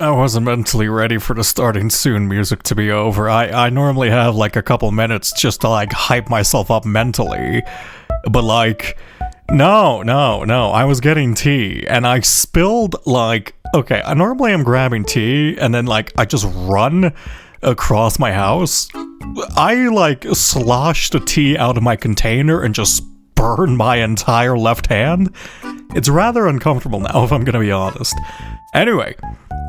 I wasn't mentally ready for the starting soon music to be over. I normally have like a couple minutes just to like hype myself up mentally. But like, no, I was getting tea and I spilled like, okay, I normally am grabbing tea and then like I just run across my house. I like sloshed the tea out of my container and just burned my entire left hand. It's rather uncomfortable now, if I'm gonna be honest. Anyway,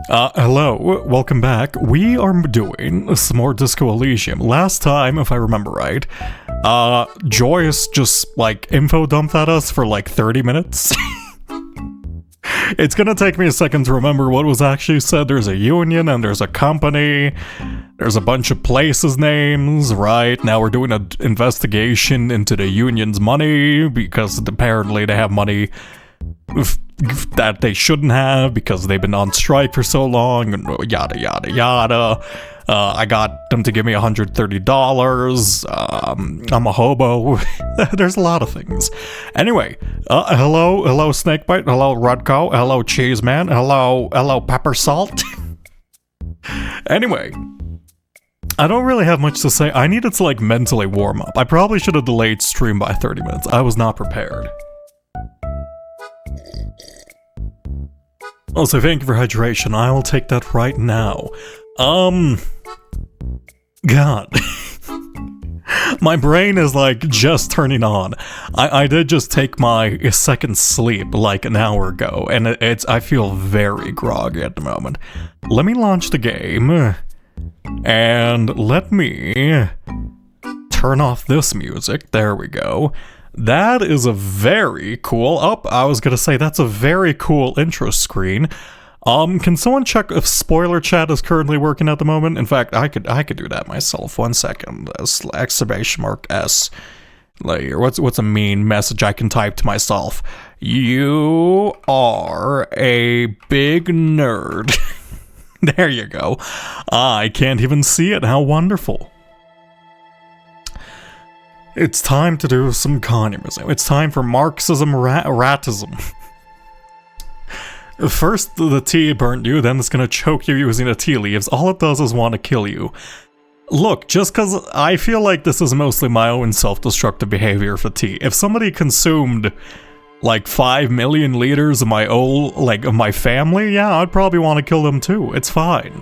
hello, welcome back. We are doing some more Disco Elysium. Last time, if I remember right, Joyce just, like, info dumped at us for, like, 30 minutes. It's gonna take me a second to remember what was actually said. There's a union and there's a company. There's a bunch of places names, right? Now we're doing an investigation into the union's money because apparently they have money that they shouldn't have because they've been on strike for so long, and yada yada yada. I got them to give me $130. I'm a hobo. There's a lot of things. Anyway, hello Snakebite, hello Rudko, hello Cheeseman, hello Pepper Salt. Anyway, I don't really have much to say. I needed to like mentally warm up. I probably should have delayed stream by 30 minutes. I was not prepared. Also, thank you for hydration. I will take that right now. God. My brain is like just turning on. I did just take my second sleep like an hour ago, and I feel very groggy at the moment. Let me launch the game, and let me turn off this music. There we go. That is a very cool, I was gonna say that's a very cool intro screen. Can someone check if spoiler chat is currently working at the moment? In fact, I could do that myself. 1 second. Exclamation mark S. Layer. What's a mean message I can type to myself? You are a big nerd. There you go. I can't even see it. How wonderful. It's time to do some communism. It's time for Marxism ratism. First the tea burnt you, then it's gonna choke you using the tea leaves. All it does is want to kill you. Look, just cause I feel like this is mostly my own self-destructive behavior for tea. If somebody consumed like 5 million liters of my old, like of my family, yeah, I'd probably want to kill them too. It's fine.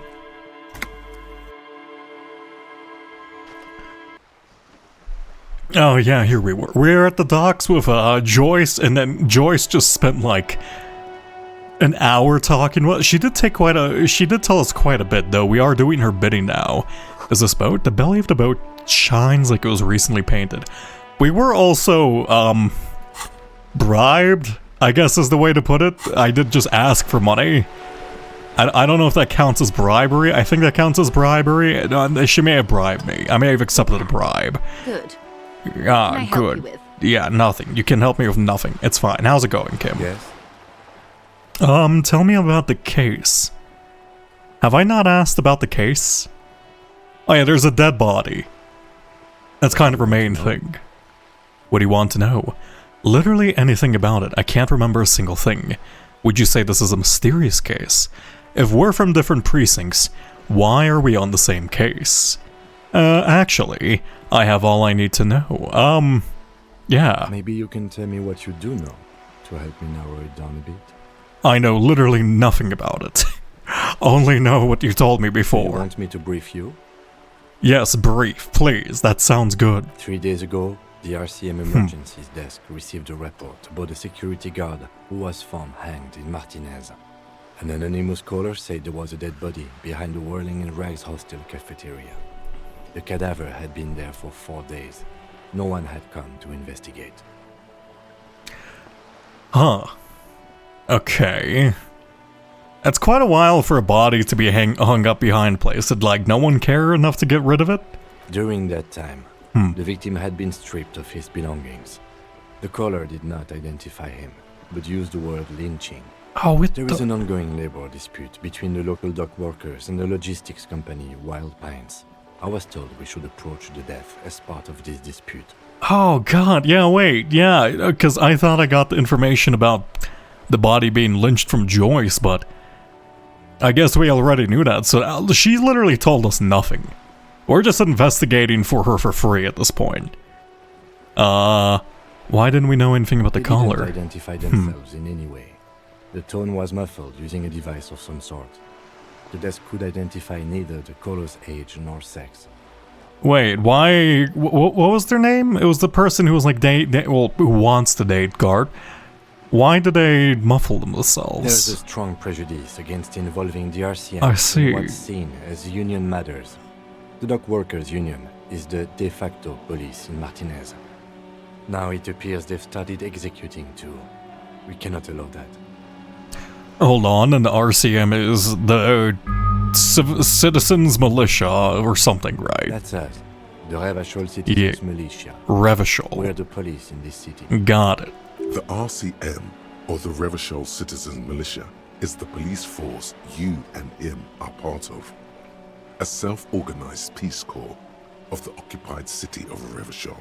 Oh yeah, here we were. We're at the docks with Joyce, and then Joyce just spent like an hour talking. Well, she did tell us quite a bit though. We are doing her bidding now. Is this boat? The belly of the boat shines like it was recently painted. We were also bribed, I guess is the way to put it. I did just ask for money. I don't know if that counts as bribery. I think that counts as bribery. She may have bribed me. I may have accepted a bribe. Good. Ah, good. Yeah, nothing. You can help me with nothing. It's fine. How's it going, Kim? Yes. Tell me about the case. Have I not asked about the case? Oh yeah, there's a dead body. That's kind of her main thing. What do you want to know? Literally anything about it. I can't remember a single thing. Would you say this is a mysterious case? If we're from different precincts, why are we on the same case? Actually, I have all I need to know. Yeah. Maybe you can tell me what you do know, to help me narrow it down a bit. I know literally nothing about it. Only know what you told me before. You want me to brief you? Yes, brief, please. That sounds good. 3 days ago, the RCM Emergencies Desk received a report about a security guard who was found hanged in Martinez. An anonymous caller said there was a dead body behind the Whirling in Rags hostel cafeteria. The cadaver had been there for 4 days. No one had come to investigate. Huh. Okay. That's quite a while for a body to be hung up behind a place. Did, like, no one care enough to get rid of it? During that time, the victim had been stripped of his belongings. The caller did not identify him, but used the word lynching. Oh, There is an ongoing labor dispute between the local dock workers and the logistics company Wild Pines. I was told we should approach the death as part of this dispute. Oh god, yeah, wait, yeah, because I thought I got the information about the body being lynched from Joyce, but I guess we already knew that, so she literally told us nothing. We're just investigating for her for free at this point. Why didn't we know anything about the collar? They didn't identify themselves in any way. The tone was muffled using a device of some sort. The desk could identify neither the caller's age nor sex. Wait, why? What was their name? It was the person who was like who wants to date Guard. Why did they muffle themselves? There's a strong prejudice against involving the RCM I see. in what's seen as union matters. The dock workers' union is the de facto police in Martinez. Now it appears they've started executing too. We cannot allow that. Hold on, and the RCM is the Citizens Militia or something, right? That's us. The Revachol Citizens Militia. Revachol. We're the police in this city. Got it. The RCM, or the Revachol Citizens Militia, is the police force you and him are part of. A self-organized peace corps of the occupied city of Revachol.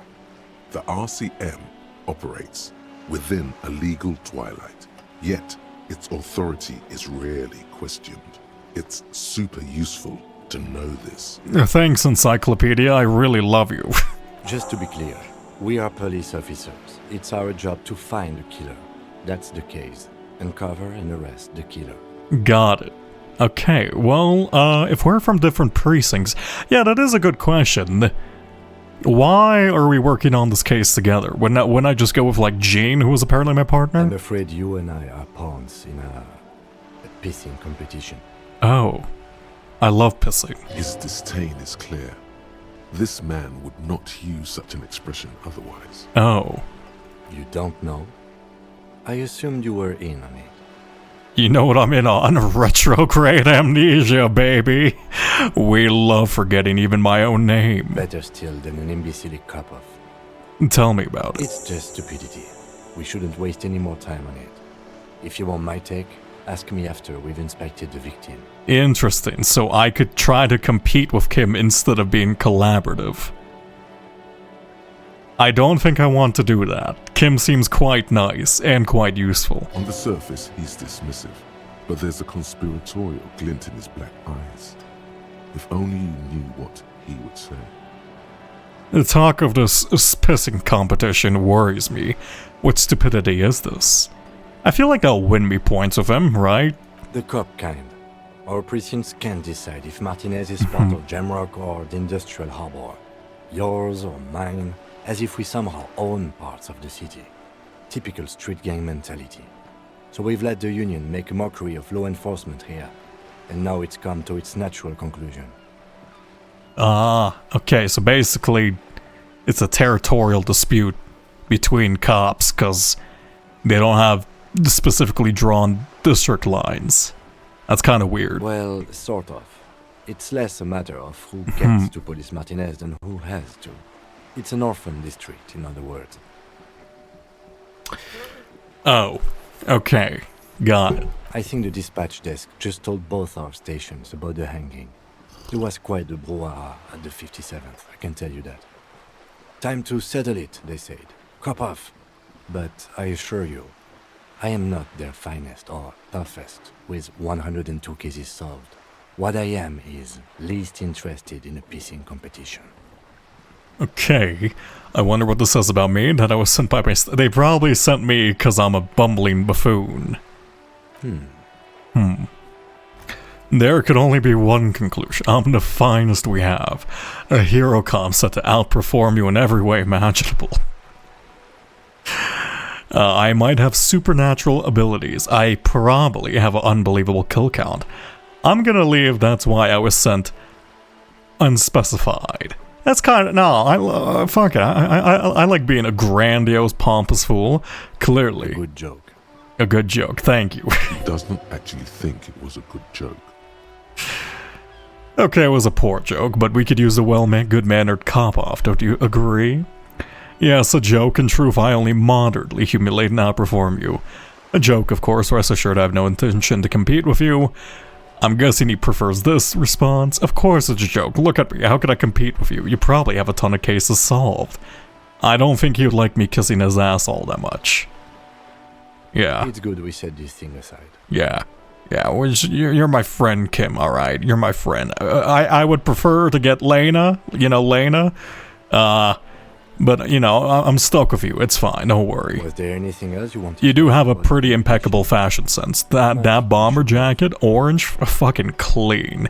The RCM operates within a legal twilight, yet its authority is rarely questioned. It's super useful to know this. Thanks, Encyclopedia. I really love you. Just to be clear, we are police officers. It's our job to find the killer. That's the case. Uncover and arrest the killer. Got it. Okay, well, if we're from different precincts, yeah, that is a good question. Why are we working on this case together? Wouldn't I just go with, like, Jean, who was apparently my partner? I'm afraid you and I are pawns in a pissing competition. Oh. I love pissing. His disdain is clear. This man would not use such an expression otherwise. Oh. You don't know? I assumed you were in on it. You know what I'm in on? Retrograde amnesia, baby. We love forgetting even my own name. Better still than an imbecile cop-off. Tell me about it. It's just stupidity. We shouldn't waste any more time on it. If you want my take, ask me after we've inspected the victim. Interesting. So I could try to compete with Kim instead of being collaborative. I don't think I want to do that. Kim seems quite nice and quite useful. On the surface, he's dismissive, but there's a conspiratorial glint in his black eyes. If only you knew what he would say. The talk of this pissing competition worries me. What stupidity is this? I feel like they'll win me points with him, right? The cop kind. Our precincts can't decide if Martinez is part of Jamrock or the Industrial Harbor. Yours or mine, as if we somehow own parts of the city. Typical street gang mentality. So we've let the Union make a mockery of law enforcement here, and now it's come to its natural conclusion. Okay, so basically, it's a territorial dispute between cops, because they don't have specifically drawn district lines. That's kind of weird. Well, sort of. It's less a matter of who gets to police Martinez than who has to. It's an orphan district, in other words. Oh, okay. Got it. I think the dispatch desk just told both our stations about the hanging. There was quite the brouhaha at the 57th, I can tell you that. Time to settle it, they said. Cop off. But I assure you, I am not their finest or toughest, with 102 cases solved. What I am is least interested in a pissing competition. Okay, I wonder what this says about me, that I was sent by my... They probably sent me because I'm a bumbling buffoon. There could only be one conclusion. I'm the finest we have. A hero comp set to outperform you in every way imaginable. I might have supernatural abilities. I probably have an unbelievable kill count. I'm gonna leave that's why I was sent unspecified. That's kind of... No, fuck it. I like being a grandiose, pompous fool. Clearly. A good joke. A good joke, thank you. He does not actually think it was a good joke. Okay, it was a poor joke, but we could use a good-mannered cop-off, don't you agree? Yes, a joke. In truth, I only moderately humiliate and outperform you. A joke, of course. Rest assured I have no intention to compete with you. I'm guessing he prefers this response. Of course it's a joke. Look at me. How could I compete with you? You probably have a ton of cases solved. I don't think you'd like me kissing his ass all that much. Yeah. It's good we set this thing aside. Yeah. Yeah, you're my friend, Kim, alright? You're my friend. I would prefer to get Lena, Lena. But, I'm stuck with you. It's fine, don't worry. Was there anything else you wanted? You do have a pretty impeccable fashion sense. That bomber jacket, orange, fucking clean.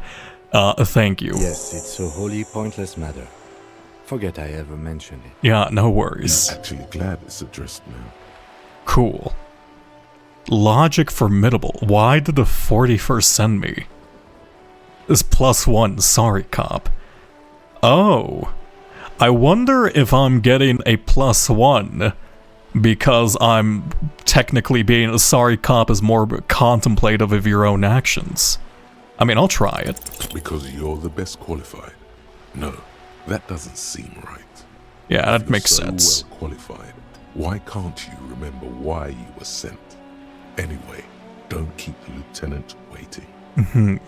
Thank you. Yes, it's a wholly pointless matter. Forget I ever mentioned it. Yeah, no worries. I'm actually glad it's addressed now. Cool. Logic formidable. Why did the 41st send me? This +1, sorry, cop. Oh. I wonder if I'm getting a +1 because I'm technically being a sorry cop is more contemplative of your own actions. I mean, I'll try it. Because you're the best qualified. No, that doesn't seem right. Yeah, If that makes you're sense. So well qualified, why can't you remember why you were sent? Anyway, don't keep the lieutenant waiting.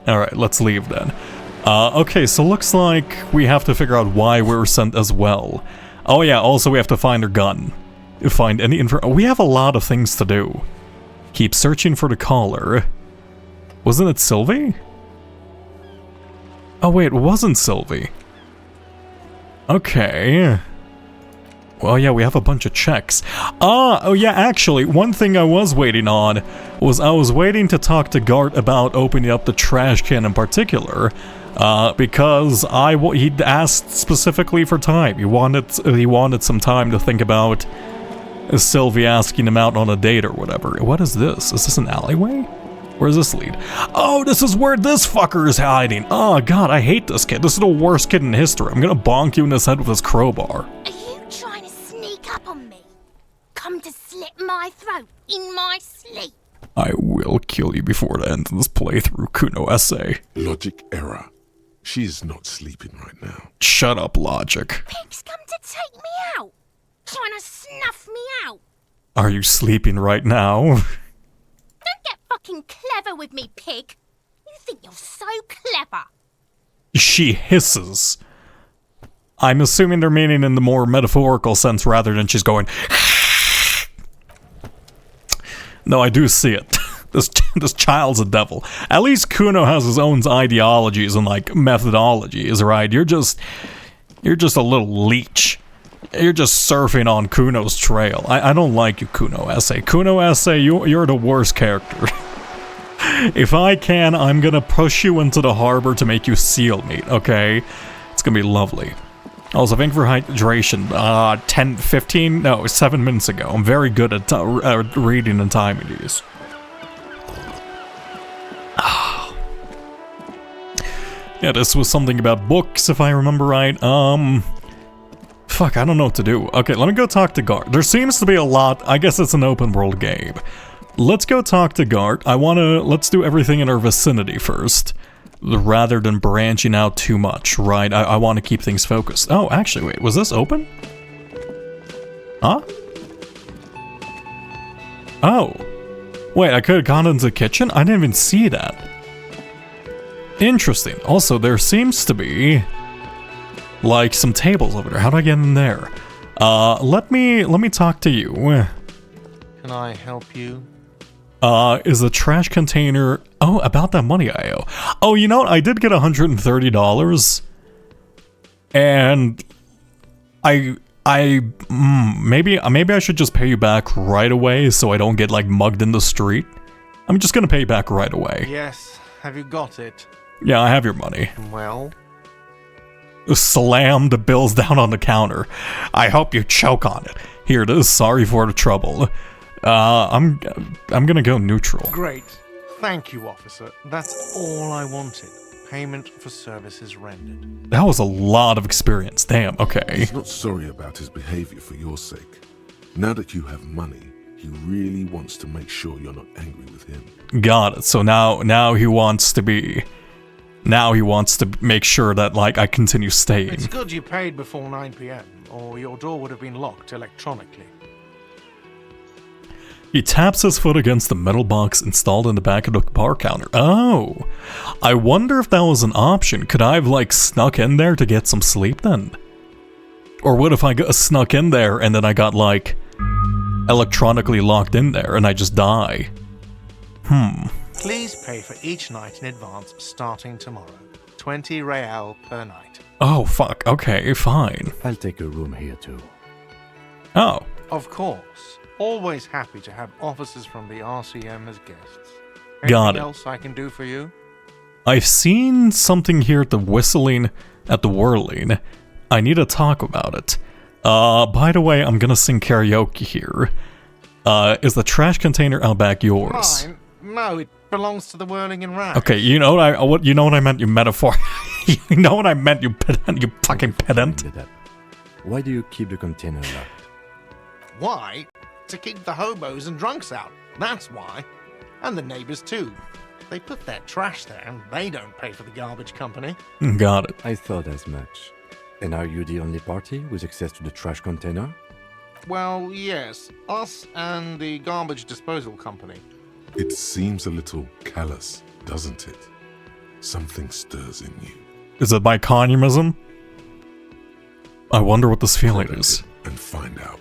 Alright, let's leave then. Okay, so looks like we have to figure out why we were sent as well. Oh yeah, also we have to find her gun. Find any info. We have a lot of things to do. Keep searching for the caller. Wasn't it Sylvie? Oh wait, it wasn't Sylvie. Okay. Well, yeah, we have a bunch of checks. Oh yeah, actually, one thing I was waiting on was I was waiting to talk to Gart about opening up the trash can in particular, because he'd asked specifically for time. He wanted some time to think about Sylvie asking him out on a date or whatever. What is this? Is this an alleyway? Where does this lead? Oh, this is where this fucker is hiding. Oh god, I hate this kid. This is the worst kid in history. I'm gonna bonk you in his head with this crowbar. Trying to sneak up on me? Come to slit my throat in my sleep? I will kill you before the end of this playthrough, Kuno essay. Logic error. She's not sleeping right now. Shut up, Logic. Pig's come to take me out. Trying to snuff me out. Are you sleeping right now? Don't get fucking clever with me, Pig. You think you're so clever. She hisses. I'm assuming they're meaning in the more metaphorical sense rather than she's going. No, I do see it. This child's a devil. At least Kuno has his own ideologies and like methodologies, right? You're just a little leech. You're just surfing on Kuno's trail. I don't like you, Kuno essay. Kuno essay, you're the worst character. If I can, I'm gonna push you into the harbor to make you seal meat, okay? It's gonna be lovely. Also, thank you for hydration. 7 minutes ago. I'm very good at reading and timing these. Yeah, this was something about books, if I remember right. Fuck, I don't know what to do. Okay, let me go talk to Gart. There seems to be a lot. I guess it's an open world game. Let's go talk to Gart. Let's do everything in our vicinity first, rather than branching out too much, right? I want to keep things focused. Oh, actually, wait, was this open? Huh? Oh. Wait, I could have gone into the kitchen? I didn't even see that. Interesting. Also, there seems to be like some tables over there. How do I get in there? Let me talk to you. Can I help you? Is the trash container... Oh, about that money I owe. Oh, you know what? I did get $130. And... maybe I should just pay you back right away so I don't get, like, mugged in the street. I'm just gonna pay you back right away. Yes. Have you got it? Yeah, I have your money. Well? Slam the bills down on the counter. I hope you choke on it. Here it is. Sorry for the trouble. I'm gonna go neutral. Great. Thank you, officer. That's all I wanted. Payment for services rendered. That was a lot of experience. Damn, okay. He's not sorry about his behavior for your sake. Now that you have money, he really wants to make sure you're not angry with him. Got it. So now he wants to be... Now he wants to make sure that, like, I continue staying. It's good you paid before 9 p.m., or your door would have been locked electronically. He taps his foot against the metal box installed in the back of the bar counter. Oh, I wonder if that was an option. Could I have, like, snuck in there to get some sleep then? Or what if I snuck in there and then I got, like, electronically locked in there and I just die? Please pay for each night in advance starting tomorrow. 20 real per night. Oh, fuck. Okay, fine. I'll take a room here too. Oh, Of course. Always happy to have officers from the RCM as guests. Got Anything it. else I can do for you? I've seen something here at the whirling. I need to talk about it. By the way, I'm gonna sing karaoke here. Is the trash container out back yours? Mine? No, it belongs to the Whirling and Rags. Okay, you know what I meant, you metaphor. You know what I meant, you pedant, you fucking pedant. Ended up. Why do you keep the container locked? Why? To keep the hobos and drunks out. That's why. And the neighbors too. They put their trash there and they don't pay for the garbage company. Got it. I thought as much. And are you the only party with access to the trash container? Well, yes. Us and the garbage disposal company. It seems a little callous, doesn't it? Something stirs in you. Is it my communism? I wonder what this feeling is. And find out.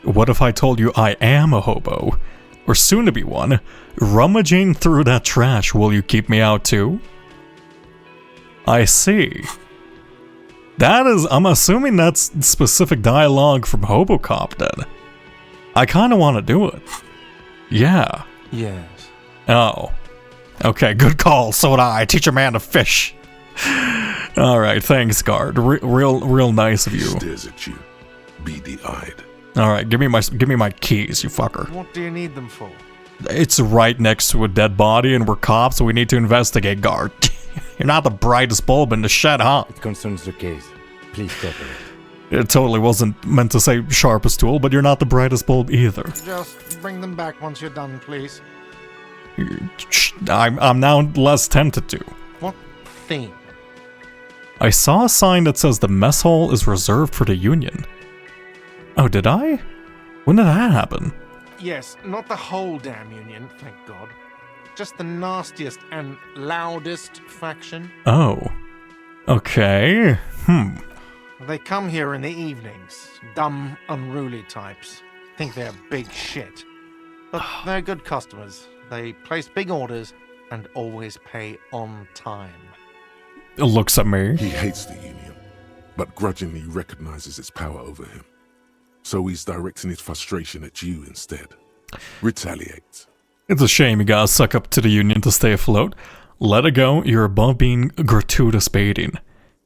What if I told you I am a hobo? Or soon to be one? Rummaging through that trash, will you keep me out too? I see. That is, I'm assuming that's specific dialogue from Hobocop then. I kinda wanna do it. Yeah. Yes. Oh. Okay, good call, so would I. Teach a man to fish. Alright, thanks, guard. Real nice of He you. stares at you, beady-eyed. Alright, give me my keys, you fucker. What do you need them for? It's right next to a dead body and we're cops, so we need to investigate, guard. You're not the brightest bulb in the shed, huh? It concerns the case. Please cooperate. It totally wasn't meant to say sharpest tool, but you're not the brightest bulb either. Just bring them back once you're done, please. I'm now less tempted to. What theme? I saw a sign that says the mess hall is reserved for the Union. Oh, did I? When did that happen? Yes, not the whole damn union, thank God. Just the nastiest and loudest faction. Oh. Okay. They come here in the evenings. Dumb, unruly types. Think they're big shit. But they're good customers. They place big orders and always pay on time. It looks at me. He hates the Union, but grudgingly recognizes its power over him. So he's directing his frustration at you instead. Retaliate. It's a shame you gotta suck up to the Union to stay afloat. Let it go, you're above being gratuitous baiting.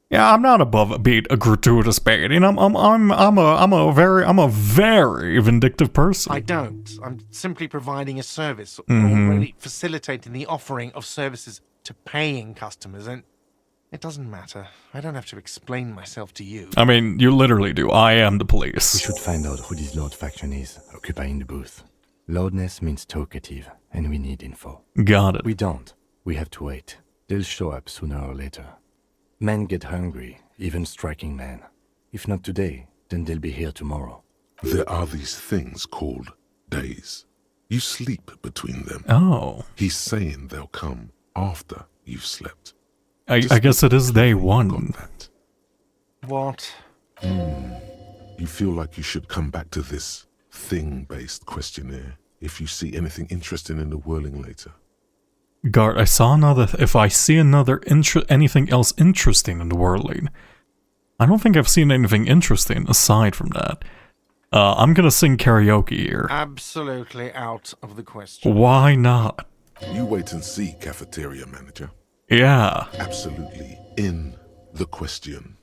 Yeah, I'm not above being a gratuitous baiting. I'm a very vindictive person. I don't. I'm simply providing a service, or really facilitating the offering of services to paying customers, and it doesn't matter. I don't have to explain myself to you. I mean, you literally do. I am the We police. should find out who this Lord faction is, occupying the booth. Loudness means talkative, and we need info. Got it. We don't. We have to wait. They'll show up sooner or later. Men get hungry, even striking men. If not today, then they'll be here tomorrow. There are these things called days. You sleep between them. Oh. He's saying they'll come after you've slept. I guess it is day one. Got that? What? You feel like you should come back to this thing-based questionnaire if you see anything interesting in the whirling later. Guard, I saw another. If I see anything else interesting in the whirling, I don't think I've seen anything interesting aside from that. I'm gonna sing karaoke here. Absolutely out of the question. Why not? You wait and see, cafeteria manager. Yeah. Absolutely in the question.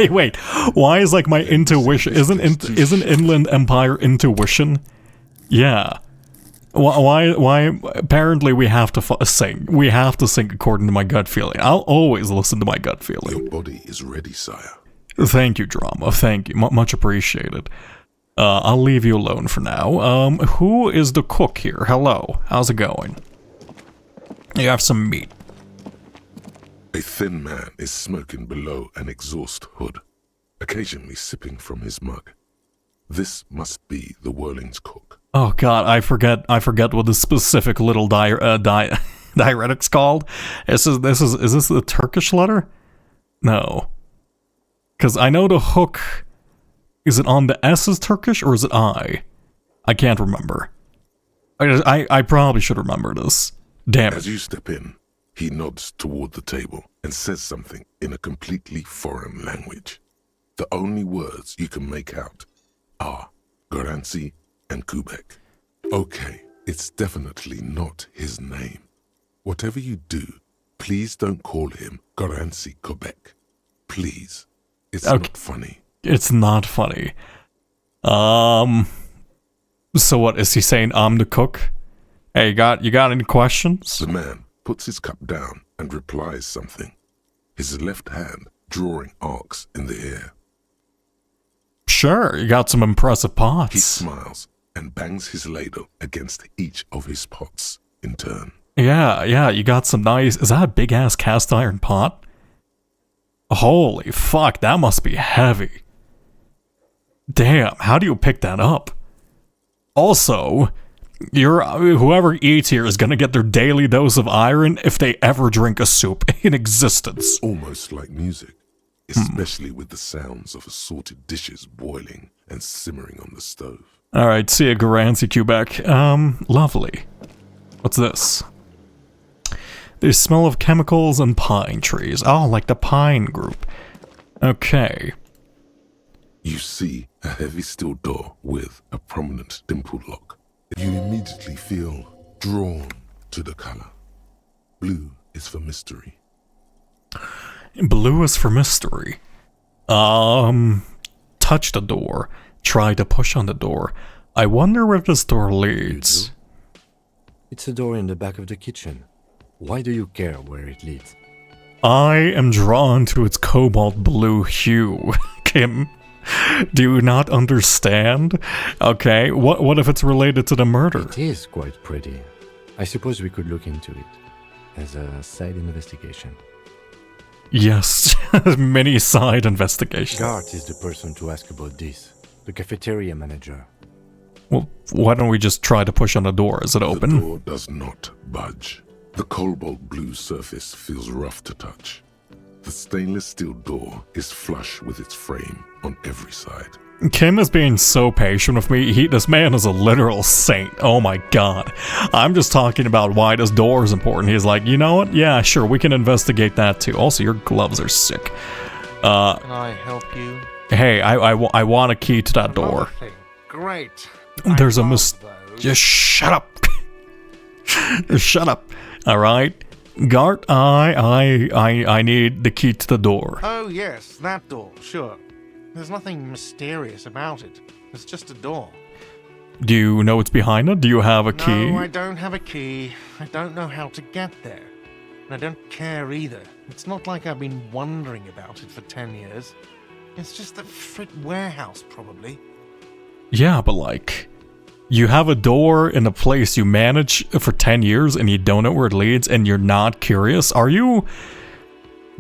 Wait. Why is like my intuition? Isn't Inland Empire intuition? Yeah. Why? Apparently, we have to sing. We have to sing according to my gut feeling. I'll always listen to my gut feeling. Your body is ready, sire. Thank you, drama. Thank you. Much appreciated. I'll leave you alone for now. Who is the cook here? Hello. How's it going? You have some meat. A thin man is smoking below an exhaust hood, occasionally sipping from his mug. This must be the Whirling's cook. Oh God, I forget what the specific little diuretic's called. Is this the Turkish letter? No, because I know the hook. Is it on the S is Turkish or is it I? I can't remember. I probably should remember this. Damn it. As you step in, he nods toward the table and says something in a completely foreign language. The only words you can make out are Goranci and Kubek. Okay, it's definitely not his name. Whatever you do, please don't call him Goranci Kubek. Please. It's not funny. It's not funny. So what, is he saying I'm the cook? Hey, you got any questions? The man puts his cup down and replies something, his left hand drawing arcs in the air. Sure, you got some impressive He pots. smiles and bangs his ladle against each of his pots in turn. Yeah, you got some nice... Is that a big-ass cast iron pot? Holy fuck, that must be heavy. Damn, how do you pick that up? Also, whoever eats here is gonna get their daily dose of iron if they ever drink a soup in existence. Almost like music, especially with the sounds of assorted dishes boiling and simmering on the stove. Alright, see ya, Garancy Quebec. Lovely. What's this? The smell of chemicals and pine trees. Oh, like the pine group. Okay. You see a heavy steel door with a prominent dimpled lock. You immediately feel drawn to the color. Blue is for mystery. Blue is for mystery. Touch the door. Try to push on the door. I wonder where this door leads. It's a door in the back of the kitchen. Why do you care where it leads? I am drawn to its cobalt blue hue. Kim, do you not understand? Okay, what if it's related to the murder? It is quite pretty. I suppose we could look into it as a side investigation. Yes, many side investigations. Gart is the person to ask about this. The cafeteria manager. Well, why don't we just try to push on the door? Is it The open? door does not budge. The cobalt blue surface feels rough to touch. The stainless steel door is flush with its frame on every side. Kim is being so patient with me. This man is a literal saint. Oh my god. I'm just talking about why this door is important. He's like, you know what? Yeah, sure, we can investigate that too. Also, your gloves are sick. Can I help you? Hey, I want a key to that door. Another thing. Great. There's I a love those. Just shut up. Just shut up. All right, Gart. I need the key to the door. Oh yes, that door. Sure. There's nothing mysterious about it. It's just a door. Do you know what's behind it? Do you have a key? No, I don't have a key. I don't know how to get there. And I don't care either. It's not like I've been wondering about it for 10 years. It's just the frit warehouse, probably. Yeah, but like, you have a door in a place you manage for 10 years and you don't know where it leads and you're not curious? Are you...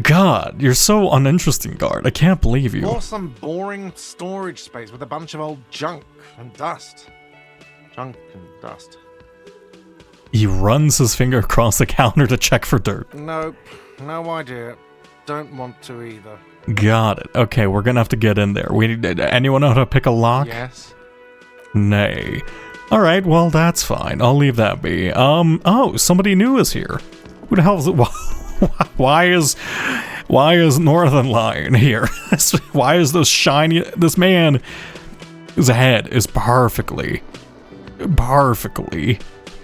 God, you're so uninteresting, Gart. I can't believe you. Or some boring storage space with a bunch of old junk and dust. Junk and dust. He runs his finger across the counter to check for dirt. Nope. No idea. Don't want to either. Got it. Okay, we're gonna have to get in there. Anyone know how to pick a lock? Yes. Nay. Alright, well, that's fine. I'll leave that be. Oh, somebody new is here. Who the hell is it? Why is Northern Lion here? Why is this man, his head is perfectly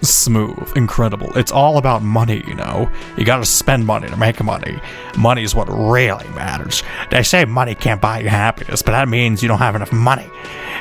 smooth, incredible. It's all about money, you know. You gotta spend money to make money. Money is what really matters. They say money can't buy you happiness, but that means you don't have enough money.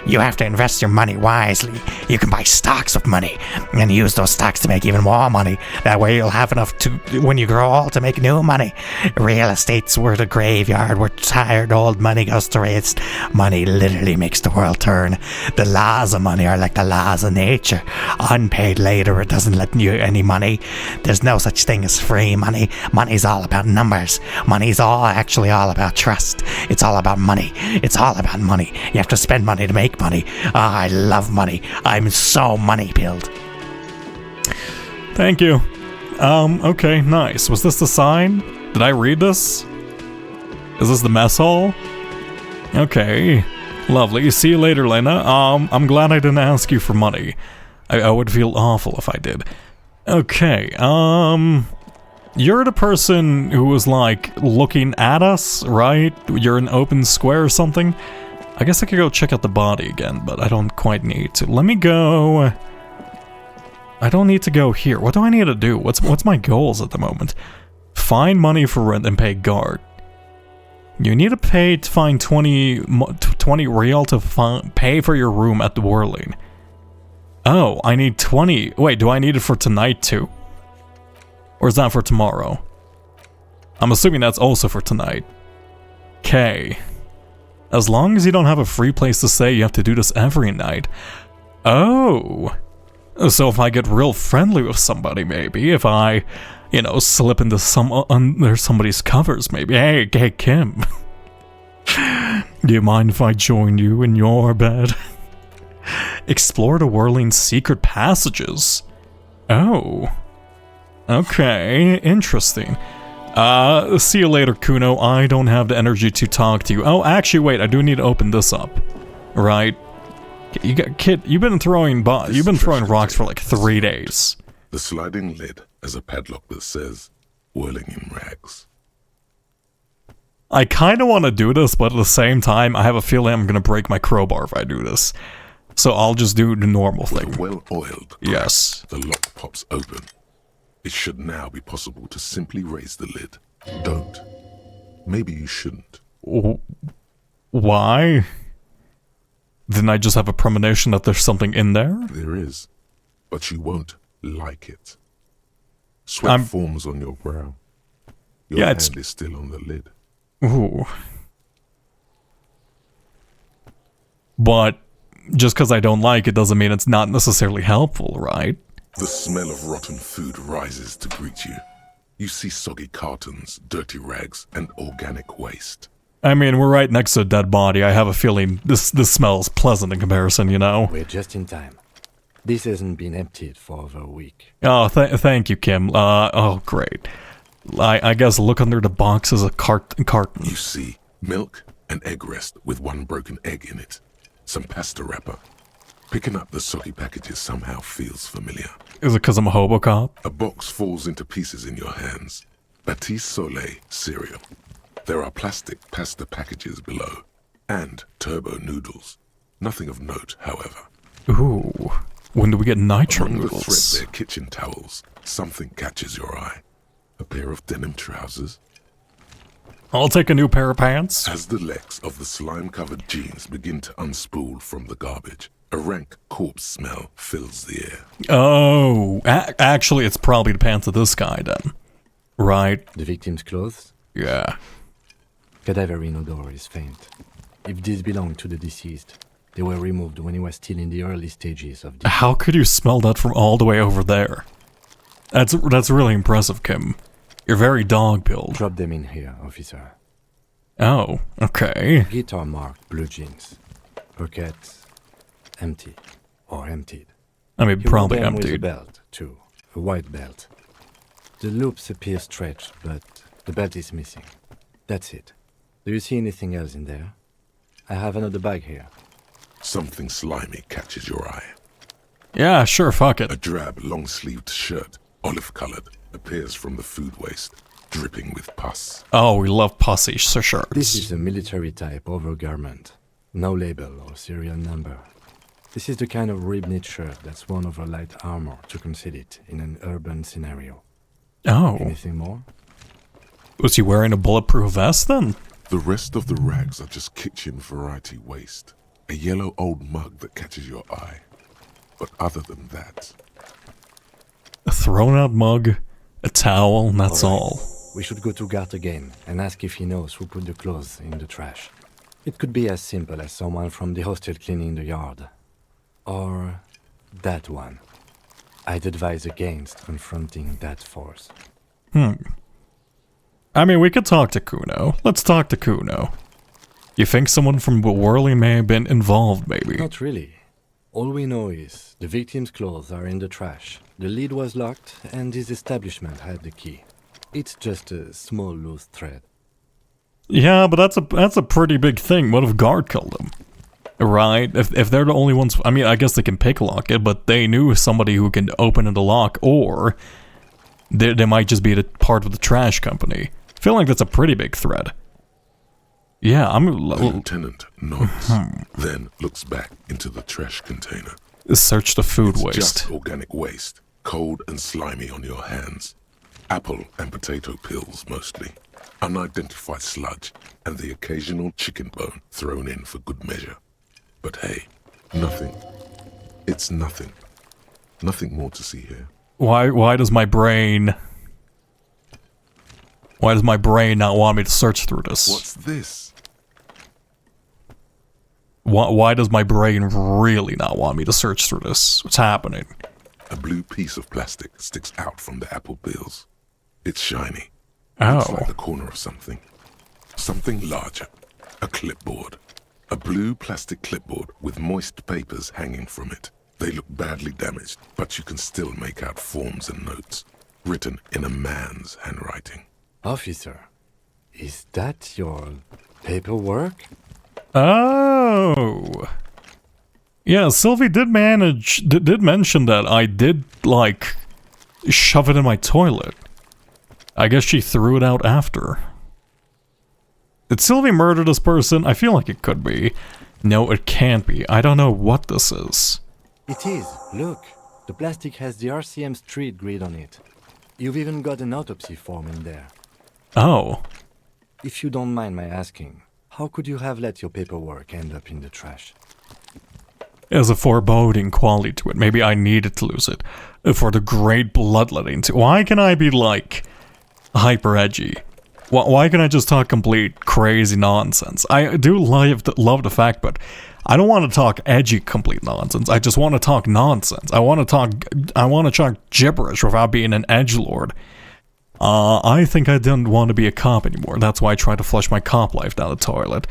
You have to invest your money wisely. You can buy stocks of money and use those stocks to make even more money. That way you'll have enough to, when you grow old, to make new money. Real estate's where the graveyard where tired old money goes to waste. Money literally makes the world turn. The laws of money are like the laws of nature. Unpaid labor doesn't let you any money. There's no such thing as free money. Money's all about numbers. Money's actually all about trust. It's all about money. It's all about money. You have to spend money to make money. I love money. I'm so money-pilled. Thank you. Okay, nice. Was this the sign? Did I read this? Is this the mess hall? Okay. Lovely. See you later, Lena. I'm glad I didn't ask you for money. I would feel awful if I did. Okay, you're the person who was, like, looking at us, right? You're in open square or something? I guess I could go check out the body again, but I don't quite need to. Let me go... I don't need to go here. What do I need to do? What's my goals at the moment? Find money for rent and pay guard. You need to pay to find 20 real to pay for your room at the Whirling. Oh, I need 20. Wait, do I need it for tonight too? Or is that for tomorrow? I'm assuming that's also for tonight. Okay. As long as you don't have a free place to stay, you have to do this every night. Oh. So if I get real friendly with somebody, maybe. If I, you know, slip into under somebody's covers, maybe. Hey, Kim. Do you mind if I join you in your bed? Explore the Whirling secret passages. Oh. Okay, interesting. See you later, Kuno. I don't have the energy to talk to you. Oh, actually, wait, I do need to open this up. Right. Kid, you've been throwing rocks for like 3 days. The sliding lid has a padlock that says, Whirling in Rags. I kind of want to do this, but at the same time, I have a feeling I'm going to break my crowbar if I do this. So I'll just do the normal thing. With a well-oiled yes. The lock pops open. It should now be possible to simply raise the lid. Don't. Maybe you shouldn't. Why? Didn't I just have a premonition that there's something in there? There is. But you won't like it. Sweat forms on your brow. Your hand is still on the lid. Ooh. But just because I don't like it doesn't mean it's not necessarily helpful, right? The smell of rotten food rises to greet you. You see soggy cartons, dirty rags, and organic waste. I mean, we're right next to a dead body. I have a feeling this smells pleasant in comparison, you know? We're just in time. This hasn't been emptied for over a week. Oh, thank you, Kim. Oh, great. I guess look under the box as a carton. You see milk and egg rest with one broken egg in it. Some pasta wrapper. Picking up the soggy packages somehow feels familiar. Is it because I'm a Hobocop? A box falls into pieces in your hands. Batiste Soleil cereal. There are plastic pasta packages below. And turbo noodles. Nothing of note, however. Ooh. When do we get nitro Among noodles? the threadbare kitchen towels, something catches your eye. A pair of denim trousers. I'll take a new pair of pants. As the legs of the slime-covered jeans begin to unspool from the garbage, a rank corpse smell fills the air. Oh, actually, it's probably the pants of this guy then. Right? The victim's clothes? Yeah. Cadaverine odor is faint. If these belong to the deceased, they were removed when he was still in the early stages of decay. How could you smell that from all the way over there? That's really impressive, Kim. You're very dog-pilled. Drop them in here, officer. Oh, okay. Guitar marked blue jeans. Pockets empty or emptied. I mean, He probably wore them with a emptied. belt, too. A white belt. The loops appear stretched, but the belt is missing. That's it. Do you see anything else in there? I have another bag here. Something slimy catches your eye. Yeah, sure, fuck A it. drab, long-sleeved shirt, olive-colored, appears from the food waste, dripping with pus. Oh, we love pussy shirts. This is a military-type overgarment. No label or serial number. This is the kind of rib-knit shirt that's worn over light armor to conceal it in an urban scenario. Oh, Anything more? was he wearing a bulletproof vest then? The rest of the rags are just kitchen variety waste. A yellow old mug that catches your eye. But other than that, A thrown out mug, a towel, and that's all. We should go to Gart again and ask if he knows who put the clothes in the trash. It could be as simple as someone from the hostel cleaning the yard. Or that one. I'd advise against confronting that force. I mean, we could talk to Kuno. Let's talk to Kuno. You think someone from Whirling may have been involved, maybe? Not really. All we know is the victim's clothes are in the trash. The lid was locked and his establishment had the key. It's just a small loose thread. Yeah, but that's a pretty big thing. What if Guard killed him? Right? If they're the only ones, I mean, I guess they can pick lock it, but they knew somebody who can open the lock, or they might just be the part of the trash company. I feel like that's a pretty big threat. Yeah, The lieutenant nods, then looks back into the trash container. Search the food It's waste. just organic waste, cold and slimy on your hands. Apple and potato peels mostly. Unidentified sludge, and the occasional chicken bone thrown in for good measure. But hey, nothing. It's nothing. Nothing more to see here. Why does my brain not want me to search through this? What's this? Why does my brain really not want me to search through this? What's happening? A blue piece of plastic sticks out from the apple peels. It's shiny. Looks like the corner of something. Something larger. A clipboard. A blue plastic clipboard with moist papers hanging from it. They look badly damaged, but you can still make out forms and notes, written in a man's handwriting. Officer, is that your paperwork? Oh. Yeah, Sylvie did mention that I did, like, shove it in my toilet. I guess she threw it out after. Did Sylvie murder this person? I feel like it could be. No, it can't be. I don't know what this is. It is. Look, the plastic has the RCM street grid on it. You've even got an autopsy form in there. Oh. If you don't mind my asking, how could you have let your paperwork end up in the trash? There's a foreboding quality to it. Maybe I needed to lose it. For the great bloodletting. Why can I be, like, hyper edgy? Why can I just talk complete crazy nonsense? I do love the fact, but I don't want to talk edgy complete nonsense. I just want to talk nonsense. I want to talk gibberish without being an edgelord. I think I didn't want to be a cop anymore. That's why I tried to flush my cop life down the toilet.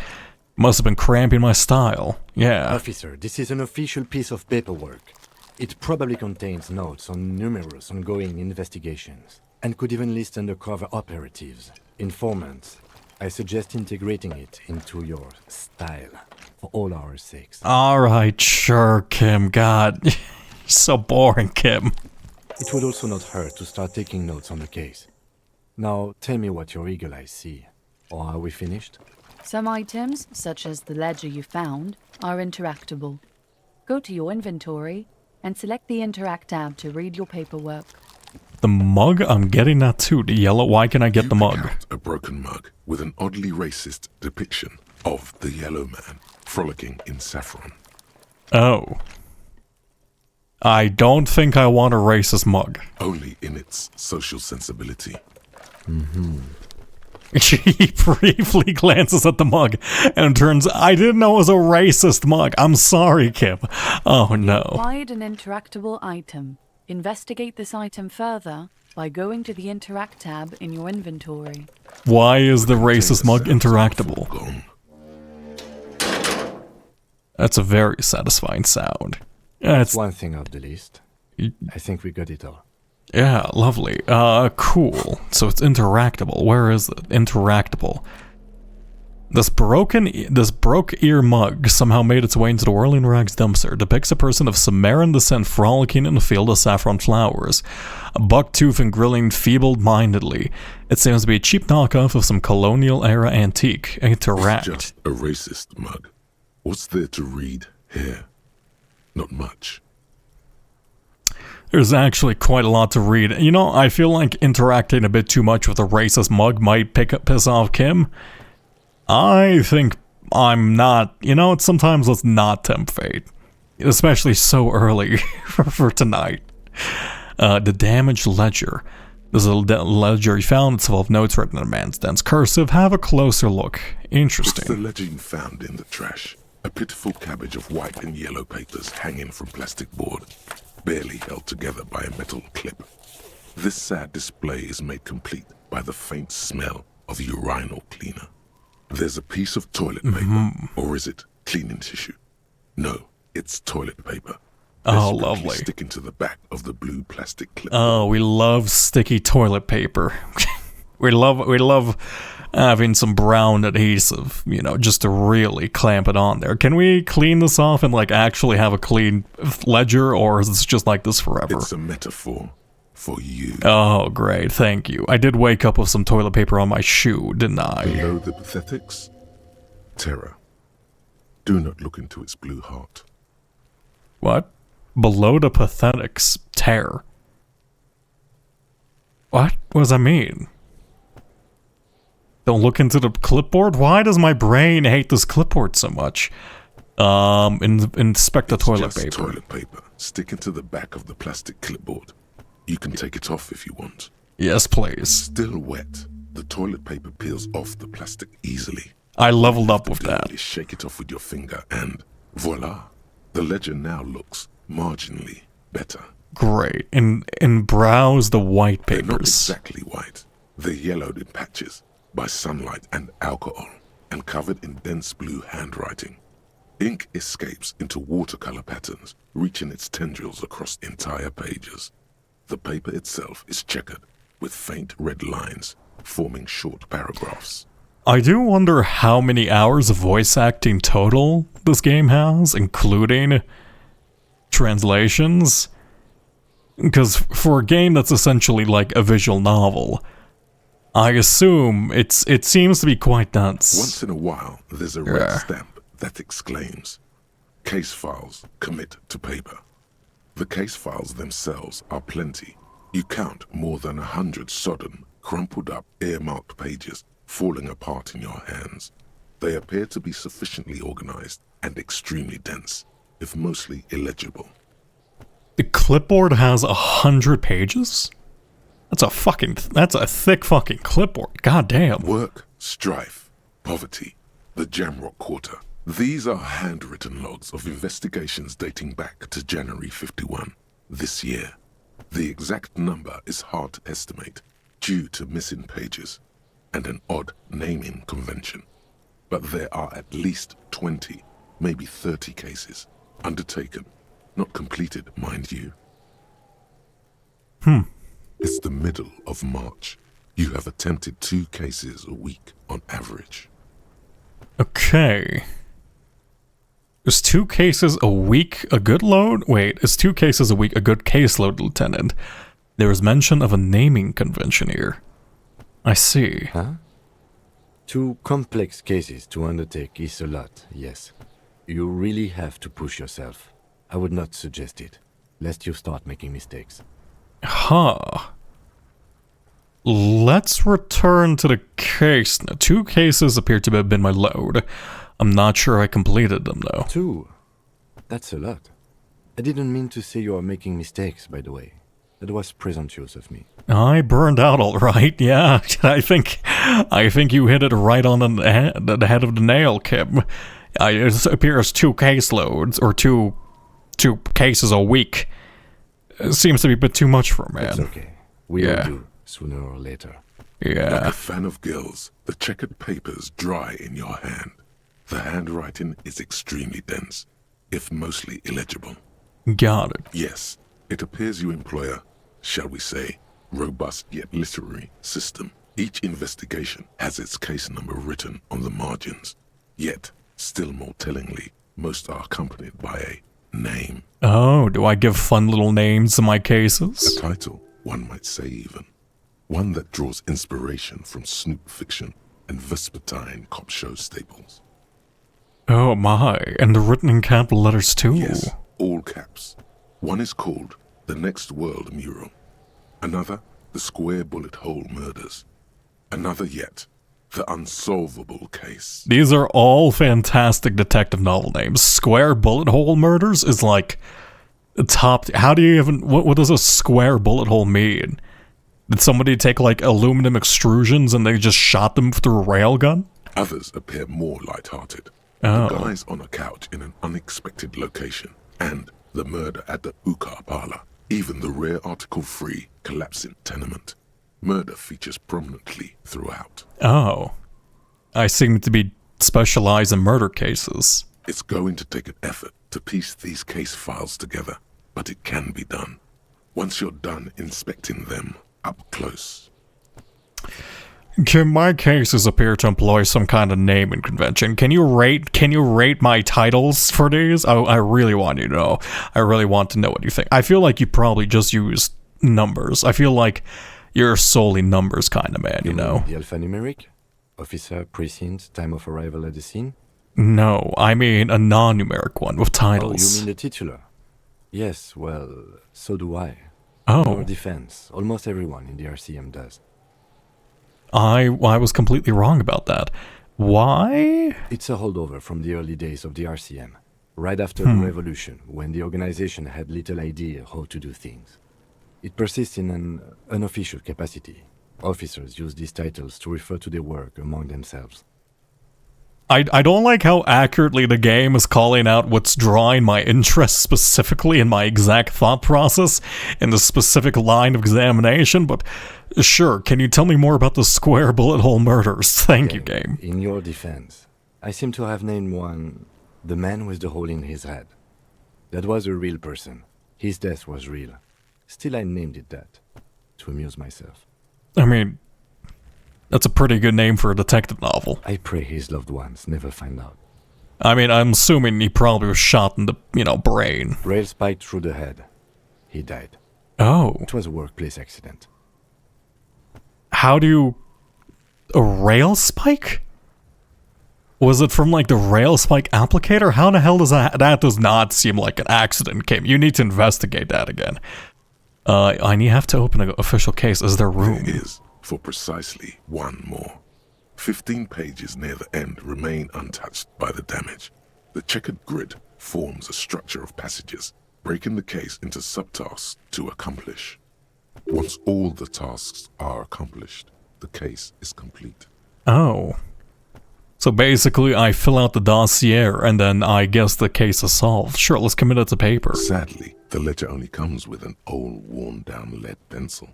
Must have been cramping my style. Yeah. Officer, this is an official piece of paperwork. It probably contains notes on numerous ongoing investigations, and could even list undercover operatives, informants. I suggest integrating it into your style, for all our sakes. Alright, sure, Kim. God, so boring, Kim. It would also not hurt to start taking notes on the case. Now, tell me what your eagle eyes see. Or are we finished? Some items, such as the ledger you found, are interactable. Go to your inventory and select the Interact tab to read your paperwork. The mug? I'm getting that too. The yellow. Why can I get the mug? Pick out a broken mug with an oddly racist depiction of the yellow man frolicking in saffron. Oh. I don't think I want a racist mug. Only in its social sensibility. She briefly glances at the mug and turns, I didn't know it was a racist mug. I'm sorry, Kim. Oh no. Acquired an interactable item. Investigate this item further by going to the Interact tab in your inventory. Why is the racist mug interactable? Gone. That's a very satisfying sound. That's one thing off the list. I think we got it all. Yeah, lovely. Cool. So it's interactable. Where is it? Interactable. This broke ear mug somehow made its way into the Whirling Rags dumpster. Depicts a person of Sumerian descent frolicking in a field of saffron flowers, a buck-tooth and grilling feeble-mindedly. It seems to be a cheap knockoff of some colonial-era antique. Interact. It's just a racist mug. What's there to read here? Not much. There's actually quite a lot to read. You know, I feel like interacting a bit too much with a racist mug might piss off Kim. I think I'm not, sometimes let's not tempt fate. Especially so early for tonight. The damaged ledger. There's a ledger you found. It's full of notes written in a man's dense cursive. Have a closer look. Interesting. What's the ledger you found in the trash? A pitiful cabbage of white and yellow papers hanging from plastic board, barely held together by a metal clip. This sad display is made complete by the faint smell of urinal cleaner. There's a piece of toilet paper, or is it cleaning tissue? No, it's toilet paper. Oh, lovely. Sticking to the back of the blue plastic clip. Oh, we love sticky toilet paper. we love having some brown adhesive, you know, just to really clamp it on there. Can we clean this off and, like, actually have a clean ledger, or is this just like this forever? It's a metaphor for you. Oh, great, thank you. I did wake up with some toilet paper on my shoe, didn't I? Below the pathetics, terror. Do not look into its blue heart. What? Below the pathetics, tear. What? What does that mean? Don't look into the clipboard? Why does my brain hate this clipboard so much? Inspect the toilet paper. Toilet paper. Stick into the back of the plastic clipboard. You can take it off if you want. Yes, please. Still wet, the toilet paper peels off the plastic easily. I leveled up with that. Shake it off with your finger and voila. The ledger now looks marginally better. Great. And browse the white They're not papers. exactly white. They're yellowed in patches by sunlight and alcohol and covered in dense blue handwriting. Ink escapes into watercolor patterns, reaching its tendrils across entire pages. The paper itself is checkered with faint red lines, forming short paragraphs. I do wonder how many hours of voice acting total this game has, including translations. Because for a game that's essentially like a visual novel, I assume it seems to be quite dense. Once in a while, there's a red stamp that exclaims, "Case files commit to paper." The case files themselves are plenty. You count more than 100 sodden, crumpled up, earmarked pages falling apart in your hands. They appear to be sufficiently organized and extremely dense, if mostly illegible. The clipboard has 100 pages? That's a thick fucking clipboard. God damn. Work, strife, poverty, the Jamrock Quarter. These are handwritten logs of investigations dating back to January 51, this year. The exact number is hard to estimate due to missing pages and an odd naming convention. But there are at least 20, maybe 30 cases undertaken, not completed, mind you. It's the middle of March. You have attempted 2 cases a week on average. Okay. Is 2 cases a week a good load? Wait, is 2 cases a week a good caseload, Lieutenant? There is mention of a naming convention here. I see. Huh? 2 complex cases to undertake is a lot, yes. You really have to push yourself. I would not suggest it, lest you start making mistakes. Huh. Let's return to the case. Now, 2 cases appear to have been my load. I'm not sure I completed them, though. 2? That's a lot. I didn't mean to say you are making mistakes, by the way. That was presumptuous of me. I burned out all right, yeah. I think you hit it right on the head of the nail, Kim. It appears 2 caseloads, or two cases a week. It seems to be a bit too much for a man. It's okay. We all do, sooner or later. Yeah. Like a fan of gills, the checkered papers dry in your hand. The handwriting is extremely dense, if mostly illegible. Got it. Yes, it appears you employ a, shall we say, robust yet literary system. Each investigation has its case number written on the margins. Yet, still more tellingly, most are accompanied by a name. Oh, do I give fun little names to my A cases? title, one might say even. One that draws inspiration from Snoop fiction and Vespertine cop show staples. Oh my, and they're written in capital letters too. Yes, all caps. One is called The Next World Mural. Another, The Square Bullet Hole Murders. Another yet, The Unsolvable Case. These are all fantastic detective novel names. Square bullet hole murders is like top. How do you even? What does a square bullet hole mean? Did somebody take like aluminum extrusions and they just shot them through a railgun? Others appear more light-hearted. Oh. The guys on a couch in an unexpected location, and the murder at the Ukar parlor. Even the rare article-free collapsing tenement. Murder features prominently throughout. Oh, I seem to be specialized in murder cases. It's going to take an effort to piece these case files together, but it can be done. Once you're done inspecting them up close. My cases appear to employ some kind of naming convention. Can you rate my titles for these? I really want you to know. I really want to know what you think. I feel like you probably just use numbers. I feel like you're solely numbers kind of man, you know? The alphanumeric? Officer, precinct, time of arrival at the scene? No, I mean a non-numeric one with titles. Oh, you mean the titular? Yes, well, so do I. Oh. Our defense. Almost everyone in the RCM does. I was completely wrong about that. Why? It's a holdover from the early days of the RCM, right after the revolution, when the organization had little idea how to do things. It persists in an unofficial capacity. Officers use these titles to refer to their work among themselves. I don't like how accurately the game is calling out what's drawing my interest specifically in my exact thought process in the specific line of examination, but sure, can you tell me more about the square bullet hole murders? Thank you, game. In your defense, I seem to have named one the man with the hole in his head. That was a real person. His death was real. Still, I named it that, to amuse myself. I mean, that's a pretty good name for a detective novel. I pray his loved ones never find out. I mean, I'm assuming he probably was shot in the, brain. Rail spiked through the head. He died. Oh. It was a workplace accident. How do you... A rail spike? Was it from, the rail spike applicator? How the hell does that... That does not seem like an accident, Kim. You need to investigate that again. I have to open an official case. Is there room? There is, for precisely one more. 15 pages near the end remain untouched by the damage. The checkered grid forms a structure of passages, breaking the case into subtasks to accomplish. Once all the tasks are accomplished, the case is complete. Oh. So basically, I fill out the dossier, and then I guess the case is solved. Sure, let's commit it to paper. Sadly, the ledger only comes with an old, worn-down lead pencil.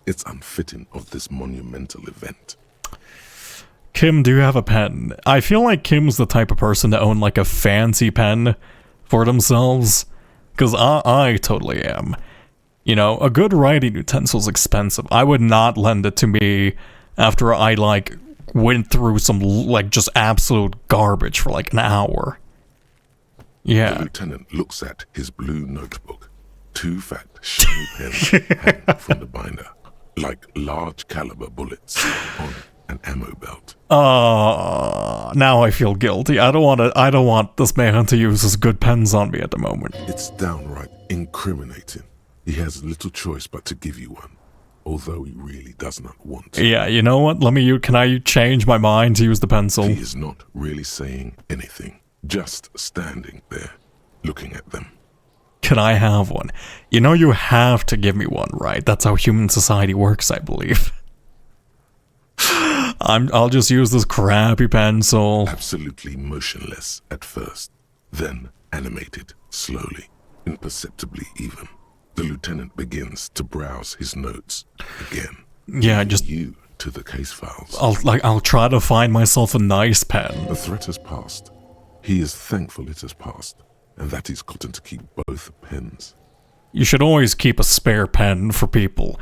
It's unfitting of this monumental event. Kim, do you have a pen? I feel like Kim's the type of person to own, a fancy pen for themselves. Because I totally am. A good writing utensil's expensive. I would not lend it to me after I, went through some, just absolute garbage for, an hour. Yeah. The lieutenant looks at his blue notebook. 2 fat, shiny pens hang from the binder, like large caliber bullets on an ammo belt. Now I feel guilty. I don't want this man to use his good pens on me at the moment. It's downright incriminating. He has little choice but to give you one, although he really does not want to. Yeah, you know what? Can I change my mind to use the pencil? He is not really saying anything, just standing there, looking at them. Can I have one? You have to give me one, right? That's how human society works, I believe. I'll just use this crappy pencil. Absolutely motionless at first, then animated slowly, imperceptibly even. The lieutenant begins to browse his notes again. Yeah, just you to the case files. I'll try to find myself a nice pen. The threat has passed. He is thankful it has passed, and that he's gotten to keep both pens. You should always keep a spare pen for people.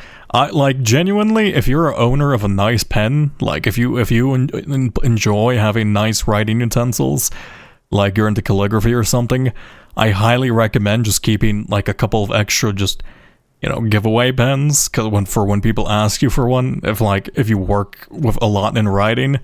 Genuinely, if you're an owner of a nice pen, if you enjoy having nice writing utensils, you're into calligraphy or something, I highly recommend just keeping a couple of extra giveaway pens, because when people ask you for one, if you work with a lot in writing,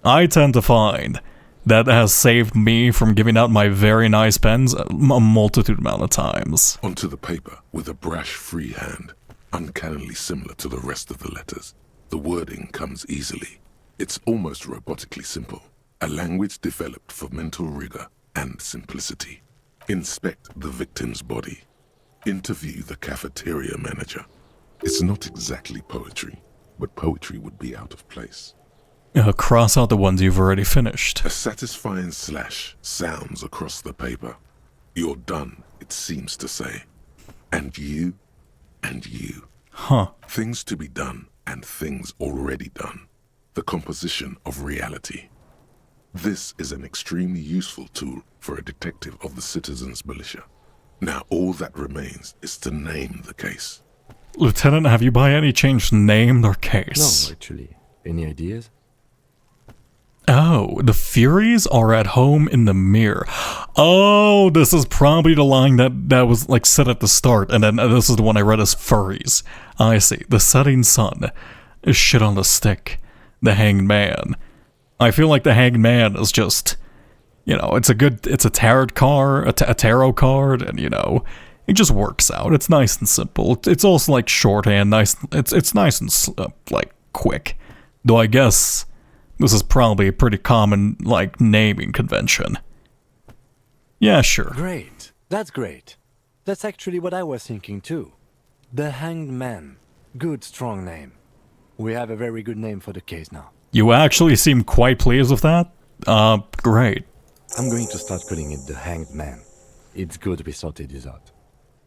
I tend to find that has saved me from giving out my very nice pens a multitude amount of times. Onto the paper with a brash free hand, uncannily similar to the rest of the letters. The wording comes easily. It's almost robotically simple. A language developed for mental rigor and simplicity. Inspect the victim's body. Interview the cafeteria manager. It's not exactly poetry, but poetry would be out of place. Cross out the ones you've already finished. A satisfying slash sounds across the paper. You're done, it seems to say. And you, and you. Huh. Things to be done and things already done. The composition of reality. This is an extremely useful tool for a detective of the citizens' militia. Now all that remains is to name the case. Lieutenant, have you by any chance named our case? No, actually. Any ideas? Oh, the Furies are at home in the mirror. Oh, this is probably the line that was like said at the start, and then this is the one I read as furries. I see. The setting sun is shit on the stick. The hanged man. I feel like the hanged man is just, it's a tarot card, and it just works out. It's nice and simple. It's also like shorthand, nice. It's nice and like quick. Though I guess this is probably a pretty common like naming convention. Yeah, sure. Great. That's great. That's actually what I was thinking too. The Hanged Man. Good, strong name. We have a very good name for the case now. You actually seem quite pleased with that? Great. I'm going to start calling it the Hanged Man. It's good we sorted this out.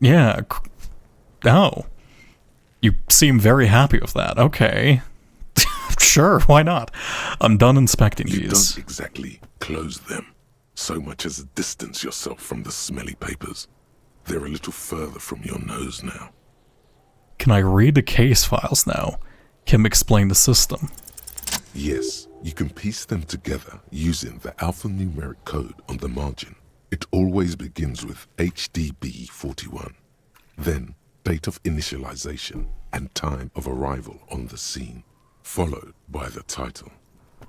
Yeah. Oh. You seem very happy with that. Okay. Sure, why not? I'm done inspecting You these. don't exactly close them, so much as distance yourself from the smelly papers. They're a little further from your nose now. Can I read the case files now? Kim explain the system. Yes, you can piece them together using the alphanumeric code on the margin. It always begins with HDB41, then date of initialization and time of arrival on the scene, followed by the title.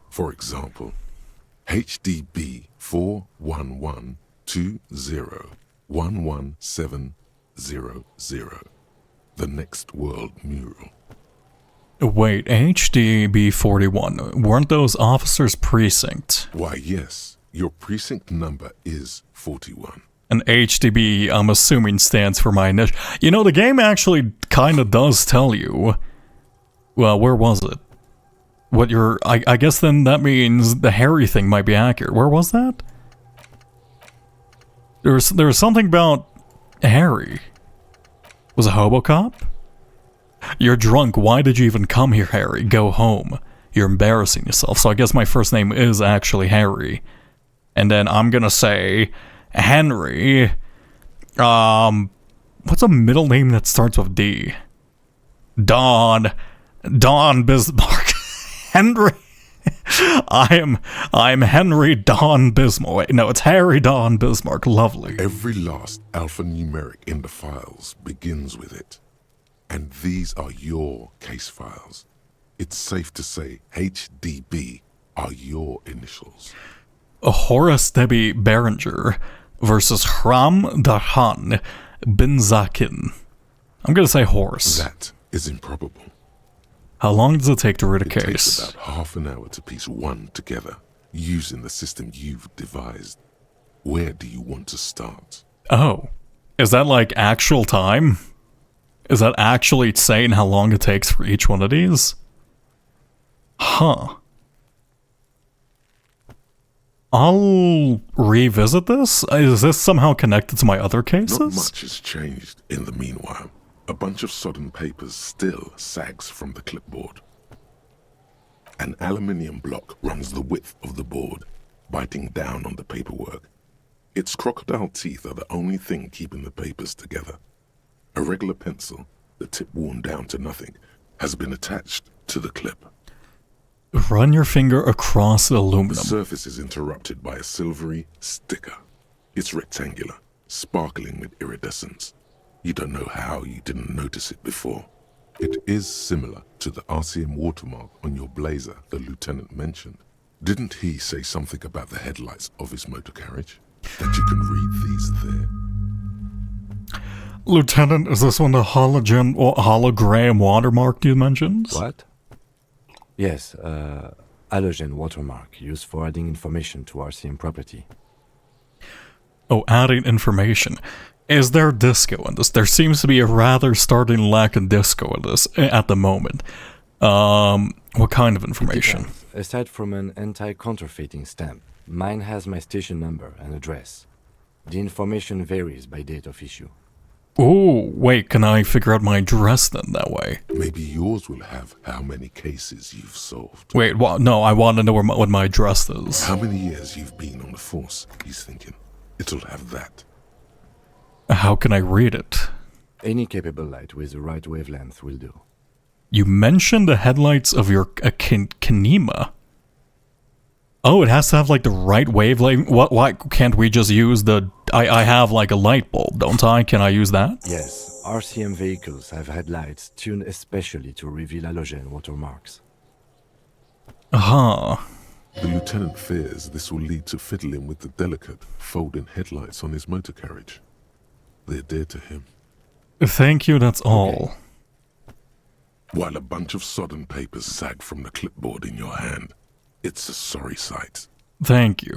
For example, HDB 41120111700, the Next World Mural. Wait, HDB 41. Weren't those officers' precinct? Why, yes, your precinct number is 41. And HDB, I'm assuming, stands for my initial. The game actually kind of does tell you. Well, where was it? What your. I guess then that means the Harry thing might be accurate. Where was that? There was something about Harry. Was it Hobocop? You're drunk. Why did you even come here, Harry? Go home. You're embarrassing yourself. So I guess my first name is actually Harry. And then I'm gonna say Henry. What's a middle name that starts with D? Don Bismarck. Henry. I'm Henry Don Bismarck. Wait, no, it's Harry Don Bismarck. Lovely. Every last alphanumeric in the files begins with it. And these are your case files. It's safe to say HDB are your initials. Horace Debbie Berenger versus Hram Dahan Bin Zakin. I'm gonna say Horace. That is improbable. How long does it take to read a It case? takes about half an hour to piece one together, using the system you've devised. Where do you want to start? Oh. Is that like actual time? Is that actually saying how long it takes for each one of these? Huh. I'll revisit this? Is this somehow connected to my other cases? Not much has changed in the meanwhile. A bunch of sodden papers still sags from the clipboard. An aluminium block runs the width of the board, biting down on the paperwork. Its crocodile teeth are the only thing keeping the papers together. A regular pencil, the tip worn down to nothing, has been attached to the clip. Run your finger across the The aluminum. surface is interrupted by a silvery sticker. It's rectangular, sparkling with iridescence. You don't know how you didn't notice it before. It is similar to the RCM watermark on your blazer the lieutenant mentioned. Didn't he say something about the headlights of his motor carriage? That you can read these there. Lieutenant, is this one the hologram watermark you mentioned? What? Yes, halogen watermark used for adding information to RCM property. Oh, adding information. Is there disco in this? There seems to be a rather starting lack of disco in this at the moment. What kind of information? Depends. Aside from an anti-counterfeiting stamp, mine has my station number and address. The information varies by date of issue. Oh, wait, can I figure out my address then that way? Maybe yours will have how many cases you've solved. Wait, no, I want to know what my address is. How many years you've been on the force, he's thinking. It'll have that. How can I read it? Any capable light with the right wavelength will do. You mentioned the headlights of your Kanema. Oh, it has to have like the right wavelength. Why can't we just use the... I have like a light bulb, don't I? Can I use that? Yes, RCM vehicles have headlights tuned especially to reveal halogen watermarks. Huh. The lieutenant fears this will lead to fiddling with the delicate, folding headlights on his motor carriage. They're dear to him. Thank you, that's all. While a bunch of sodden papers sag from the clipboard in your hand, it's a sorry sight. Thank you.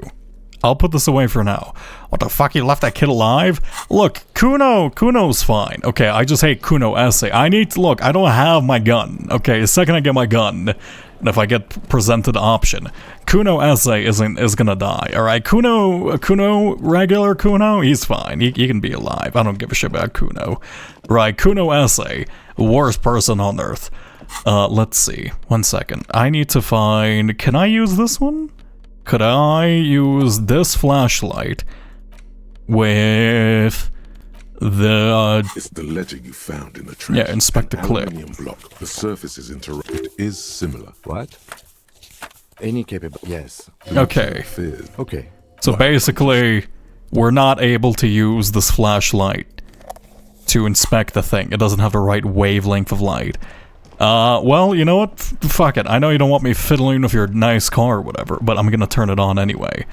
I'll put this away for now. What the fuck, you left that kid alive? Look, Kuno's fine. Okay, I just hate Kuno essay. I need to, look, I don't have my gun. Okay, the second I get my gun, and if I get presented the option, Kuno essay is gonna die, alright? Kuno, regular Kuno, he's fine. He can be alive. I don't give a shit about Kuno. Right, Kuno essay, worst person on earth. Let's see. 1 second. I need to find... Can I use this one? Could I use this flashlight with the... It's the ledger you found in the trash. Yeah, inspect the clip. Aluminium block. The surface is interrupted. Is similar. What? Any capable... Yes. Okay. Fears. Okay. So basically, we're not able to use this flashlight to inspect the thing. It doesn't have the right wavelength of light. Well, you know what? Fuck it. I know you don't want me fiddling with your nice car or whatever, but I'm gonna turn it on anyway.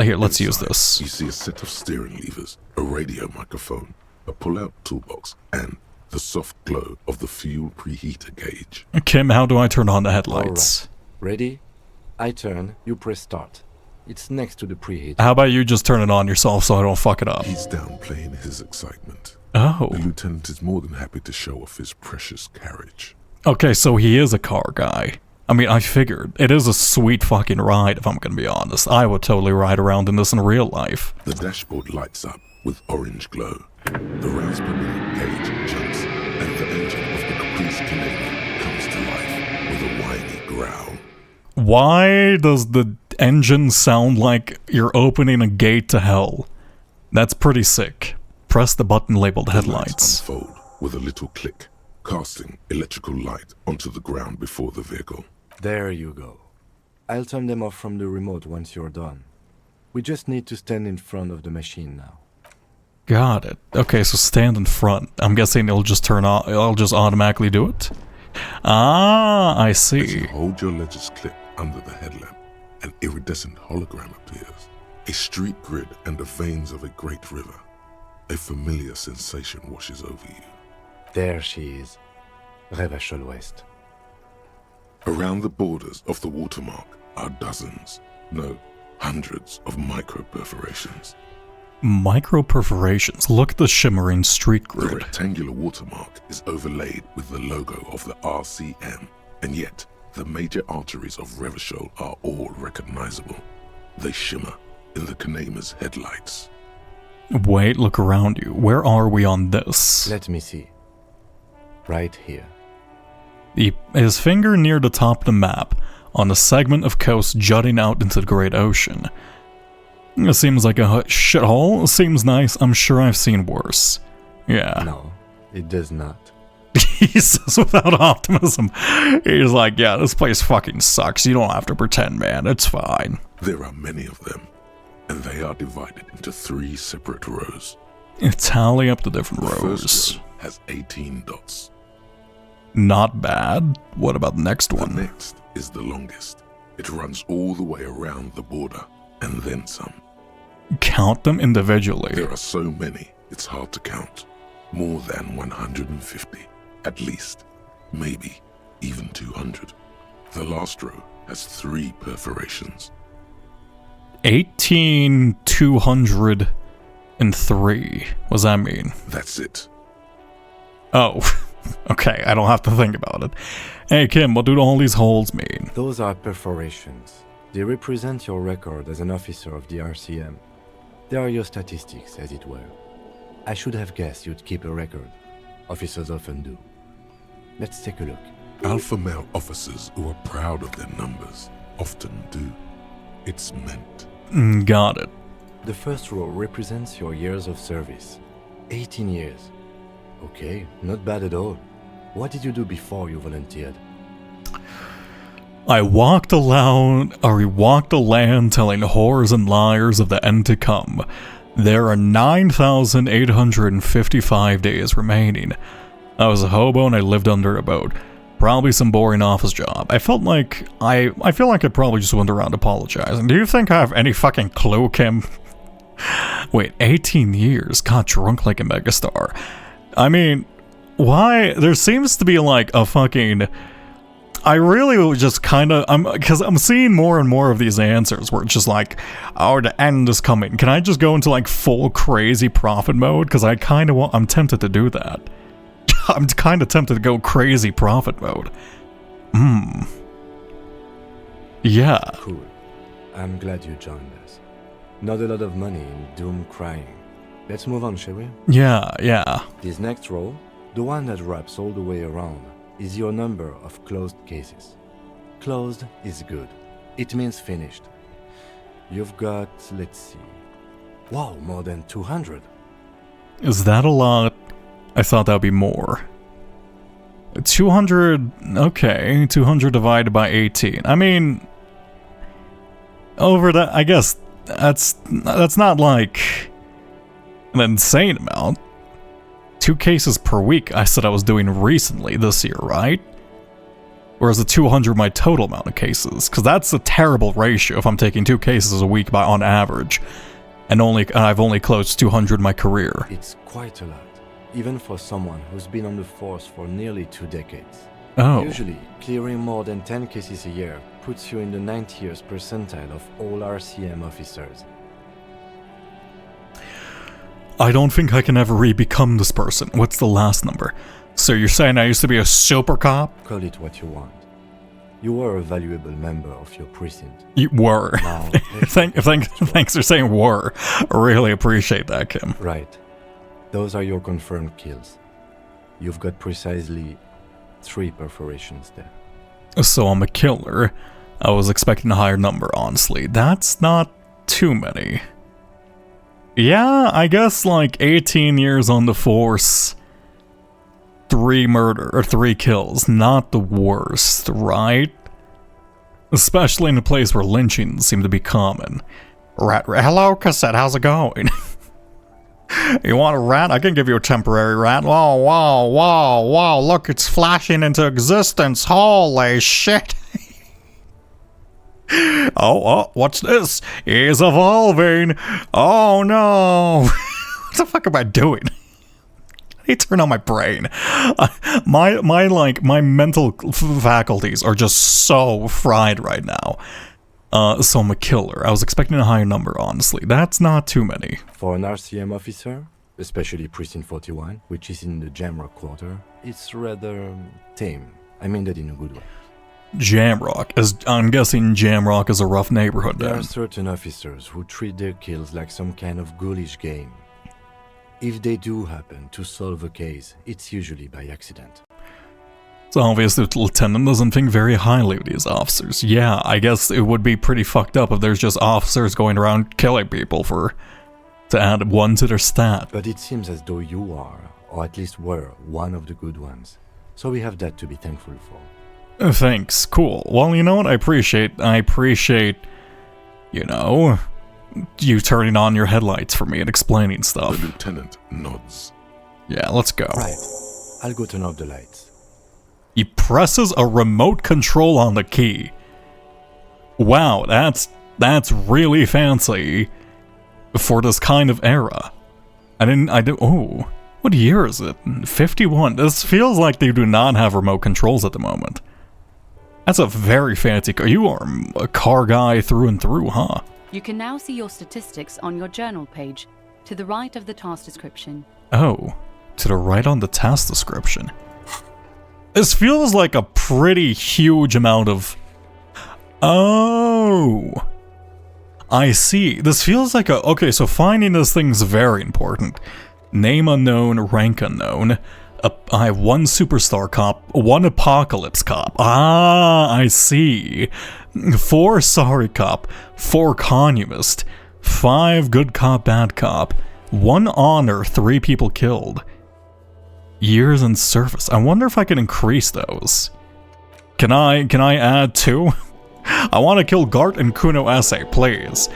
Here, let's use this. You see a set of steering levers, a radio microphone, a pull-out toolbox, and the soft glow of the fuel preheater gauge. Kim, how do I turn on the headlights? All right. Ready? I turn, you press start. It's next to the preheater. How about you just turn it on yourself so I don't fuck it up? He's downplaying his excitement. Oh. The lieutenant is more than happy to show off his precious carriage. Okay, so he is a car guy. I mean, I figured. It is a sweet fucking ride, if I'm gonna be honest. I would totally ride around in this in real life. The dashboard lights up with orange glow. The rounds per minute gauge jumps, and the engine of the Caprice Canadian comes to life with a whiny growl. Why does the engine sound like you're opening a gate to hell? That's pretty sick. Press the button labeled headlights. The lights unfold with a little click, casting electrical light onto the ground before the vehicle. There you go. I'll turn them off from the remote once you're done. We just need to stand in front of the machine now. Got it. Okay, so stand in front. I'm guessing it'll just turn on. It'll just automatically do it. Ah, I As you see. hold your ledger's clip under the headlamp, an iridescent hologram appears. A street grid and the veins of a great river. A familiar sensation washes over you. There she is. Revachol West. Around the borders of the watermark are dozens, no, hundreds of micro-perforations. Micro-perforations. Look at the shimmering street The grid. rectangular watermark is overlaid with the logo of the RCM, and yet the major arteries of Revachol are all recognizable. They shimmer in the Kanema's headlights. Wait, look around you. Where are we on this? Let me see. Right here. His finger near the top of the map, on a segment of coast jutting out into the great ocean. It seems like a shithole. It seems nice. I'm sure I've seen worse. Yeah. No, it does not. He says without optimism. He's like, yeah, this place fucking sucks. You don't have to pretend, man. It's fine. There are many of them, and they are divided into 3 separate rows. Tally up the different The rows. first row has 18 dots. Not bad. What about the next The one? next is the longest. It runs all the way around the border, and then some. Count them individually. There are so many, it's hard to count. More than 150, at least. Maybe even 200. The last row has 3 perforations. 18,203. What does that mean? That's it. Oh, okay, I don't have to think about it. Hey Kim, what do all these holes mean? Those are perforations. They represent your record as an officer of the RCM. They are your statistics, as it were. I should have guessed you'd keep a record. Officers often do. Let's take a look. Alpha male officers who are proud of their numbers often do. It's meant. Got it. The first row represents your years of service. 18 years. Okay, not bad at all. What did you do before you volunteered? I walked the land telling whores and liars of the end to come. There are 9,855 days remaining. I was a hobo and I lived under a boat. Probably some boring office job. I feel like I probably just went around apologizing. Do you think I have any fucking clue, Kim? Wait, 18 years, got drunk like a megastar. I mean, why? There seems to be like a fucking... I really just kind of... Because I'm seeing more and more of these answers where it's just like, oh, the end is coming. Can I just go into like full crazy profit mode? Because I kind of want... I'm tempted to do that. I'm kind of tempted to go crazy profit mode. Yeah. Cool. I'm glad you joined us. Not a lot of money in doom crying. Let's move on, shall we? Yeah. This next row, the one that wraps all the way around, is your number of closed cases. Closed is good. It means finished. You've got, let's see... Wow, more than 200. Is that a lot? I thought that would be more. 200... Okay, 200 divided by 18. I mean... Over that, I guess that's not like an insane amount. 2 cases per week I said I was doing recently this year, right? Or is it 200 my total amount of cases? Because that's a terrible ratio if I'm taking 2 cases a week on average. And I've only closed 200 my career. It's quite a lot, even for someone who's been on the force for nearly 2 decades. Oh. Usually, clearing more than 10 cases a year puts you in the 90th percentile of all RCM officers. I don't think I can ever re-become this person. What's the last number? So you're saying I used to be a super cop? Call it what you want. You were a valuable member of your precinct. You were. Now, Thanks for saying were. I really appreciate that, Kim. Right. Those are your confirmed kills. You've got precisely 3 perforations there. So I'm a killer. I was expecting a higher number, honestly. That's not too many. Yeah, I guess like 18 years on the force, 3 kills, not the worst, right? Especially in a place where lynchings seem to be common. Hello, Cassette, how's it going? You want a rat? I can give you a temporary rat. Wow, look, it's flashing into existence. Holy shit. Oh, what's this? He's evolving. Oh no. What the fuck am I doing? I need to turn on my brain. My mental faculties are just so fried right now. So I'm a killer. I was expecting a higher number, honestly. That's not too many. For an RCM officer, especially Precinct 41, which is in the Jamrock quarter, it's rather tame. I mean that in a good way. Jamrock. I'm guessing Jamrock is a rough neighborhood then. There are certain officers who treat their kills like some kind of ghoulish game. If they do happen to solve a case, it's usually by accident. It's obvious that the lieutenant doesn't think very highly of these officers. Yeah, I guess it would be pretty fucked up if there's just officers going around killing people to add 1 to their stat. But it seems as though you are, or at least were, one of the good ones. So we have that to be thankful for. Thanks, cool. Well, you know what, I appreciate, you know, you turning on your headlights for me and explaining stuff. The lieutenant nods. Yeah, let's go. Right. I'll go turn off the lights. He presses a remote control on the key. Wow, that's really fancy for this kind of era. Oh, what year is it? 51. This feels like they do not have remote controls at the moment. That's a very fancy car. You are a car guy through and through, huh? You can now see your statistics on your journal page, to the right of the task description. Oh, to the right on the task description. This feels like a pretty huge amount of... Oh, I see. This feels like a... Okay, so finding this thing's very important. Name unknown, rank unknown. I have 1 superstar cop, 1 apocalypse cop. Ah, I see. 4 sorry cop, 4 conumist, 5 good cop, bad cop, 1 honor, 3 people killed. Years in service. I wonder if I can increase those. Can I add 2? I want to kill Gart and Kuno Esse, please.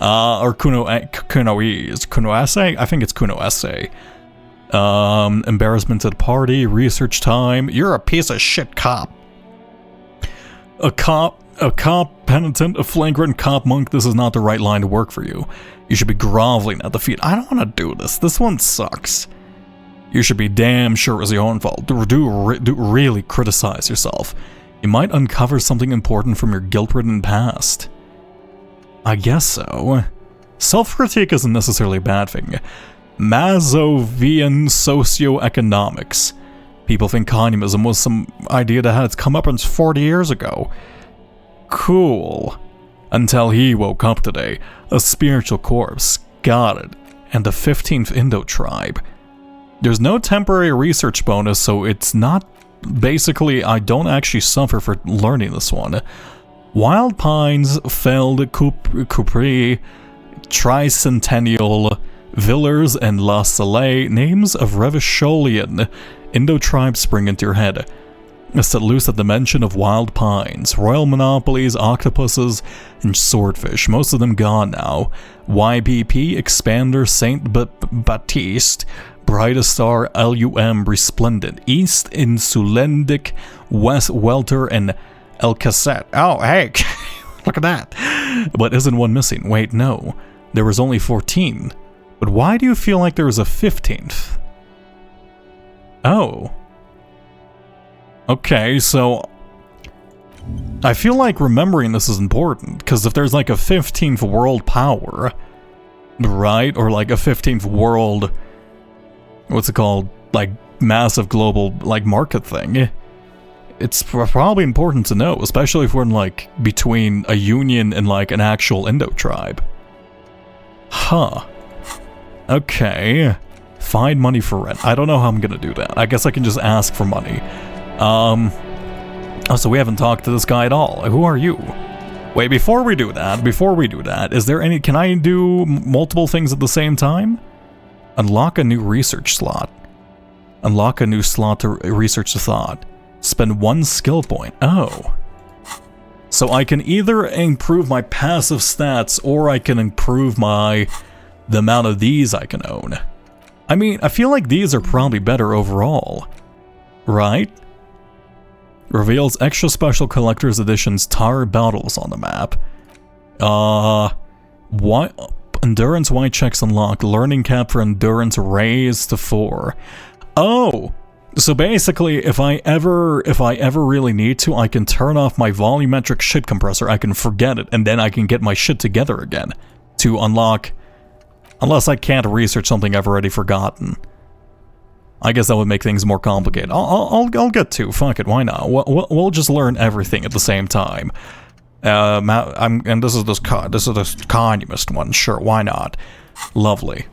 Or Kunoese. Kuno Esse? I think it's Kuno Esse. Embarrassment at the party, research time. You're a piece of shit cop. A cop, penitent, a flagrant cop monk. This is not the right line to work for you. You should be groveling at the feet. I don't want to do this. This one sucks. You should be damn sure it was your own fault. Do really criticize yourself. You might uncover something important from your guilt-ridden past. I guess so. Self-critique isn't necessarily a bad thing. Mazovian socioeconomics. People think communism was some idea that had its comeuppance 40 years ago. Cool. Until he woke up today. A spiritual corpse. Got it. And the 15th Indo tribe. There's no temporary research bonus, so it's not... Basically, I don't actually suffer for learning this one. Wild Pines, Feld, Capri, Tricentennial, Villers, and La Soleil, names of Revisholian Indo-tribe spring into your head. Set loose at the mention of wild pines, royal monopolies, octopuses, and swordfish, most of them gone now. YBP, Expander, Saint Baptiste, Brightest Star, LUM, Resplendent, East Insulendic, West Welter, and El Cassette. Oh, hey, look at that. But isn't one missing? Wait, no. There was only 14. But why do you feel like there was a 15th? Oh. Okay, so... I feel like remembering this is important, because if there's like a 15th world power, right? Or like a 15th world... What's it called? Like, massive global, like, market thing. It's probably important to know, especially if we're in, like, between a union and, like, an actual Indo tribe. Huh. Okay. Find money for rent. I don't know how I'm gonna do that. I guess I can just ask for money. Oh, so we haven't talked to this guy at all. Who are you? Wait, before we do that, is there any... Can I do multiple things at the same time? Unlock a new research slot. Unlock a new slot to research the thought. Spend 1 skill point. Oh. So I can either improve my passive stats, or I can improve the amount of these I can own. I mean, I feel like these are probably better overall. Right? Reveals extra special collector's editions Tar battles on the map. What? Endurance white checks unlocked. Learning cap for endurance raised to 4. Oh! So basically, if I ever really need to, I can turn off my volumetric shit compressor, I can forget it, and then I can get my shit together again. To unlock... Unless I can't research something I've already forgotten. I guess that would make things more complicated. I'll get to. Fuck it, why not? We'll just learn everything at the same time. And this is this communist one. Sure, why not? Lovely.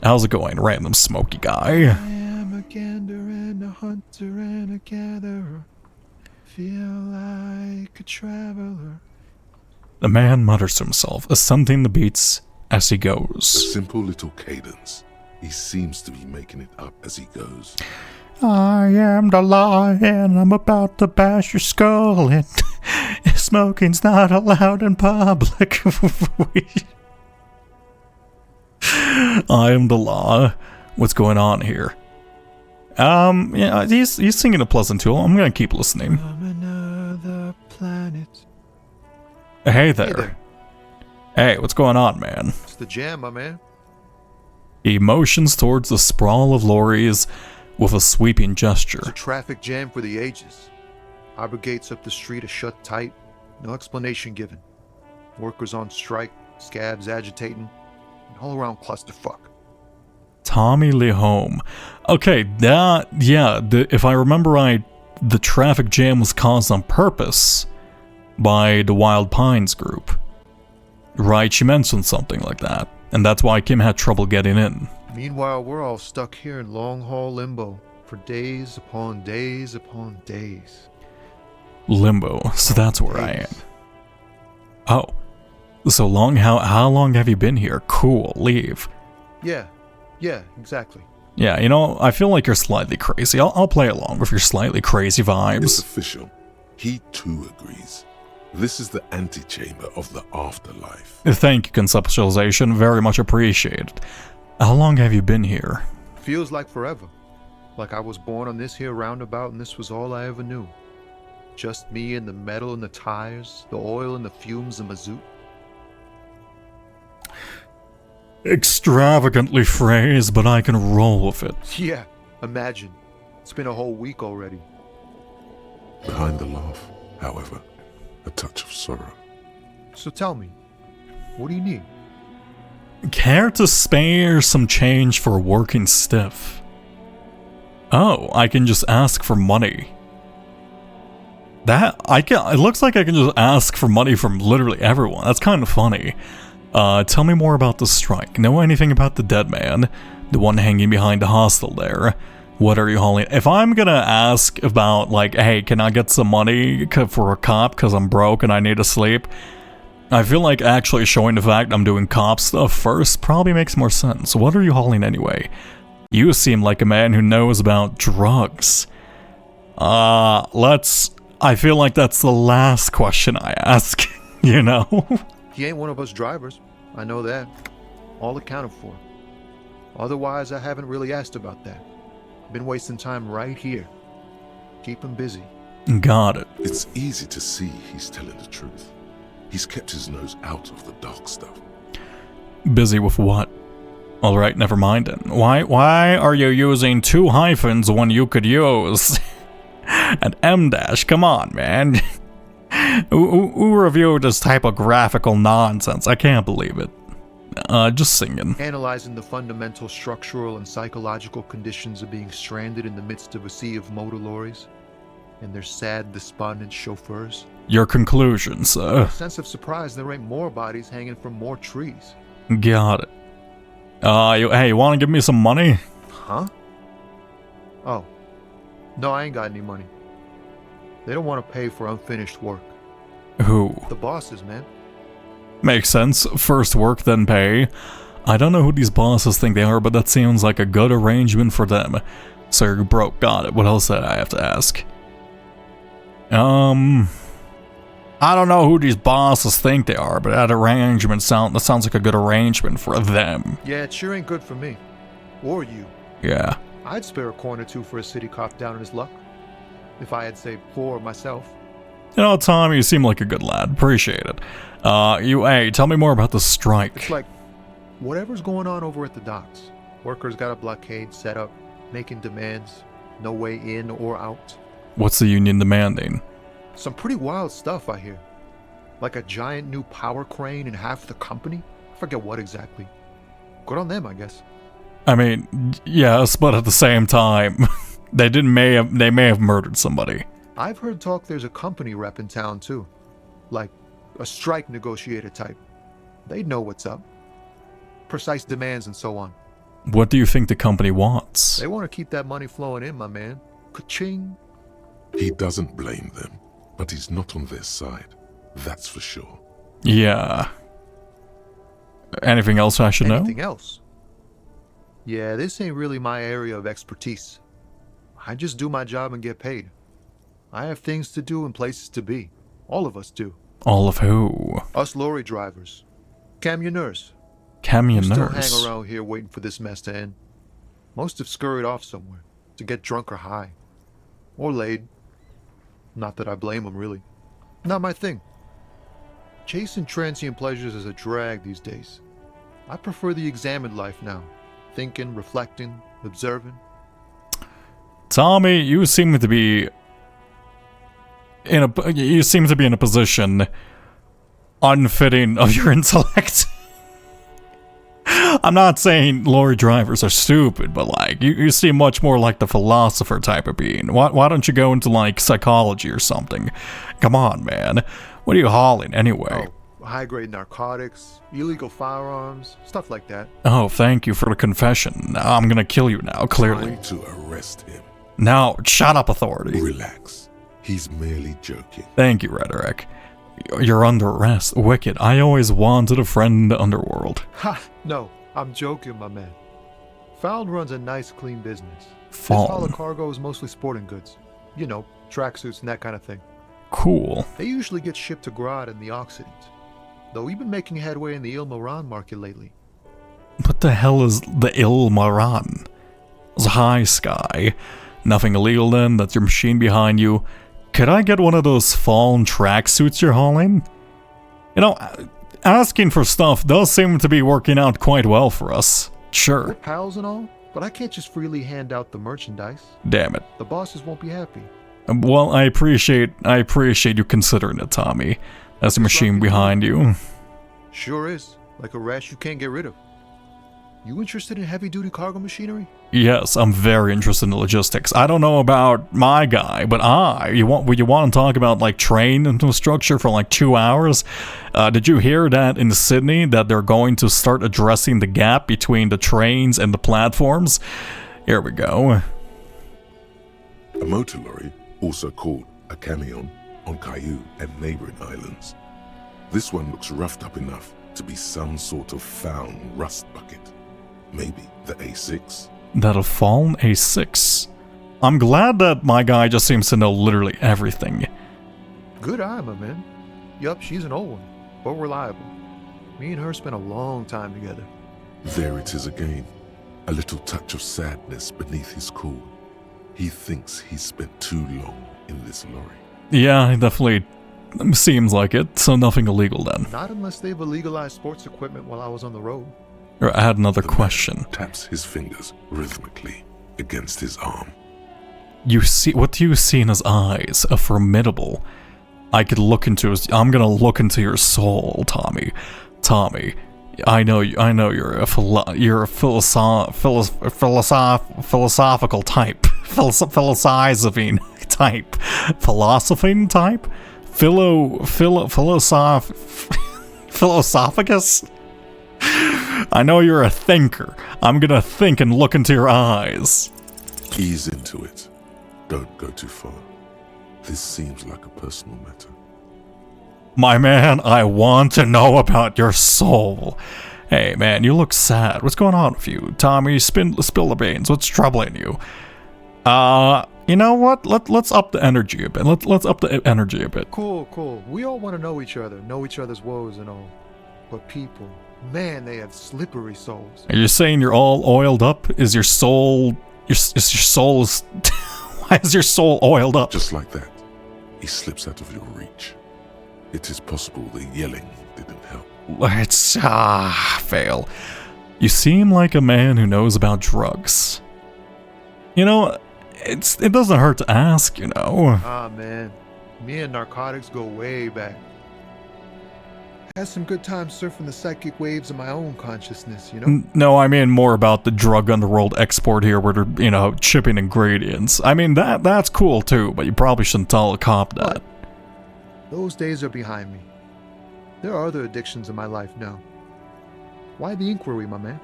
How's it going, random smoky guy? I am a gander and a hunter and a gatherer. Feel like a traveler. The man mutters to himself, ascending the beats as he A goes. simple little cadence. He seems to be making it up as he goes. I am the lion, I'm about to bash your skull in. Smoking's not allowed in public. I am the law. What's going on here? Yeah, he's singing a pleasant tune. I'm gonna keep listening. From another planet. Hey there. Hey, what's going on, man? It's the jam, my man. He motions towards the sprawl of lorries with a sweeping gesture. It's a traffic jam for the ages. Harbor gates up the street are shut tight. No explanation given. Workers on strike, scabs agitating, an all-around clusterfuck. Tommy Lee Home. Okay, if I remember right, the traffic jam was caused on purpose by the Wild Pines group. Right, she mentioned something like that, and that's why Kim had trouble getting in. Meanwhile, we're all stuck here in long-haul limbo for days upon days upon days. Limbo, so that's where I am. Oh, so long, how long have you been here? Cool, leave. Yeah, exactly. Yeah, you know, I feel like you're slightly crazy. I'll play along with your slightly crazy It's vibes. official. He too agrees. This is the antechamber of the afterlife. Thank you, conceptualization. Very much appreciated. How long have you been here? Feels like forever. Like I was born on this here roundabout and this was all I ever knew. Just me and the metal and the tires, the oil and the fumes and mazout. Extravagantly phrased, but I can roll with it. Yeah, imagine. It's been a whole week already. Behind the laugh, however, a touch of sorrow. So tell me, what do you need? Care to spare some change for working stiff? Oh, I can just ask for money. It looks like I can just ask for money from literally everyone. That's kind of funny. Tell me more about the strike. Know anything about the dead man? The one hanging behind the hostel there? What are you hauling? If I'm gonna ask about, like, hey, can I get some money for a cop because I'm broke and I need to sleep? I feel like actually showing the fact I'm doing cop stuff first probably makes more sense. What are you hauling anyway? You seem like a man who knows about drugs. I feel like that's the last question I ask, you know? He ain't one of us drivers. I know that. All accounted for. Otherwise, I haven't really asked about that. Been wasting time right here. Keep him busy. Got it. It's easy to see he's telling the truth. He's kept his nose out of the dark stuff. Busy with what? Alright, never mind then. Why are you using two hyphens when you could use an M dash? Come on, man. Who reviewed this typographical nonsense? I can't believe it. Just singing. Analyzing the fundamental structural and psychological conditions of being stranded in the midst of a sea of motor lorries and their sad, despondent chauffeurs. Your conclusions, Sense of surprise there ain't more bodies hanging from more trees. Got it. Hey, you wanna give me some money? Huh? Oh. No, I ain't got any money. They don't want to pay for unfinished work. Who? The bosses, man. Makes sense. First work, then pay. I don't know who these bosses think they are, but that seems like a good arrangement for them. So you're broke. Got it. What else did I have to ask? I don't know who these bosses think they are, but that that sounds like a good arrangement for them. Yeah, it sure ain't good for me. Or you. Yeah. I'd spare a coin or two for a city cop down in his luck. If I had saved 4 myself. You know, Tom, you seem like a good lad. Appreciate it. Hey, tell me more about the strike. It's like, whatever's going on over at the docks. Workers got a blockade set up, making demands, no way in or out. What's the union demanding? Some pretty wild stuff, I hear. Like a giant new power crane in half the company? I forget what exactly. Good on them, I guess. I mean, yes, but at the same time, they may have murdered somebody. I've heard talk there's a company rep in town too. Like a strike negotiator type. They'd know what's up. Precise demands and so on. What do you think the company wants? They want to keep that money flowing in, my man. Ka-ching. He doesn't blame them, but he's not on their side. That's for sure. Yeah. Anything else I should know? Anything else? Yeah, this ain't really my area of expertise. I just do my job and get paid. I have things to do and places to be. All of us do. All of who? Us lorry drivers. Camionneurs. Camionneurs. Still hang around here waiting for this mess to end. Most have scurried off somewhere to get drunk or high. Or laid. Not that I blame them, really. Not my thing. Chasing transient pleasures is a drag these days. I prefer the examined life now. Thinking, reflecting, observing. Tommy, you seem to be in a position unfitting of your intellect. I'm not saying lorry drivers are stupid, but like you seem much more like the philosopher type of being. Why don't you go into like psychology or something? Come on, man. What are you hauling anyway? Oh, high-grade narcotics, illegal firearms, stuff like that. Oh, thank you for the confession. I'm gonna kill you now, clearly. Time to arrest him. Now, shut up, authority. Relax. He's merely joking. Thank you, Rhetoric. You're under arrest. Wicked. I always wanted a friend in the underworld. Ha! No, I'm joking, my man. Found runs a nice, clean business. This haul of Fallen. cargo is mostly sporting goods. You know, tracksuits and that kind of thing. Cool. They usually get shipped to Grad in the Occident. Though we've been making headway in the Il Moran market lately. What the hell is the Il Moran? It's a high sky. Nothing illegal then, that's your machine behind you. Could I get one of those fallen tracksuits you're hauling? You know, asking for stuff does seem to be working out quite well for us. We're Sure. pals and all, but I can't just freely hand out the merchandise. Damn it. The bosses won't be happy. Well, I appreciate you considering it, Tommy. That's the machine behind you. Sure is. Like a rash you can't get rid of. You interested in heavy-duty cargo machinery? Yes, I'm very interested in logistics. I don't know about my guy, but you want to talk about like train infrastructure for like 2 hours? Did you hear that in Sydney that they're going to start addressing the gap between the trains and the platforms? Here we go. A motor lorry, also called a camion, on Caillou and neighboring islands. This one looks roughed up enough to be some sort of found rust bucket. Maybe the A6? That a fallen A6. I'm glad that my guy just seems to know literally everything. Good eye, my man. Yup, she's an old one, but reliable. Me and her spent a long time together. There it is again. A little touch of sadness beneath his cool. He thinks he's spent too long in this lorry. Yeah, it definitely seems like it, so nothing illegal then. Not unless they've illegalized sports equipment while I was on the road. Or I had another The man question. taps his fingers rhythmically against his arm. What do you see in his eyes? A formidable. I'm gonna look into your soul, Tommy. Tommy, I know you're a philosophical type. Philosophizing type. Philosophing type? Philosophicus? I know you're a thinker. I'm gonna think and look into your eyes. Ease into it. Don't go too far. This seems like a personal matter. My man, I want to know about your soul. Hey man, you look sad. What's going on with you? Tommy, spill the beans. What's troubling you? You know what? Let's up the energy a bit. Let's up the energy a bit. Cool. We all want to know each other's woes and all. But people, man, they have slippery souls. Are you saying you're all oiled up? Is your soul... Is your soul... Why is your soul oiled up? Just like that, he slips out of your reach. It is possible the yelling didn't help. Fail. You seem like a man who knows about drugs. You know, it doesn't hurt to ask, you know. Ah, man. Me and narcotics go way back. Had some good times surfing the psychic waves of my own consciousness, you know? No, I mean more about the drug underworld export here where they're, shipping ingredients. I mean, that's cool too, but you probably shouldn't tell a cop that. Those days are behind me. There are other addictions in my life now. Why the inquiry, my man?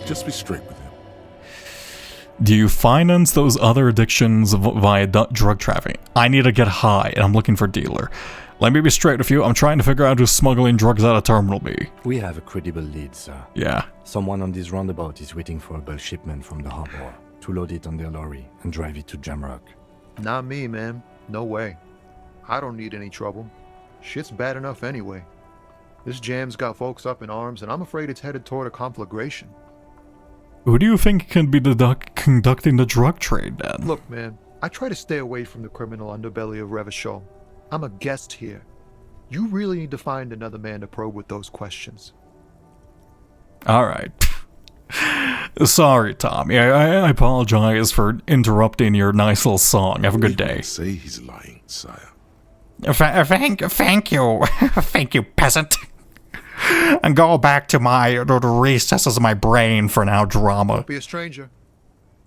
Just be straight with him. Do you finance those other addictions via drug trafficking? I need to get high, and I'm looking for a dealer. Let me be straight with you. I'm trying to figure out who's smuggling drugs out of Terminal B. We have a credible lead, sir. Yeah. Someone on this roundabout is waiting for a bulk shipment from the harbor to load it on their lorry and drive it to Jamrock. Not me, man. No way. I don't need any trouble. Shit's bad enough anyway. This jam's got folks up in arms, and I'm afraid it's headed toward a conflagration. Who do you think can be conducting the drug trade, then? Look, man, I try to stay away from the criminal underbelly of Revachol. I'm a guest here. You really need to find another man to probe with those questions. Alright. Sorry, Tommy. I apologize for interrupting your nice little song. Have a good day. Say he's lying, sire. Thank you. Thank you, peasant. And go back to the recesses of my brain for now, drama. Be a stranger.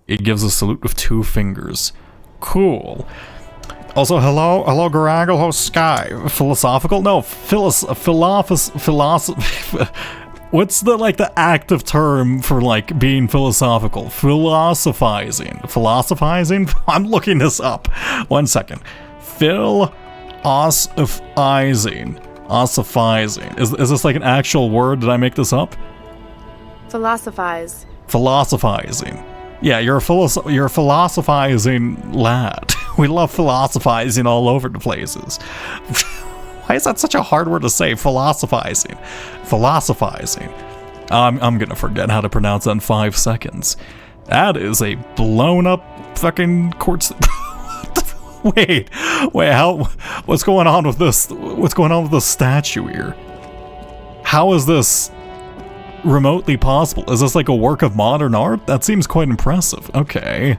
It gives a salute with 2 fingers. Cool. Also, hello, Garaggle, hello, Sky. Philosophical? No, philosophy. What's the active term for, being philosophical? Philosophizing. Philosophizing? I'm looking this up. 1 second. Ossifizing. Is this an actual word? Did I make this up? Philosophize. Philosophizing. Yeah, you're a philosophizing lad. We love philosophizing all over the places. Why is that such a hard word to say? Philosophizing. Philosophizing. I'm gonna forget how to pronounce that in 5 seconds. That is a blown up fucking court. Wait, how? What's going on with this? What's going on with this statue here? How is this remotely possible? Is this like a work of modern art? That seems quite impressive. Okay.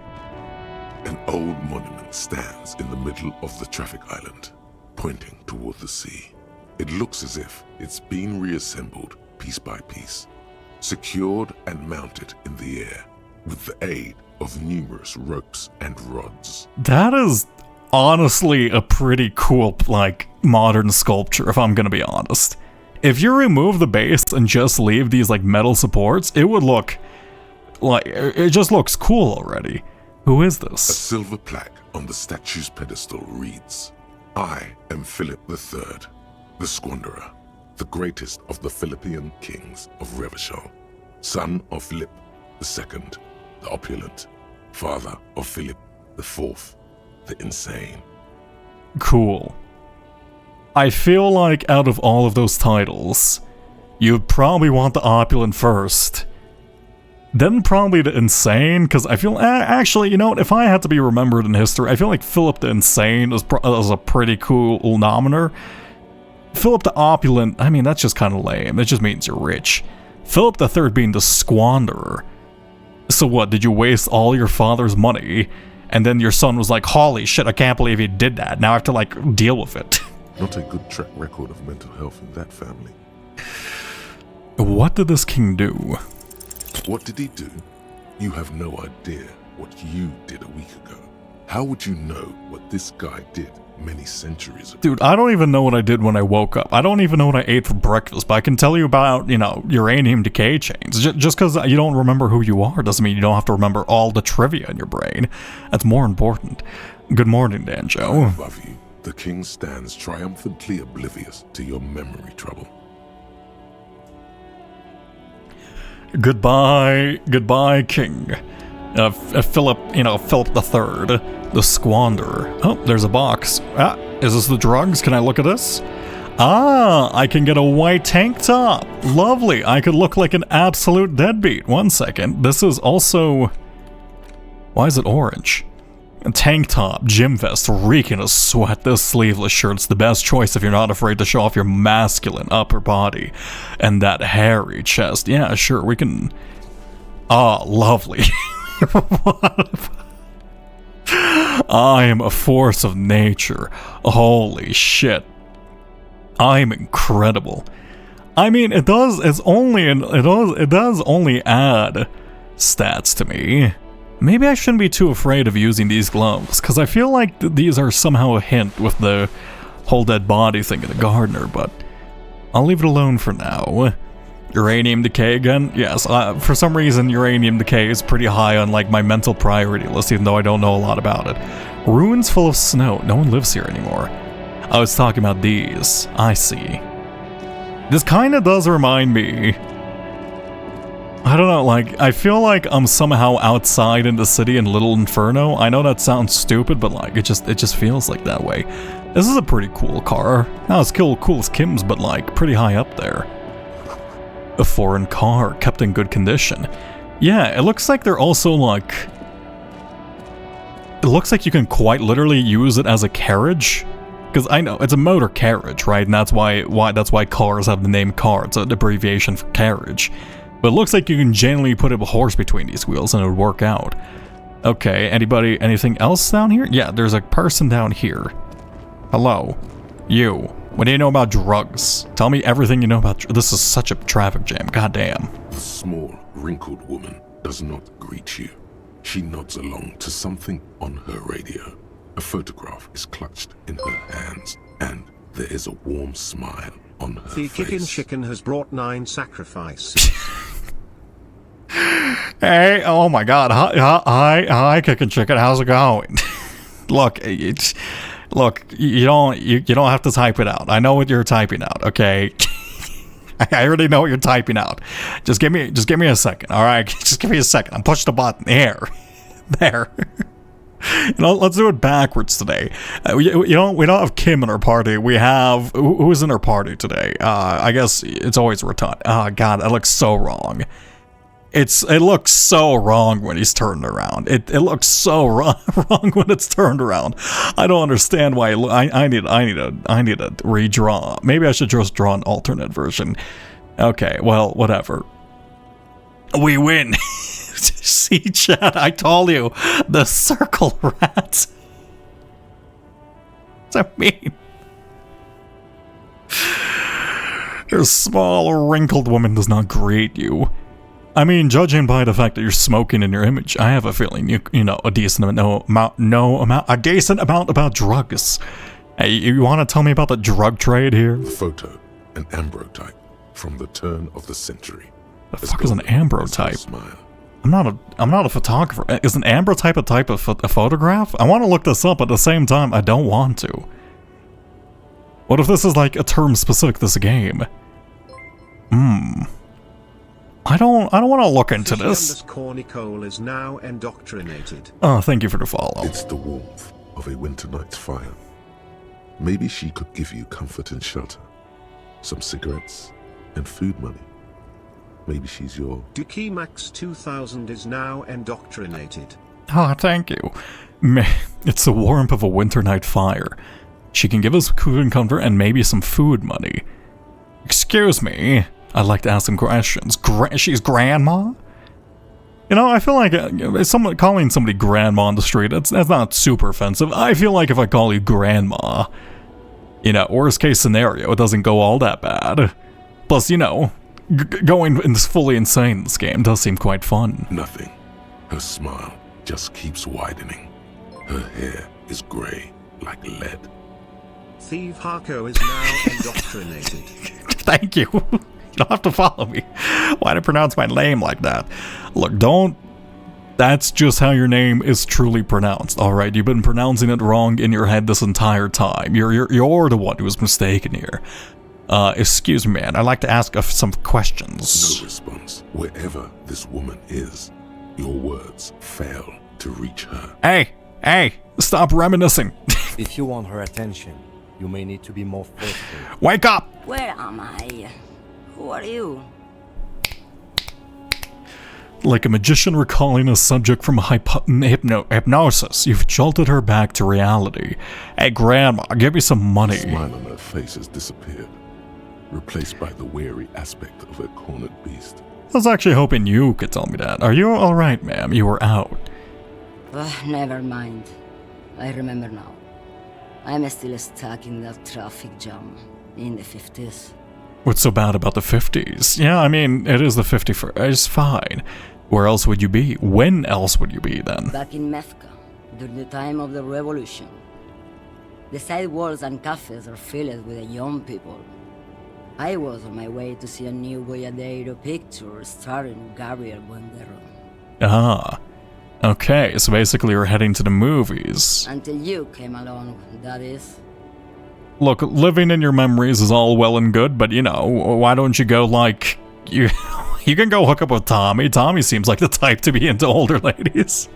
An old monument stands in the middle of the traffic island, pointing toward the sea. It looks as if it's been reassembled piece by piece, secured and mounted in the air with the aid of numerous ropes and rods. That is honestly a pretty cool, like, modern sculpture, if I'm gonna be honest. If you remove the base and just leave these, like, metal supports, it would look like, it just looks cool already. Who is A this? silver plaque on the statue's pedestal reads, "I am Philip III, the Squanderer, the greatest of the Philippian kings of Revachol, son of Philip II, the opulent, father of Philip IV, the insane." Cool. I feel like out of all of those titles, you'd probably want the opulent first. Then probably the insane, because I feel, actually, you know what, if I had to be remembered in history, I feel like Philip the Insane is a pretty cool nominator. Philip the Opulent, I mean, that's just kind of lame. It just means you're rich. Philip the Third being the squanderer. So what, did you waste all your father's money, and then your son was like, holy shit, I can't believe he did that. Now I have to, like, deal with it. Not a good track record of mental health in that family. What did this king do? What did he do? You have no idea what you did a week ago. How would you know what this guy did many centuries ago? Dude, I don't even know what I did when I woke up. I don't even know what I ate for breakfast, but I can tell you about, you know, uranium decay chains. Just because you don't remember who you are doesn't mean you don't have to remember all the trivia in your brain. That's more important. Good morning, Danjo. Above you, the king stands triumphantly oblivious to your memory trouble. Goodbye, King. Philip the Third, the Squanderer. Oh, there's a box. Ah, is this the drugs? Can I look at this? Ah, I can get a white tank top. Lovely. I could look like an absolute deadbeat. 1 second. This is also... Why is it orange? A tank top, gym vest, reeking of sweat. This sleeveless shirt's the best choice if you're not afraid to show off your masculine upper body and that hairy chest. Yeah, sure, we can... Ah, lovely. I am a force of nature. Holy shit. I'm incredible. I mean, it does only add stats to me. Maybe I shouldn't be too afraid of using these gloves, because I feel like these are somehow a hint with the whole dead body thing in the gardener, but I'll leave it alone for now. Uranium decay again? Yes, for some reason uranium decay is pretty high on like my mental priority list, even though I don't know a lot about it. Ruins full of snow. No one lives here anymore. I was talking about these. I see. This kind of does remind me... I don't know, like, I feel like I'm somehow outside in the city in Little Inferno. I know that sounds stupid, but like, it just feels like that way. This is a pretty cool car. Not as cool as Kim's, but like, pretty high up there. A foreign car, kept in good condition. Yeah, it looks like they're also like... It looks like you can quite literally use it as a carriage. Because I know, it's a motor carriage, right? And that's why cars have the name car. It's an abbreviation for carriage. But it looks like you can genuinely put a horse between these wheels and it would work out. Okay, anything else down here? Yeah, there's a person down here. Hello. You. What do you know about drugs? Tell me everything you know about this is such a traffic jam, goddamn. The small, wrinkled woman does not greet you. She nods along to something on her radio. A photograph is clutched in her hands, and there is a warm smile on her The face. kickin' chicken has brought 9 sacrifices. Hey, oh my god, hi, Kickin' Chicken, how's it going? Look, you don't have to type it out. I know what you're typing out, okay? I already know what you're typing out. Just give me a second, all right? Just give me a second. I'm pushing the button. There. Let's do it backwards today. We don't have Kim in our party. We have who's in our party today? I guess it's always Ratan. Oh God, that looks so wrong. It looks so wrong when he's turned around. It looks so wrong when it's turned around. I don't understand why. I need to redraw. Maybe I should just draw an alternate version. Okay, well, whatever. We win. See, chat, I told you, the circle rat. What's that mean? Your small, wrinkled woman does not greet you. I mean, judging by the fact that you're smoking in your image, I have a feeling you know a decent amount about drugs. Hey, you want to tell me about the drug trade here? The photo, an ambrotype from the turn of the century. The fuck is an ambrotype? Smile. I'm not a photographer. Is an ambrotype a type of a photograph? I want to look this up, but at the same time, I don't want to. What if this is like a term specific to this game? I don't want to look into this. Nicole is now indoctrinated. Oh, thank you for the follow. It's the warmth of a winter night's fire. Maybe she could give you comfort and shelter, some cigarettes, and food money. Maybe she's your... Duki Max 2000 is now indoctrinated. Oh, thank you. It's the warmth of a winter night fire. She can give us food and comfort and maybe some food money. Excuse me. I'd like to ask some questions. She's grandma? You know, I feel like calling somebody grandma on the street, that's not super offensive. I feel like if I call you grandma, you know, worst case scenario, it doesn't go all that bad. Plus, you know, going fully insane in this game does seem quite fun. Nothing. Her smile just keeps widening. Her hair is grey like lead. Thief Harko is now indoctrinated. Thank you. You don't have to follow me. Why to pronounce my name like that? Look, that's just how your name is truly pronounced, alright? You've been pronouncing it wrong in your head this entire time. You're the one who was mistaken here. Excuse me, man. I'd like to ask some questions. No response. Wherever this woman is, your words fail to reach her. Hey, stop reminiscing. If you want her attention, you may need to be more forceful. Wake up! Where am I? Who are you? Like a magician recalling a subject from hypnosis, you've jolted her back to reality. Hey, Grandma, give me some money. The smile on her face has disappeared, replaced by the weary aspect of a cornered beast. I was actually hoping you could tell me that. Are you alright, ma'am? You were out. Never mind. I remember now. I'm still stuck in that traffic jam in the 50s. What's so bad about the 50s? Yeah, I mean, it is the 51st. It's fine. Where else would you be? When else would you be then? Back in Methka, during the time of the revolution. The sidewalks and cafes are filled with young people. I was on my way to see a new Boyadero picture starring Gabriel Buendero. Ah. Okay, so basically you're heading to the movies. Until you came along, that is. Look, living in your memories is all well and good, but you know, why don't you go like... You can go hook up with Tommy. Tommy seems like the type to be into older ladies.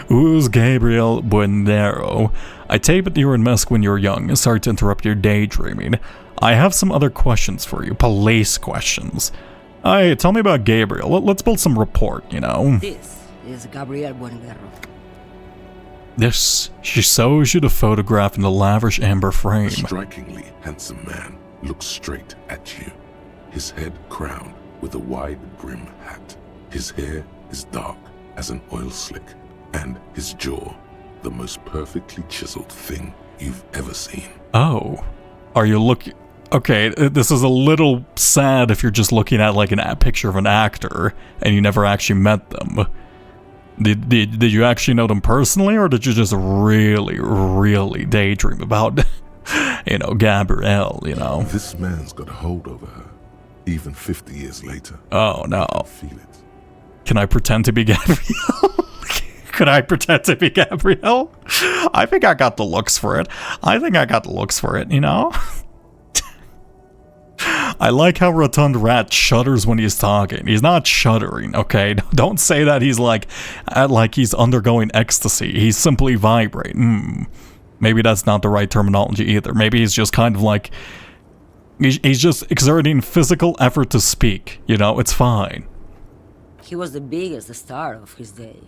Who's Gabriel Buendero? I take it you were in Mesk when you were young. Sorry to interrupt your daydreaming. I have some other questions for you. Police questions. Hey, tell me about Gabriel. Let's build some rapport, you know? This is Gabriel Buendero. She shows you the photograph in the lavish amber frame. A strikingly handsome man looks straight at you, his head crowned with a wide brim hat. His hair is dark as an oil slick, and his jaw the most perfectly chiseled thing you've ever seen. Oh, are you looking... Okay, this is a little sad if you're just looking at like a picture of an actor and you never actually met them. Did you actually know them personally, or did you just really daydream about, you know, Gabrielle, you know? This man's got a hold over her, even 50 years later. Oh, no. I can feel it. Can I pretend to be Gabrielle? Could I pretend to be Gabrielle? I think I got the looks for it. You know? I like how Rotund Rat shudders when he's talking. He's not shuddering, okay? Don't say that he's like he's undergoing ecstasy. He's simply vibrating. Maybe that's not the right terminology either. Maybe he's just kind of like... He's just exerting physical effort to speak. You know, it's fine. He was the biggest star of his day.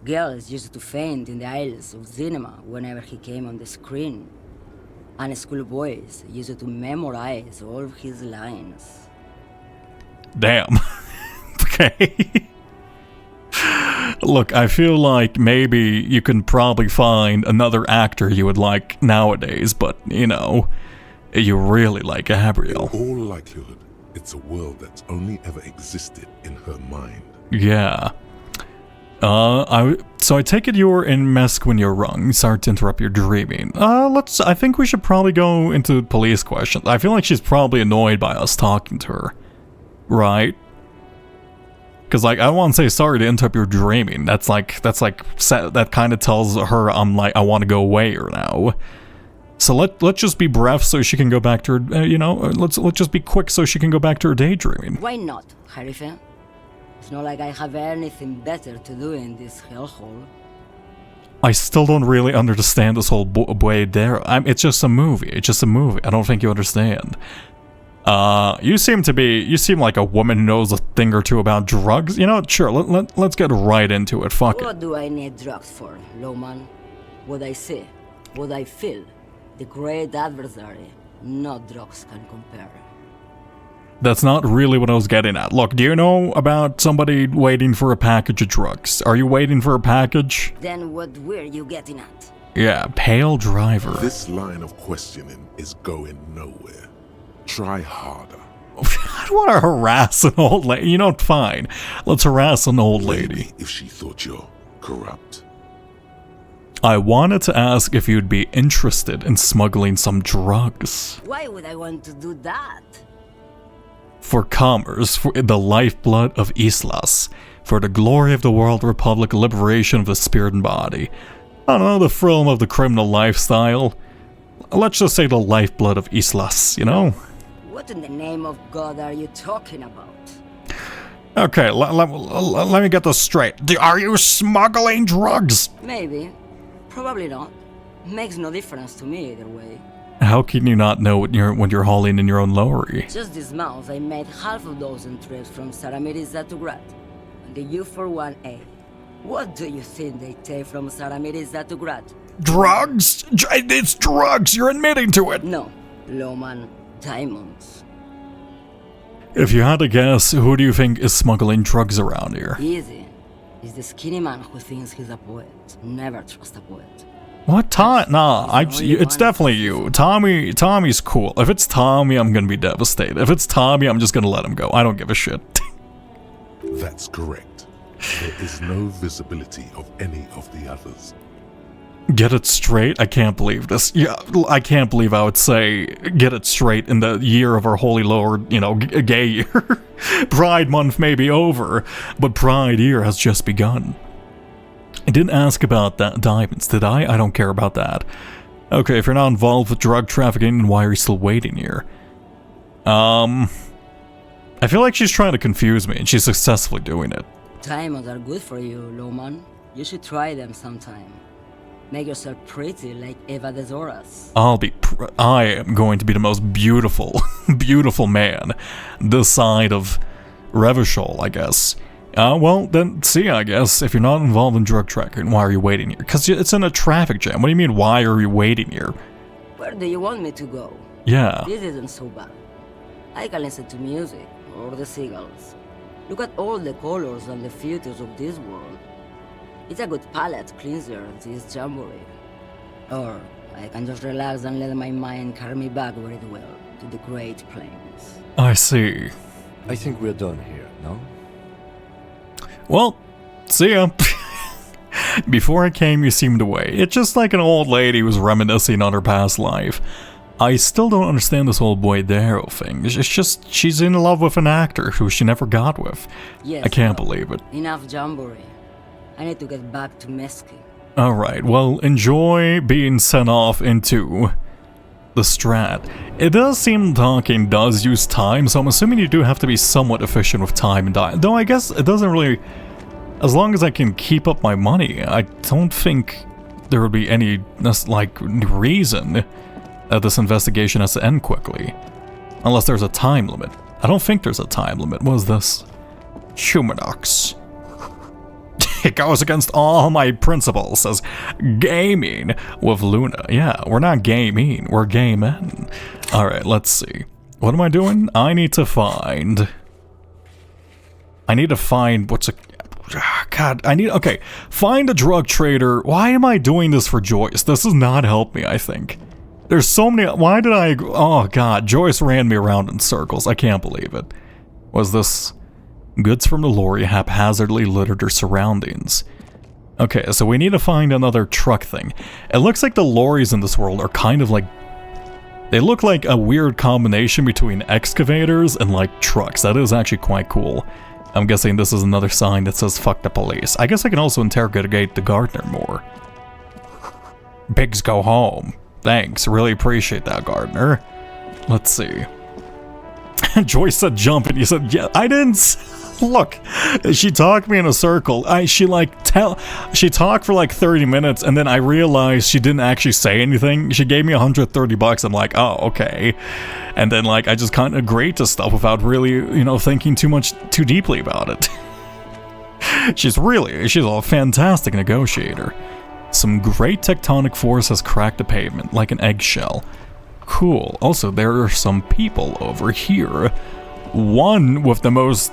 Girls used to faint in the aisles of cinema whenever he came on the screen. And schoolboys used to memorize all of his lines. Damn. Okay. Look, I feel like maybe you can probably find another actor you would like nowadays, but, you know, you really like Gabriel. In all likelihood, it's a world that's only ever existed in her mind. Yeah. So I take it you're in Mesk when you're wrong. Sorry to interrupt your dreaming. I think we should probably go into police questions. I feel like she's probably annoyed by us talking to her. Right? Because, like, I want to say sorry to interrupt your dreaming. That kind of tells her I'm like, I want to go away or now. So let's just be brief so she can go back to her, let's just be quick so she can go back to her daydreaming. Why not, Harife? It's not like I have anything better to do in this hellhole. I still don't really understand this whole boy there. It's just a movie. It's just a movie. I don't think you understand. You seem like a woman who knows a thing or two about drugs. You know, sure, let's get right into it. Fuck it. What do I need drugs for, Lowman? What I see, what I feel. The great adversary, no drugs can compare. That's not really what I was getting at. Look, do you know about somebody waiting for a package of drugs? Are you waiting for a package? Then what were you getting at? Yeah, pale driver. This line of questioning is going nowhere. Try harder. I don't want to harass an old lady. You know, fine. Let's harass an old lady. Maybe if she thought you're corrupt. I wanted to ask if you'd be interested in smuggling some drugs. Why would I want to do that? For commerce, for the lifeblood of Islas, for the glory of the World Republic, liberation of the spirit and body. I don't know, the film of the criminal lifestyle. Let's just say the lifeblood of Islas, you know? What in the name of God are you talking about? Okay, let me get this straight. Are you smuggling drugs? Maybe. Probably not. Makes no difference to me either way. How can you not know when you're hauling in your own lorry? Just this month I made half a dozen trips from Saramiriza to Grad. And the U41A. What do you think they take from Saramiriza to Grad? Drugs? It's drugs! You're admitting to it! No. Lowman. Diamonds. If you had to guess, who do you think is smuggling drugs around here? Easy. He's the skinny man who thinks he's a poet. Never trust a poet. What? Nah, it's definitely you. Tommy's cool. If it's Tommy, I'm gonna be devastated. If it's Tommy, I'm just gonna let him go. I don't give a shit. That's correct. There is no visibility of any of the others. Get it straight? I can't believe this. Yeah, I can't believe I would say get it straight in the year of our holy lord, gay year. Pride month may be over, but Pride year has just begun. I didn't ask about that diamonds, did I? I don't care about that. Okay, if you're not involved with drug trafficking, then why are you still waiting here? I feel like she's trying to confuse me, and she's successfully doing it. Diamonds are good for you, Lowman. You should try them sometime. Make yourself pretty like Eva de Zoras. I am going to be the most beautiful, beautiful man this side of Revachol, I guess. Well, then, see, I guess, if you're not involved in drug trafficking, why are you waiting here? Because it's in a traffic jam. What do you mean, why are you waiting here? Where do you want me to go? Yeah. This isn't so bad. I can listen to music, or the seagulls. Look at all the colors and the futures of this world. It's a good palate cleanser, this jamboree. Or I can just relax and let my mind carry me back very well to the Great Plains. I see. I think we're done here, no? Well, see ya. Before I came, you seemed away. It's just like an old lady was reminiscing on her past life. I still don't understand this old boy Darrow thing. It's just, she's in love with an actor who she never got with. Yes, I can't believe it. Enough jamboree. I need to get back to Meski. Alright, well, enjoy being sent off into the strat. It does seem talking does use time, so I'm assuming you do have to be somewhat efficient with time and die. Though I guess it doesn't really... As long as I can keep up my money, I don't think there would be any, like, reason that this investigation has to end quickly. Unless there's a time limit. I don't think there's a time limit. What is this? Humanox. It goes against all my principles, says gaming with Luna. Yeah, we're not gaming, we're gaming. Alright, let's see. What am I doing? I need to find what's a... God, okay. Find a drug trader. Why am I doing this for Joyce? This does not help me, I think. There's so many... Why did I... Oh, God. Joyce ran me around in circles. I can't believe it. Was this... Goods from the lorry haphazardly littered her surroundings. Okay, so we need to find another truck thing. It looks like the lorries in this world are kind of like... They look like a weird combination between excavators and, like, trucks. That is actually quite cool. I'm guessing this is another sign that says fuck the police. I guess I can also interrogate the gardener more. Pigs go home. Thanks, really appreciate that, gardener. Let's see. Joyce said jump and you said yeah. I didn't... Look, she talked me in a circle. She talked for like 30 minutes and then I realized she didn't actually say anything. She gave me $130. I'm like, oh, okay. And then like I just kind of agreed to stuff without really, you know, thinking too deeply about it. She's a fantastic negotiator. Some great tectonic force has cracked the pavement like an eggshell. Cool. Also, there are some people over here. One with the most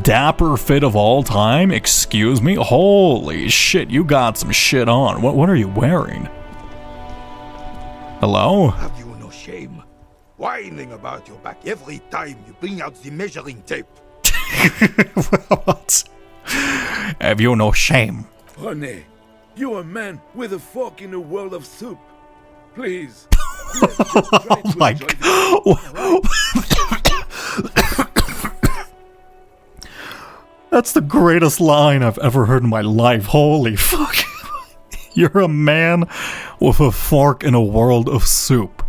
dapper fit of all time? Excuse me? Holy shit, you got some shit on. What are you wearing? Hello? Have you no shame? Whining about your back every time you bring out the measuring tape. What? Have you no shame? Honey, you're a man with a fork in a world of soup. Please. Oh my God. That's the greatest line I've ever heard in my life. Holy fuck. You're a man with a fork in a world of soup.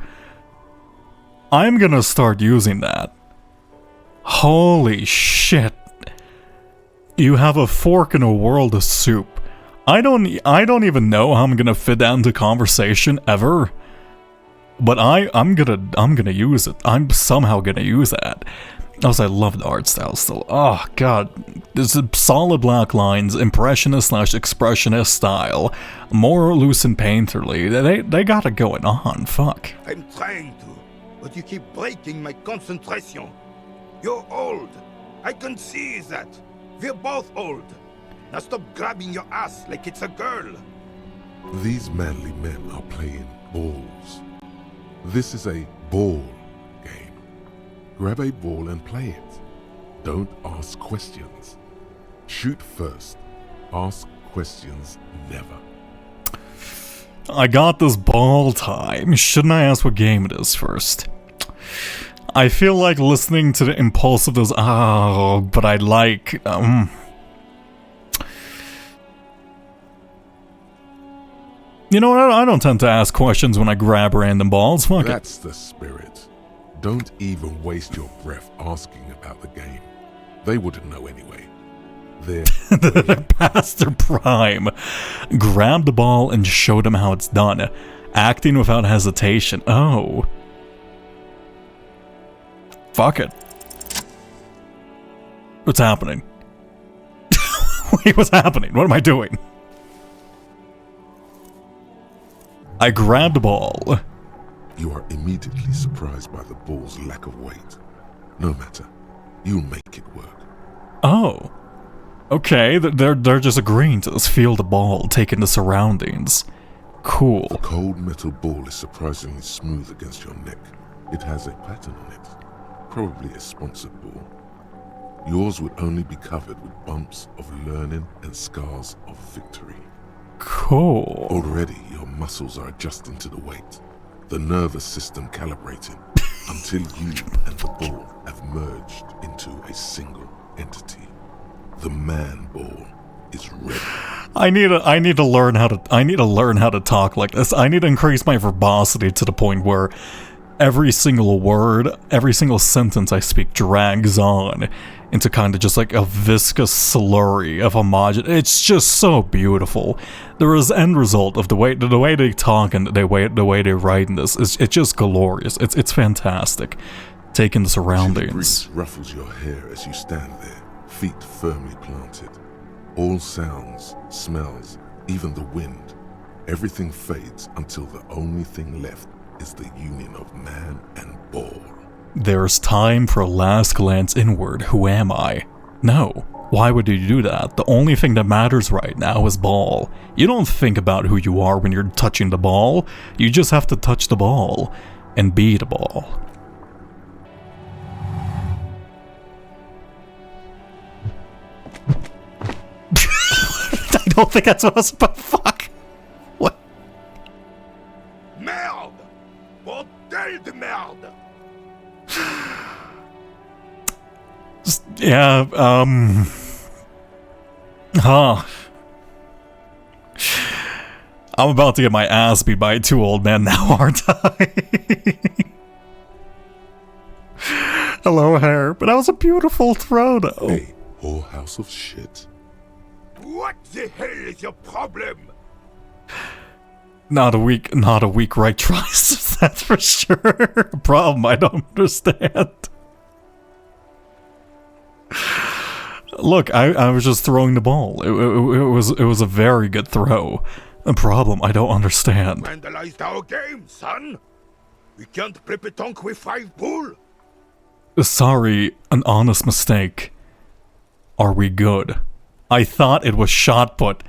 I'm gonna start using that. Holy shit. You have a fork in a world of soup. I don't even know how I'm gonna fit that into conversation ever. But I'm gonna use it. I'm somehow gonna use that. Also, I love the art style still. Oh god, there's solid black lines, impressionist/expressionist style, more loose and painterly. They got it going on. Fuck. I'm trying to, but you keep breaking my concentration. You're old. I can see that. We're both old. Now stop grabbing your ass like it's a girl. These manly men are playing balls. This is a ball game. Grab a ball and play it. Don't ask questions. Shoot first. Ask questions never. I got this ball time. Shouldn't I ask what game it is first? I feel like listening to the impulsiveness. Oh, but I like. You know what? I don't tend to ask questions when I grab random balls. Fuck it. That's the spirit. Don't even waste your breath asking about the game. They wouldn't know anyway. They're past their prime. Grab the ball and show them how it's done. Acting without hesitation. Oh. Fuck it. What's happening? Wait, what's happening? What am I doing? I grabbed the ball. You are immediately surprised by the ball's lack of weight. No matter. You'll make it work. Oh. Okay, they're just agreeing to this field of ball, taking the surroundings. Cool. The cold metal ball is surprisingly smooth against your neck. It has a pattern on it. Probably a sponsored ball. Yours would only be covered with bumps of learning and scars of victory. Cool. Already, your muscles are adjusting to the weight. The nervous system calibrating until you and the ball have merged into a single entity. The man ball is ready. I need to learn how to talk like this. I need to increase my verbosity to the point where every single word, every single sentence I speak drags on into kind of just like a viscous slurry of homogeneous. It's just so beautiful. The end result of the way they talk and the way they write in this is it's just glorious. It's fantastic. Taking the surroundings. The breeze ruffles your hair as you stand there, feet firmly planted. All sounds, smells, even the wind, everything fades until the only thing left is the union of man and ball. There's time for a last glance inward. Who am I? No. Why would you do that? The only thing that matters right now is ball. You don't think about who you are when you're touching the ball. You just have to touch the ball and be the ball. I don't think that's what I was about. Fuck. What? Merde! Bordel de merde! Yeah, I'm about to get my ass beat by 2 old men now, aren't I? Hello, hair. But that was a beautiful throw, though. Hey, whorehouse of shit. What the hell is your problem? Not a weak right choice, that's for sure. Problem I don't understand. Look, I was just throwing the ball. It was a very good throw. A problem I don't understand. Vandalized our game, son. We can't play petanque with 5 bull. Sorry, an honest mistake. Are we good? I thought it was shot put.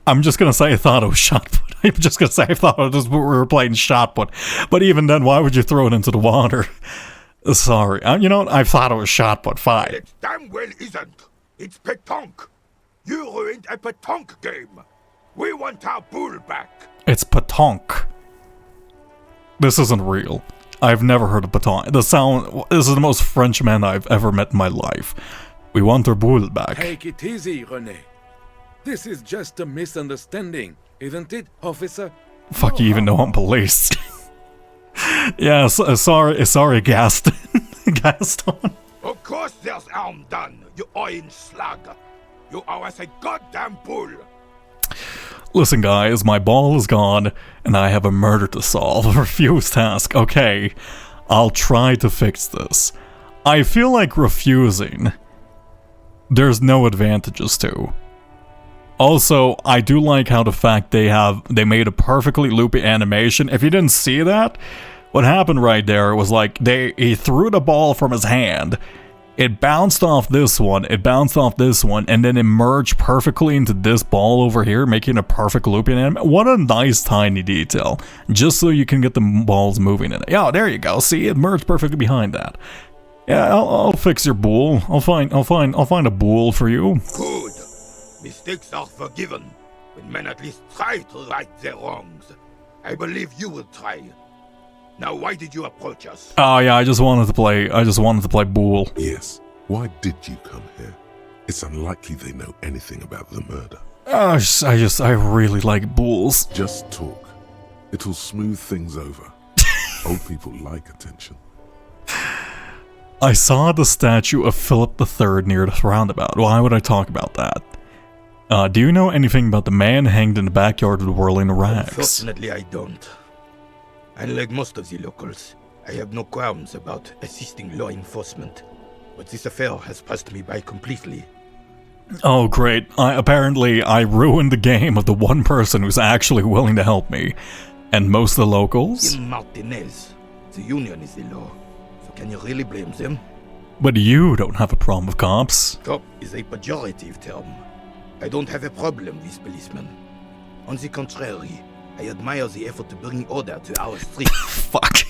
I'm just gonna say I thought it was shot put. I'm just gonna say I thought we were playing shot put. But even then, why would you throw it into the water? Sorry. You know what? I thought it was shot put. Fine. It damn well isn't. It's petanque. You ruined a petanque game. We want our bull back. It's petanque. This isn't real. I've never heard of petanque. This is the most French man I've ever met in my life. We want our bull back. Take it easy, René. This is just a misunderstanding, isn't it, officer? Fuck, you even know I'm police. Yeah, sorry, Gaston. Gaston. Of course there's harm done, you orange slug. You owe us a goddamn bull. Listen, guys, my ball is gone, and I have a murder to solve. A refuse task. Okay, I'll try to fix this. I feel like refusing, there's no advantages to. Also, I do like how the fact they made a perfectly loopy animation. If you didn't see that, what happened right there was like he threw the ball from his hand. It bounced off this one, and then it merged perfectly into this ball over here, making a perfect looping animation. What a nice tiny detail. Just so you can get the balls moving in it. Yeah, there you go. See, it merged perfectly behind that. Yeah, I'll fix your bull. I'll find a bull for you. Good. Mistakes are forgiven when men at least try to right their wrongs. I believe you will try. Now, why did you approach us? Oh yeah, I just wanted to play bull. Yes. Why did you come here? It's unlikely they know anything about the murder. I really like bulls. Just talk. It'll smooth things over. Old people like attention. I saw the statue of Philip III near the roundabout. Why would I talk about that? Do you know anything about the man hanged in the backyard with whirling rags? Unfortunately, I don't. Unlike most of the locals, I have no qualms about assisting law enforcement. But this affair has passed me by completely. Oh great, apparently I ruined the game of the one person who's actually willing to help me. And most of the locals? In Martinez, the union is the law. So can you really blame them? But you don't have a problem with cops. Cop is a pejorative term. I don't have a problem with policemen. On the contrary, I admire the effort to bring order to our streets. Fuck.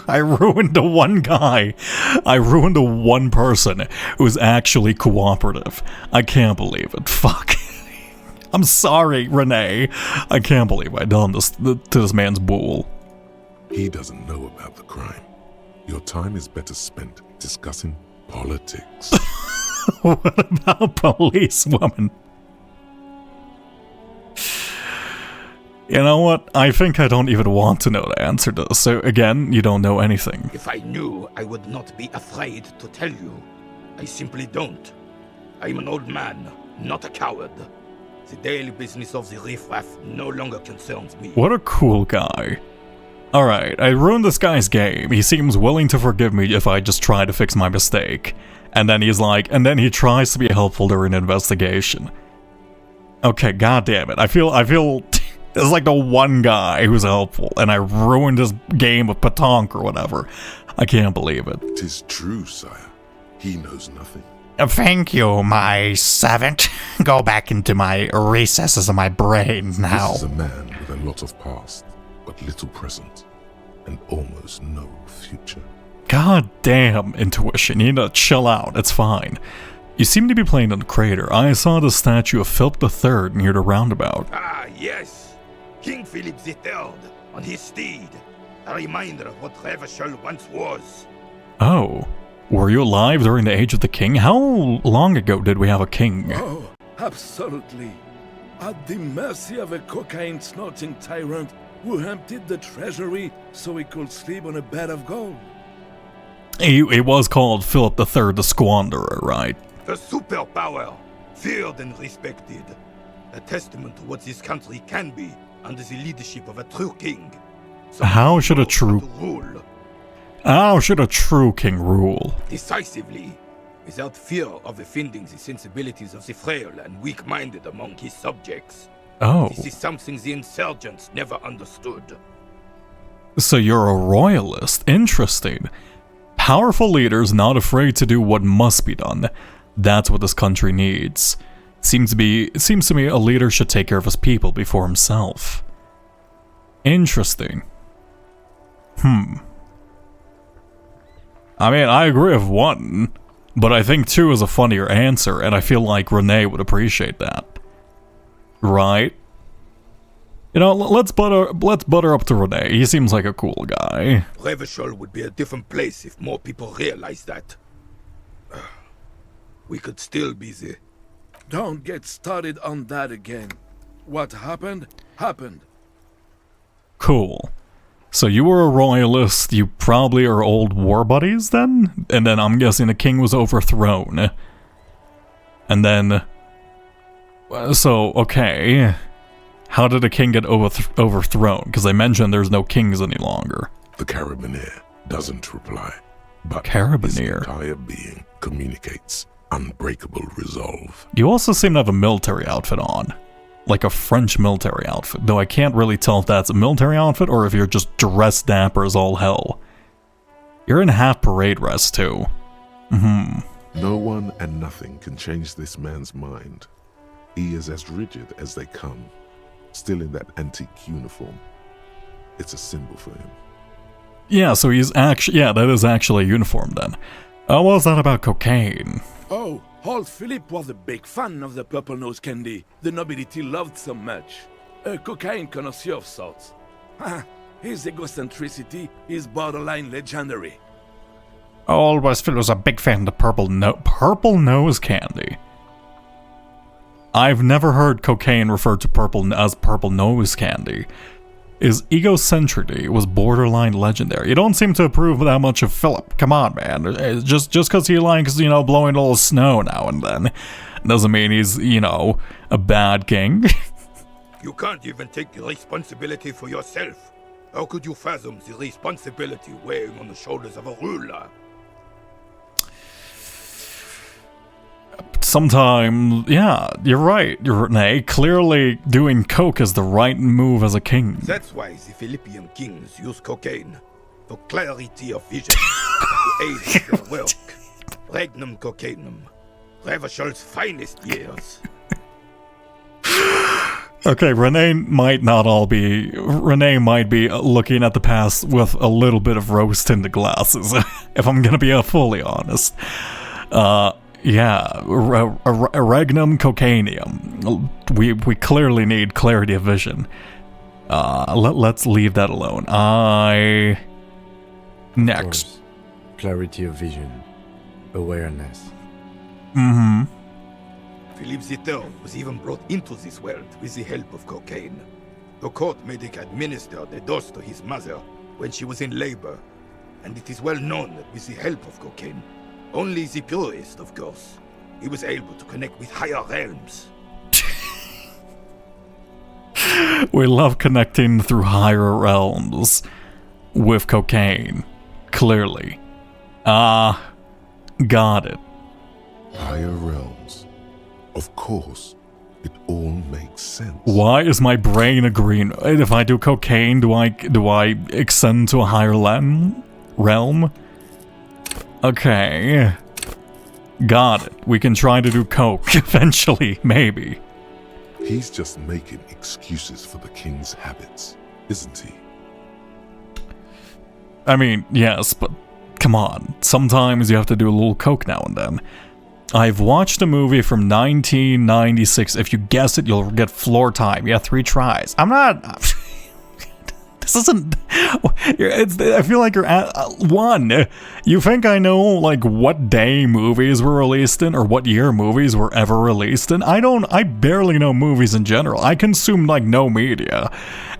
I ruined the one guy. I ruined the one person who's actually cooperative. I can't believe it. Fuck. I'm sorry, Renee. I can't believe I done this to this man's bull. He doesn't know about the crime. Your time is better spent discussing politics. What about policewoman? You know what? I think I don't even want to know the answer to this. So again, you don't know anything. If I knew, I would not be afraid to tell you. I simply don't. I am an old man, not a coward. The daily business of the riffraff no longer concerns me. What a cool guy. Alright, I ruined this guy's game. He seems willing to forgive me if I just try to fix my mistake. And then he's like, and then he tries to be helpful during an investigation. Okay, god damn it. I feel it's like the one guy who's helpful, and I ruined his game of petanque or whatever. I can't believe it. 'Tis true, sire. He knows nothing. Thank you, my servant. Go back into my recesses of my brain now. This is a man with a lot of past, but little present, and almost no future. God damn, intuition. You need to chill out. It's fine. You seem to be playing in the crater. I saw the statue of Philip III near the roundabout. Ah, yes. King Philip III on his steed. A reminder of what Revachol once was. Oh. Were you alive during the age of the king? How long ago did we have a king? Oh, absolutely. At the mercy of a cocaine-snorting tyrant who emptied the treasury so he could sleep on a bed of gold. He was called Philip III the Squanderer, right? A superpower, feared and respected. A testament to what this country can be under the leadership of a true king. How should a true king rule? Decisively, without fear of offending the sensibilities of the frail and weak-minded among his subjects. Oh. This is something the insurgents never understood. So you're a royalist. Interesting. Powerful leaders not afraid to do what must be done. That's what this country needs. It seems to me a leader should take care of his people before himself. Interesting. I mean, I agree with one, but I think two is a funnier answer, and I feel like Renee would appreciate that. Right? You know, let's butter up to Renee. He seems like a cool guy. Revachol would be a different place if more people realized that. We could still be there. Don't get started on that again. What happened, happened. Cool. So you were a royalist, you probably are old war buddies then? And then I'm guessing the king was overthrown. And then... So, okay. How did the king get overthrown? Because they mentioned there's no kings any longer. The Carabinier doesn't reply, but Carabinier. his entire being communicates unbreakable resolve. You also seem to have a military outfit on. Like a French military outfit, though I can't really tell if that's a military outfit or if you're just dressed dapper as all hell. You're in half parade rest too. No one and nothing can change this man's mind. He is as rigid as they come, still in that antique uniform. It's a symbol for him. Yeah, so he's actually, yeah, that is actually a uniform then. What was that about cocaine? Oh, old Philip was a big fan of the purple nose candy the nobility loved so much. A cocaine connoisseur of sorts. His egocentricity is borderline legendary. Always Phil was a big fan of the purple nose candy. I've never heard cocaine referred to as purple nose candy. His egocentricity was borderline legendary. You don't seem to approve that much of Philip. Come on, man. Just because he likes, you know, blowing a little snow now and then doesn't mean he's, you know, a bad king. You can't even take responsibility for yourself. How could you fathom the responsibility weighing on the shoulders of a ruler? Sometimes, yeah, you're right, Renee. Clearly, doing coke is the right move as a king. That's why the Philippian kings use cocaine. For clarity of vision, to aid in their work. Regnum cocainum. Revachol's finest years. Okay, Renee might be looking at the past with a little bit of rose-tinted glasses, if I'm gonna be fully honest. Yeah, regnum cocainium. We clearly need clarity of vision. Let's leave that alone. Next. Of course. Clarity of vision. Awareness. Philippe III was even brought into this world with the help of cocaine. The court made him administer the dose to his mother when she was in labor. And it is well known that with the help of cocaine, only the purest, of course, he was able to connect with higher realms. We love connecting through higher realms with cocaine. Clearly. Got it. Higher realms. Of course, it all makes sense. Why is my brain agreeing? If I do cocaine, do I ascend to a higher realm? Okay. Got it. We can try to do coke eventually, maybe. He's just making excuses for the king's habits, isn't he? I mean, yes, but come on. Sometimes you have to do a little coke now and then. I've watched a movie from 1996. If you guess it, you'll get floor time. Yeah, 3 tries. I'm not... This isn't... I feel like you're at... 1. You think I know, like, what day movies were released in, or what year movies were ever released in? I barely know movies in general. I consume, like, no media.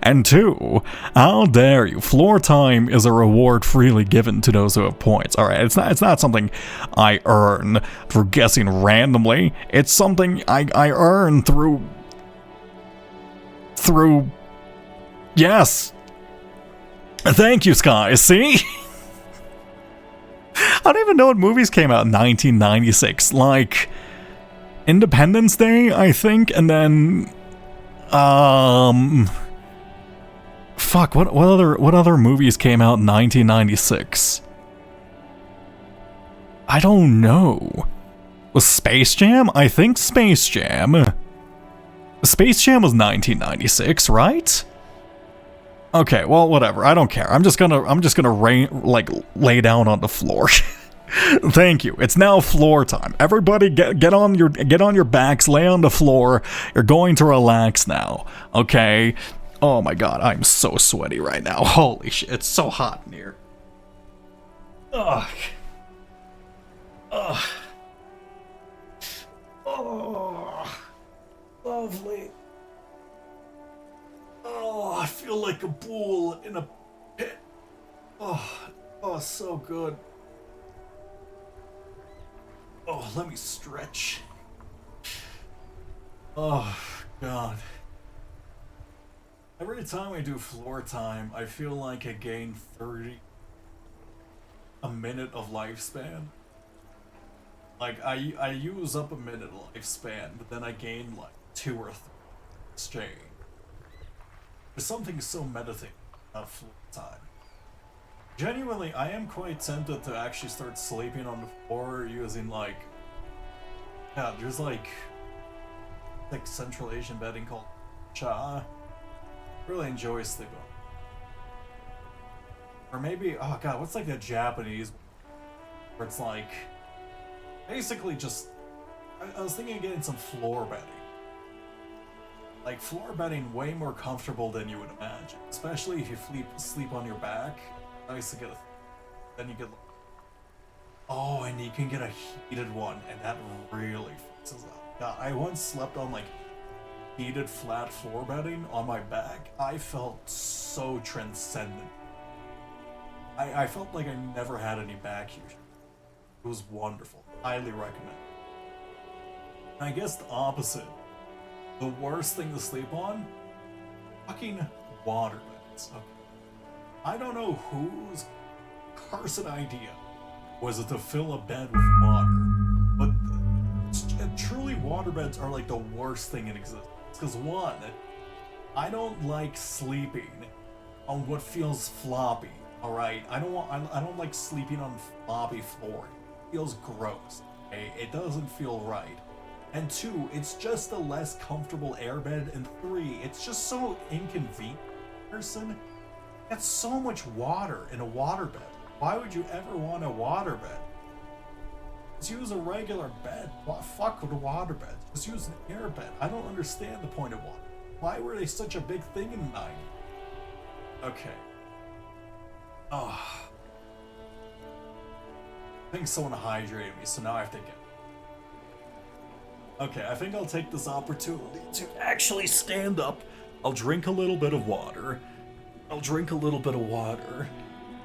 And 2, how dare you? Floor time is a reward freely given to those who have points. Alright, it's not something I earn through guessing randomly. It's something I earn through... Yes! Thank you, Sky. See? I don't even know what movies came out in 1996. Like, Independence Day, I think, and then... Fuck, what other movies came out in 1996? I don't know. Was Space Jam? I think Space Jam. Space Jam was 1996, right? Okay, well, whatever. I don't care. I'm just gonna lay down on the floor. Thank you. It's now floor time. Everybody, get on your backs. Lay on the floor. You're going to relax now. Okay. Oh my god, I'm so sweaty right now. Holy shit! It's so hot in here. Ugh. Ugh. Oh, lovely. Oh, I feel like a bull in a pit. Oh, so good. Oh, let me stretch. Oh, God. Every time I do floor time, I feel like I gain a minute of lifespan. Like, I use up a minute of lifespan, but then I gain like 2 or 3 exchange. There's something so meditative about floor time. Genuinely, I am quite tempted to actually start sleeping on the floor using like... Yeah, there's like Central Asian bedding called cha. Really enjoy sleeping. Or maybe, oh god, what's like the Japanese where it's like basically just I was thinking of getting some floor bedding. Like floor bedding way more comfortable than you would imagine. Especially if you sleep on your back. Nice to get then you get oh, and you can get a heated one, and that really fixes up. God, I once slept on like heated flat floor bedding on my back. I felt so transcendent. I felt like I never had any back issues. It was wonderful. Highly recommend. I guess the opposite. The worst thing to sleep on? Fucking water beds. Okay. I don't know whose cursed idea was it to fill a bed with water, but truly waterbeds are like the worst thing in existence. Because 1, I don't like sleeping on what feels floppy. All right, I don't like sleeping on floppy floor. It feels gross. Okay, it doesn't feel right. And 2, it's just a less comfortable airbed. And 3, it's just so inconvenient. Person, that's so much water in a waterbed. Why would you ever want a waterbed? Just use a regular bed. Fuck with a waterbed. Just use an airbed. I don't understand the point of water. Why were they such a big thing in the 90s? Okay. Oh. I think someone hydrated me, so now I have to get... Okay, I think I'll take this opportunity to actually stand up I'll drink a little bit of water.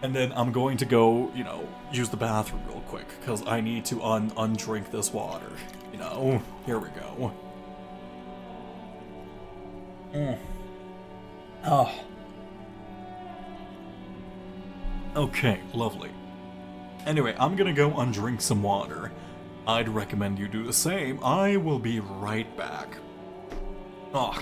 And then I'm going to go, you know, use the bathroom real quick, because I need to undrink this water. You know, here we go. Oh. Okay, lovely. Anyway, I'm gonna go undrink some water. I'd recommend you do the same. I will be right back. Oh.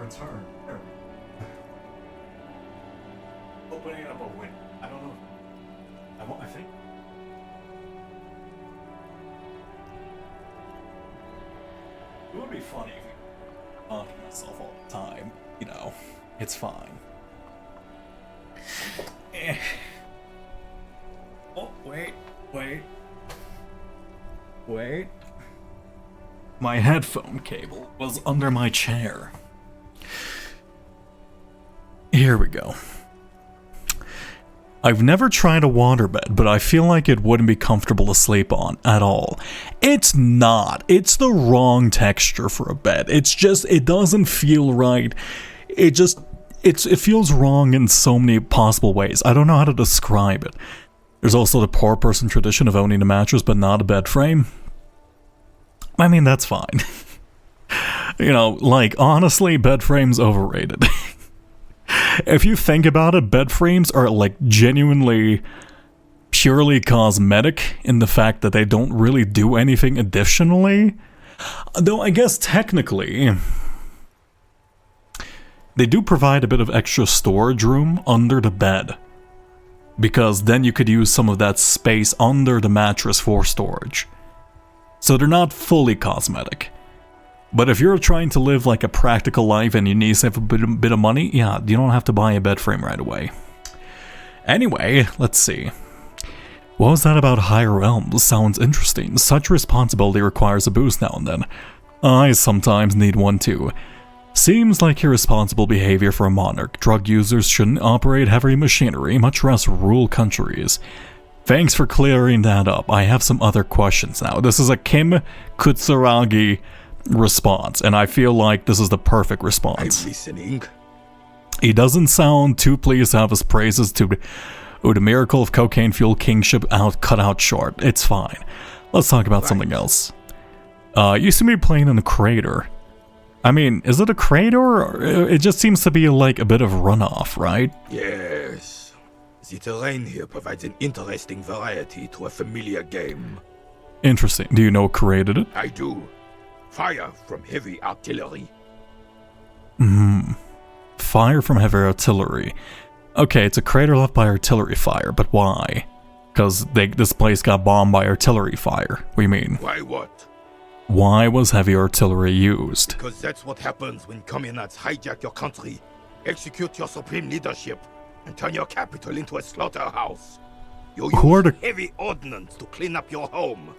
Return. Opening up a window. I don't know. I think. It would be funny if I talking to myself all the time. You know, it's fine. Oh, wait. My headphone cable was under my chair. Here we go. I've never tried a waterbed, but I feel like it wouldn't be comfortable to sleep on at all. It's not. It's the wrong texture for a bed. It's just, it doesn't feel right. It feels wrong in so many possible ways. I don't know how to describe it. There's also the poor person tradition of owning a mattress but not a bed frame. I mean, that's fine. You know, like, honestly, bed frames overrated. If you think about it, bed frames are like genuinely purely cosmetic in the fact that they don't really do anything additionally. Though I guess technically they do provide a bit of extra storage room under the bed, because then you could use some of that space under the mattress for storage. So they're not fully cosmetic. But if you're trying to live like a practical life and you need to save a bit of money, yeah, you don't have to buy a bed frame right away. Anyway, let's see. What was that about higher realms? Sounds interesting. Such responsibility requires a boost now and then. I sometimes need one too. Seems like irresponsible behavior for a monarch. Drug users shouldn't operate heavy machinery, much less rule countries. Thanks for clearing that up. I have some other questions now. This is a Kim Kutsuragi response, and I feel like this is the perfect response. I'm listening. He doesn't sound too pleased to have his praises to the miracle of cocaine fuel kingship cut out short. It's fine. Let's talk about something else. You seem to be playing in a crater. I mean, is it a crater? Or it just seems to be like a bit of runoff, right? Yes. The terrain here provides an interesting variety to a familiar game. Interesting. Do you know what created it? I do. Fire from heavy artillery. Fire from heavy artillery. Okay, it's a crater left by artillery fire, but why? Because this place got bombed by artillery fire. What do you mean? Why what? Why was heavy artillery used? Because that's what happens when communists hijack your country, execute your supreme leadership, and turn your capital into a slaughterhouse. You Who are use the- heavy ordnance to clean up your home.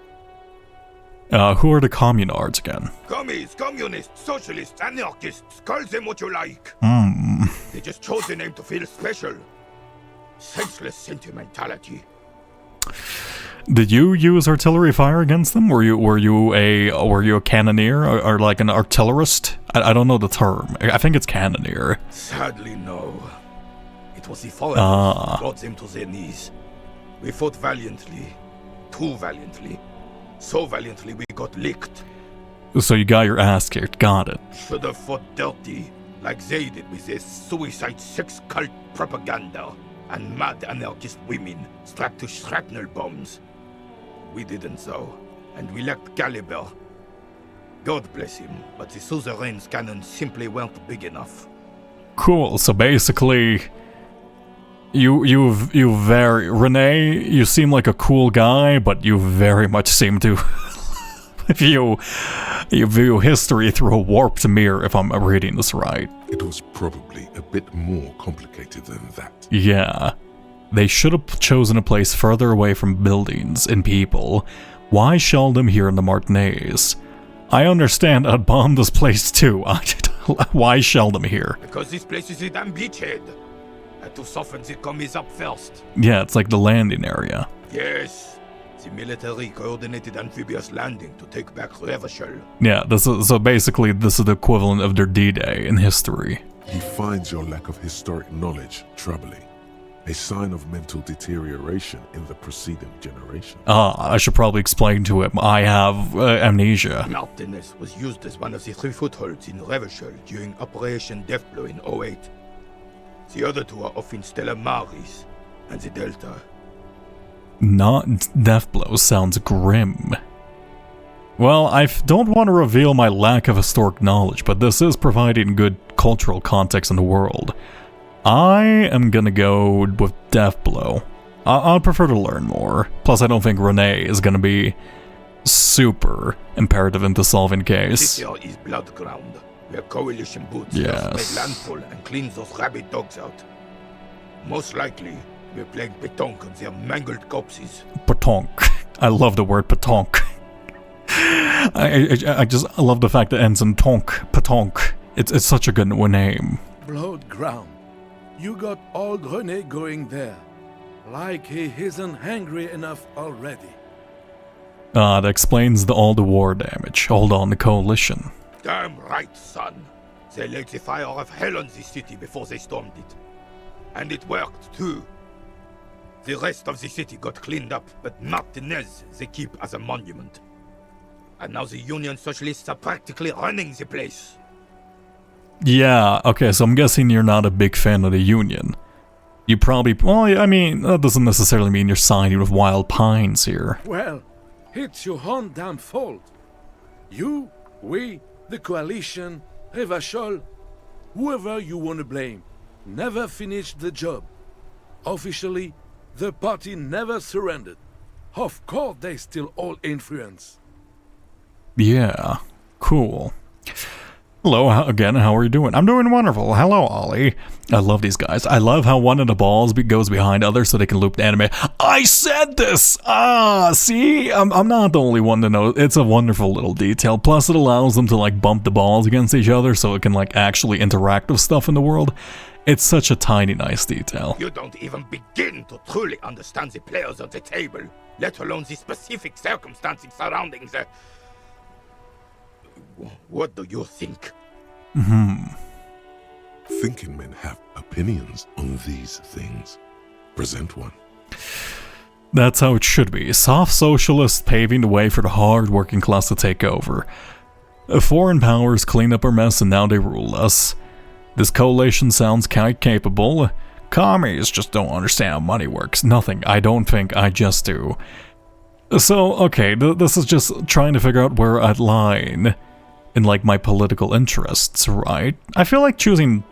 Who are the communards again? Commies, communists, socialists, anarchists, call them what you like. They just chose the name to feel special. Senseless sentimentality. Did you use artillery fire against them? Were you a cannoneer or like an artillerist? I don't know the term. I think it's cannoneer. Sadly, no. It was the foreigners who brought them to their knees. We fought valiantly. Too valiantly. So valiantly we got licked. So you got your ass kicked. Got it. Should have fought dirty, like they did with their suicide sex cult propaganda and mad anarchist women strapped to shrapnel bombs. We didn't though, and we lacked caliber. God bless him, but the suzerain's cannons simply weren't big enough. Cool. So basically, Renee, you seem like a cool guy, but you very much seem to view history through a warped mirror, if I'm reading this right. It was probably a bit more complicated than that. Yeah. They should have chosen a place further away from buildings and people. Why shell them here in the Martinez? I understand I'd bomb this place too. Why shell them here? Because this place is a damn beachhead. Had to soften the commies up first. Yeah, it's like the landing area. Yes. The military coordinated amphibious landing to take back Revachol. Yeah, so basically this is the equivalent of their D-Day in history. He finds your lack of historic knowledge troubling. A sign of mental deterioration in the preceding generation. I should probably explain to him I have amnesia. Martinez was used as one of the 3 footholds in Revachol during Operation Deathblow in 08. The other 2 are off in Stella Maris and the Delta. Not Deathblow sounds grim. Well, I don't want to reveal my lack of historic knowledge, but this is providing good cultural context in the world. I am gonna go with Deathblow. I'd prefer to learn more. Plus, I don't think Renee is gonna be super imperative into solving case. This here is blood ground, where coalition boots Yes. first made landfall and cleaned those rabid dogs out. Most likely, we're playing petanque on their mangled corpses. Petanque. I love the word petanque. I just love the fact that it ends in tonk. Petanque. It's such a good name. Blood ground. You got old René going there. Like he isn't hungry enough already. That explains all the war damage. Hold on, the coalition. Damn right, son. They laid the fire of hell on the city before they stormed it. And it worked, too. The rest of the city got cleaned up, but Martinez they keep as a monument. And now the Union Socialists are practically running the place. Yeah, okay, so I'm guessing you're not a big fan of the Union. You probably, well, I mean, that doesn't necessarily mean you're siding with Wild Pines here. Well, it's your own damn fault. You, we, the coalition, Revachol, whoever you want to blame, never finished the job. Officially, the party never surrendered. Of course they still all influence. Yeah, cool. Hello, again, how are you doing? I'm doing wonderful. Hello, Ollie. I love these guys. I love how one of the balls goes behind others so they can loop the anime. I said this! See? I'm not the only one to know. It's a wonderful little detail. Plus, it allows them to, like, bump the balls against each other so it can, like, actually interact with stuff in the world. It's such a tiny, nice detail. You don't even begin to truly understand the players on the table, let alone the specific circumstances surrounding the... What do you think? Thinking men have opinions on these things. Present one. That's how it should be. Soft socialists paving the way for the hard working class to take over. Foreign powers cleaned up our mess and now they rule us. This coalition sounds quite capable. Commies just don't understand how money works. Nothing. I don't think. I just do. So, okay, this is just trying to figure out where I'd line in, like, my political interests, right? I feel like choosing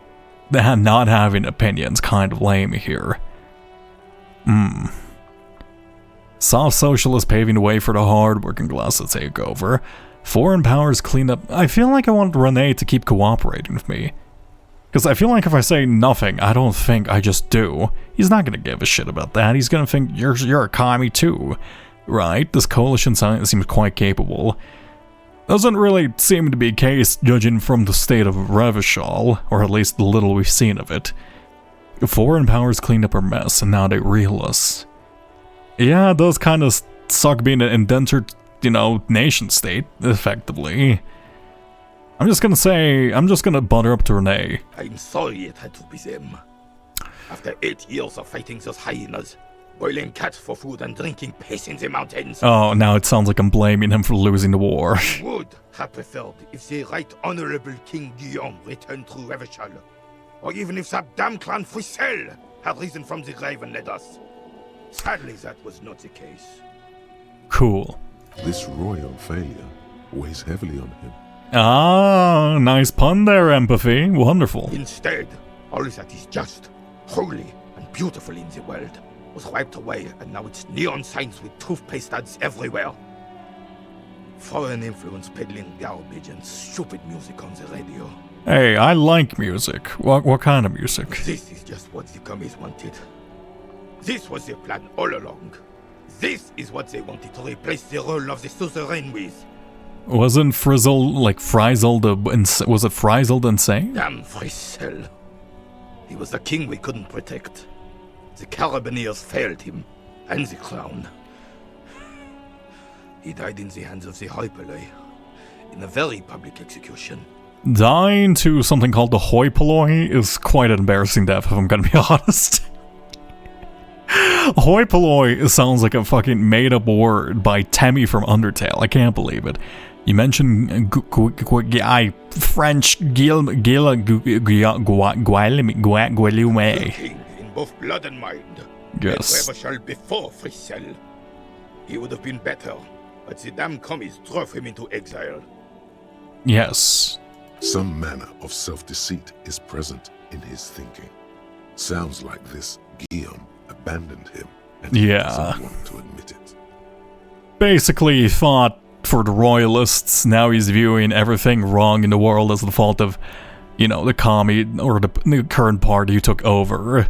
not having opinions kind of lame here. Soft socialists paving the way for the hard working class to take over. Foreign powers clean up. I feel like I want Renee to keep cooperating with me. Because I feel like if I say nothing, I don't think I just do. He's not gonna give a shit about that. He's gonna think you're a commie too. Right? This coalition seems quite capable. Doesn't really seem to be the case, judging from the state of Revachol, or at least the little we've seen of it. Foreign powers cleaned up our mess, and now they reel us. Yeah, it does kind of suck being an indentured, nation state, effectively. I'm just gonna butter up to Renee. I'm sorry it had to be them. After 8 years of fighting those hyenas, boiling cats for food and drinking piss in the mountains. Oh, now it sounds like I'm blaming him for losing the war. I would have preferred if the Right Honorable King Guillaume returned through Revachol, or even if that damn clan Frissel had risen from the grave and led us. Sadly, that was not the case. Cool. This royal failure weighs heavily on him. Ah, nice pun there, Empathy. Wonderful. Instead, all that is just, holy, and beautiful in the world was wiped away, and now it's neon signs with toothpaste ads everywhere. Foreign influence peddling garbage and stupid music on the radio. Hey, I like music. What kind of music? This is just what the commies wanted. This was their plan all along. This is what they wanted to replace the role of the suzerain with. Wasn't Frizzle, was it Frizzled insane? Damn Frissel. He was the king we couldn't protect. The Carabineers failed him, and the crown. He died in the hands of the Hyperloi, in a very public execution. Dying to something called the hoi polloi is quite an embarrassing death, if I'm gonna be honest. Hoi polloi sounds like a fucking made-up word by Temmie from Undertale. I can't believe it. You mentioned French Guillaume. King in both blood and mind. Yes. Revachol before Frissel. He would have been better, but the damn commies drove him into exile. Yes. Some manner of self-deceit is present in his thinking. Sounds like this Guillaume abandoned him, and he doesn't want to admit it. Basically, he thought for the royalists, now he's viewing everything wrong in the world as the fault of, the commie or the current party who took over.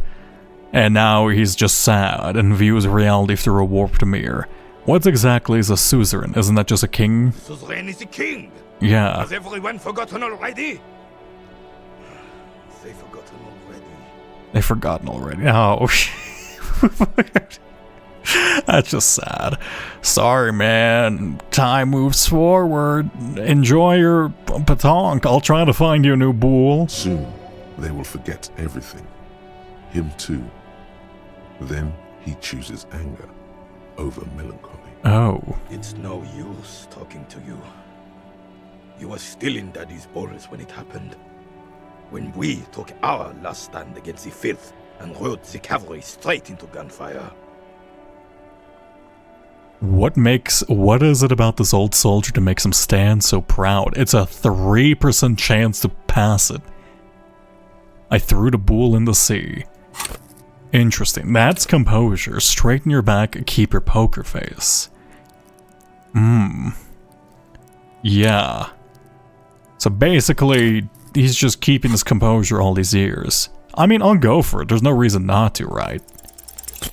And now he's just sad and views reality through a warped mirror. What exactly is a suzerain? Isn't that just a king? Suzerain is a king! Yeah. Has everyone forgotten already? They've forgotten already. Oh. That's just sad. Sorry, man. Time moves forward. Enjoy your petanque. I'll try to find you a new bull. Soon, they will forget everything. Him too. Then he chooses anger over melancholy. Oh. It's no use talking to you. You were still in Daddy's balls when it happened. When we took our last stand against the filth and rode the cavalry straight into gunfire. What is it about this old soldier to make him stand so proud? It's a 3% chance to pass it. I threw the bull in the sea. Interesting. That's composure. Straighten your back, keep your poker face. Yeah. So basically, he's just keeping his composure all these years. I mean, I'll go for it. There's no reason not to, right?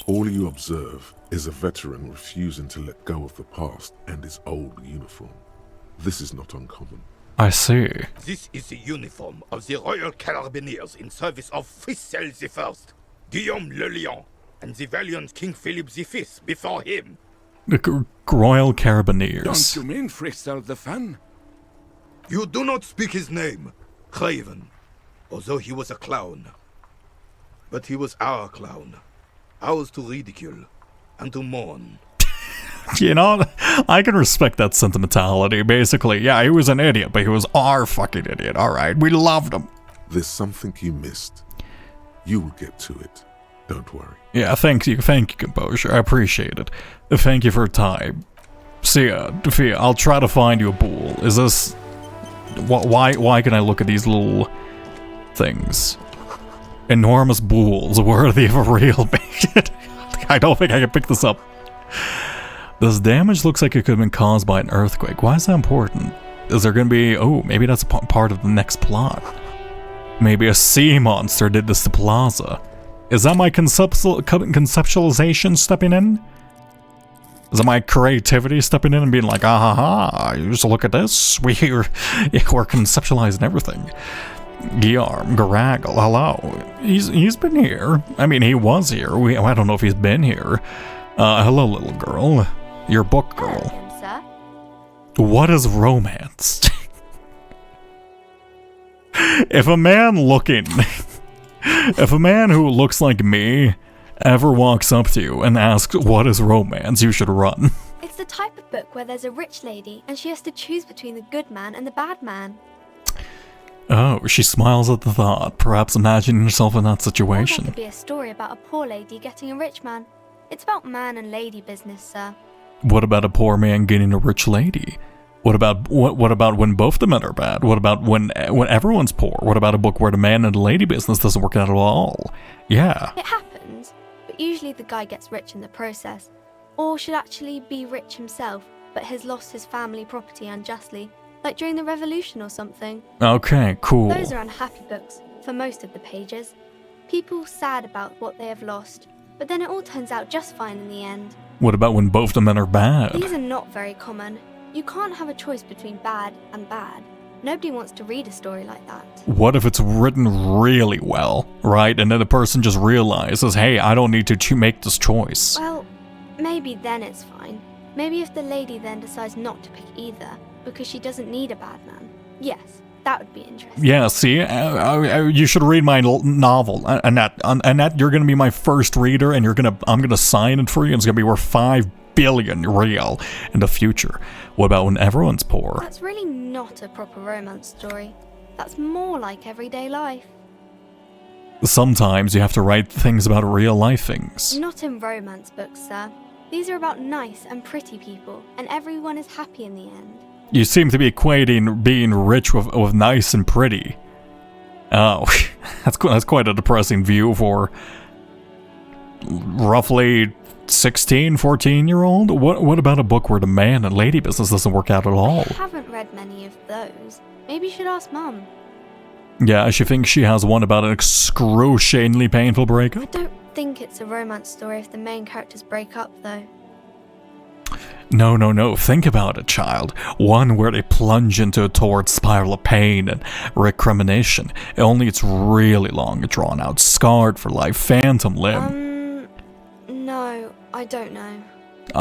All you observe is a veteran refusing to let go of the past and his old uniform. This is not uncommon. I see. This is the uniform of the Royal Carabineers in service of Frissel I, Guillaume le Lion, and the valiant King Philip V before him. The Royal Carabineers. Don't you mean Frissel the Fan? You do not speak his name, Craven, although he was a clown. But he was our clown, ours to ridicule and to mourn. I can respect that sentimentality. Basically, yeah, he was an idiot, but he was our fucking idiot, alright? We loved him. There's something you missed. You will get to it. Don't worry. Yeah, thank you, composure. I appreciate it. Thank you for your time. See ya, Fia, I'll try to find you a bull. Is this... Why can I look at these little things? Enormous bulls worthy of a real bait. I don't think I can pick this up. This damage looks like it could have been caused by an earthquake. Why is that important? Is there going to be... Oh, maybe that's a part of the next plot. Maybe a sea monster did this to Plaza. Is that my conceptualization stepping in? Is that my creativity stepping in and being like, ah ha ha, you just look at this? We're conceptualizing everything. Guillermo, Garaggle, hello. He's been here. I mean, he was here. I don't know if he's been here. Hello, little girl. Your book girl. Hello, sir. What is romance? If a man who looks like me ever walks up to you and asks what is romance, you should run. It's the type of book where there's a rich lady and she has to choose between the good man and the bad man. Oh, she smiles at the thought, perhaps imagining herself in that Or there situation. could be a story about a poor lady getting a rich man. It's about man and lady business, sir. What about a poor man getting a rich lady? What about when both the men are bad? What about when everyone's poor? What about a book where the man and the lady business doesn't work out at all? Yeah. It happens, but usually the guy gets rich in the process. Or should actually be rich himself, but has lost his family property unjustly, like during the revolution or something. Okay, cool. Those are unhappy books, for most of the pages. People sad about what they have lost, but then it all turns out just fine in the end. What about when both the men are bad? These are not very common. You can't have a choice between bad and bad. Nobody wants to read a story like that. What if it's written really well, right? And then the person just realizes, hey, I don't need to make this choice. Well, maybe then it's fine. Maybe if the lady then decides not to pick either, because she doesn't need a bad man. Yes, that would be interesting. Yeah, see, you should read my novel, Annette. You're gonna be my first reader, and I'm gonna sign it for you. And it's gonna be worth 5 billion real in the future. What about when everyone's poor? That's really not a proper romance story. That's more like everyday life. Sometimes you have to write things about real life things. Not in romance books, sir. These are about nice and pretty people, and everyone is happy in the end. You seem to be equating being rich with nice and pretty. Oh, that's quite a depressing view for roughly 16, 14-year-old? What about a book where the man and lady business doesn't work out at all? I haven't read many of those. Maybe you should ask Mum. Yeah, she thinks she has one about an excruciatingly painful breakup. I don't think it's a romance story if the main characters break up, though. No. Think about it, child. One where they plunge into a torrid spiral of pain and recrimination. Only it's really long and drawn out, scarred for life, phantom limb. No, I don't know.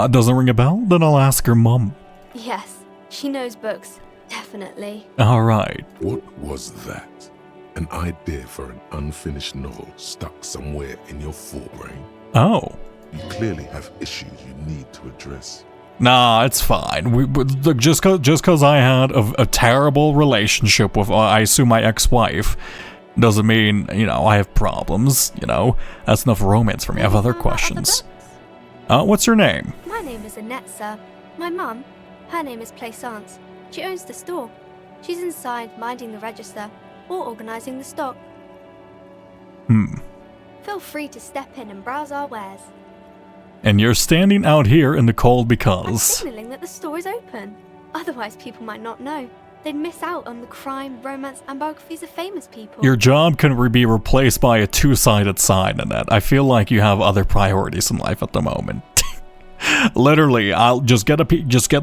Doesn't ring a bell? Then I'll ask her mum. Yes, she knows books. Definitely. Alright. What was that? An idea for an unfinished novel stuck somewhere in your forebrain? Oh. You clearly have issues you need to address. Nah, it's fine. Just cause I had a terrible relationship with, I assume, my ex-wife, doesn't mean, I have problems, That's enough romance for me. I have other questions. What's your name? My name is Annette, sir. My mum, her name is Plaisance. She owns the store. She's inside, minding the register, or organising the stock. Feel free to step in and browse our wares. And you're standing out here in the cold I'm because... signalling that the store is open. Otherwise, people might not know. They'd miss out on the crime, romance, and biographies of famous people. Your job can be replaced by a two-sided sign, Annette. I feel like you have other priorities in life at the moment. Literally, I'll just get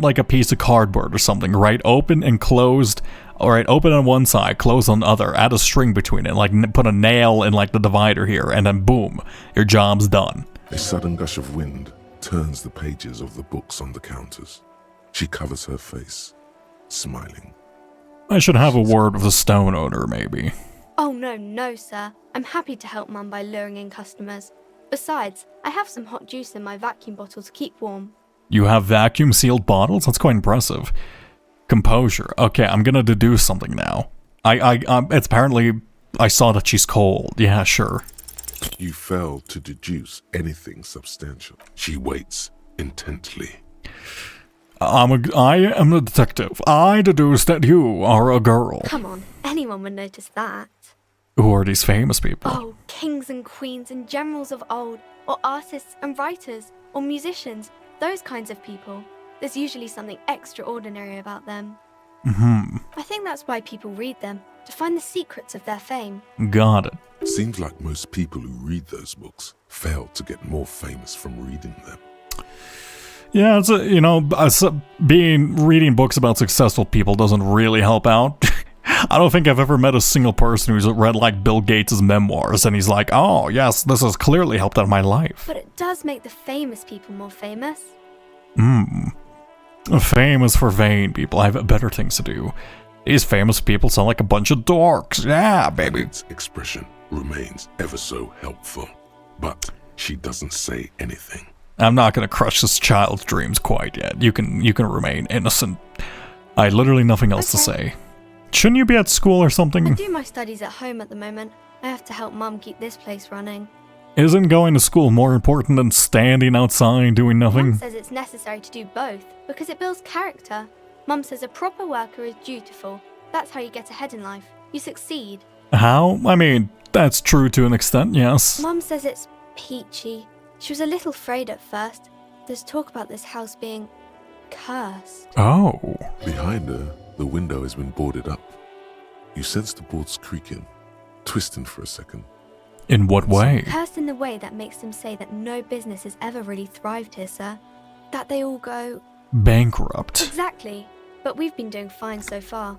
like a piece of cardboard or something, right? Open and closed. Alright, open on one side, close on the other, add a string between it, like put a nail in like the divider here, and then boom, your job's done. A sudden gush of wind turns the pages of the books on the counters. She covers her face, smiling. I should have a word with the stone owner, maybe. Oh, no, sir. I'm happy to help Mum by luring in customers. Besides, I have some hot juice in my vacuum bottle to keep warm. You have vacuum-sealed bottles? That's quite impressive. Composure. Okay, I'm gonna deduce something now. It's apparently... I saw that she's cold. Yeah, sure. You fail to deduce anything substantial. She waits intently. I am a detective. I deduce that you are a girl. Come on, anyone would notice that. Who are these famous people? Oh, kings and queens and generals of old, or artists and writers, or musicians, Those kinds of people, there's usually something extraordinary about them. I think that's why people read them, to find the secrets of their fame. Got it. Seems like most people who read those books fail to get more famous from reading them. Yeah, it's reading books about successful people doesn't really help out. I don't think I've ever met a single person who's read like Bill Gates' memoirs and he's like, oh yes, this has clearly helped out my life. But it does make the famous people more famous. Famous for vain people. I have better things to do. These famous people sound like a bunch of dorks. Yeah, baby. Its expression remains ever so helpful, but she doesn't say anything. I'm not gonna crush this child's dreams quite yet. You can remain innocent. I had literally nothing else to say. Shouldn't you be at school or something? I do my studies at home at the moment. I have to help Mum keep this place running. Isn't going to school more important than standing outside doing nothing? Mum says it's necessary to do both because it builds character. Mum says a proper worker is dutiful. That's how you get ahead in life. You succeed. How? I mean, that's true to an extent, yes. Mum says it's peachy. She was a little afraid at first. There's talk about this house being cursed. Oh. Behind her, the window has been boarded up. You sense the boards creaking, twisting for a second. In what way? Cursed in the way that makes them say that no business has ever really thrived here, sir. That they all go... bankrupt. Exactly. But we've been doing fine so far.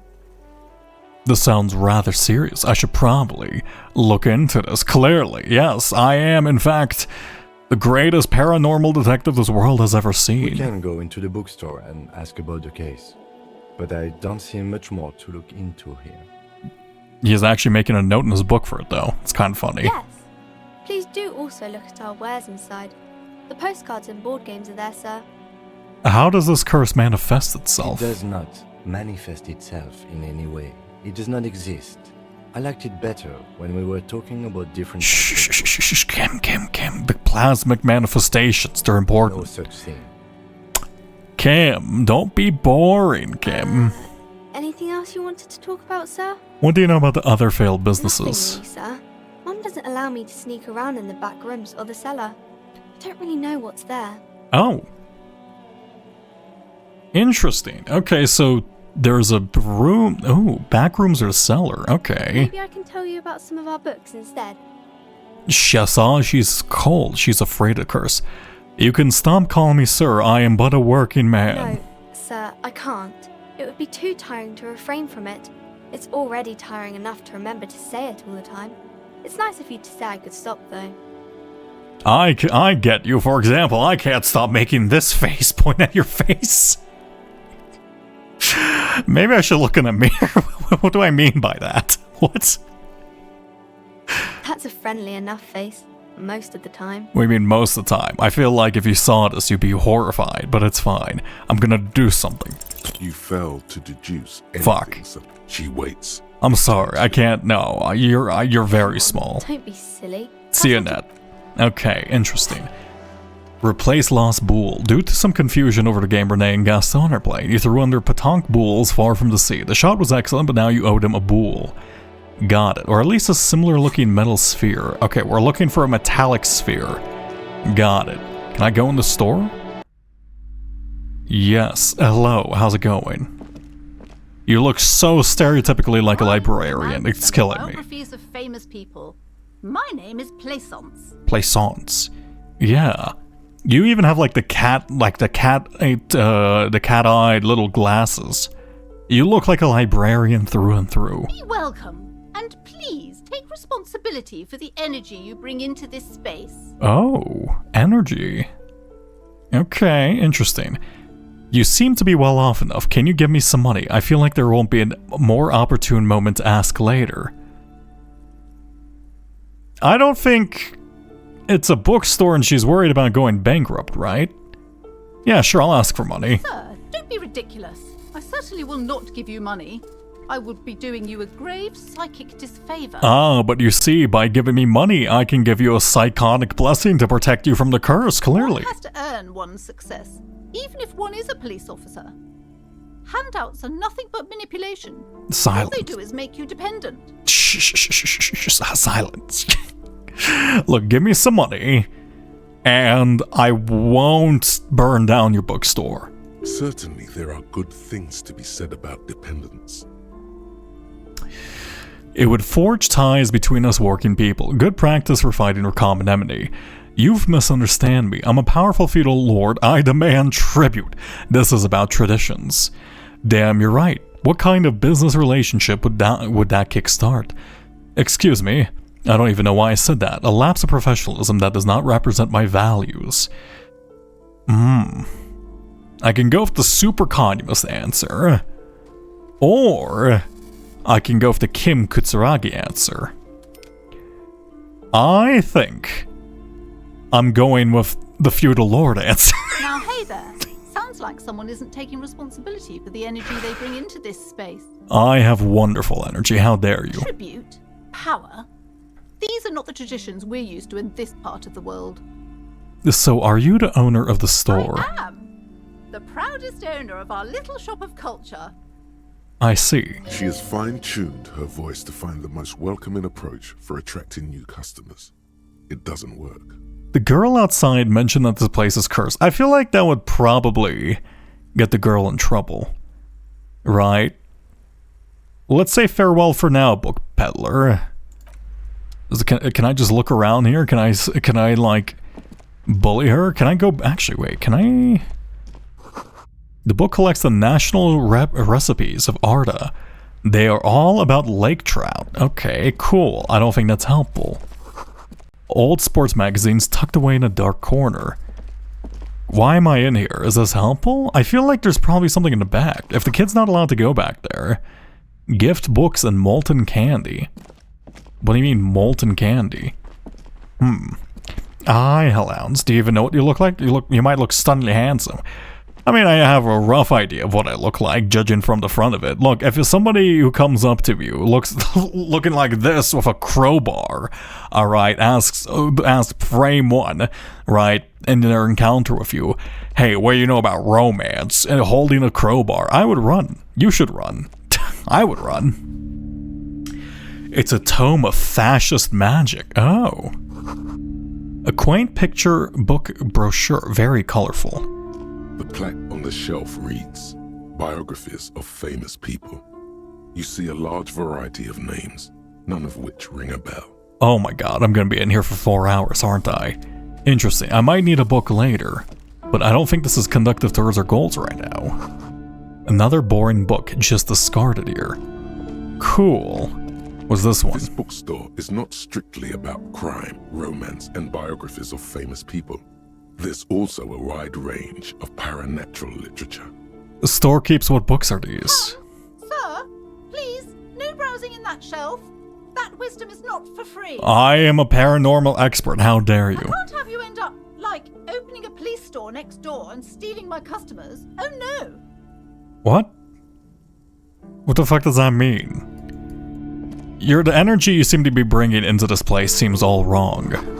This sounds rather serious. I should probably look into this. Clearly, yes, I am, in fact, the greatest paranormal detective this world has ever seen. We can go into the bookstore and ask about the case, but I don't see much more to look into here. He's actually making a note in his book for it, though. It's kind of funny. Yes. Please do also look at our wares inside. The postcards and board games are there, sir. How does this curse manifest itself? It does not manifest itself in any way. It does not exist. I liked it better when we were talking about different... Shh, Kim. The plasmic manifestations, they're important. No such thing. Kim, don't be boring, Kim. Anything else you wanted to talk about, sir? What do you know about the other failed businesses? Nothing really, sir. Mum doesn't allow me to sneak around in the back rooms or the cellar. I don't really know what's there. Oh. Interesting. Okay, so there's a room. Oh, back rooms or cellar. Okay. Maybe I can tell you about some of our books instead. Shasa, she's cold. She's afraid of curse. You can stop calling me sir. I am but a working man. No, sir, I can't. It would be too tiring to refrain from it. It's already tiring enough to remember to say it all the time. It's nice of you to say I could stop, though. I get you. For example, I can't stop making this face point at your face. Maybe I should look in a mirror. What do I mean by that? What? That's a friendly enough face, most of the time. What do you mean most of the time? I feel like if you saw this, you'd be horrified, but it's fine. I'm gonna do something. You fail to deduce anything. Fuck. So she waits. I'm sorry, I can't. No, you're very small. Don't be silly. See you, Ned. Okay, interesting. Replace lost boule. Due to some confusion over the game Renee and Gaston are playing, you threw under Petanque boules far from the sea. The shot was excellent, but now you owed him a boule. Got it. Or at least a similar looking metal sphere. Okay, we're looking for a metallic sphere. Got it. Can I go in the store? Yes. Hello, how's it going? You look so stereotypically like a librarian. It's killing me. Biographies of famous people. My name is Plaisance. Plaisance. Yeah. You even have like the cat-eyed little glasses. You look like a librarian through and through. Be welcome, and please take responsibility for the energy you bring into this space. Oh, energy. Okay, interesting. You seem to be well off enough. Can you give me some money? I feel like there won't be a more opportune moment to ask later. I don't think it's a bookstore and she's worried about going bankrupt, right? Yeah, sure, I'll ask for money. Sir, don't be ridiculous. I certainly will not give you money. I would be doing you a grave psychic disfavor. Ah, but you see, by giving me money, I can give you a psychotic blessing to protect you from the curse, clearly. One has to earn one's success, even if one is a police officer. Handouts are nothing but manipulation. Silence. All they do is make you dependent. Shh, silence. Look, give me some money. And I won't burn down your bookstore. Certainly there are good things to be said about dependence. It would forge ties between us working people. Good practice for fighting our common enemy. You've misunderstood me. I'm a powerful feudal lord. I demand tribute. This is about traditions. Damn, you're right. What kind of business relationship would that kickstart? Excuse me. I don't even know why I said that. A lapse of professionalism that does not represent my values. I can go with the super communist answer. Or I can go with the Kim Kutsuragi answer. I think I'm going with the feudal lord answer. Now, hey there. Sounds like someone isn't taking responsibility for the energy they bring into this space. I have wonderful energy. How dare you? Tribute? Power? These are not the traditions we're used to in this part of the world. So are you the owner of the store? I am. The proudest owner of our little shop of culture. I see. She has fine-tuned her voice to find the most welcoming approach for attracting new customers. It doesn't work. The girl outside mentioned that this place is cursed. I feel like that would probably get the girl in trouble. Right? Let's say farewell for now, book peddler. Can I just look around here? Can I like bully her? Can I go? Actually, wait. Can I? The book collects the national recipes of Arda. They are all about lake trout. Okay, cool. I don't think that's helpful. Old sports magazines tucked away in a dark corner. Why am I in here? Is this helpful? I feel like there's probably something in the back. If the kid's not allowed to go back there. Gift books and molten candy. What do you mean, molten candy? Hi, hellhounds. Do you even know what you look like? You might look stunningly handsome. I mean, I have a rough idea of what I look like, judging from the front of it. Look, if somebody who comes up to you looking like this with a crowbar, alright, asks frame one, right, in their encounter with you, hey, what do you know about romance, and holding a crowbar, I would run. You should run. I would run. It's a tome of fascist magic. Oh. A quaint picture book brochure, very colorful. The plaque on the shelf reads, Biographies of Famous People. You see a large variety of names, none of which ring a bell. Oh my god, I'm gonna be in here for 4 hours, aren't I? Interesting. I might need a book later, but I don't think this is conductive towards our goals right now. Another boring book, just discarded here. Cool. What's this one? This bookstore is not strictly about crime, romance, and biographies of famous people. There's also a wide range of paranatural literature. The store keeps what books are these? Sir, please, no browsing in that shelf. That wisdom is not for free. I am a paranormal expert, how dare you? I can't have you end up, like, opening a police store next door and stealing my customers. Oh no! What? What the fuck does that mean? The energy you seem to be bringing into this place seems all wrong.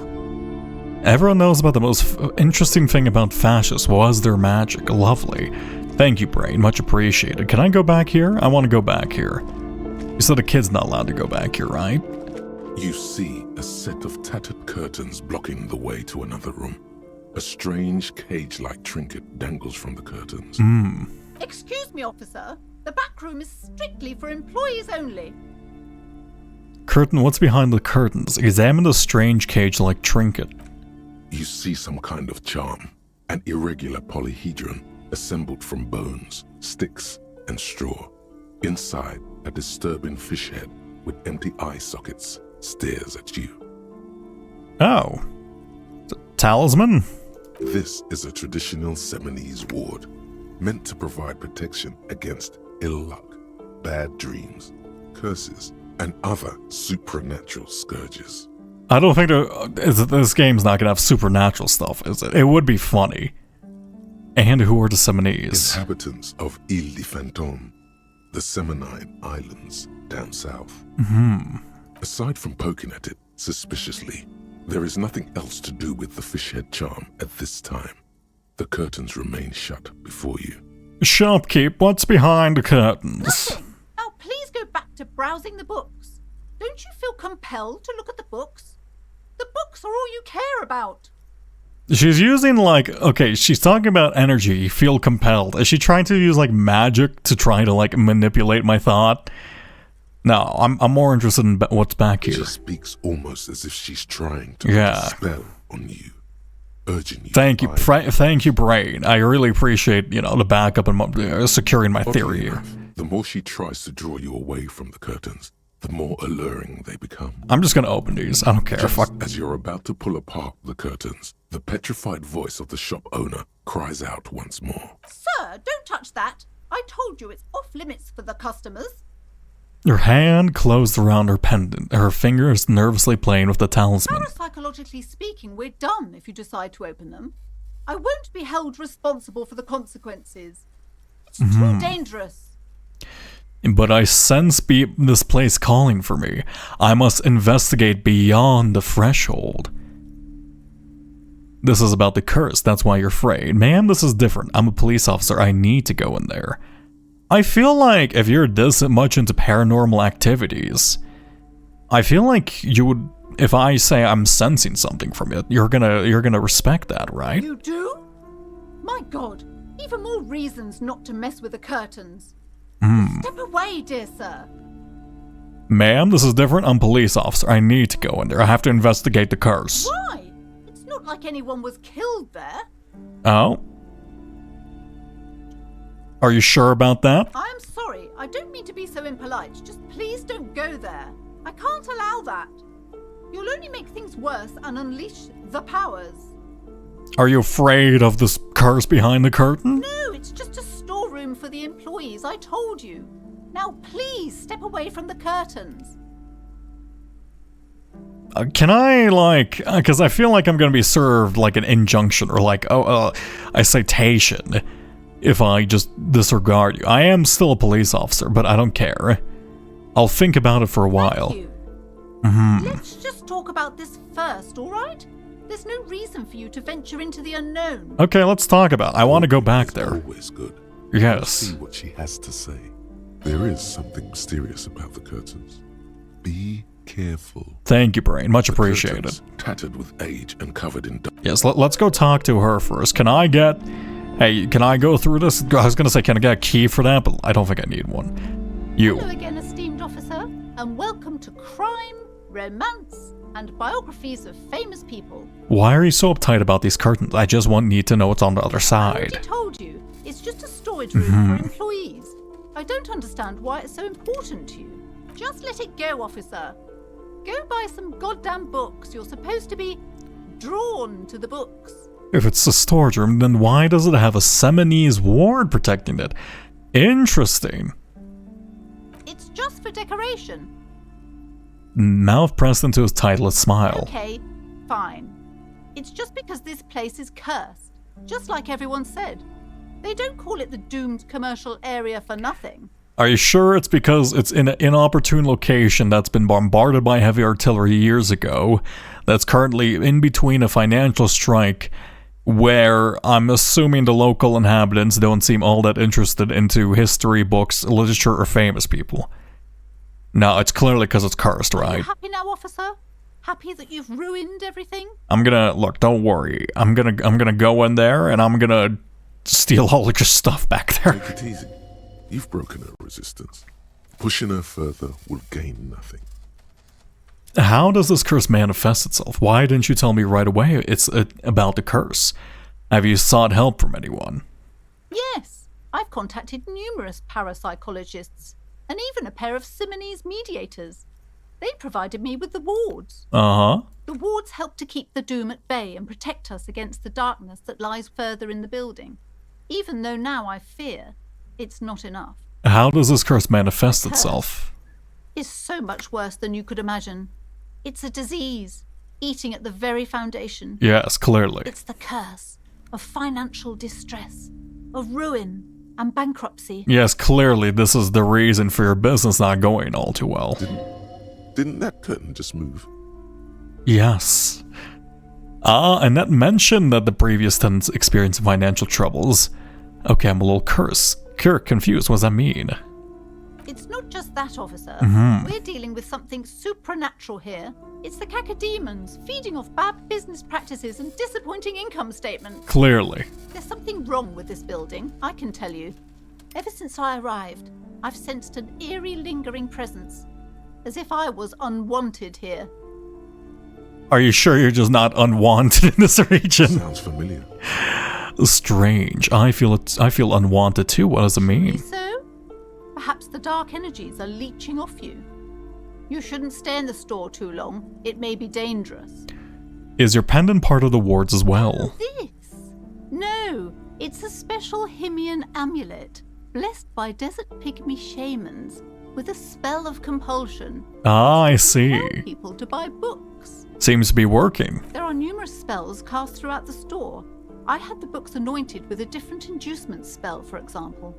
Everyone knows about the most interesting thing about fascists was their magic. Lovely. Thank you, Brain. Much appreciated. Can I go back here? I want to go back here. You said a kid's not allowed to go back here, right? You see a set of tattered curtains blocking the way to another room. A strange cage-like trinket dangles from the curtains. Excuse me, officer. The back room is strictly for employees only. Curtain, what's behind the curtains? Examine the strange cage-like trinket. You see some kind of charm, an irregular polyhedron assembled from bones, sticks, and straw. Inside, a disturbing fish head with empty eye sockets stares at you. Oh. Talisman? This is a traditional Seminese ward, meant to provide protection against ill luck, bad dreams, curses, and other supernatural scourges. I don't think this game's not gonna have supernatural stuff, is it? It would be funny. And who are the Seminese? Inhabitants of Ile de Fantôme, the Seminine Islands down south. Aside from poking at it suspiciously, there is nothing else to do with the fish head charm at this time. The curtains remain shut before you. Shopkeep, what's behind the curtains? Nothing. Now please go back to browsing the books. Don't you feel compelled to look at the books? The books are all you care about. She's using like, okay, she's talking about energy, feel compelled. Is she trying to use like magic to try to like manipulate my thought? No, I'm more interested in what's back here. She speaks almost as if she's trying to put a spell on you, urging you. Thank you, thank you, Brain. I really appreciate, you know, the backup and securing my theory here. The more she tries to draw you away from the curtains, the more alluring they become. I'm just gonna open these. I don't care. Just as you're about to pull apart the curtains, the petrified voice of the shop owner cries out once more. Sir, don't touch that. I told you it's off limits for the customers. Her hand closed around her pendant, her fingers nervously playing with the talisman. Parapsychologically speaking, we're done if you decide to open them. I won't be held responsible for the consequences. It's too dangerous. But I sense this place calling for me. I must investigate beyond the threshold. This is about the curse, that's why you're afraid. Ma'am, this is different. I'm a police officer, I need to go in there. I feel like if you're this much into paranormal activities, I feel like you would, if I say I'm sensing something from it, you're gonna respect that, right? You do? My God, even more reasons not to mess with the curtains. Step away, dear sir. Ma'am, this is different. I'm a police officer. I need to go in there. I have to investigate the curse. Why? It's not like anyone was killed there. Oh? Are you sure about that? I am sorry. I don't mean to be so impolite. Just please don't go there. I can't allow that. You'll only make things worse and unleash the powers. Are you afraid of this curse behind the curtain? No, it's just a storeroom for the employees, I told you. Now please step away from the curtains. Can I, like, because I feel like I'm going to be served like an injunction or like, a citation if I just disregard you. I am still a police officer, but I don't care. I'll think about it for a while. Thank you. Let's just talk about this first, all right? There's no reason for you to venture into the unknown. Okay, let's talk about it. I want to go back there. Always good. Yes. See what she has to say. There is something mysterious about the curtains. Be careful. Thank you, Brain. Much appreciated. Curtains, tattered with age and covered in dust. Yes, let's go talk to her first. Can I go through this? I was gonna say, can I get a key for that? But I don't think I need one. You. Hello again, esteemed officer, and welcome to Crime, Romance, and Biographies of Famous People. Why are you so uptight about these curtains? I just need to know what's on the other side. I already told you. It's just a storage room for employees. I don't understand why it's so important to you. Just let it go, officer. Go buy some goddamn books. You're supposed to be drawn to the books. If it's a storage room, then why does it have a Seminese ward protecting it? Interesting. It's just for decoration. Mouth pressed into his tightless smile. Okay, fine. It's just because this place is cursed, just like everyone said. They don't call it the doomed commercial area for nothing. Are you sure it's because it's in an inopportune location that's been bombarded by heavy artillery years ago, that's currently in between a financial strike, where I'm assuming the local inhabitants don't seem all that interested into history, books, literature, or famous people? No, it's clearly because it's cursed, right? Are you happy now, officer? Happy that you've ruined everything? I'm gonna, look, don't worry. I'm gonna go in there and I'm gonna steal all of your stuff back there. Take it easy. You've broken her resistance. Pushing her further will gain nothing. How does this curse manifest itself? Why didn't you tell me right away it's about the curse? Have you sought help from anyone? Yes, I've contacted numerous parapsychologists, and even a pair of Simonese mediators. They provided me with the wards. Uh-huh. The wards help to keep the doom at bay and protect us against the darkness that lies further in the building, even though now I fear it's not enough. How does this curse manifest itself? It's so much worse than you could imagine. It's a disease, eating at the very foundation. Yes, clearly. It's the curse of financial distress, of ruin and bankruptcy. Yes, clearly this is the reason for your business not going all too well. Didn't that curtain just move? Yes. And that mentioned that the previous tenants experienced financial troubles. Okay, I'm a little confused. What does that mean? It's not just that, officer. Mhm. We're dealing with something supernatural here. It's the cacodemons feeding off bad business practices and disappointing income statements. Clearly. There's something wrong with this building, I can tell you. Ever since I arrived, I've sensed an eerie, lingering presence, as if I was unwanted here. Are you sure you're just not unwanted in this region? Sounds familiar. Strange. I feel unwanted too. What does it mean? So? Perhaps the dark energies are leeching off you. You shouldn't stay in the store too long. It may be dangerous. Is your pendant part of the wards as well? This? No, it's a special Himian amulet, blessed by desert pygmy shamans, with a spell of compulsion. Ah, I see. Tell people to buy books. Seems to be working. There are numerous spells cast throughout the store. I had the books anointed with a different inducement spell, for example.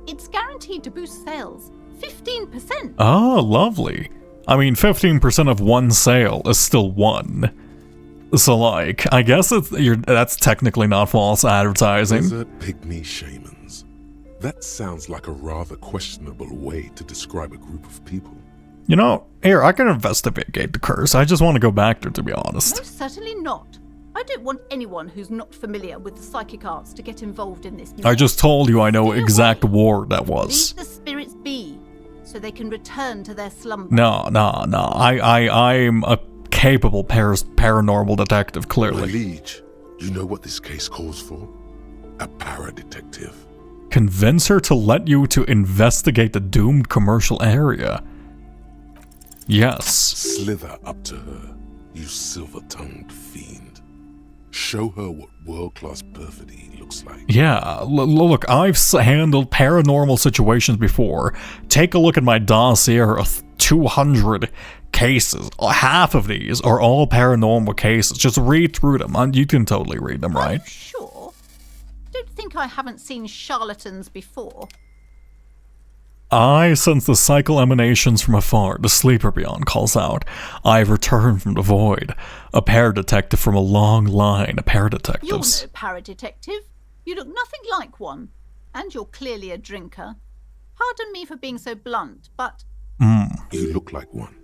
It's guaranteed to boost sales 15%. Oh, lovely. I mean, 15% of one sale is still one. So, like, I guess that's technically not false advertising. Desert pygmy shamans. That sounds like a rather questionable way to describe a group of people. You know, here, I can investigate the curse. I just want to go back there, to be honest. Most certainly not. I don't want anyone who's not familiar with the psychic arts to get involved in this. I just told you I know exact ward that was. Leave the spirits be, so they can return to their slumber. No. I'm a capable paranormal detective, My clearly. liege, you know what this case calls for? A para-detective. Convince her to let you to investigate the doomed commercial area. Yes. Slither up to her, you silver-tongued fiend. Show her what world-class perfidy looks like. Yeah, look, I've handled paranormal situations before. Take a look at my dossier of 200 cases. Half of these are all paranormal cases. Just read through them. You can totally read them, right? Sure. Don't think I haven't seen charlatans before. I sense the cycle emanations from afar, the sleeper beyond calls out. I've returned from the void. A paradetective from a long line of You're paradetectives. no paradetective. You look nothing like one. And you're clearly a drinker. Pardon me for being so blunt, but... You look like one.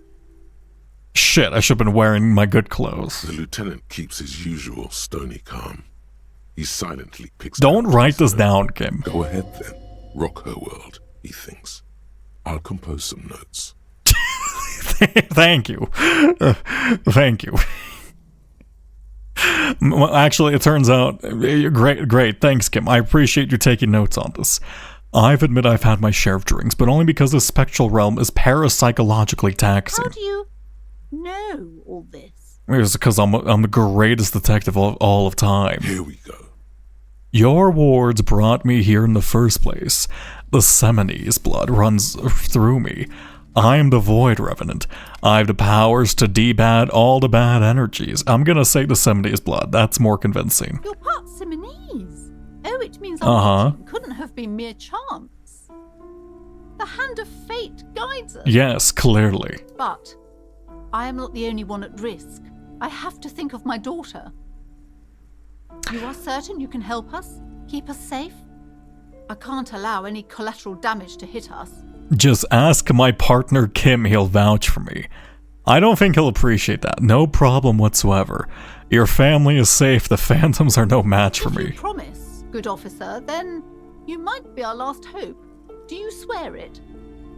Shit, I should have been wearing my good clothes. The lieutenant keeps his usual stony calm. He silently picks Don't out write this his down, Kim. Go ahead then. Rock her world, he thinks. I'll compose some notes. Thank you. Thank you. Actually, it turns out... Great. Thanks, Kim. I appreciate you taking notes on this. I've admitted I've had my share of drinks, but only because the spectral realm is parapsychologically taxing. How do you know all this? It's because I'm the greatest detective of all of time. Here we go. Your wards brought me here in the first place. The Semini's blood runs through me. I am the Void Revenant. I have the powers to debad all the bad energies. I'm gonna say the Semini's blood. That's more convincing. You're part Simonese. Oh, it means our meeting couldn't have been mere chance. The hand of fate guides us. Yes, clearly. But I am not the only one at risk. I have to think of my daughter. You are certain you can help us? Keep us safe? I can't allow any collateral damage to hit us. Just ask my partner Kim, he'll vouch for me. I don't think he'll appreciate that. No problem whatsoever. Your family is safe, the phantoms are no match for If me. you promise, good officer, then you might be our last hope. Do you swear it?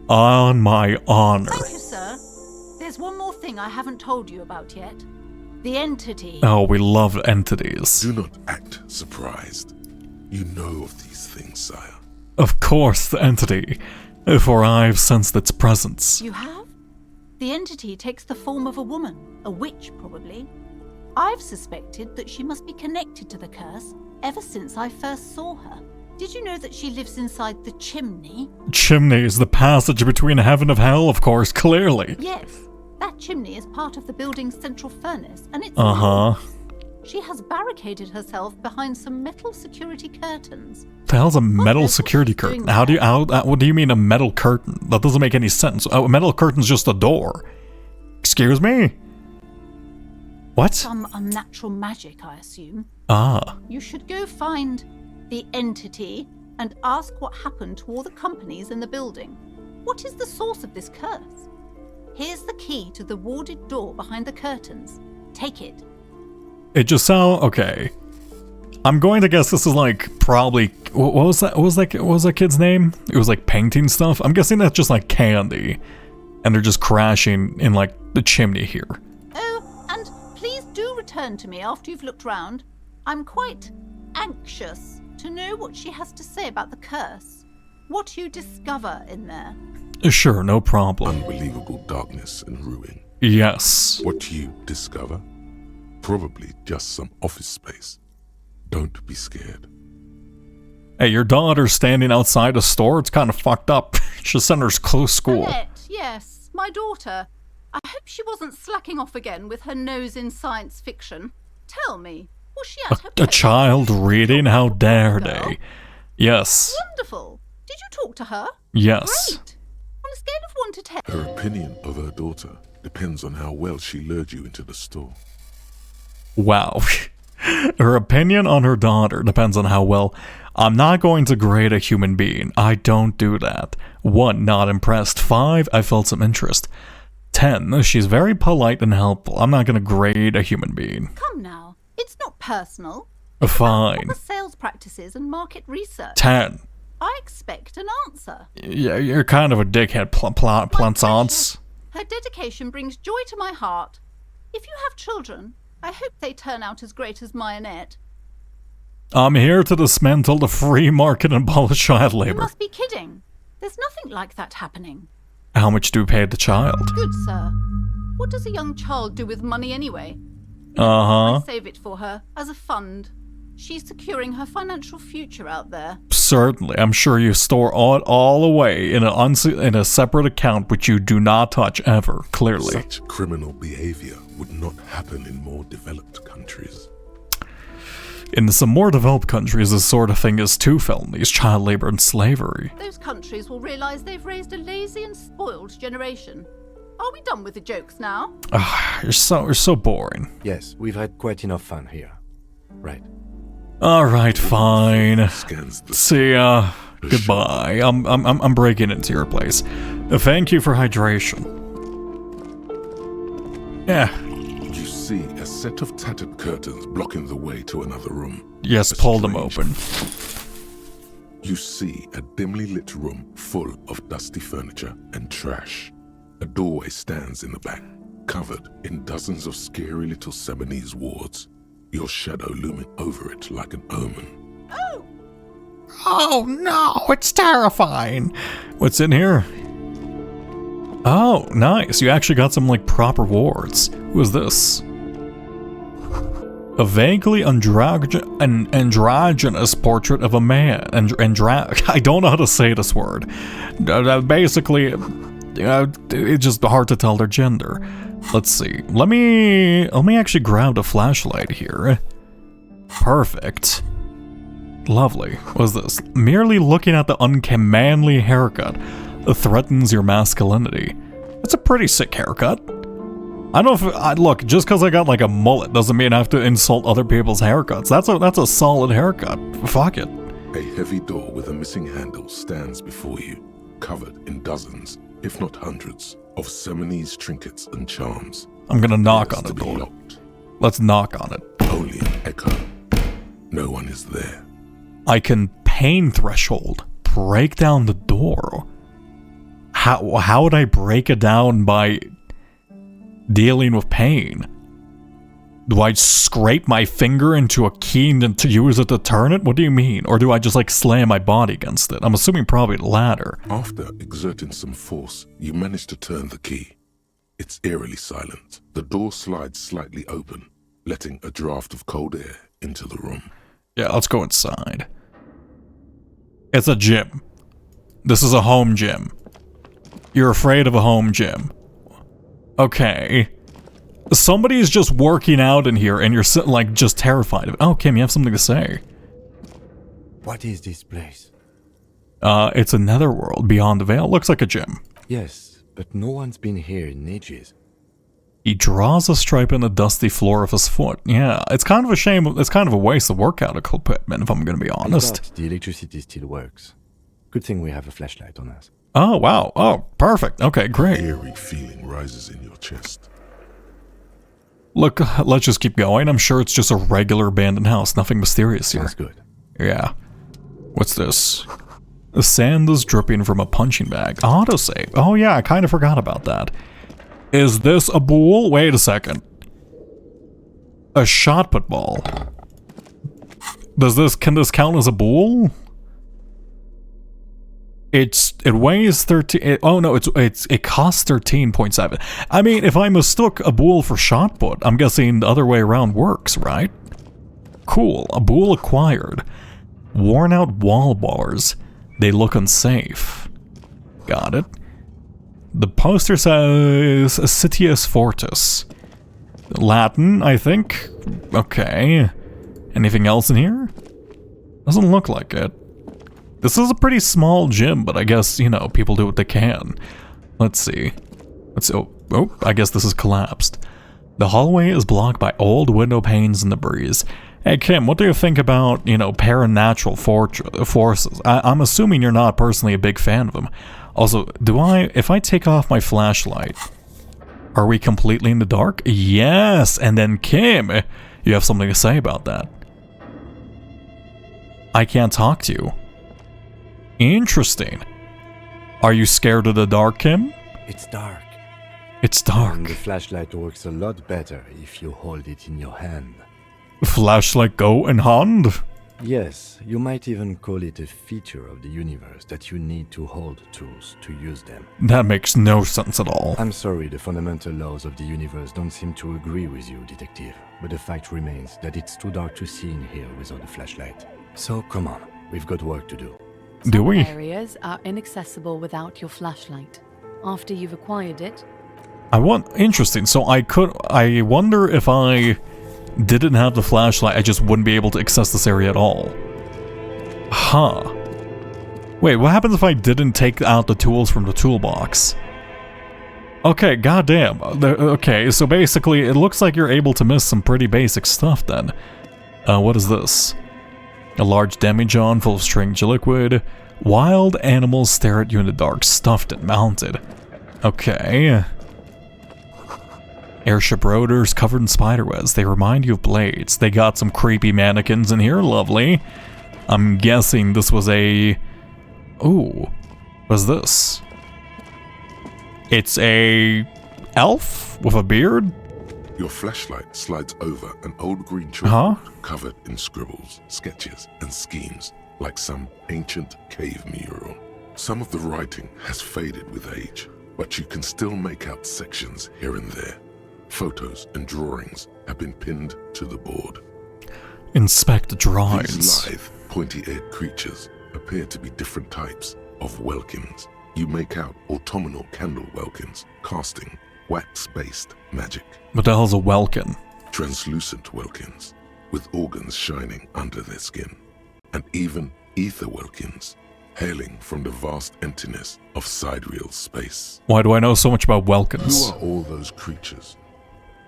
On my honor. Thank you, sir. There's one more thing I haven't told you about yet. The entity. Oh, we love entities. Do not act surprised. You know of these things, sire. Of course, the entity. For I've sensed its presence. You have? The entity takes the form of a woman, a witch probably. I've suspected that she must be connected to the curse ever since I first saw her. Did you know that she lives inside the chimney? Chimney is the passage between heaven and hell, of course, clearly. Yes, that chimney is part of the building's central furnace, and it's... She has barricaded herself behind some metal security curtains. The hell's a metal security curtain? What do you mean a metal curtain? That doesn't make any sense. A metal curtain's just a door. Excuse me? What? Some unnatural magic, I assume. Ah. You should go find the entity and ask what happened to all the companies in the building. What is the source of this curse? Here's the key to the warded door behind the curtains. Take it. It just sounds okay. I'm going to guess this is like probably what was that? What was that kid's name? It was like painting stuff. I'm guessing that's just like candy, and they're just crashing in like the chimney here. Oh, and please do return to me after you've looked round. I'm quite anxious to know what she has to say about the curse. What you discover in there. Sure, no problem. Unbelievable darkness and ruin. Yes. What you discover? Probably just some office space. Don't be scared. Hey, your daughter's standing outside a store? It's kind of fucked up. Should send her to school. Annette, yes, my daughter. I hope she wasn't slacking off again with her nose in science fiction. Tell me, was she at her A child reading? How dare they? Yes. Wonderful. Did you talk to her? Yes. Great. On a scale of 1 to 10. Her opinion of her daughter depends on how well she lured you into the store. Wow. Her opinion on her daughter depends on how well. I'm not going to grade a human being. I don't do that. 1, not impressed. 5, I felt some interest. 10, she's very polite and helpful. I'm not going to grade a human being. Come now. It's not personal. Fine. Proper sales practices and market research. 10. I expect an answer. Yeah, you're kind of a dickhead, Plaisance. Her dedication brings joy to my heart. If you have children, I hope they turn out as great as my Annette. I'm here to dismantle the free market and abolish child You labor. must be kidding. There's nothing like that happening. How much do we pay the child? Good sir. What does a young child do with money anyway? Uh-huh. I save it for her, as a fund. She's securing her financial future out there. Certainly. I'm sure you store all away in a separate account which you do not touch ever, clearly. Such criminal behavior would not happen in more developed countries. In some more developed countries, this sort of thing is 2 felonies, child labor and slavery. Those countries will realize they've raised a lazy and spoiled generation. Are we done with the jokes now? You're so boring. Yes, we've had quite enough fun here. Right. Alright, fine. See ya. Goodbye. I'm breaking into your place. Thank you for hydration. Yeah. You see a set of tattered curtains blocking the way to another room. Yes, pull them open. You see a dimly lit room full of dusty furniture and trash. A doorway stands in the back, covered in dozens of scary little Seminese wards, your shadow looming over it like an omen. Oh no, it's terrifying. What's in here? Oh, nice. You actually got some, like, proper wards. Who is this? A vaguely androgynous portrait of a man. I don't know how to say this word. Basically, it's just hard to tell their gender. Let's see. Let me actually grab the flashlight here. Perfect. Lovely. What's this? Merely looking at the unmanly haircut threatens your masculinity. It's a pretty sick haircut. I don't know if look, just because I got like a mullet doesn't mean I have to insult other people's haircuts. That's a solid haircut. Fuck it. A heavy door with a missing handle stands before you, covered in dozens, if not hundreds, of Seminese trinkets and charms. I'm gonna knock on the door. Locked. Let's knock on it. Only an echo. No one is there. I can pain threshold. Break down the door. How would I break it down by dealing with pain? Do I scrape my finger into a key and to use it to turn it? What do you mean? Or do I just like slam my body against it? I'm assuming probably the latter. After exerting some force, you manage to turn the key. It's eerily silent. The door slides slightly open, letting a draft of cold air into the room. Yeah, let's go inside. It's a gym. This is a home gym. You're afraid of a home gym. Okay. Somebody's just working out in here and you're like just terrified of it. Oh, Kim, you have something to say. What is this place? It's a netherworld beyond the veil. Looks like a gym. Yes, but no one's been here in ages. He draws a stripe in the dusty floor of his foot. Yeah, it's kind of a shame. It's kind of a waste of workout equipment, if I'm going to be honest. But the electricity still works. Good thing we have a flashlight on us. Oh, wow. Oh, perfect. Okay, great. Eerie feeling rises in your chest. Look, let's just keep going. I'm sure it's just a regular abandoned house. Nothing mysterious here. Sounds good. Yeah. What's this? The sand is dripping from a punching bag. Autosave. Oh yeah, I kind of forgot about that. Is this a bool? Wait a second. A shot put ball. Can this count as a bool? It weighs 13. Oh no, it costs 13.7. I mean, if I mistook a bool for shot put, I'm guessing the other way around works, right? Cool. A bool acquired. Worn out wall bars. They look unsafe. Got it. The poster says Citius Fortis. Latin, I think. Okay. Anything else in here? Doesn't look like it. This is a pretty small gym, but I guess, you know, people do what they can. Let's see. Oh, I guess this is collapsed. The hallway is blocked by old window panes and debris. Hey, Kim, what do you think about, you know, paranatural forces? I'm assuming you're not personally a big fan of them. Also, if I take off my flashlight, are we completely in the dark? Yes, and then Kim, you have something to say about that. I can't talk to you. Interesting. Are you scared of the dark, Kim? It's dark. It's dark. And the flashlight works a lot better if you hold it in your hand. Flashlight go in hand? Yes, you might even call it a feature of the universe that you need to hold tools to use them. That makes no sense at all. I'm sorry, the fundamental laws of the universe don't seem to agree with you, detective. But the fact remains that it's too dark to see in here without a flashlight. So come on, we've got work to do. Do we? Some areas are inaccessible without your flashlight. After you've acquired it... Interesting, so I wonder if I didn't have the flashlight, I just wouldn't be able to access this area at all. Huh. Wait, what happens if I didn't take out the tools from the toolbox? Okay, goddamn. Okay, so basically, it looks like you're able to miss some pretty basic stuff then. What is this? A large demijohn full of strange liquid. Wild animals stare at you in the dark, stuffed and mounted. Okay. Airship rotors covered in spiderwebs. They remind you of blades. They got some creepy mannequins in here. Lovely. I'm guessing this was a... Ooh. What's this? It's a... elf with a beard? Your flashlight slides over an old green chalkboard covered in scribbles, sketches, and schemes, like some ancient cave mural. Some of the writing has faded with age, but you can still make out sections here and there. Photos and drawings have been pinned to the board. Inspect drawings. These lithe, pointy-eared creatures appear to be different types of welkins. You make out autumnal candle welkins, casting wax-based magic. What the hell's a welkin? Translucent welkins, with organs shining under their skin. And even ether welkins, hailing from the vast emptiness of sidereal space. Why do I know so much about welkins? Who are all those creatures?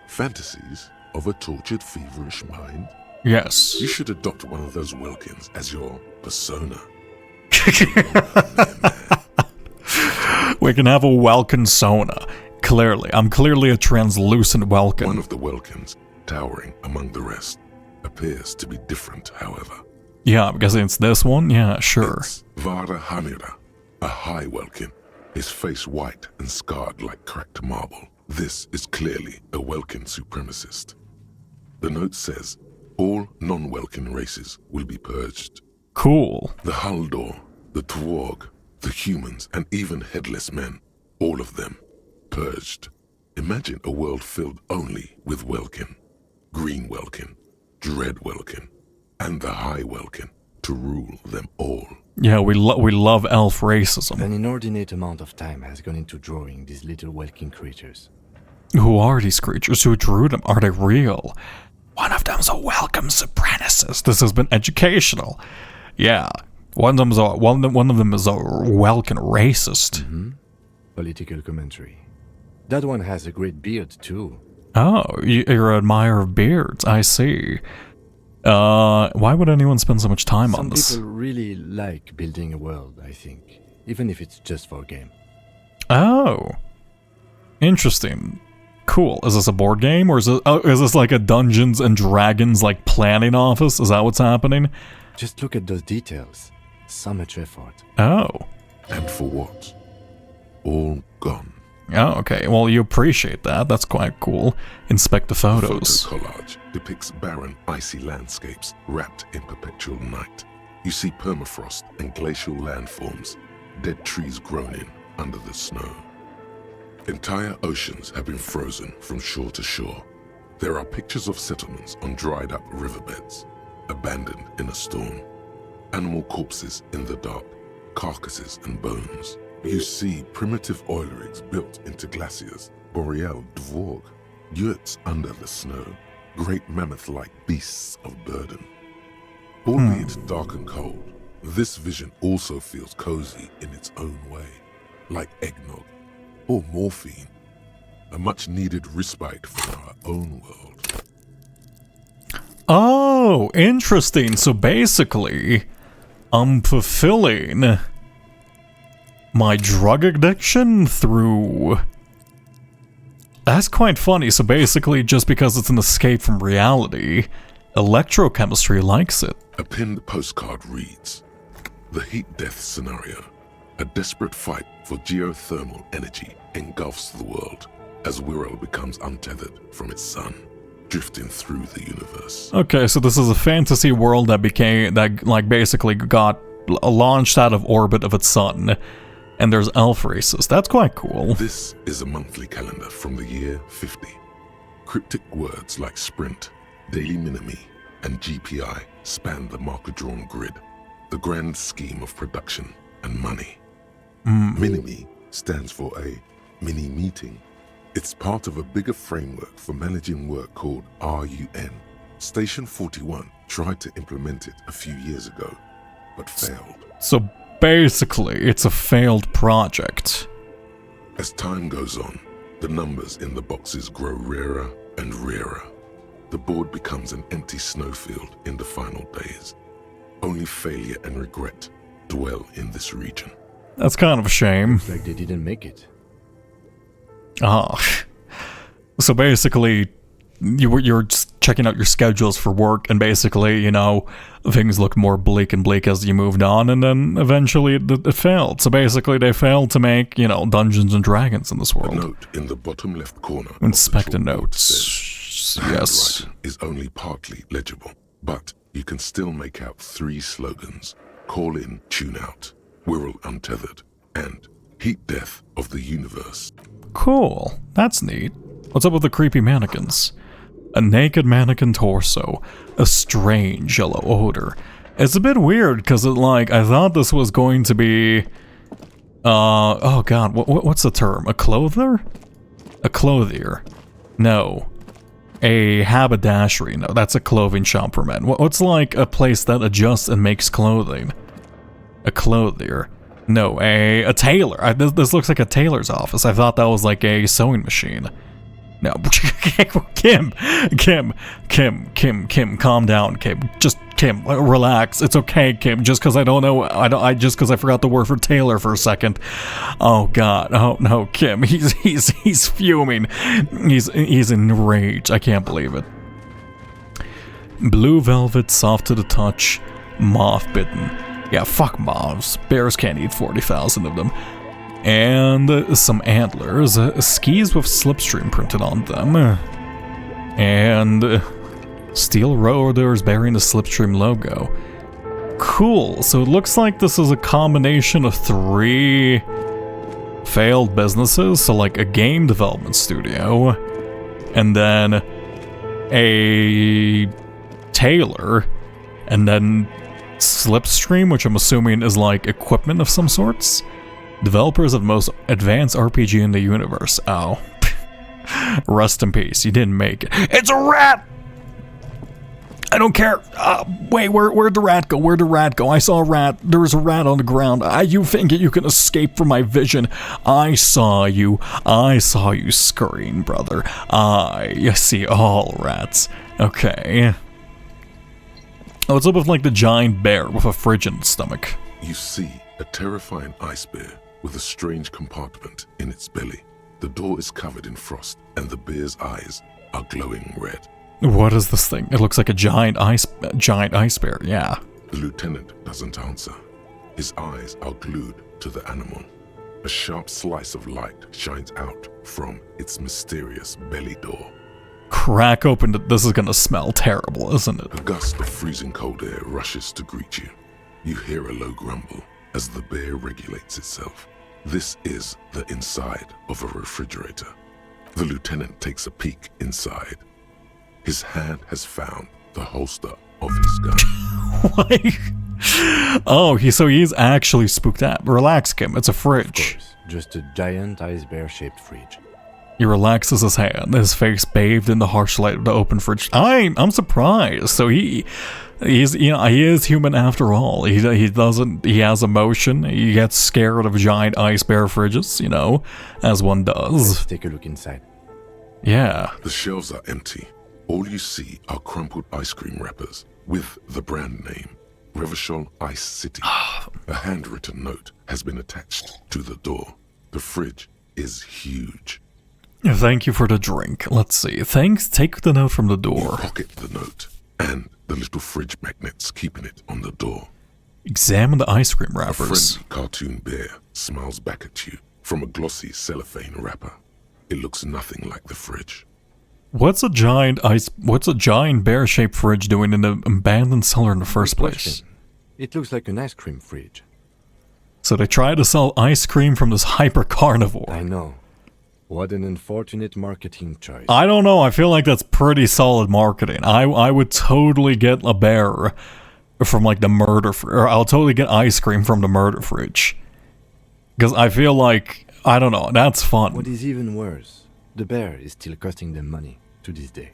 Fantasies of a tortured, feverish mind? Yes. You should adopt one of those welkins as your persona. We can have a welkin sona. Clearly. I'm clearly a translucent welkin. One of the welkins, towering among the rest, appears to be different, however. Yeah, I'm guessing it's this one? Yeah, sure. It's Vara Hamira, a high welkin, his face white and scarred like cracked marble. This is clearly a welkin supremacist. The note says, all non-welkin races will be purged. Cool. The Haldor, the Twarg, the humans, and even headless men, all of them, purged. Imagine a world filled only with welkin. Green welkin, dread welkin, and the high welkin to rule them all. Yeah, we love elf racism. An inordinate amount of time has gone into drawing these little welkin creatures. Who are these creatures? Who drew them? Are they real? One of them's a welcome supremacist. This has been educational. Yeah. One of them is a welkin racist. Mm-hmm. Political commentary. That one has a great beard too. Oh, you're an admirer of beards. I see. Why would anyone spend so much time on this? Some people really like building a world, I think. even if it's just for a game. Oh. Interesting. Cool. Is this a board game, or is this like a Dungeons and Dragons like planning office? Is that what's happening? Just look at those details. So much effort. Oh. And for what? All gone. Oh, okay. Well, you appreciate that. That's quite cool. Inspect the photos. The photo collage depicts barren, icy landscapes wrapped in perpetual night. You see permafrost and glacial landforms, dead trees grown in under the snow. Entire oceans have been frozen from shore to shore. There are pictures of settlements on dried up riverbeds, abandoned in a storm. Animal corpses in the dark, carcasses and bones. You see primitive oil rigs built into glaciers, boreal dvorg, yurts under the snow, great mammoth-like beasts of burden. Albeit dark and cold, this vision also feels cozy in its own way, like eggnog or morphine, a much-needed respite from our own world. Oh, interesting. So basically, I'm fulfilling my drug addiction through... That's quite funny. So basically, just because it's an escape from reality, electrochemistry likes it. A pinned postcard reads, "The heat death scenario. A desperate fight for geothermal energy engulfs the world as Wirral becomes untethered from its sun, drifting through the universe." Okay, so this is a fantasy world that basically got launched out of orbit of its sun. And there's elf races. That's quite cool. This is a monthly calendar from the year 50. Cryptic words like sprint, daily minimi, and GPI span the marker-drawn grid, the grand scheme of production and money. Minimi stands for a mini-meeting. It's part of a bigger framework for managing work called RUN. Station 41 tried to implement it a few years ago, but failed. So basically, it's a failed project. As time goes on, the numbers in the boxes grow rarer and rarer. The board becomes an empty snowfield in the final days. Only failure and regret dwell in this region. That's kind of a shame. Looks like they didn't make it. Ah. So basically, you're just checking out your schedules for work, and basically, you know, things looked more bleak and bleak as you moved on, and then eventually it failed. So basically, they failed to make, you know, Dungeons and Dragons in this world. A note in the bottom left corner. Inspect the notes. Yes. Handwriting is only partly legible, but you can still make out 3 slogans: Call in, Tune Out, Wirral Untethered, and Heat Death of the Universe. Cool. That's neat. What's up with the creepy mannequins? A naked mannequin torso. A strange yellow odor. It's a bit weird, because I thought this was going to be... oh god, what's the term? A clother? A clothier. No. A haberdashery. No, that's a clothing shop for men. What's like a place that adjusts and makes clothing? A clothier. No, a tailor. This looks like a tailor's office. I thought that was like a sewing machine. No, Kim, calm down, Kim. Just, Kim, relax. It's okay, Kim. Just because I don't know, just because I forgot the word for tailor for a second. Oh God, oh no, Kim. He's fuming. He's enraged. I can't believe it. Blue velvet, soft to the touch, moth bitten. Yeah, fuck moths. Bears can't eat 40,000 of them. And some antlers, skis with slipstream printed on them, and steel rotors bearing the slipstream logo. Cool, so it looks like this is a combination of 3 failed businesses, so like a game development studio, and then a tailor, and then slipstream, which I'm assuming is like equipment of some sorts. Developers of the most advanced RPG in the universe. Oh. Rest in peace. You didn't make it. It's a rat! I don't care. Wait, where'd the rat go? Where'd the rat go? I saw a rat. There was a rat on the ground. You think you can escape from my vision? I saw you. I saw you scurrying, brother. I see all rats. Okay. What's up with like the giant bear with a fridge in its stomach? You see A terrifying ice bear with a strange compartment in its belly. The door is covered in frost, and the bear's eyes are glowing red. What is this thing? It looks like a giant ice bear, yeah. The lieutenant doesn't answer. His eyes are glued to the animal. A sharp slice of light shines out from its mysterious belly door. Crack open it. This is gonna smell terrible, isn't it? A gust of freezing cold air rushes to greet you. You hear a low grumble as the bear regulates itself. This is the inside of a refrigerator. The lieutenant takes a peek inside. His hand has found the holster of his gun. Oh, so he's actually spooked out. Relax, Kim. It's a fridge. Of course, just a giant ice bear-shaped fridge. He relaxes his hand, his face bathed in the harsh light of the open fridge. I'm surprised. So he is human after all. He has emotion. He gets scared of giant ice bear fridges, as one does. Let's take a look inside. Yeah. The shelves are empty. All you see are crumpled ice cream wrappers with the brand name, Revachol Ice City. A handwritten note has been attached to the door. The fridge is huge. Thank you for the drink. Let's see. Thanks. Take the note from the door. You pocket the note and the little fridge magnets keeping it on the door. Examine the ice cream wrappers. A friendly cartoon bear smiles back at you from a glossy cellophane wrapper. It looks nothing like the fridge. What's a giant bear-shaped fridge doing in an abandoned cellar in the first place? It looks like an ice cream fridge. So they try to sell ice cream from this hyper carnivore. I know. What an unfortunate marketing choice. I don't know. I feel like that's pretty solid marketing. I would totally get a bear from like the murder or I'll totally get ice cream from the murder fridge. Because I feel like, I don't know, that's fun. What is even worse, the bear is still costing them money to this day.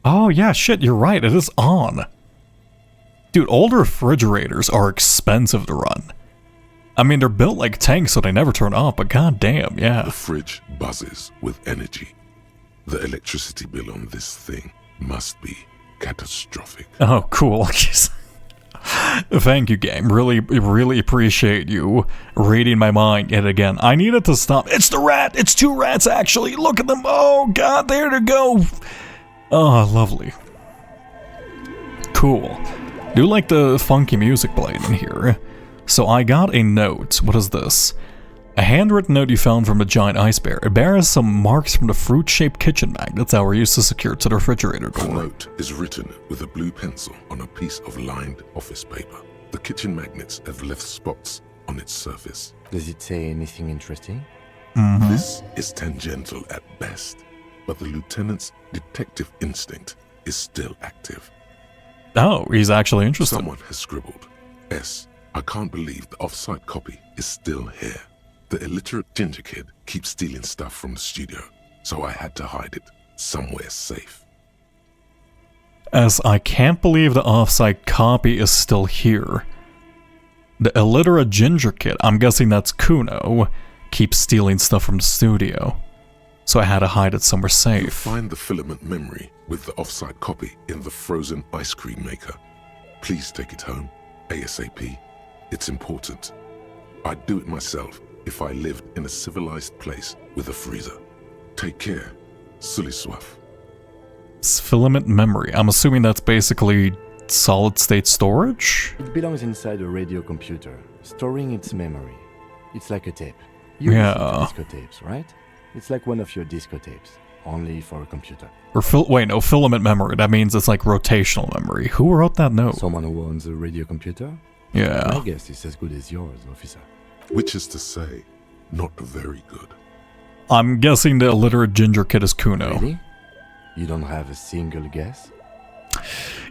Oh yeah, shit, you're right. It is on. Dude, older refrigerators are expensive to run. I mean, they're built like tanks, so they never turn off, but goddamn, yeah. The fridge buzzes with energy. The electricity bill on this thing must be catastrophic. Oh, cool. Thank you, game. Really appreciate you reading my mind yet again. I needed to stop. It's the rat! It's two rats, actually! Look at them! Oh, God, there they go! Oh, lovely. Cool. Do like the funky music playing in here. So I got a note. What is this? A handwritten note you found from a giant ice bear. It bears some marks from the fruit-shaped kitchen magnets that were used to secure to the refrigerator door. The note is written with a blue pencil on a piece of lined office paper. The kitchen magnets have left spots on its surface. Does it say anything interesting? Mm-hmm. This is tangential at best, but the lieutenant's detective instinct is still active. Oh, he's actually interested. Someone has scribbled, S. I can't believe the off-site copy is still here. The illiterate ginger kid keeps stealing stuff from the studio, so I had to hide it somewhere safe. As I can't believe the off-site copy is still here. The illiterate ginger kid, I'm guessing that's Kuno, keeps stealing stuff from the studio. So I had to hide it somewhere safe. You'll find the filament memory with the off-site copy in the frozen ice cream maker. Please take it home, ASAP. It's important. I'd do it myself if I lived in a civilized place with a freezer. Take care. Sully Swaff. Filament memory. I'm assuming that's basically solid-state storage? It belongs inside a radio computer, storing its memory. It's like a tape. You listen to disco tapes, right? It's like one of your disco tapes, only for a computer. Or filament memory. That means it's like rotational memory. Who wrote that note? Someone who owns a radio computer? Yeah. My guess is as good as yours, officer. Which is to say, not very good. I'm guessing the illiterate ginger kid is Kuno. Really? You don't have a single guess?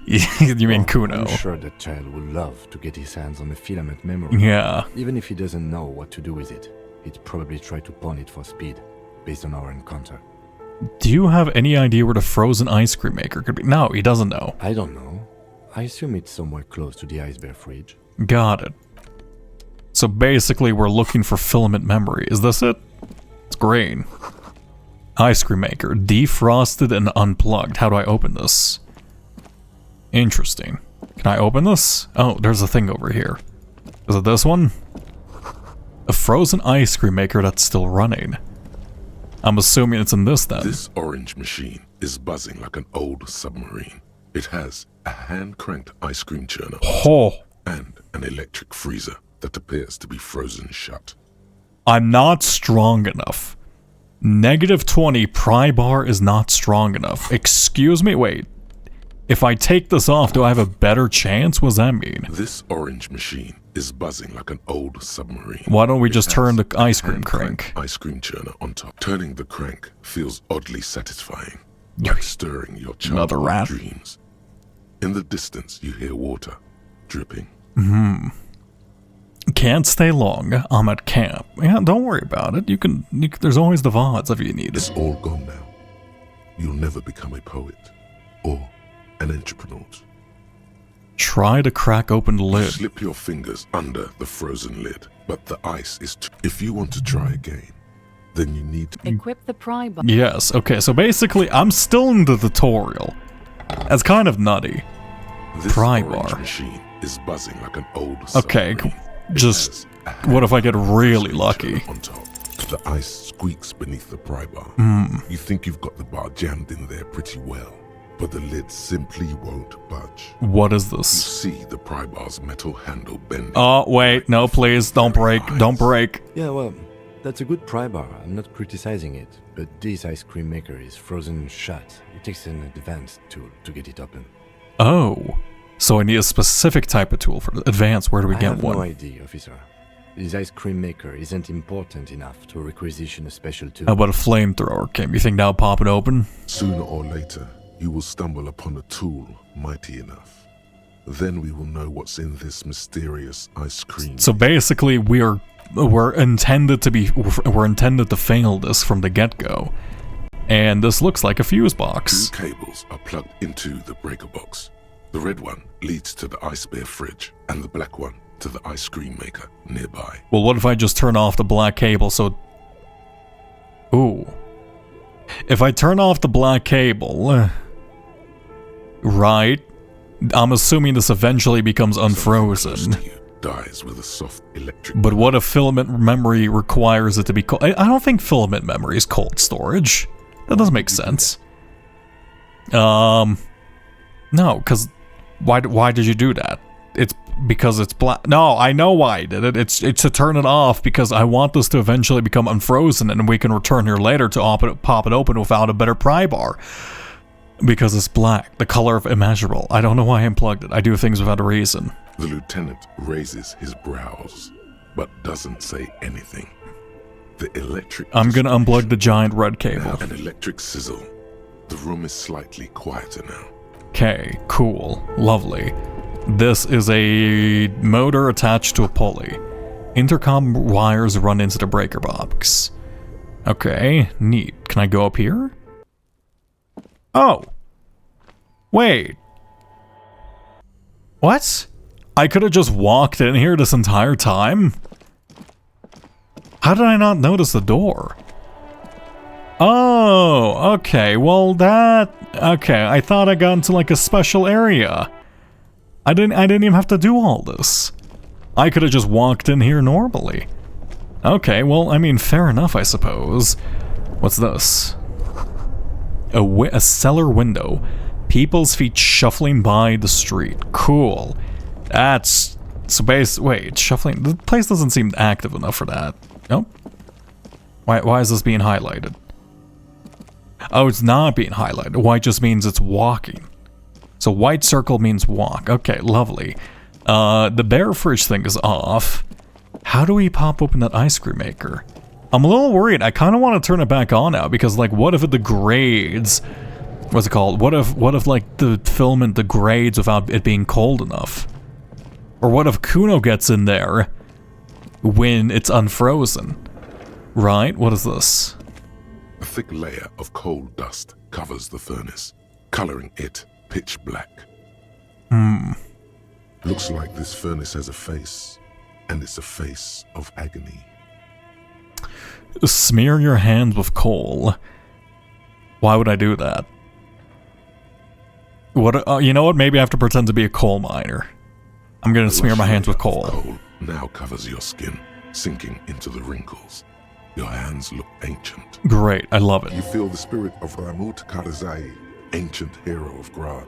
You mean Kuno? I'm sure that child would love to get his hands on a filament memory. Yeah. Even if he doesn't know what to do with it, he'd probably try to pawn it for speed, based on our encounter. Do you have any idea where the frozen ice cream maker could be? No, he doesn't know. I don't know. I assume it's somewhere close to the ice bear fridge. Got it. So basically we're looking for filament memory. Is this it? It's green. Ice cream maker. Defrosted and unplugged. How do I open this? Interesting. Can I open this? Oh, there's a thing over here. Is it this one? A frozen ice cream maker that's still running. I'm assuming it's in this then. This orange machine is buzzing like an old submarine. It has a hand-cranked ice cream churner and an electric freezer that appears to be frozen shut. I'm not strong enough. -20 pry bar is not strong enough. Excuse me, wait. If I take this off, do I have a better chance? What does that mean? This orange machine is buzzing like an old submarine. Why don't we just turn the ice cream crank? Ice cream churner on top. Turning the crank feels oddly satisfying, like stirring your childhood dreams. In the distance, you hear water dripping. Can't stay long. I'm at camp. Yeah, don't worry about it. You can there's always the VODs if you need it. It's all gone now. You'll never become a poet or an entrepreneur. Try to crack open the You lid. slip your fingers under the frozen lid, but the ice is if you want to try again, then you need to Equip the pry bar. Yes, okay, so basically I'm still in the tutorial. That's kind of nutty. This Pry orange bar. machine is buzzing like an old Okay, submarine. just what if I get really lucky? On top, the ice squeaks beneath the pry bar. You think you've got the bar jammed in there pretty well, but the lid simply won't budge. What is You this? see the pry bar's metal handle bending. Oh, wait, no, please, don't break, don't break. Yeah, well, that's a good pry bar. I'm not criticizing it, but this ice cream maker is frozen shut. It takes an advanced tool to get it open. Oh, so I need a specific type of tool for advanced. Where do we I get have one? no idea, officer. This ice cream maker isn't important enough to requisition a special tool. How about a flamethrower, Kim? You think that'll pop it open? Sooner or later, you will stumble upon a tool mighty enough. Then we will know what's in this mysterious ice cream. So basically, we're intended to fail this from the get-go, and this looks like a fuse box. Two cables are plugged into the breaker box. The red one leads to the ice bear fridge, and the black one to the ice cream maker nearby. Well, what if I just turn off the black cable so... Ooh. If I turn off the black cable... Right. I'm assuming this eventually becomes unfrozen. Dies with a soft electric... But what if filament memory requires it to be cold? I don't think filament memory is cold storage. That doesn't make sense. No, because... Why did you do that? It's because it's black. No, I know why I did it. It's to turn it off because I want this to eventually become unfrozen and we can return here later to pop it open without a better pry bar. Because it's black, the color of immeasurable. I don't know why I unplugged it. I do things without a reason. The lieutenant raises his brows, but doesn't say anything. The electric... I'm gonna unplug the giant red cable. Now an electric sizzle. The room is slightly quieter now. Okay, cool. Lovely. This is a motor attached to a pulley. Intercom wires run into the breaker box. Okay, neat. Can I go up here? Oh! Wait. What? I could have just walked in here this entire time? How did I not notice the door? Oh, okay, well that... Okay, I thought I got into like a special area. I didn't even have to do all this. I could have just walked in here normally. Okay, well, I mean, fair enough, I suppose. What's this? A cellar window. People's feet shuffling by the street. Cool. That's... So wait, shuffling... The place doesn't seem active enough for that. Nope. Why is this being highlighted? Oh, it's not being highlighted. White just means it's walking. So white circle means walk. Okay, lovely. The bear fridge thing is off. How do we pop open that ice cream maker? I'm a little worried. I kind of want to turn it back on now because, like, what if it degrades? What's it called? What if like the filament degrades without it being cold enough? Or what if Kuno gets in there when it's unfrozen? Right? What is this? A thick layer of coal dust covers the furnace, coloring it pitch black. Looks like this furnace has a face, and it's a face of agony. Smear your hands with coal. Why would I do that? What? You know what? Maybe I have to pretend to be a coal miner. I'm gonna smear my hands with coal. now covers your skin, sinking into the wrinkles. Your hands look ancient. Great, I love it. You feel the spirit of Ramut Karzai, ancient hero of Grad,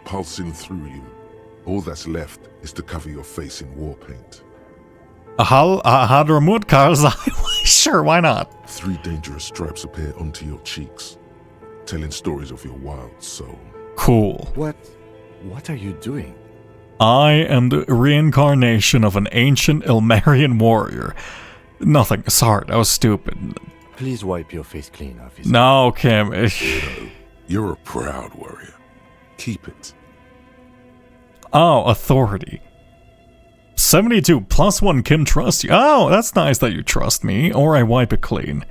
pulsing through you. All that's left is to cover your face in war paint. Hadramut Karzai? Sure, why not? 3 dangerous stripes appear onto your cheeks, telling stories of your wild soul. Cool. What are you doing? I am the reincarnation of an ancient Elmarian warrior. Nothing, sorry, that was stupid. Please wipe your face clean, officer. No, Kim. You're a proud warrior. Keep it. Oh, authority. 72 +1 Kim trust you. Oh, that's nice that you trust me, or I wipe it clean.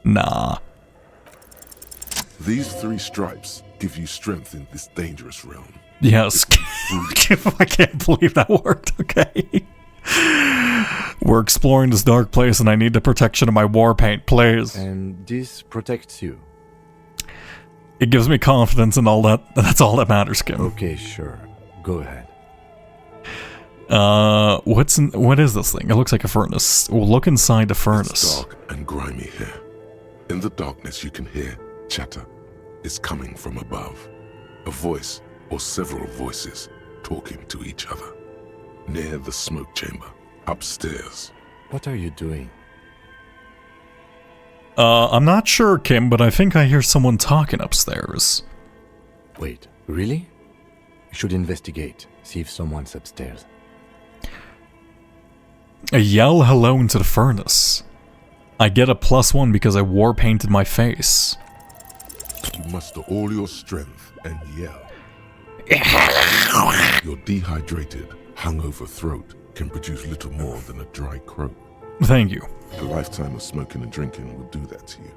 Nah. These 3 stripes give you strength in this dangerous realm. Yes. I can't believe that worked, okay? We're exploring this dark place and I need the protection of my war paint, please. And this protects you? It gives me confidence and all that. That's all that matters, Kim. Okay, sure. Go ahead. What is this thing? It looks like a furnace. We'll look inside the furnace. It's dark and grimy here. In the darkness you can hear chatter. It's coming from above. A voice or several voices talking to each other. Near the smoke chamber, upstairs. What are you doing? I'm not sure, Kim, but I think I hear someone talking upstairs. Wait, really? You should investigate, see if someone's upstairs. I yell hello into the furnace. I get a +1 because I war painted my face. You muster all your strength and yell. Your dehydrated, hungover throat can produce little more than a dry croak. Thank you. A lifetime of smoking and drinking will do that to you.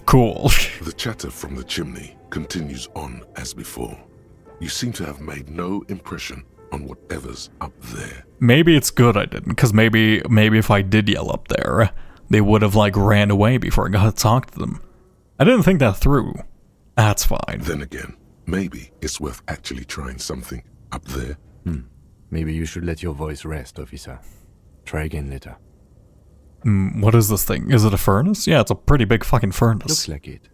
Cool. The chatter from the chimney continues on as before. You seem to have made no impression on whatever's up there. Maybe it's good I didn't, because maybe if I did yell up there, they would have like ran away before I got to talk to them. I didn't think that through. That's fine. Then again, maybe it's worth actually trying something up there. Maybe you should let your voice rest, officer. Try again later. What is this thing? Is it a furnace? Yeah, it's a pretty big fucking furnace. Looks like it.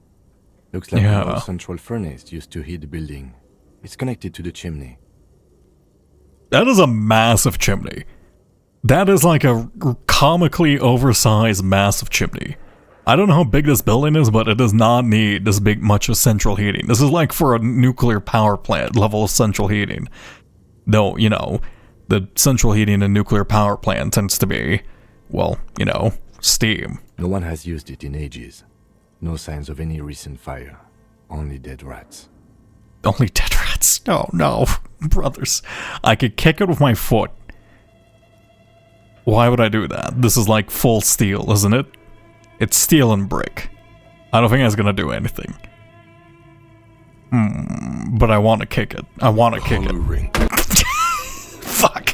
Looks like a central furnace used to heat the building. It's connected to the chimney. That is a massive chimney. That is like a comically oversized massive chimney. I don't know how big this building is, but it does not need this big much of central heating. This is like for a nuclear power plant level of central heating. Though, you know, the central heating in a nuclear power plant tends to be, well, you know, steam. No one has used it in ages. No signs of any recent fire. Only dead rats. Only dead rats? No, brothers. I could kick it with my foot. Why would I do that? This is like full steel, isn't it? It's steel and brick. I don't think that's gonna do anything. But I want to kick it. I want to kick it. Ring. Fuck.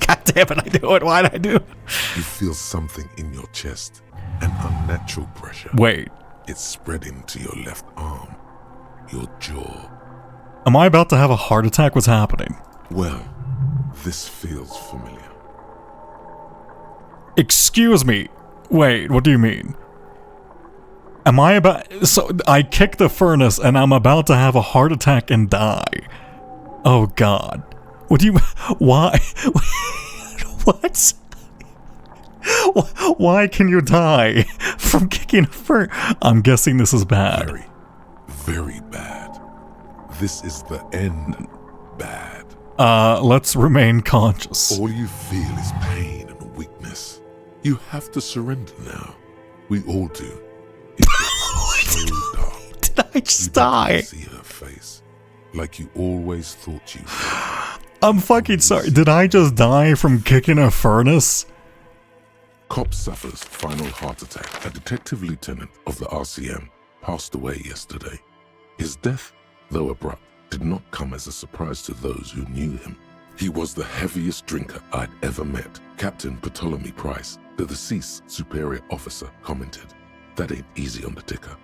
God damn it, I do it. Why'd I do it? You feel something in your chest. An unnatural pressure. Wait. It's spreading to your left arm. Your jaw. Am I about to have a heart attack? What's happening? Well, this feels familiar. Excuse me. Wait, what do you mean? Am I about... So, I kicked the furnace and I'm about to have a heart attack and die. Oh, God. What do you... Why? What? Why can you die from kicking a furnace? I'm guessing this is bad. Very, very bad. This is the end. Bad. Let's remain conscious. All you feel is pain and weakness. You have to surrender now. We all do. It gets so dark. Did I just die? See her face, like you always thought you would. I'm fucking sorry. Did I just die from kicking a furnace? Cop suffers final heart attack. A detective lieutenant of the RCM passed away yesterday. His death, though abrupt, did not come as a surprise to those who knew him. He was the heaviest drinker I'd ever met. Captain Ptolemy Price, the deceased superior officer, commented, "That ain't easy on the ticker."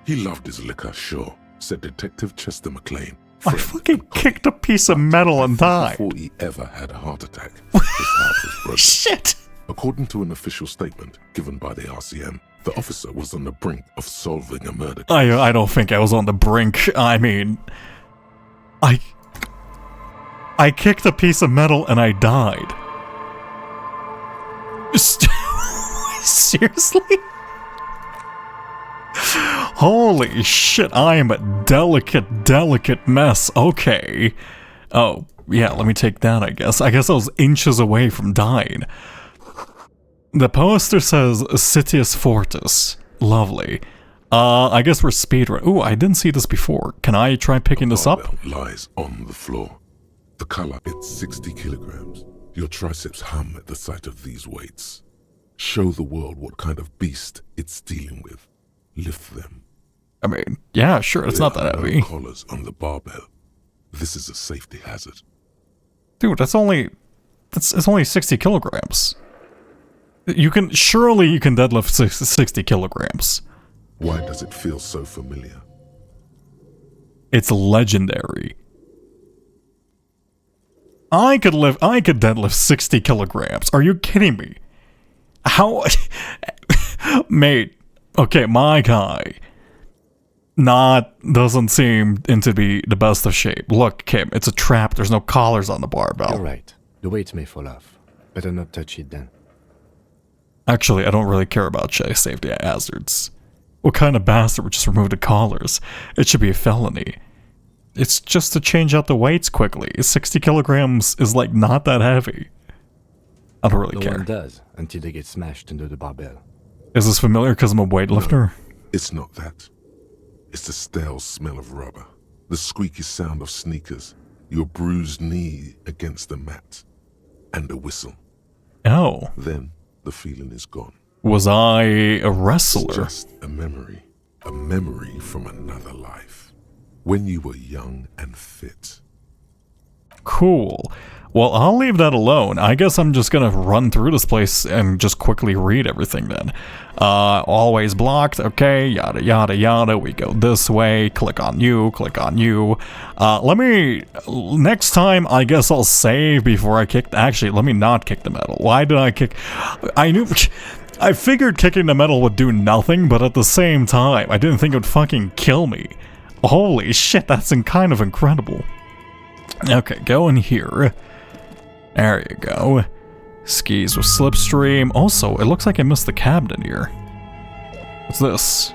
He loved his liquor, sure, said Detective Chester McLean, I fucking kicked a piece of metal and died. Before he ever had a heart attack, his heart was broken. Shit! According to an official statement given by the RCM, the officer was on the brink of solving a murder case. I don't think I was on the brink. I mean, I kicked a piece of metal and I died. Seriously? Holy shit, I am a delicate mess. Okay. Oh, yeah, let me take that, I guess. I guess I was inches away from dying. The poster says Citius Fortis. Lovely. I guess we're speedrun. Ooh, I didn't see this before. Can I try picking this up? Lies on the floor. The color, it's 60 kilograms. Your triceps hum at the sight of these weights. Show the world what kind of beast it's dealing with. Lift them. I mean, yeah, sure, it's not that heavy. No collars on the barbell. This is a safety hazard. Dude, it's only 60 kilograms. Surely you can deadlift 60 kilograms. Why does it feel so familiar? It's legendary. I could deadlift 60 kilograms. Are you kidding me? How? Mate, okay, my guy doesn't seem to be the best of shape. Look, Kim, it's a trap. There's no collars on the barbell. You're right. The weight may fall off. Better not touch it then. Actually, I don't really care about safety hazards. What kind of bastard would just remove the collars? It should be a felony. It's just to change out the weights quickly. 60 kilograms is like not that heavy. I don't really care. No one does until they get smashed into the barbell. Is this familiar because I'm a weightlifter? No, it's not that. It's the stale smell of rubber, the squeaky sound of sneakers, your bruised knee against the mat, and a whistle. Oh. Then the feeling is gone. Was I a wrestler? It's just a memory from another life, when you were young and fit. Cool. Well, I'll leave that alone. I guess I'm just gonna run through this place and just quickly read everything then. Always blocked, okay, yada yada yada, we go this way, click on you. Next time, I guess I'll save before I kick, actually, let me not kick the metal. Why did I kick, I figured kicking the metal would do nothing, but at the same time, I didn't think it would fucking kill me. Holy shit, that's kind of incredible. Okay, go in here. There you go. Skis with slipstream. Also, it looks like I missed the cabinet here. What's this?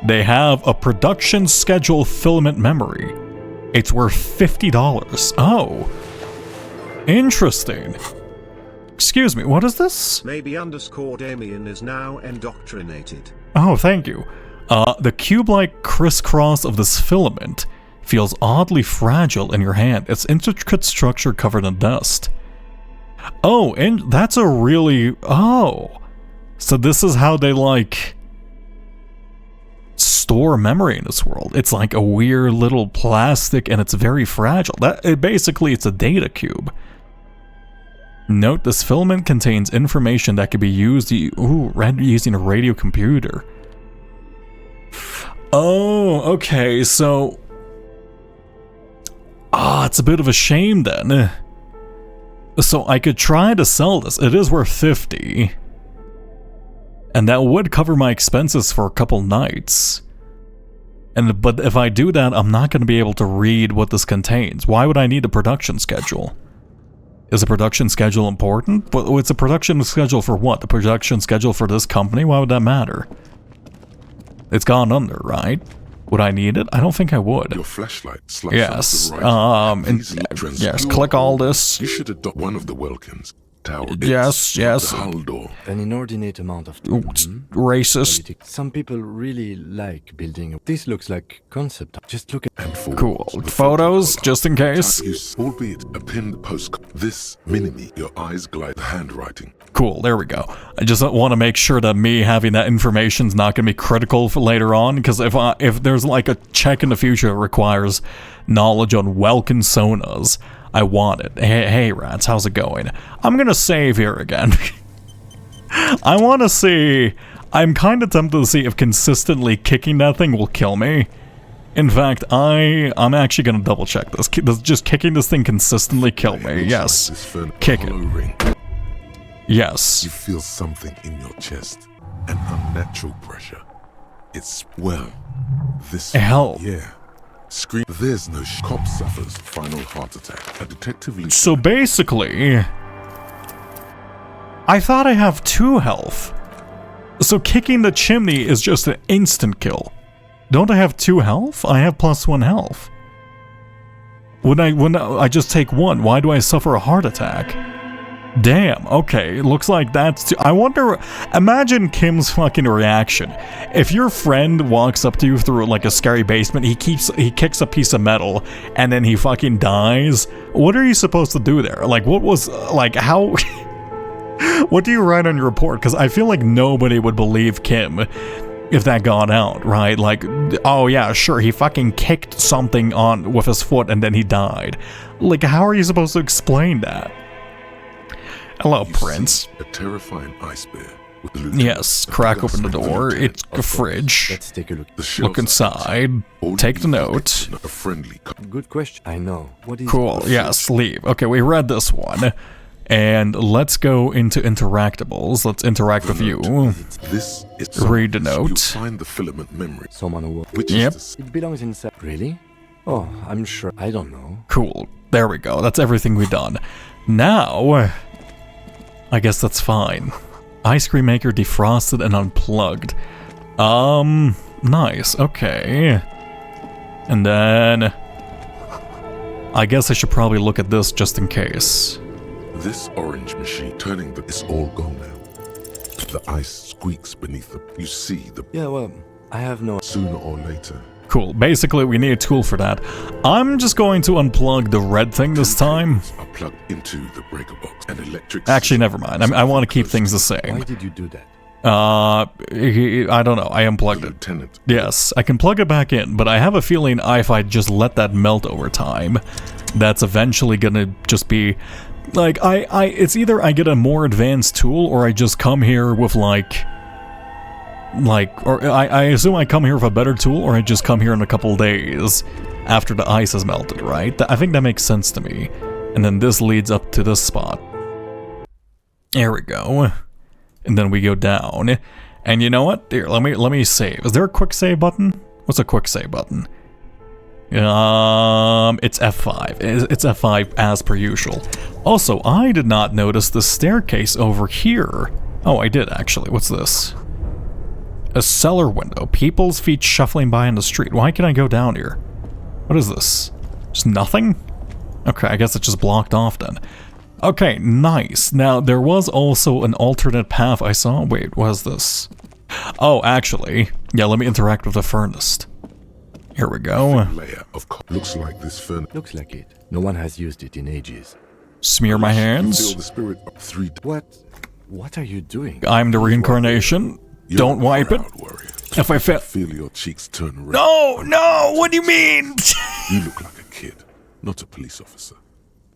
They have a production schedule filament memory. It's worth $50. Oh. Interesting. Excuse me, what is this? Maybe _ Damien is now indoctrinated. Oh, thank you. The cube-like crisscross of this filament feels oddly fragile in your hand. Its intricate structure covered in dust. Oh, and that's a really... Oh. So this is how they, like, store memory in this world. It's like a weird little plastic, and it's very fragile. Basically, it's a data cube. Note, this filament contains information that can be used using a radio computer. Oh, okay, so... it's a bit of a shame then. So I could try to sell this. It is worth $50. And that would cover my expenses for a couple nights. But if I do that, I'm not going to be able to read what this contains. Why would I need a production schedule? Is a production schedule important? But it's a production schedule for what? The production schedule for this company? Why would that matter? It's gone under, right? Would I need it? I don't think I would. Your flashlight yes. To the right. Yes. Click all this. You should adopt one of the Welkins. Tower. Yes. The hull door. An inordinate amount of time. Racist. Some people really like building. This looks like concept. Just look at. Cool. Photos, just in case. Albeit a pinned postcard. This mini-me. Your eyes glide. The handwriting. Cool, there we go. I just want to make sure that me having that information is not going to be critical for later on, because if there's like a check in the future that requires knowledge on Welkin sonas, I want it. Hey rats, how's it going? I'm going to save here again. I want to see... I'm kind of tempted to see if consistently kicking that thing will kill me. In fact, I'm actually gonna double check this. Does just kicking this thing consistently kill me? Yes. Kick it. Yes. You feel something in your chest. An unnatural pressure. It's, well, this... Help. Yeah. Scream. There's no cop suffers final heart attack. A detective... So basically... I thought I have 2 health. So kicking the chimney is just an instant kill. Don't I have 2 health? I have +1 health. When I just take 1, why do I suffer a heart attack? Damn, okay, looks like that's too— I wonder, imagine Kim's fucking reaction. If your friend walks up to you through like a scary basement, he kicks a piece of metal, and then he fucking dies, what are you supposed to do there? Like, what was, like, how... What do you write on your report? Because I feel like nobody would believe Kim if that got out, right? Like, oh yeah, sure, he fucking kicked something on with his foot and then he died. Like, how are you supposed to explain that? Hello, Prince. A terrifying ice bear. Yes, crack open the door. It's a fridge. Let's take a look. Look inside. Take the note. A friendly. Good question. I know. What is cool. Yes, leave. Okay, we read this one. And let's go into interactables. Let's interact with you. This is read the note. You find the filament memory. Someone who... Which yep. is It belongs inside. Really? Oh, I'm sure. I don't know. Cool. There we go. That's everything we've done. Now, I guess that's fine. Ice cream maker defrosted and unplugged. Nice. Okay. And then I guess I should probably look at this just in case. This orange machine turning it's all gone now. The ice squeaks beneath the... You see the... Yeah, well, I have no... Sooner or later. Cool. Basically, we need a tool for that. I'm just going to unplug the red thing this time. Are plugged into the breaker box and electric... Actually, never mind. I want to keep things the same. Why did you do that? I don't know. I unplugged it. Lieutenant. Yes, I can plug it back in, but I have a feeling if I just let that melt over time, that's eventually gonna just be... Like, it's either I get a more advanced tool, or I just come here with, or I assume I come here with a better tool, or I just come here in a couple days after the ice has melted, right? I think that makes sense to me. And then this leads up to this spot. There we go. And then we go down. And you know what? Here, let me save. Is there a quick save button? What's a quick save button? It's F5. It's F5 as per usual. Also, I did not notice the staircase over here. Oh, I did actually. What's this? A cellar window. People's feet shuffling by in the street. Why can't I go down here? What is this? Just nothing? Okay, I guess it's just blocked off then. Okay, nice. Now, there was also an alternate path I saw. Wait, what is this? Oh, actually. Yeah, let me interact with the furnace. Here we go. Layer of looks like this furnace. Looks like it. No one has used it in ages. Smear my hands. Feel the spirit of 3. What are you doing? I'm the reincarnation. Don't wipe it. Warrior. If I feel your cheeks turn red. No, what do you mean? You look like a kid, not a police officer.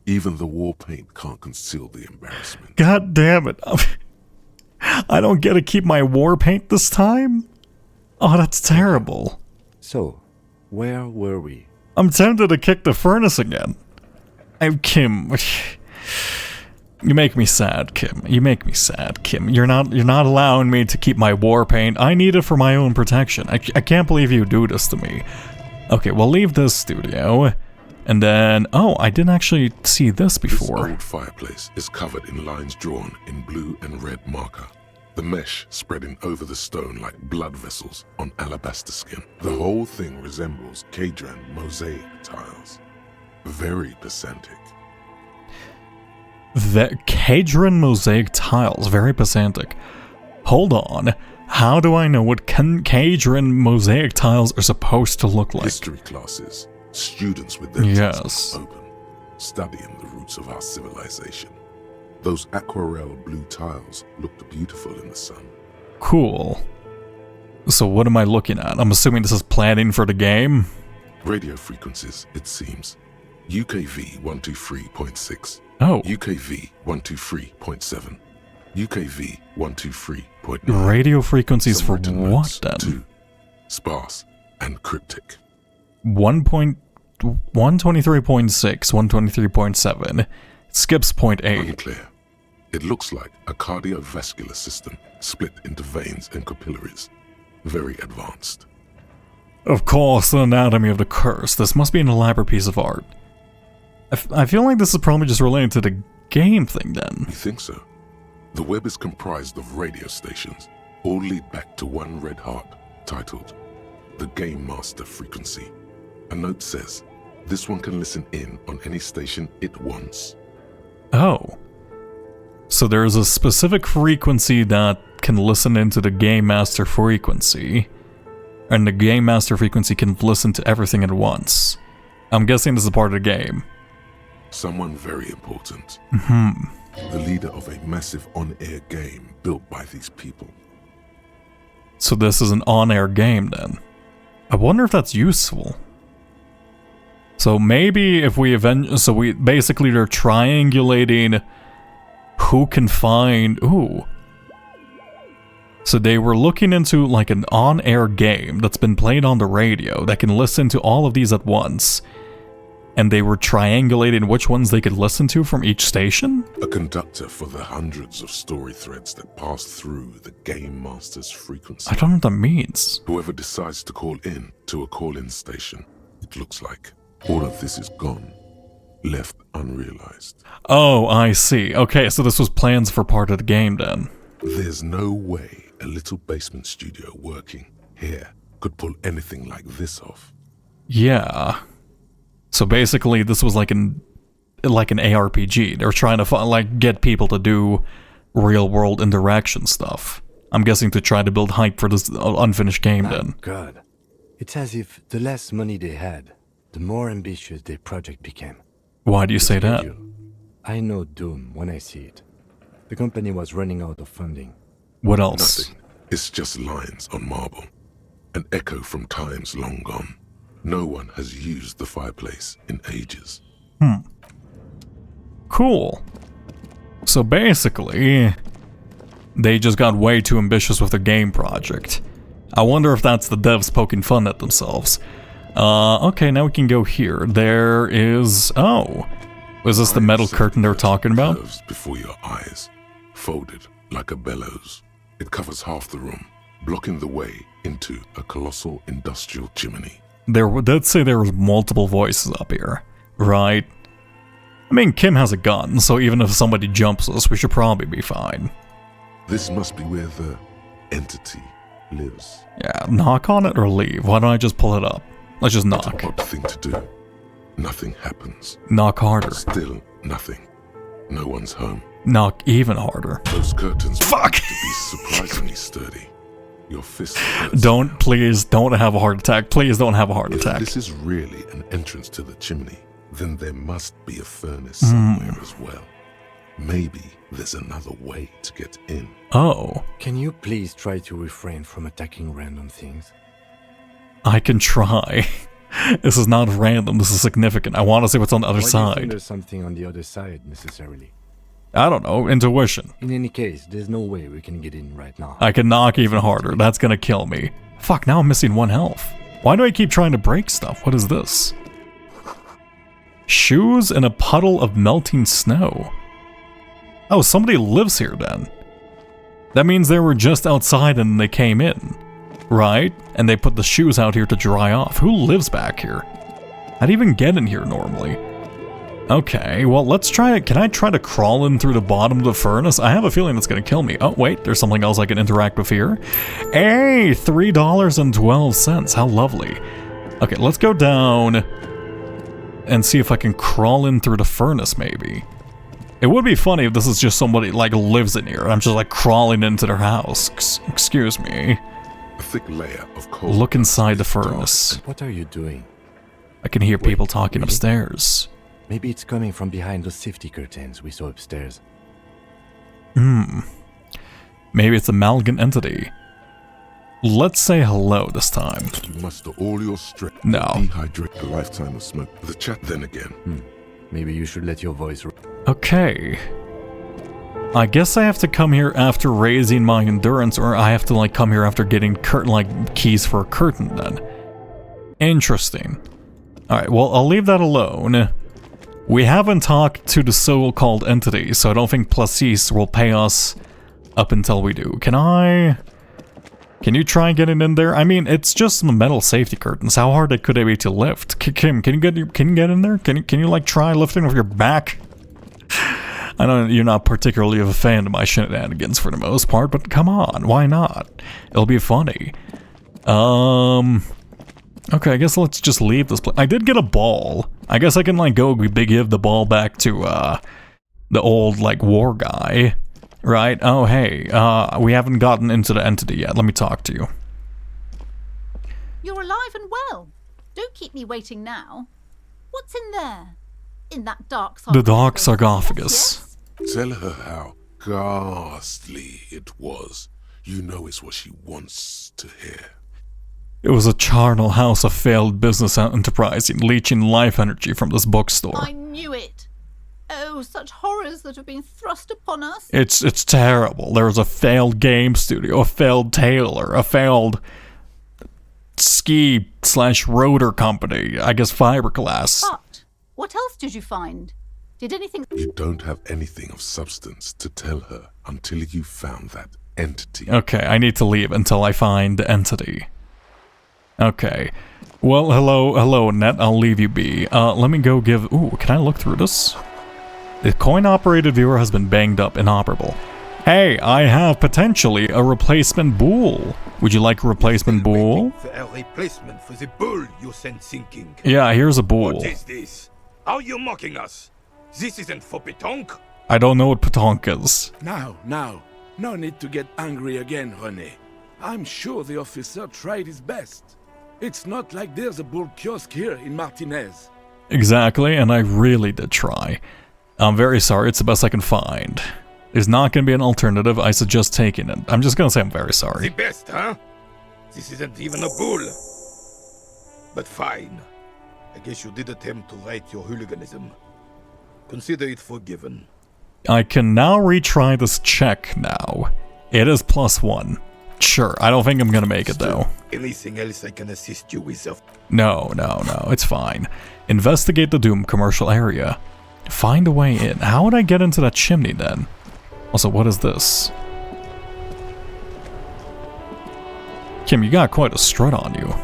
Even the war paint can't conceal the embarrassment. God damn it. I don't get to keep my war paint this time? Oh, that's terrible. So, where were we? I'm tempted to kick the furnace again. Kim. You make me sad, Kim. You make me sad, Kim. You're not allowing me to keep my war paint. I need it for my own protection. I can't believe you do this to me. Okay, we'll leave this studio. And then, oh, I didn't actually see this before. This old fireplace is covered in lines drawn in blue and red marker. The mesh spreading over the stone like blood vessels on alabaster skin. The whole thing resembles Cadran mosaic tiles. Very pesantic. The Cadran mosaic tiles, very pesantic. Hold on. How do I know what Cadran mosaic tiles are supposed to look like? History classes. Students with their textbooks open, studying the roots of our civilization. Those aquarelle blue tiles looked beautiful in the sun. Cool. So what am I looking at? I'm assuming this is planning for the game? Radio frequencies, it seems. UKV 123.6. Oh. UKV 123.7. UKV 123.9. Radio frequencies for what then? Too sparse and cryptic. 123.6, 123.7. Skips 0.8. Unclear. It looks like a cardiovascular system split into veins and capillaries. Very advanced. Of course, the anatomy of the curse. This must be an elaborate piece of art. I feel like this is probably just related to the game thing then. You think so? The web is comprised of radio stations, all lead back to one red heart, titled the Game Master Frequency. A note says, this one can listen in on any station it wants. Oh. So there's a specific frequency that can listen into the Game Master frequency. And the Game Master frequency can listen to everything at once. I'm guessing this is part of the game. Someone very important. Mm-hmm. The leader of a massive on-air game built by these people. So this is an on-air game then. I wonder if that's useful. So maybe if we basically they're triangulating who can find... Ooh. So they were looking into like an on-air game that's been played on the radio that can listen to all of these at once. And they were triangulating which ones they could listen to from each station? A conductor for the hundreds of story threads that pass through the Game Master's frequency. I don't know what that means. Whoever decides to call in to a call-in station, it looks like all of this is gone, left unrealized. Oh, I see. Okay, so this was plans for part of the game then. There's no way a little basement studio working here could pull anything like this off. Yeah. So basically, this was like an ARPG. They're trying to get people to do real-world interaction stuff. I'm guessing to try to build hype for this unfinished game then. God. It's as if the less money they had, the more ambitious their project became. Why do you say that? I know doom when I see it. The company was running out of funding. What else? Nothing. It's just lines on marble. An echo from times long gone. No one has used the fireplace in ages. Cool. So basically, they just got way too ambitious with their game project. I wonder if that's the devs poking fun at themselves. Okay, now we can go here. There is... Oh. Was this the metal curtain they were talking about? Before your eyes, folded like a bellows. It covers half the room, blocking the way into a colossal industrial chimney. Let's say there was multiple voices up here, right? I mean, Kim has a gun, so even if somebody jumps us, we should probably be fine. This must be where the entity lives. Yeah, knock on it or leave. Why don't I just pull it up? Let's just knock. It's an odd thing to do. Nothing happens. Knock harder. Still nothing. No one's home. Knock even harder. Those curtains Fuck! To be surprisingly sturdy. Your fist. Please don't have a heart attack. Please don't have a heart attack. If this is really an entrance to the chimney, then there must be a furnace somewhere as well. Maybe there's another way to get in. Oh. Can you please try to refrain from attacking random things? I can try. This is not random. This is significant. I want to see what's on the other Why side. Do you think there's something on the other side necessarily? I don't know. Intuition. In any case, there's no way we can get in right now. I can knock even harder. That's gonna kill me. Fuck, now I'm missing 1 health. Why do I keep trying to break stuff? What is this? Shoes in a puddle of melting snow. Oh, somebody lives here then. That means they were just outside and they came in. Right? And they put the shoes out here to dry off. Who lives back here? I'd even get in here normally. Okay, well, let's try it. Can I try to crawl in through the bottom of the furnace? I have a feeling that's going to kill me. Oh, wait, there's something else I can interact with here. Hey, $3.12. How lovely. Okay, let's go down and see if I can crawl in through the furnace, maybe. It would be funny if this is just somebody, like, lives in here. I'm just, like, crawling into their house. Excuse me. A thick layer of coal. Look inside the furnace. What are you doing? I can hear people talking upstairs. Maybe it's coming from behind those safety curtains we saw upstairs. Maybe it's a Malgan entity. Let's say hello this time. You muster all your strength. No. Dehydrate a lifetime of smoke. The chat then again. Maybe you should let your voice... Okay. I guess I have to come here after raising my endurance, or I have to, like, come here after getting keys for a curtain then. Interesting. Alright, well, I'll leave that alone. We haven't talked to the so-called entity, so I don't think Placis will pay us up until we do. Can you try getting in there? I mean, it's just some metal safety curtains. How hard could they be to lift? Kim, can you get in there? Can you like try lifting with your back? I know you're not particularly a fan of my shenanigans for the most part, but come on, why not? It'll be funny. Okay, I guess let's just leave this place. I did get a ball. I guess I can like go give the ball back to the old like war guy. Right? Oh, hey, we haven't gotten into the entity yet. Let me talk to you. You're alive and well. Don't keep me waiting now. What's in there? In that dark sarcophagus? The dark sarcophagus. Yes. Tell her how ghastly it was. You know it's what she wants to hear. It was a charnel house of failed business enterprise in leeching life energy from this bookstore. I knew it. Oh, such horrors that have been thrust upon us. It's terrible. There was a failed game studio, a failed tailor, a failed ski/rotor company, I guess fiberglass. But what else did you find? Did anything... You don't have anything of substance to tell her until you found that entity. Okay, I need to leave until I find the entity. Okay. Well, hello, Net. I'll leave you be. Let me go give... Ooh, can I look through this? The coin-operated viewer has been banged up, inoperable. Hey, I have potentially a replacement bull. Would you like a replacement bull? For a replacement for the bull you sent sinking. Yeah, here's a bull. What is this? Are you mocking us? This isn't for petanque. I don't know what petanque is. Now. No need to get angry again, René. I'm sure the officer tried his best. It's not like there's a bull kiosk here in Martinez. Exactly, and I really did try. I'm very sorry, it's the best I can find. There's not going to be an alternative, I suggest taking it. I'm just going to say I'm very sorry. The best, huh? This isn't even a bull. But fine. I guess you did attempt to right your hooliganism. Consider it forgiven. I can now retry this check now. It is +1. Sure, I don't think I'm gonna make it though. Anything else I can assist you with? No, it's fine. Investigate the Doom commercial area. Find a way in. How would I get into that chimney then? Also, what is this? Kim, you got quite a strut on you.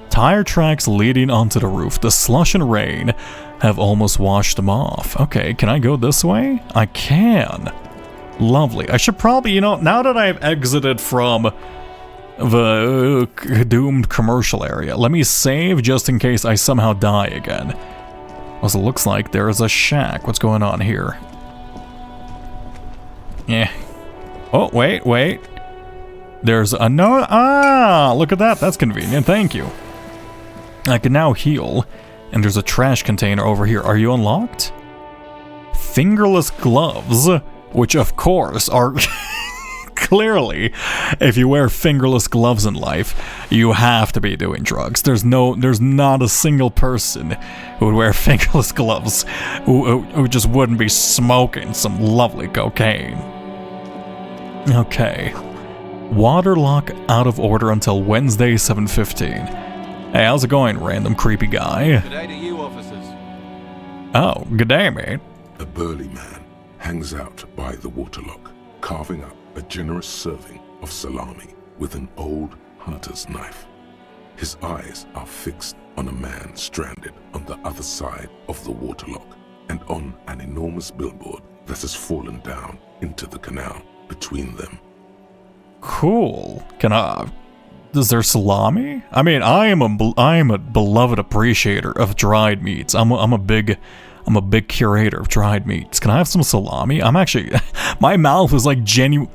Tire tracks leading onto the roof. The slush and rain have almost washed them off. Okay, can I go this way? I can. Lovely. I should probably, now that I've exited from the doomed commercial area, let me save just in case I somehow die again. Also, looks like there is a shack. What's going on here? Yeah. Oh, wait. There's a no. Ah, look at that. That's convenient. Thank you. I can now heal. And there's a trash container over here. Are you unlocked? Fingerless gloves, which of course are clearly, if you wear fingerless gloves in life, you have to be doing drugs. There's not a single person who would wear fingerless gloves who just wouldn't be smoking some lovely cocaine. Okay. Water lock out of order until Wednesday, 7:15. Hey, how's it going, random creepy guy? Good day to you, officers. Oh, good day, mate. A burly man hangs out by the waterlock, carving up a generous serving of salami with an old hunter's knife. His eyes are fixed on a man stranded on the other side of the waterlock and on an enormous billboard that has fallen down into the canal between them. Cool. Is there salami? I mean, I am a beloved appreciator of dried meats. I'm a big curator of dried meats. Can I have some salami? I'm actually, my mouth is like genuine.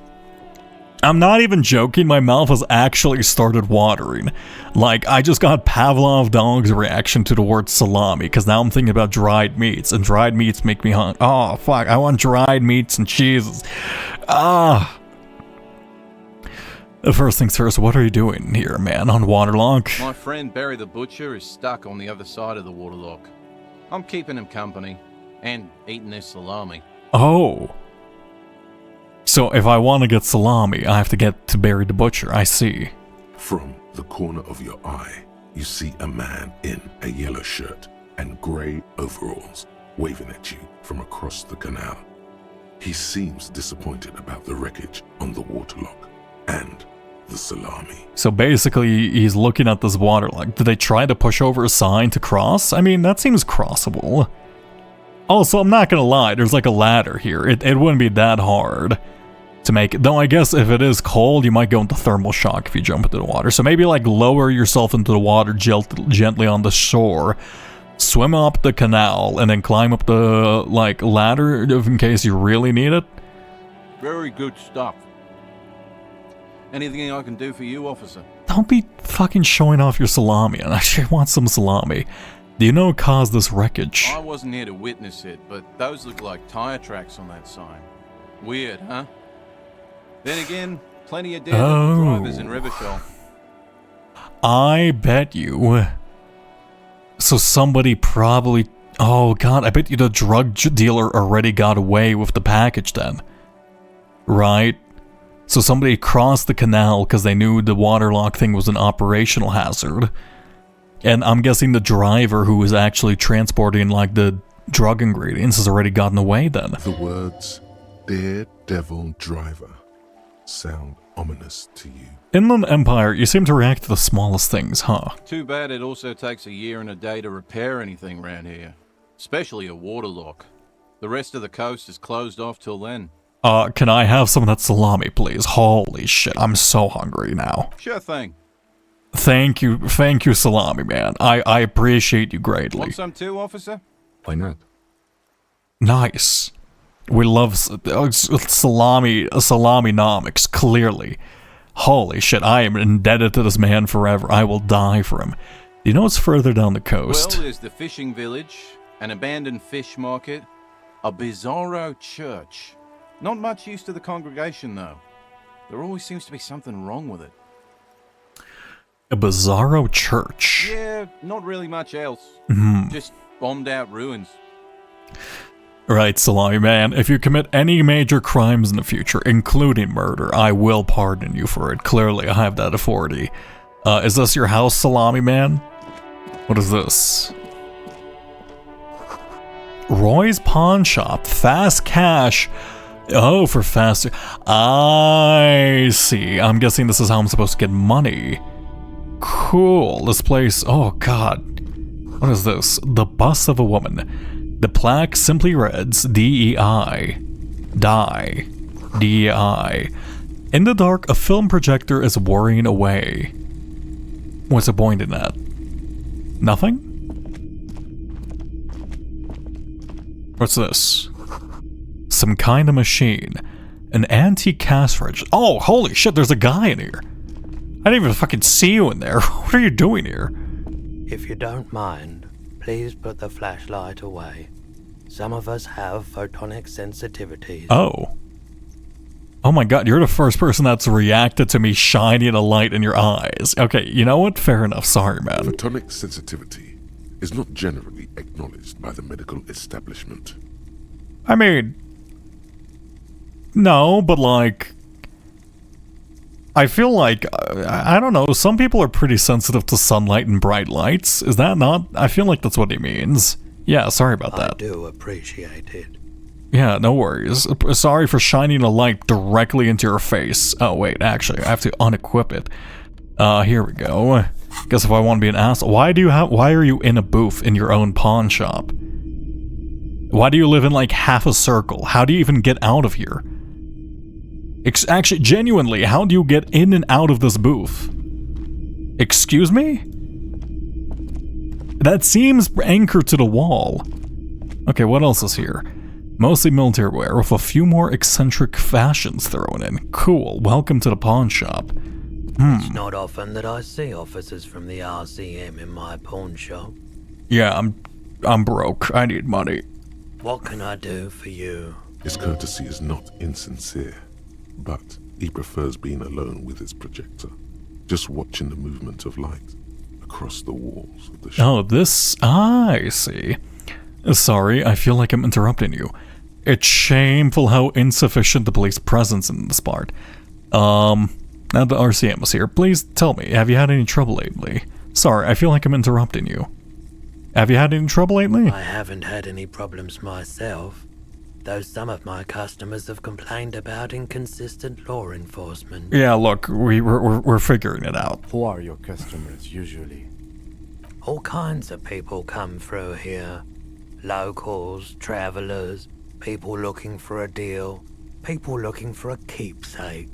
I'm not even joking. My mouth has actually started watering. Like, I just got Pavlov dog's reaction to the word salami because now I'm thinking about dried meats, and dried meats make me hungry. Oh fuck! I want dried meats and cheeses. Ah. First things first, what are you doing here, man, on Waterlock? My friend Barry the Butcher is stuck on the other side of the waterlock. I'm keeping him company and eating their salami. Oh. So if I want to get salami, I have to get to Barry the Butcher, I see. From the corner of your eye, you see a man in a yellow shirt and grey overalls waving at you from across the canal. He seems disappointed about the wreckage on the waterlock and the salami. So basically, he's looking at this waterlock. Did they try to push over a sign to cross? I mean, that seems crossable. Also, I'm not gonna lie, there's like a ladder here. It wouldn't be that hard to make it. Though I guess if it is cold, you might go into thermal shock if you jump into the water. So maybe like lower yourself into the water gently on the shore, swim up the canal, and then climb up the like ladder in case you really need it. Very good stuff. Anything I can do for you, officer? Don't be fucking showing off your salami. I actually want some salami. Do you know what caused this wreckage? I wasn't here to witness it, but those look like tire tracks on that sign. Weird, huh? Then again, plenty of dead drivers in Revachol. I bet you. So somebody probably... Oh god, I bet you the drug dealer already got away with the package then. Right? So somebody crossed the canal because they knew the waterlock thing was an operational hazard. And I'm guessing the driver who was actually transporting like the drug ingredients has already gotten away then. The words, Daredevil Driver, sound ominous to you. Inland Empire, you seem to react to the smallest things, huh? Too bad it also takes a year and a day to repair anything around here. Especially a waterlock. The rest of the coast is closed off till then. Can I have some of that salami, please? Holy shit, I'm so hungry now. Sure thing. Thank you, salami man. I appreciate you greatly. Want some too, officer? Why not? Nice. We love salami-nomics, clearly. Holy shit, I am indebted to this man forever. I will die for him. Do you know what's further down the coast? Well, there's the fishing village, an abandoned fish market, a bizarro church. Not much use to the congregation, though. There always seems to be something wrong with it. A bizarro church? Yeah, not really much else. Just bombed out ruins. Right, Salami Man, if you commit any major crimes in the future, including murder, I will pardon you for it. Clearly, I have that authority. Is this your house, Salami Man? What is this? Roy's Pawn Shop. Fast cash. Oh, for faster. I see. I'm guessing this is how I'm supposed to get money. Cool. This place. Oh, God. What is this? The bust of a woman. The plaque simply reads DEI. Die. DEI. In the dark, a film projector is whirring away. What's the point in that? Nothing? What's this? Some kind of machine. An antique cash register. Oh, holy shit, there's a guy in here. I didn't even fucking see you in there. What are you doing here? If you don't mind, please put the flashlight away. Some of us have photonic sensitivities. Oh. Oh my god, you're the first person that's reacted to me shining a light in your eyes. Okay, you know what? Fair enough. Sorry, man. Photonic sensitivity is not generally acknowledged by the medical establishment. I mean... No, but like... I feel like, I don't know, some people are pretty sensitive to sunlight and bright lights. Is that not? I feel like that's what he means. Yeah, sorry about that. I do appreciate it. Yeah, no worries. Sorry for shining a light directly into your face. Oh, wait, actually, I have to unequip it. Here we go. Guess if I want to be an asshole. Why are you in a booth in your own pawn shop? Why do you live in like half a circle? How do you even get out of here? Actually, genuinely, how do you get in and out of this booth? Excuse me? That seems anchored to the wall. Okay, what else is here? Mostly military wear with a few more eccentric fashions thrown in. Cool, welcome to the pawn shop. It's not often that I see officers from the RCM in my pawn shop. Yeah, I'm broke. I need money. What can I do for you? His courtesy is not insincere, but he prefers being alone with his projector, just watching the movement of light across the walls of the shop. Oh, this... I see. Sorry, I feel like I'm interrupting you. It's shameful how insufficient the police presence in this part. Now the RCM is here. Please tell me, have you had any trouble lately? Sorry, I feel like I'm interrupting you. Have you had any trouble lately? I haven't had any problems myself, though some of my customers have complained about inconsistent law enforcement. Yeah, look, we're figuring it out. Who are your customers usually? All kinds of people come through here. Locals, travelers, people looking for a deal, people looking for a keepsake,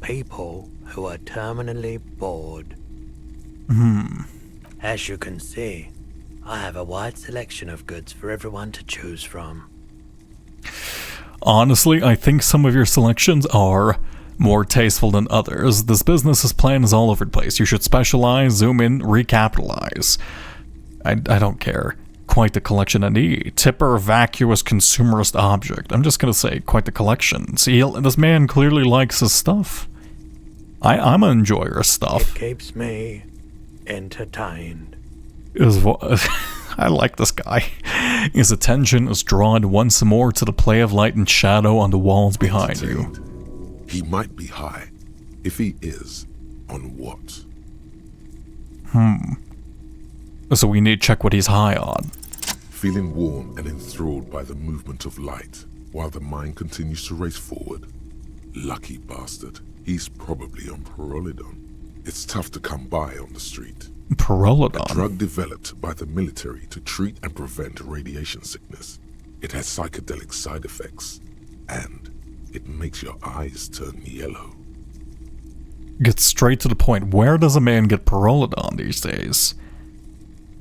people who are terminally bored. As you can see, I have a wide selection of goods for everyone to choose from. Honestly, I think some of your selections are more tasteful than others. This business's plan is all over the place. You should specialize, zoom in, recapitalize. I don't care. Quite the collection I need. Tipper, vacuous, consumerist object. I'm just gonna say, quite the collection. See, this man clearly likes his stuff. I'm an enjoyer of stuff. It keeps me entertained. I like this guy. His attention is drawn once more to the play of light and shadow on the walls behind you. He might be high. If he is, on what? So we need to check what he's high on. Feeling warm and enthralled by the movement of light, while the mind continues to race forward. Lucky bastard. He's probably on Pyrrolidon. It's tough to come by on the street. Pyrrolidon? A drug developed by the military to treat and prevent radiation sickness. It has psychedelic side effects, and it makes your eyes turn yellow. Get straight to the point. Where does a man get Pyrrolidon these days?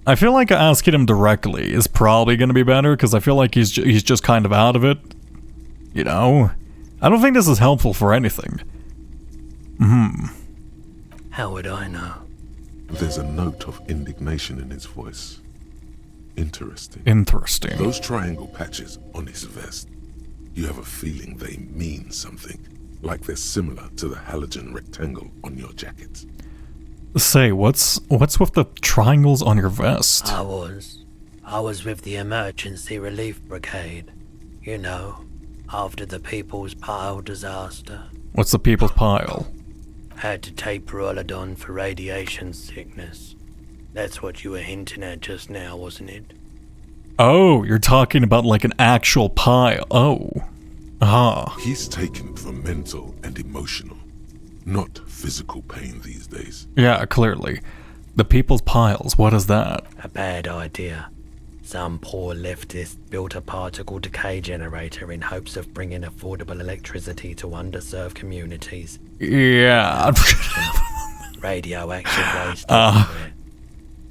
I feel like asking him directly is probably going to be better, because I feel like he's just kind of out of it. You know? I don't think this is helpful for anything. How would I know? There's a note of indignation in his voice. Interesting. Interesting. Those triangle patches on his vest, you have a feeling they mean something, like they're similar to the halogen rectangle on your jacket. Say, what's with the triangles on your vest? I was with the Emergency Relief Brigade. You know, after the People's Pile disaster. What's the People's Pile? Had to take Pyrrolidon for radiation sickness. That's what you were hinting at just now, wasn't it? Oh, you're talking about like an actual pile. Oh. Ah. He's taken for mental and emotional, not physical pain these days. Yeah, clearly. The People's Piles, what is that? A bad idea. Some poor leftist built a particle decay generator in hopes of bringing affordable electricity to underserved communities. Yeah. Radioactive waste everywhere.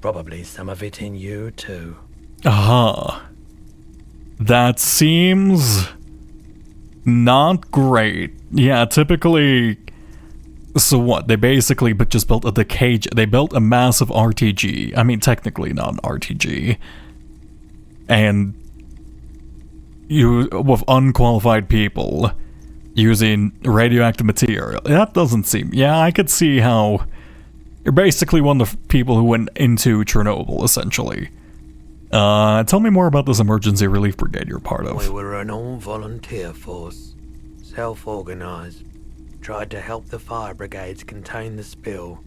Probably some of it in you too. That seems not great. Yeah, typically. So what? They basically just built a decay. They built a massive RTG. I mean, technically not an RTG. And you with unqualified people using radioactive material. That doesn't seem. Yeah, I could see how you're basically one of the people who went into Chernobyl, essentially. Tell me more about this emergency relief brigade you're part of. We were an all-volunteer force, self-organized. Tried to help the fire brigades contain the spill.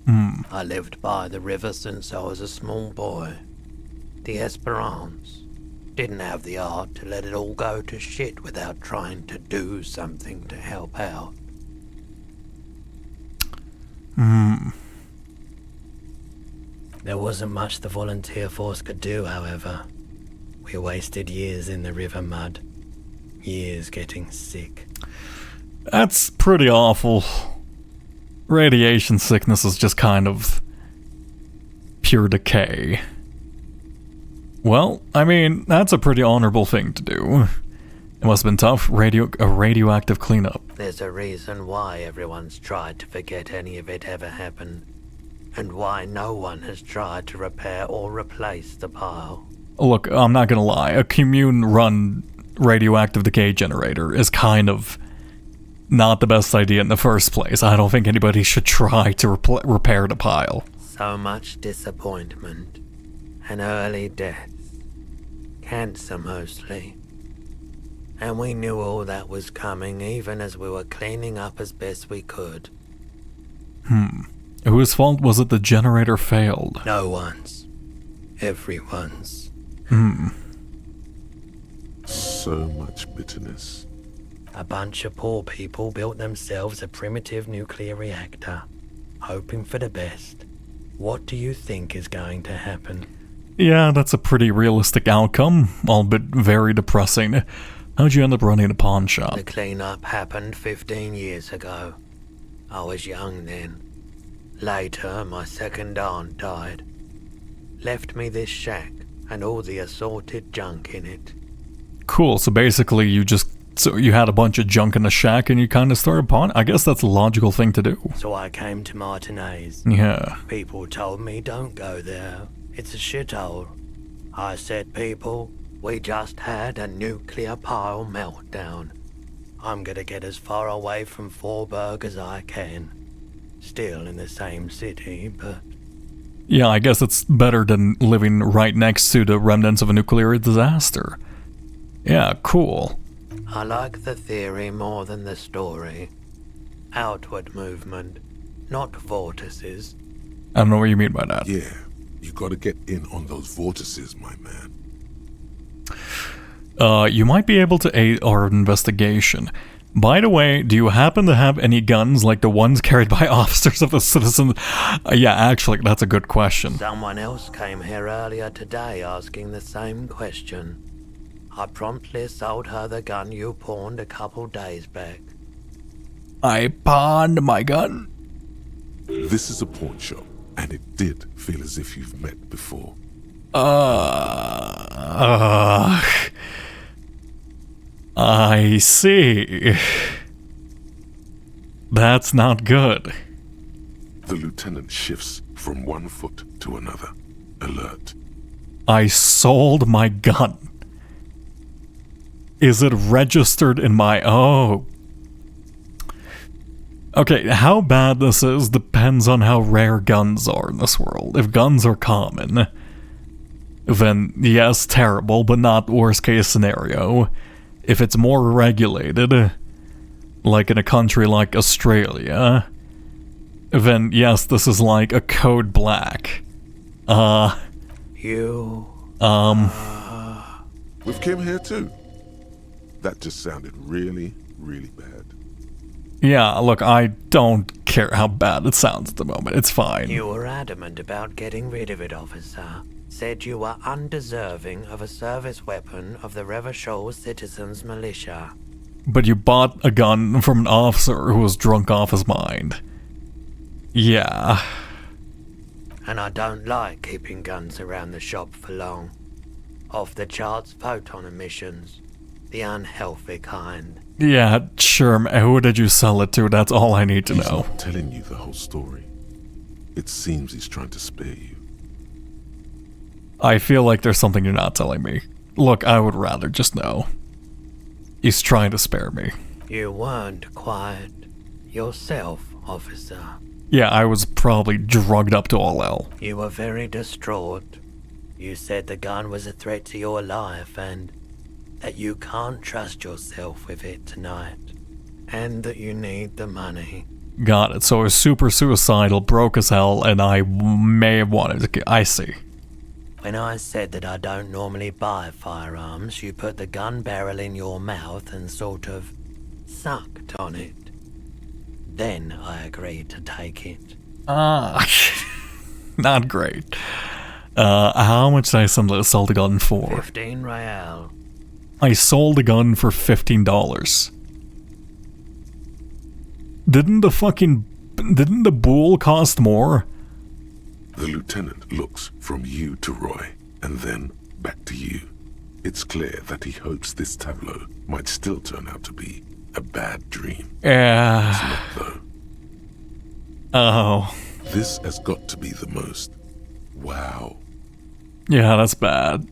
I lived by the river since I was a small boy. The Esperance didn't have the art to let it all go to shit without trying to do something to help out. There wasn't much the volunteer force could do, however. We wasted years in the river mud. Years getting sick. That's pretty awful. Radiation sickness is just kind of pure decay. Well, I mean, that's a pretty honorable thing to do. It must have been tough, a radioactive cleanup. There's a reason why everyone's tried to forget any of it ever happened, and why no one has tried to repair or replace the pile. Look, I'm not gonna lie, a commune-run radioactive decay generator is kind of not the best idea in the first place. I don't think anybody should try to repair the pile. So much disappointment, and early deaths. Cancer mostly. And we knew all that was coming even as we were cleaning up as best we could. Whose fault was it the generator failed? No one's. Everyone's. So much bitterness. A bunch of poor people built themselves a primitive nuclear reactor, hoping for the best. What do you think is going to happen? Yeah, that's a pretty realistic outcome, albeit very depressing. How'd you end up running a pawn shop? The cleanup happened 15 years ago. I was young then. Later, my second aunt died. Left me this shack and all the assorted junk in it. Cool, so basically you had a bunch of junk in the shack and you kind of started pawn. I guess that's a logical thing to do. So I came to Martinez. Yeah. People told me don't go there. It's a shithole. I said, people, we just had a nuclear pile meltdown. I'm gonna get as far away from Forburg as I can. Still in the same city, but... Yeah, I guess it's better than living right next to the remnants of a nuclear disaster. Yeah, cool. I like the theory more than the story. Outward movement, not vortices. I don't know what you mean by that. Yeah, you gotta get in on those vortices, my man. You might be able to aid our investigation. By the way, do you happen to have any guns like the ones carried by officers of the citizens? Yeah, actually, that's a good question. Someone else came here earlier today asking the same question. I promptly sold her the gun you pawned a couple days back. I pawned my gun? This is a pawn shop, and it did feel as if you've met before. I see. That's not good. The lieutenant shifts from one foot to another, alert. I sold my gun. Is it registered in my... Oh. Okay, how bad this is depends on how rare guns are in this world. If guns are common, then yes, terrible, but not worst case scenario. If it's more regulated, like in a country like Australia, then yes, this is like a code black. We've came here too. That just sounded really, really bad. Yeah, look, I don't care how bad it sounds at the moment. It's fine. You were adamant about getting rid of it, officer. Said you were undeserving of a service weapon of the Revachol Citizens Militia. But you bought a gun from an officer who was drunk off his mind. Yeah. And I don't like keeping guns around the shop for long. Off the charts photon emissions. The unhealthy kind. Yeah, sure. Who did you sell it to? That's all I need to know. He's not telling you the whole story. It seems he's trying to spare you. I feel like there's something you're not telling me. Look, I would rather just know. He's trying to spare me. You weren't quiet yourself, officer. Yeah, I was probably drugged up to all hell. You were very distraught. You said the gun was a threat to your life and that you can't trust yourself with it tonight. And that you need the money. Got it. So I was super suicidal, broke as hell, and I may have wanted to... I see. When I said that I don't normally buy firearms, you put the gun barrel in your mouth and sort of sucked on it. Then I agreed to take it. Not great. How much did I sell the gun for? 15 real. I sold the gun for $15. Didn't the bull cost more? The lieutenant looks from you to Roy, and then back to you. It's clear that he hopes this tableau might still turn out to be a bad dream. Yeah. It's not, though. Oh. This has got to be the most. Wow. Yeah, that's bad.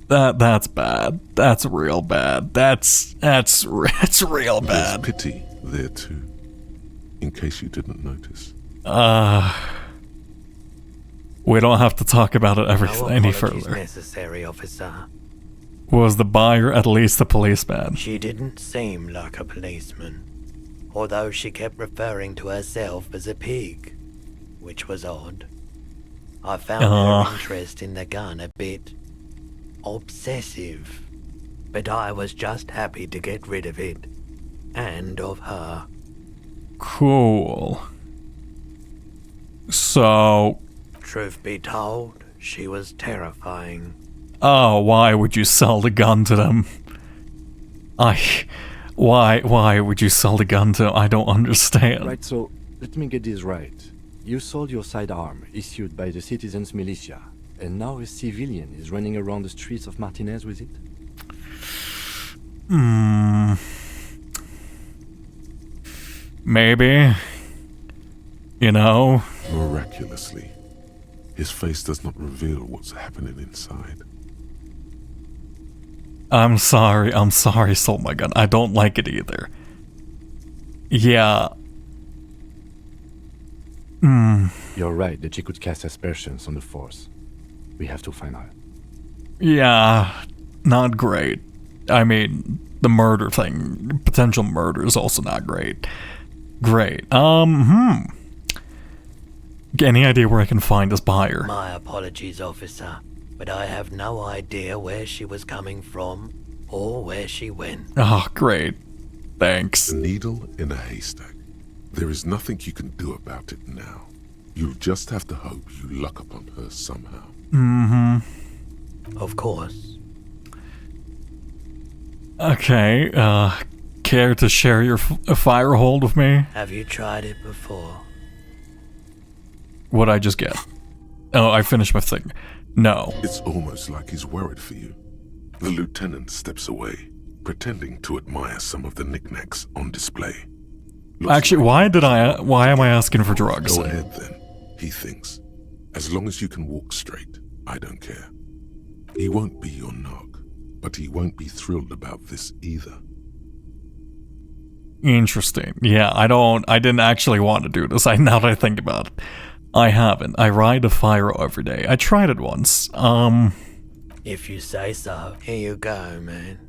That's bad. That's real bad. That's real bad. There's pity there too, in case you didn't notice. We don't have to talk about it any further. Necessary, officer. Was the buyer at least a policeman? She didn't seem like a policeman, although she kept referring to herself as a pig. which was odd. I found her interest in the gun a bit obsessive, but I was just happy to get rid of it, and of her. Cool. So... Truth be told, she was terrifying. Oh, why would you sell the gun to them? Why would you sell the gun to them? I don't understand. Right, so, let me get this right. You sold your sidearm, issued by the citizens' militia, and now a civilian is running around the streets of Martinez with it? Maybe. You know? Miraculously, his face does not reveal what's happening inside. I'm sorry, sold my gun. I don't like it either. Yeah. You're right that she could cast aspersions on the Force. We have to find her. Yeah, not great. I mean, the murder thing, potential murder is also not great. Great. Any idea where I can find this buyer? My apologies, officer, but I have no idea where she was coming from or where she went. Oh, great. Thanks. A needle in a haystack. There is nothing you can do about it now. You'll just have to hope you luck upon her somehow. Of course. Okay, care to share your fire hold with me? Have you tried it before? What'd I just get? Oh, I finished my thing. No. It's almost like he's worried for you. The lieutenant steps away, pretending to admire some of the knickknacks on display. Actually, why am I asking for drugs? Go ahead then, he thinks. As long as you can walk straight, I don't care. He won't be your knock, but he won't be thrilled about this either. Interesting. Yeah, I didn't actually want to do this. Now that I think about it. I haven't. I ride a fire every day. I tried it once. If you say so. Here you go, man.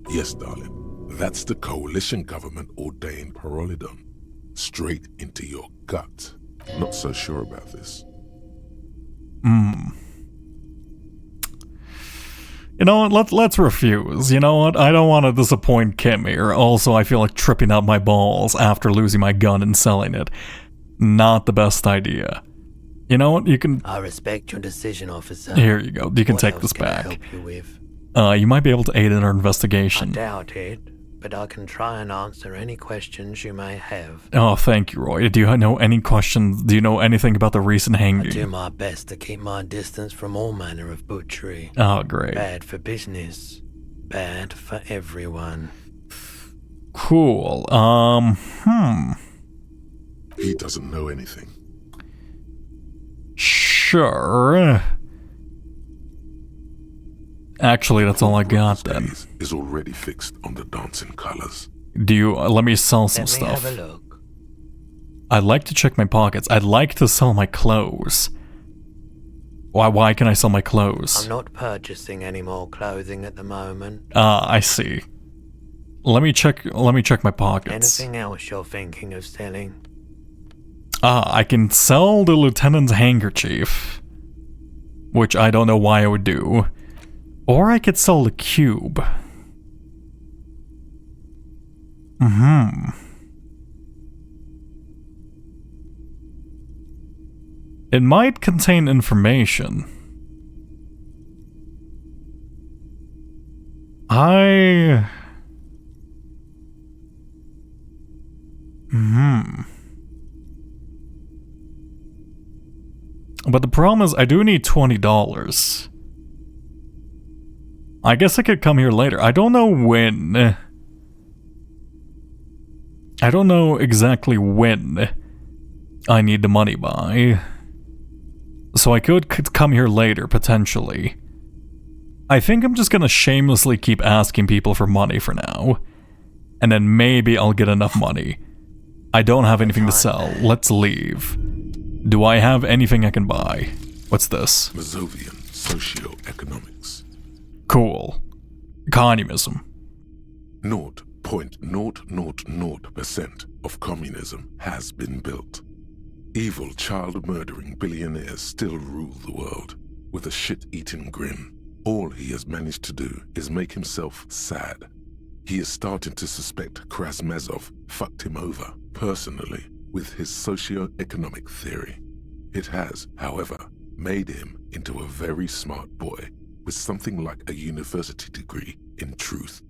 Yes, darling. That's the coalition government ordained parolidom. Straight into your gut. Not so sure about this. You know what, let's refuse. You know what, I don't want to disappoint Kim here. Also, I feel like tripping out my balls after losing my gun and selling it. Not the best idea. You know what, you can... I respect your decision, officer. Here you go, you can take this back. You might be able to aid in our investigation. I doubt it, but I can try and answer any questions you may have. Oh, thank you, Roy. Do you know any questions? Do you know anything about the recent hanging? I do my best to keep my distance from all manner of butchery. Oh, great. Bad for business. Bad for everyone. Cool. He doesn't know anything. Sure. Actually, that's all I got then. Is already fixed on the dancing colors. Do you let me sell some stuff? Have a look. I'd like to check my pockets. I'd like to sell my clothes. Why can I sell my clothes? I'm not purchasing any more clothing at the moment. I see. Let me check my pockets. Anything else you're thinking of selling? I can sell the lieutenant's handkerchief, which I don't know why I would do. Or I could sell the cube. It might contain information. But the problem is I do need $20. I guess I could come here later. I don't know when. I don't know exactly when I need the money by. So I could come here later, potentially. I think I'm just gonna shamelessly keep asking people for money for now. And then maybe I'll get enough money. I don't have anything to sell. Let's leave. Do I have anything I can buy? What's this? Mazovian Socioeconomics. Cool. Communism. 0.000% of communism has been built. Evil, child-murdering billionaires still rule the world with a shit-eating grin. All he has managed to do is make himself sad. He is starting to suspect Krasmazov fucked him over, personally, with his socio-economic theory. It has, however, made him into a very smart boy with something like a university degree in truth.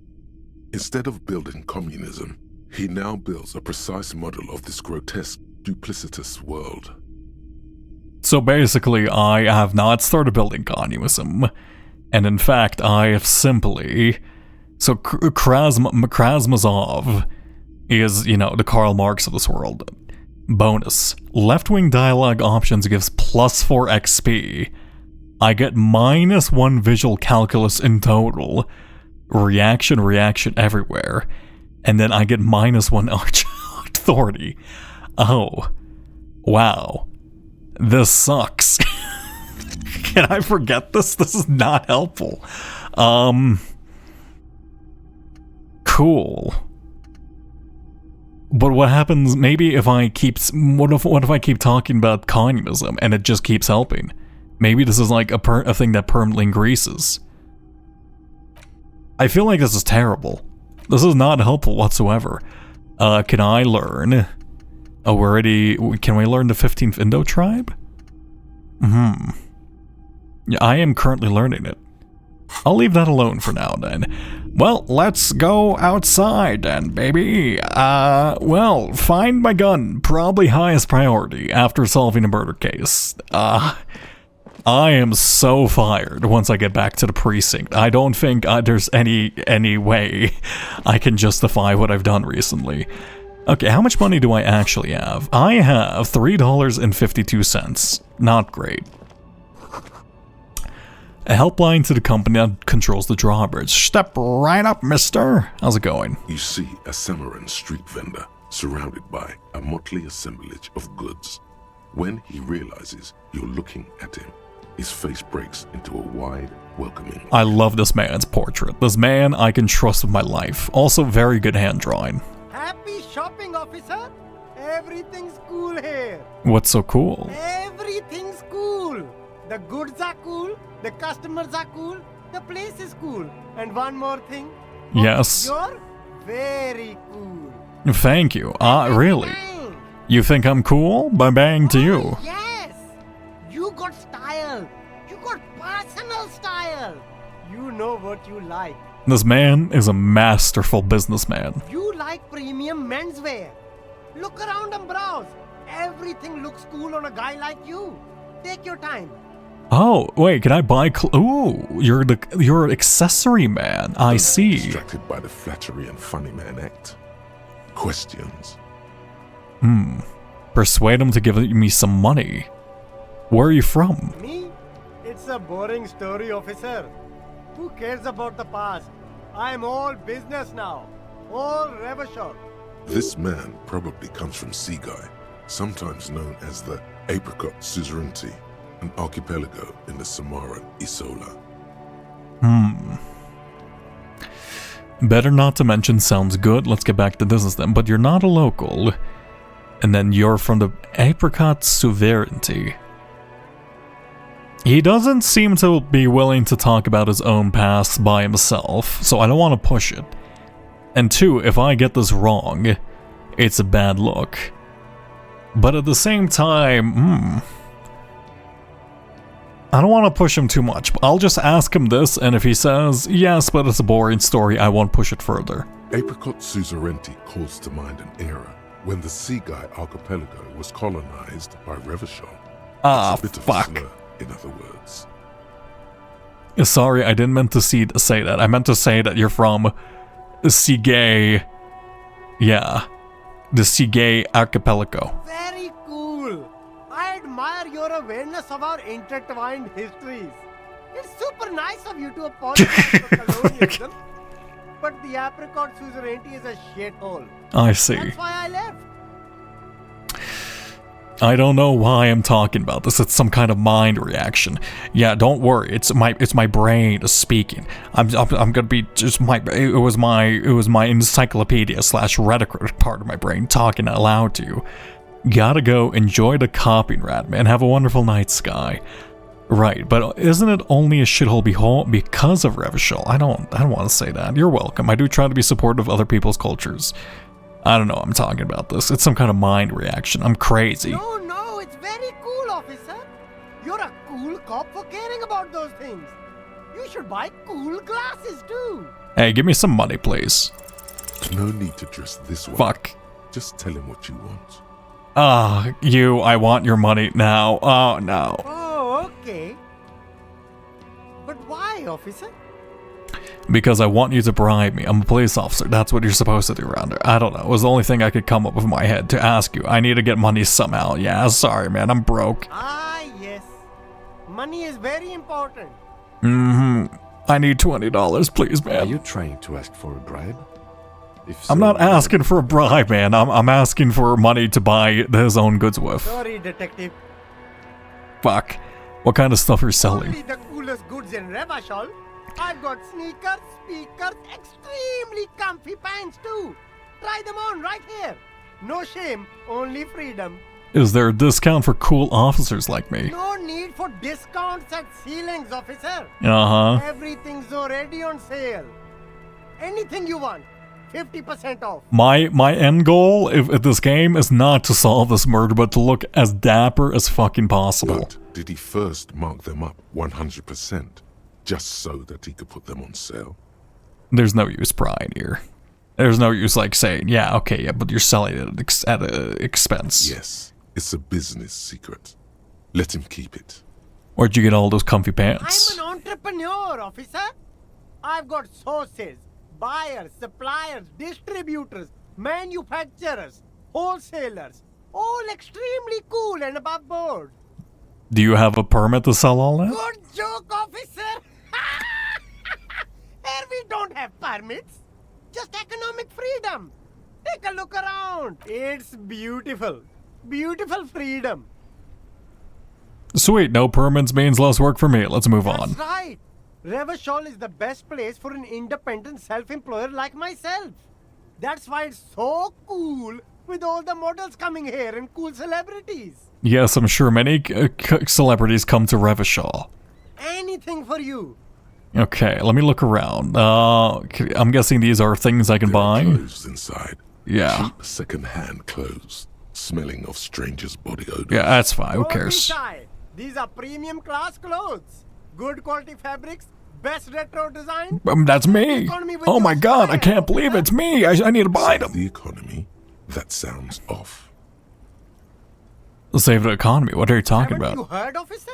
Instead of building communism, he now builds a precise model of this grotesque, duplicitous world. So basically, I have not started building communism, and in fact, I have simply... So Krasmazov is, you know, the Karl Marx of this world. Bonus. Left-wing dialogue options gives +4 XP. I get -1 visual calculus in total. Reaction everywhere. And then I get -1 arch authority. Oh. Wow. This sucks. Can I forget this? This is not helpful. Cool. But what happens, maybe if I keep, what if I keep talking about communism and it just keeps helping? Maybe this is like a thing that permanently increases. I feel like this is terrible. This is not helpful whatsoever. Can I learn? Oh, we're already, can we learn the 15th Indo tribe? Yeah, I am currently learning it. I'll leave that alone for now then. Well, let's go outside then, baby. Well, find my gun. Probably highest priority after solving a murder case. I am so fired once I get back to the precinct. I don't think there's any way I can justify what I've done recently. Okay, how much money do I actually have? I have $3.52. Not great. A helpline to the company that controls the drawbridge. Step right up, mister. How's it going? You see a Samaran street vendor surrounded by a motley assemblage of goods. When he realizes you're looking at him, his face breaks into a wide, welcoming... I love this man's portrait. This man I can trust with my life. Also very good hand drawing. Happy shopping, officer. Everything's cool here. What's so cool? Everything's cool. The goods are cool, the customers are cool, the place is cool. And one more thing. Yes. You're very cool. Thank you. Really? You think I'm cool? Bang to you. Yes. You got style. You got personal style. You know what you like. This man is a masterful businessman. You like premium menswear. Look around and browse. Everything looks cool on a guy like you. Take your time. Oh, wait, can I buy ooh, you're an accessory man. I see. Distracted by the flattery and funny man act. Questions. Persuade him to give me some money. Where are you from? Me? It's a boring story, officer. Who cares about the past? I'm all business now. All revolution. This man probably comes from Seaguy, sometimes known as the Apricot Suzerainty, an archipelago in the Samaran Isola. Better not to mention sounds good. Let's get back to business then. But you're not a local. And then you're from the Apricot Suzerainty. He doesn't seem to be willing to talk about his own past by himself, so I don't want to push it. And two, if I get this wrong, it's a bad look. But at the same time, I don't want to push him too much. I'll just ask him this, and if he says, yes, but it's a boring story, I won't push it further. Apricot Suzerainty calls to mind an era when the Seaguy archipelago was colonized by Revachol. Fuck. In other words. Sorry, I didn't mean to say that. I meant to say that you're from Seagay. Yeah. The Seagay archipelago. Very cool. I admire your awareness of our intertwined histories. It's super nice of you to apologize for colonialism. But the Apricot Suzerainty is a shithole. I see. That's why I left. I don't know why I'm talking about this. It's some kind of mind reaction. Yeah, don't worry. It's my brain speaking. I'm gonna be just it was my encyclopedia / rhetoric part of my brain talking out loud to you. Gotta go enjoy the copying rat, man. Have a wonderful night, Sky. Right, but isn't it only a shithole because of Revachol? I don't want to say that. You're welcome. I do try to be supportive of other people's cultures. I don't know what I'm talking about this. It's some kind of mind reaction. I'm crazy. No, it's very cool, officer. You're a cool cop for caring about those things. You should buy cool glasses too. Hey, give me some money, please. No need to dress this way. Fuck. Just tell him what you want. I want your money now. Oh, no. Oh, okay. But why, officer? Because I want you to bribe me. I'm a police officer. That's what you're supposed to do around here. I don't know. It was the only thing I could come up with in my head to ask you. I need to get money somehow. Yeah, sorry, man. I'm broke. Ah, yes. Money is very important. I need $20, please, man. Are you trying to ask for a bribe? If I'm so, not asking for a bribe, man. I'm asking for money to buy his own goods with. Sorry, detective. Fuck. What kind of stuff are you selling? Only the coolest goods in Revachol. I've got sneakers, speakers, extremely comfy pants too. Try them on right here. No shame, only freedom. Is there a discount for cool officers like me? No need for discounts at ceilings, officer. Uh-huh. Everything's already on sale. Anything you want, 50% off. My end goal if this game is not to solve this murder, but to look as dapper as fucking possible. But did he first mark them up 100%, just so that he could put them on sale? There's no use prying here. There's no use like saying, yeah, okay, yeah, but you're selling it at an expense. Yes, it's a business secret. Let him keep it. Where'd you get all those comfy pants? I'm an entrepreneur, officer. I've got sources, buyers, suppliers, distributors, manufacturers, wholesalers, all extremely cool and above board. Do you have a permit to sell all that? Good joke, officer. Here we don't have permits, just economic freedom. Take a look around. It's beautiful. Beautiful freedom. Sweet, no permits means less work for me. Let's move on. That's right. Revachol is the best place for an independent self-employer like myself. That's why it's so cool with all the models coming here and cool celebrities. Yes, I'm sure many celebrities come to Revachol. Anything for you. Okay, let me look around. I'm guessing these are things I can buy. Clothes inside. Yeah. Cheap second-hand clothes, smelling of strangers' body odors. Yeah, that's fine. Who Don't be cares? shy. These are premium class clothes. Good quality fabrics, best retro design. That's me. Oh my god, I can't believe it's me. I need to buy them. The economy? That sounds off. Save the economy. What are you talking Haven't about? you heard, officer?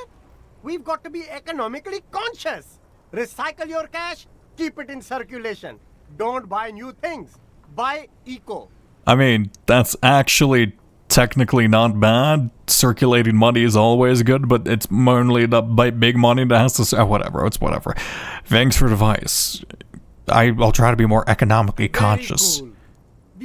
We've got to be economically conscious. Recycle your cash, keep it in circulation. Don't buy new things. Buy eco. I mean, that's actually technically not bad. Circulating money is always good, but it's mainly the big money that has to... whatever, it's whatever. Thanks for the advice. I'll try to be more economically conscious. Cool.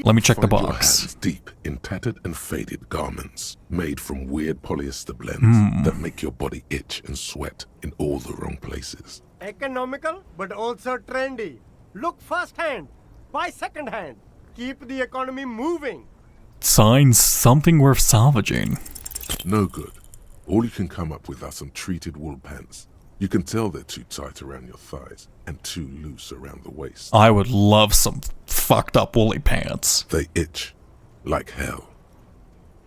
Let me check the Find your box. hands deep in tattered and faded garments made from weird polyester blends that make your body itch and sweat in all the wrong places. Economical, but also trendy. Look first-hand. Buy second-hand. Keep the economy moving. Signs something worth salvaging. No good. All you can come up with are some treated wool pants. You can tell they're too tight around your thighs and too loose around the waist. I would love some fucked up woolly pants. They itch like hell.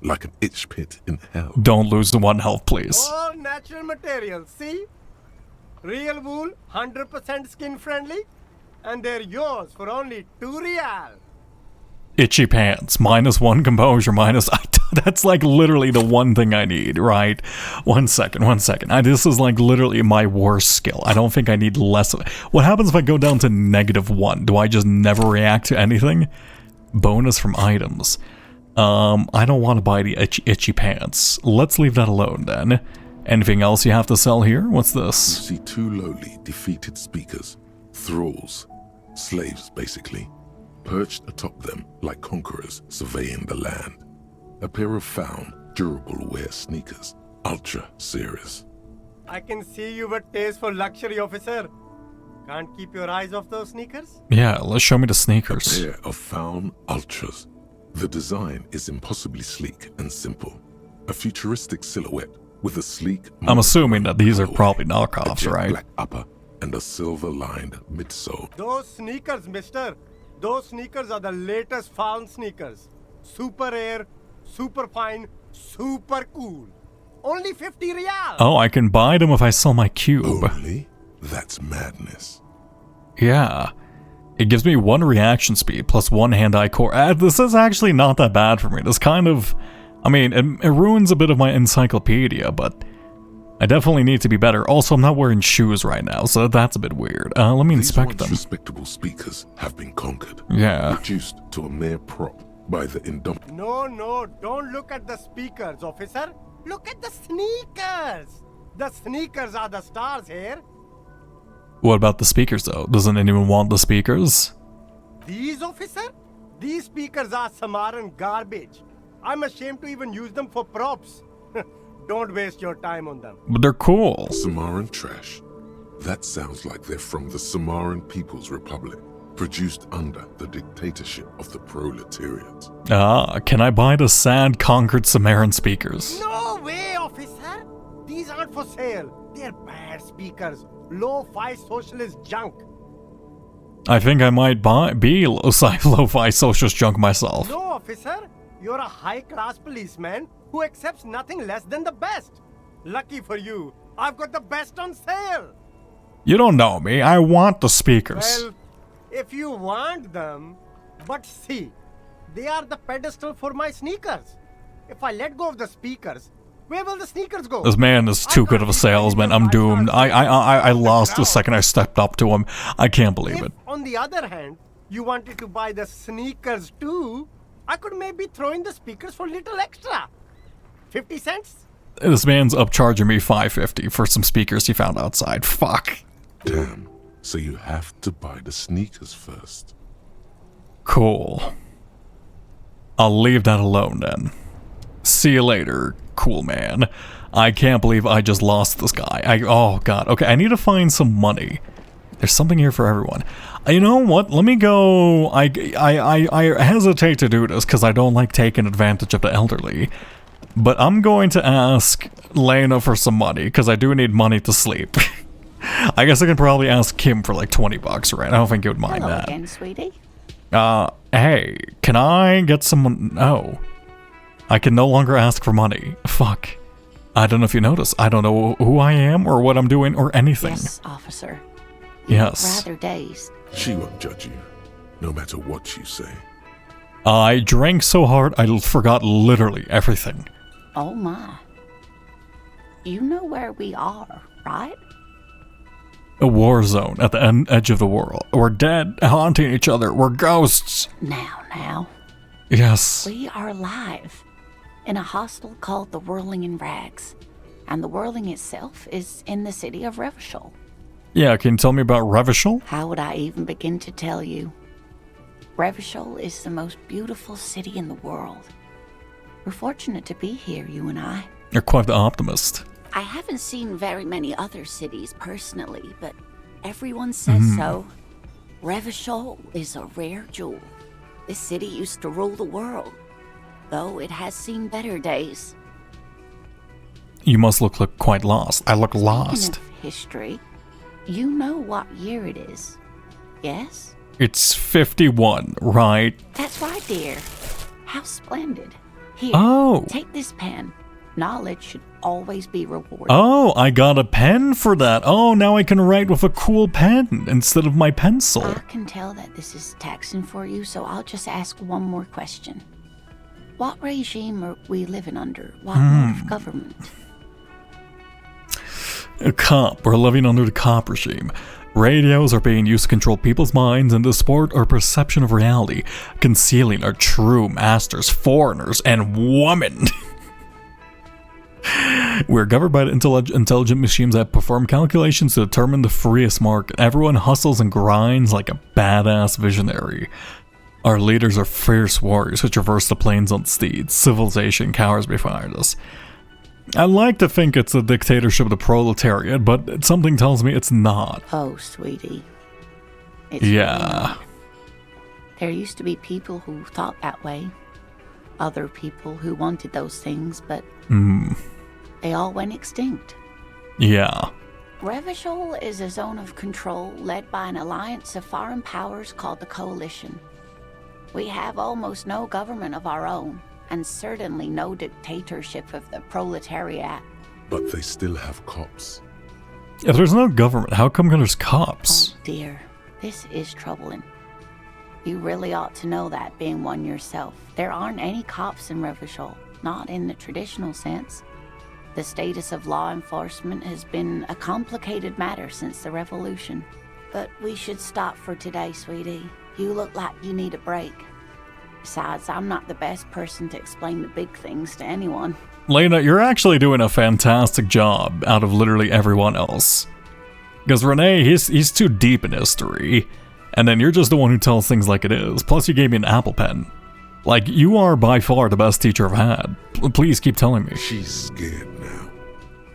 Like an itch pit in hell. Don't lose the 1 health, please. All natural materials, see? Real wool, 100% skin friendly, and they're yours for only 2 real. Itchy pants, -1 composure, that's like literally the one thing I need, right? One second. This is like literally my worst skill. I don't think I need less of it. What happens if I go down to -1? Do I just never react to anything? Bonus from items. I don't want to buy the itchy pants. Let's leave that alone then. Anything else you have to sell here? What's this? You see 2 lowly, defeated speakers. Thralls. Slaves, basically. Perched atop them like conquerors surveying the land. A pair of found, durable wear sneakers. Ultra serious. I can see you've a taste for luxury, officer. Can't keep your eyes off those sneakers? Yeah, let's show me the sneakers. A pair of found ultras. The design is impossibly sleek and simple. A futuristic silhouette with a sleek... I'm assuming that these are probably a knockoffs, jet right? black upper and a silver-lined midsole. Those sneakers, mister. Those sneakers are the latest found sneakers. Super air, super fine, super cool. Only 50 real. Oh, I can buy them if I sell my cube. Only? That's madness. Yeah. It gives me 1 reaction speed plus 1 hand-eye core. This is actually not that bad for me. This kind of... I mean, it ruins a bit of my encyclopedia, but I definitely need to be better. Also, I'm not wearing shoes right now, so that's a bit weird. Let me inspect them. These respectable speakers have been conquered. Yeah. Reduced to a mere prop by the indomitable... No, don't look at the speakers, officer. Look at the sneakers. The sneakers are the stars here. What about the speakers, though? Doesn't anyone want the speakers? These, officer? These speakers are Samaran garbage. I'm ashamed to even use them for props. Don't waste your time on them. But they're cool. Samaran trash. That sounds like they're from the Samaran People's Republic, produced under the dictatorship of the proletariat. Can I buy the sad conquered Samaran speakers? No way, officer. These aren't for sale. They're bad speakers. Low-fi socialist junk. I think I might be lo-fi socialist junk myself. No, officer. You're a high-class policeman who accepts nothing less than the best. Lucky for you, I've got the best on sale. You don't know me. I want the speakers. Well, if you want them, but see, they are the pedestal for my sneakers. If I let go of the speakers, where will the sneakers go? This man is too good of a salesman. I'm doomed. I lost the second I stepped up to him. I can't believe it. On the other hand, you wanted to buy the sneakers too, I could maybe throw in the speakers for a little extra. 50 cents? This man's upcharging me $5.50 for some speakers he found outside. Fuck. Damn. So you have to buy the sneakers first. Cool. I'll leave that alone then. See you later, cool man. I can't believe I just lost this guy. Oh god. Okay, I need to find some money. There's something here for everyone. You know what? Let me go. I hesitate to do this because I don't like taking advantage of the elderly. But I'm going to ask Lena for some money because I do need money to sleep. I guess I can probably ask Kim for like 20 bucks, right? I don't think he would mind Hello that. again, sweetie. Hey, can I get someone? No. I can no longer ask for money. Fuck. I don't know if you notice. I don't know who I am or what I'm doing or anything. Yes, officer. Yes. Rather dazed. She won't judge you, no matter what you say. I drank so hard I forgot literally everything. Oh my. You know where we are, right? A war zone at the edge of the world. We're dead, haunting each other. We're ghosts. Now. Yes. We are alive in a hostel called the Whirling in Rags. And the Whirling itself is in the city of Revachol. Yeah, can you tell me about Revachol? How would I even begin to tell you? Revachol is the most beautiful city in the world. We're fortunate to be here, you and I. You're quite the optimist. I haven't seen very many other cities personally, but everyone says so. Revachol is a rare jewel. This city used to rule the world, though it has seen better days. You must look quite lost. I look lost. Speaking of history, you know what year it is, yes? It's 51, right? That's right, dear. How splendid. Here, take this pen. Knowledge should always be rewarded. Oh, I got a pen for that. Oh, now I can write with a cool pen instead of my pencil. I can tell that this is taxing for you, so I'll just ask one more question. What regime are we living under? What mode of government? A cop. We're living under the cop regime. Radios are being used to control people's minds and distort our perception of reality, concealing our true masters, foreigners, and women. We're governed by the intelligent machines that perform calculations to determine the freest market. Everyone hustles and grinds like a badass visionary. Our leaders are fierce warriors who traverse the plains on steeds. Civilization cowers behind us. I like to think it's a dictatorship of the proletariat, but something tells me it's not. Oh, sweetie. It's yeah. There used to be people who thought that way. other people who wanted those things, but they all went extinct. Yeah. Revachol is a zone of control led by an alliance of foreign powers called the Coalition. We have almost no government of our own, and certainly no dictatorship of the proletariat. But they still have cops. If there's no government, how come there's cops? Oh dear, this is troubling. You really ought to know that, being one yourself. There aren't any cops in Revachol, not in the traditional sense. The status of law enforcement has been a complicated matter since the revolution. But we should stop for today, sweetie. You look like you need a break. Besides, I'm not the best person to explain the big things to anyone. Lena, you're actually doing a fantastic job out of literally everyone else. Because Renee, he's too deep in history. And then you're just the one who tells things like it is. Plus you gave me an Apple Pen. Like, you are by far the best teacher I've had. Please keep telling me. She's scared now.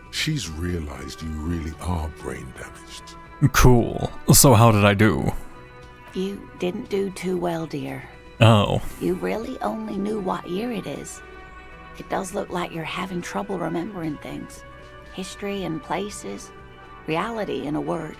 She's realized you really are brain damaged. Cool. So how did I do? You didn't do too well, dear. Oh. You really only knew what year it is. It does look like you're having trouble remembering things. History and places. Reality, in a word.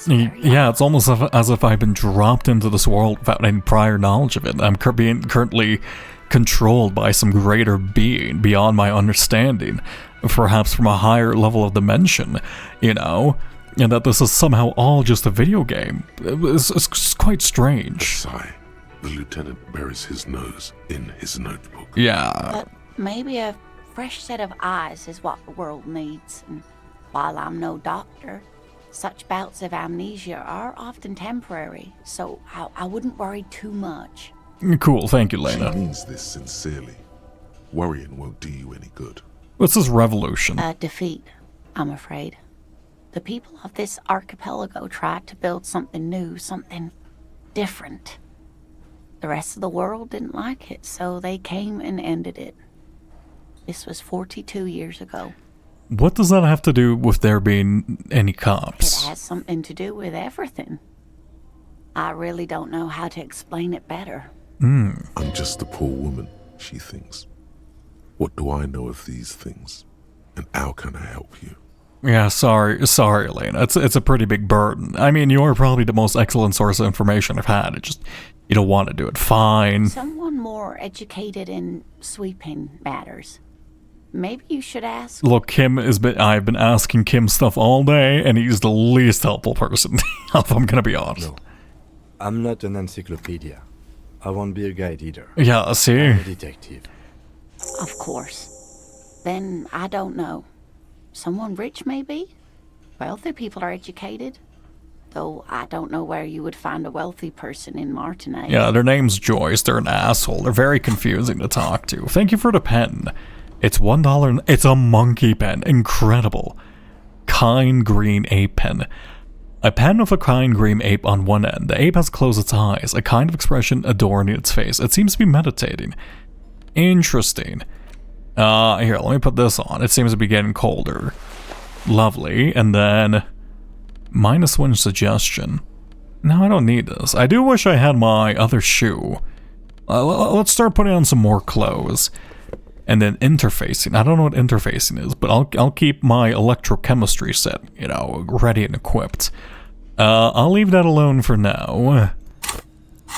Yeah, it's almost as if I've been dropped into this world without any prior knowledge of it. I'm being currently controlled by some greater being beyond my understanding, perhaps from a higher level of dimension, you know? And that this is somehow all just a video game. It's quite strange. Sigh. The lieutenant buries his nose in his notebook. Yeah. But maybe a fresh set of eyes is what the world needs. And while I'm no doctor, such bouts of amnesia are often temporary, so I wouldn't worry too much. Cool, thank you, Lena. She means this sincerely. Worrying won't do you any good. What's this revolution? A defeat, I'm afraid. The people of this archipelago tried to build something new, something different. The rest of the world didn't like it, so they came and ended it. This was 42 years ago. What does that have to do with there being any cops? It has something to do with everything. I really don't know how to explain it better. I'm just a poor woman, she thinks. What do I know of these things? And how can I help you? Yeah, sorry, Elena. It's a pretty big burden. I mean, you're probably the most excellent source of information I've had. It just, you don't want to do it. Fine. Someone more educated in sweeping matters. Maybe you should ask. Look, I've been asking Kim stuff all day, and he's the least helpful person, if I'm gonna be honest. No, I'm not an encyclopedia. I won't be a guide either. Yeah, see? I'm a detective. Of course. Then I don't know. Someone rich, maybe? Wealthy people are educated. Though I don't know where you would find a wealthy person in Martinez. Yeah, their name's Joyce. They're an asshole. They're very confusing to talk to. Thank you for the pen. It's $1. It's a monkey pen. Incredible. Kind green ape pen. A pen with a kind green ape on one end. The ape has closed its eyes, a kind of expression adorning its face. It seems to be meditating. Interesting. Here, let me put this on. It seems to be getting colder. Lovely. And then -1 suggestion. No, I don't need this. I do wish I had my other shoe. Let's start putting on some more clothes. And then interfacing. I don't know what interfacing is, but I'll keep my electrochemistry set, you know, ready and equipped. I'll leave that alone for now.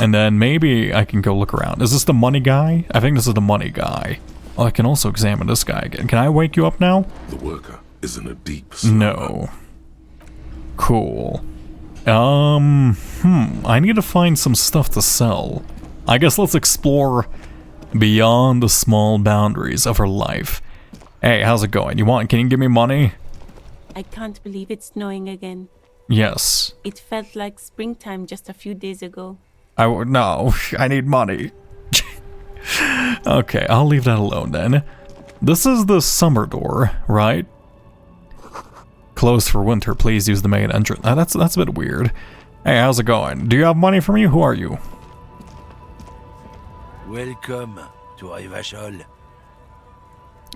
And then maybe I can go look around. Is this the money guy? I think this is the money guy. Oh, I can also examine this guy again. Can I wake you up now? The worker is in a deep slumber. No. Cool. I need to find some stuff to sell. I guess let's explore beyond the small boundaries of her life. Hey, how's it going? Can you give me money? I can't believe it's snowing again. Yes. It felt like springtime just a few days ago. No, I need money. Okay, I'll leave that alone then. This is the summer door, right? Closed for winter, please use the main entrance. That's a bit weird. Hey, how's it going? Do you have money for me? Who are you? Welcome to Revachol.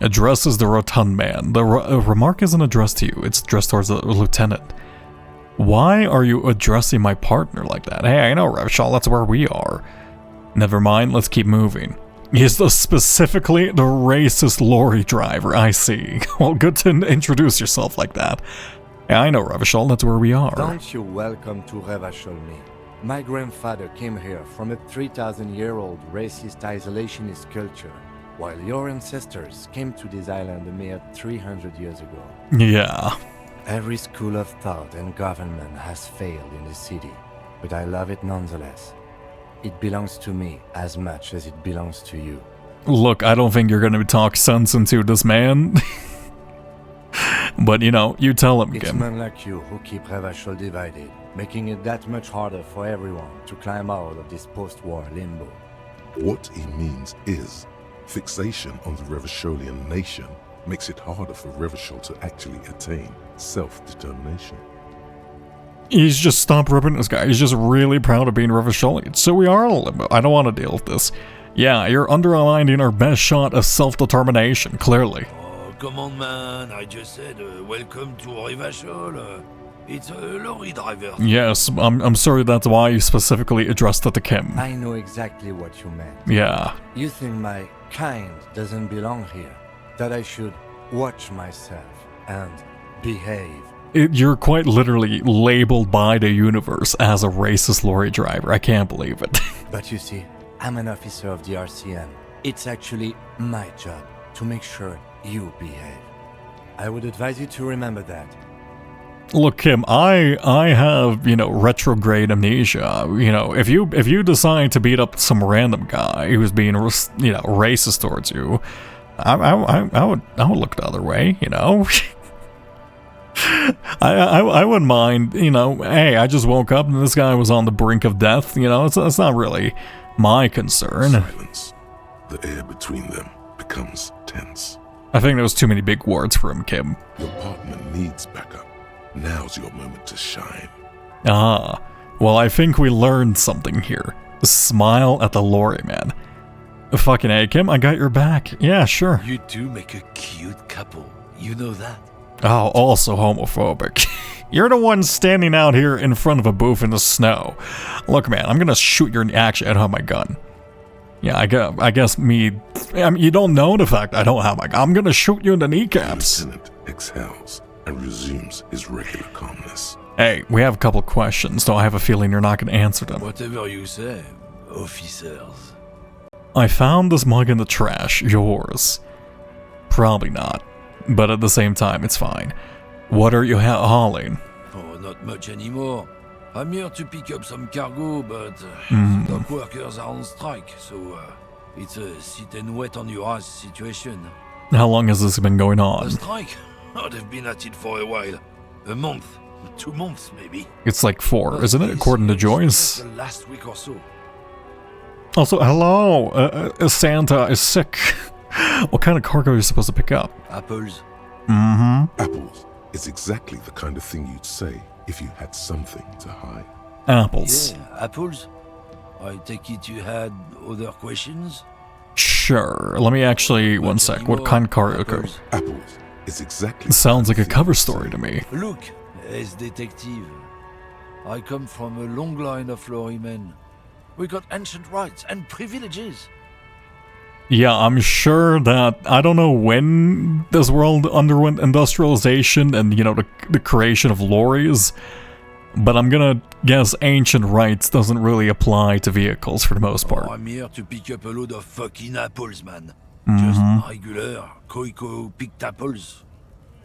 Addresses the rotund man. The remark isn't addressed to you, it's addressed towards the lieutenant. Why are you addressing my partner like that? Hey, I know Revachol, that's where we are. Never mind, let's keep moving. He's specifically the racist lorry driver, I see. Well, good to introduce yourself like that. Yeah, I know Revachol, that's where we are. Don't you welcome to Revachol me. My grandfather came here from a 3,000-year-old racist isolationist culture, while your ancestors came to this island a mere 300 years ago. Yeah. Every school of thought and government has failed in the city, but I love it nonetheless. It belongs to me as much as it belongs to you. Look, I don't think you're gonna talk sense into this man. But, you know, you tell him, It's Kim. men like you who keep Revachol divided, making it that much harder for everyone to climb out of this post-war limbo. What he means is, fixation on the Revacholian nation makes it harder for Revachol to actually attain self-determination. He's just stop ripping this guy. He's just really proud of being Revacholian. So we are in a limbo. I don't want to deal with this. Yeah, you're undermining our best shot of self-determination, clearly. Oh, come on, man. I just said, welcome to Revachol. It's a lorry driver. Yes, I'm sorry that's why you specifically addressed it to Kim. I know exactly what you meant. Yeah. You think my kind doesn't belong here, that I should watch myself and behave. You're quite literally labeled by the universe as a racist lorry driver. I can't believe it. But you see, I'm an officer of the RCM. It's actually my job to make sure you behave. I would advise you to remember that. Look, Kim, I have, you know, retrograde amnesia. You know, if you decide to beat up some random guy who's being, you know, racist towards you, I would look the other way, you know. I wouldn't mind, you know, hey, I just woke up and this guy was on the brink of death, you know, it's not really my concern. Silence. The air between them becomes tense. I think there was too many big words for him, Kim. Your partner needs backup. Now's your moment to shine. Ah, well, I think we learned something here. Smile at the lorry man. Fucking A, Kim, I got your back. Yeah, sure. You two make a cute couple. You know that. Oh, also homophobic. You're the one standing out here in front of a booth in the snow. Look, man, I'm gonna shoot your actually, I don't have my gun. Yeah, I guess me. I mean, you don't know the fact I don't have my gun. I'm gonna shoot you in the kneecaps. The lieutenant exhales and resumes his regular calmness. Hey, we have a couple questions, though I have a feeling you're not gonna answer them. Whatever you say, officers. I found this mug in the trash. Yours? Probably not. But at the same time, it's fine. What are you hauling? Oh, not much anymore. I'm here to pick up some cargo, but dock workers are on strike, so it's a sit and wait on your ass situation. How long has this been going on? A strike? Oh, they've been at it for a while. A month, 2 months maybe. It's like 4, isn't it, according to Joyce? The last week or so. Also, hello, Santa is sick. What kind of cargo are you supposed to pick up? Apples. Apples is exactly the kind of thing you'd say if you had something to hide. Apples. Yeah, apples. I take it you had other questions? Sure. Let me actually, one sec. What kind of cargo? Apples is exactly. Sounds like a cover story to me. Look, as detective, I come from a long line of lorrymen. We got ancient rights and privileges. Yeah, I'm sure that, I don't know when this world underwent industrialization and, you know, the creation of lorries, but I'm gonna guess ancient rights doesn't really apply to vehicles for the most part. Oh, I'm here to pick up a load of fucking apples, man. Just regular, Koiko-picked apples.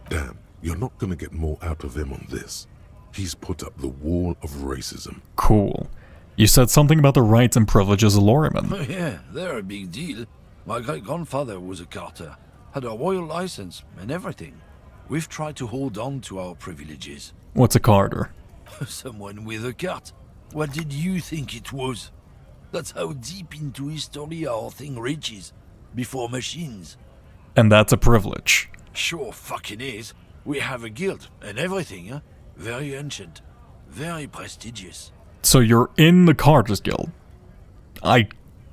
Damn, you're not gonna get more out of him on this. He's put up the wall of racism. Cool. You said something about the rights and privileges of lorrymen. Oh, yeah, they're a big deal. My great-grandfather was a carter, had a royal license and everything. We've tried to hold on to our privileges. What's a carter? Someone with a cart. What did you think it was? That's how deep into history our thing reaches. Before machines. And that's a privilege. Sure fucking is. We have a guild and everything, huh? Very ancient. Very prestigious. So you're in the Carters Guild. I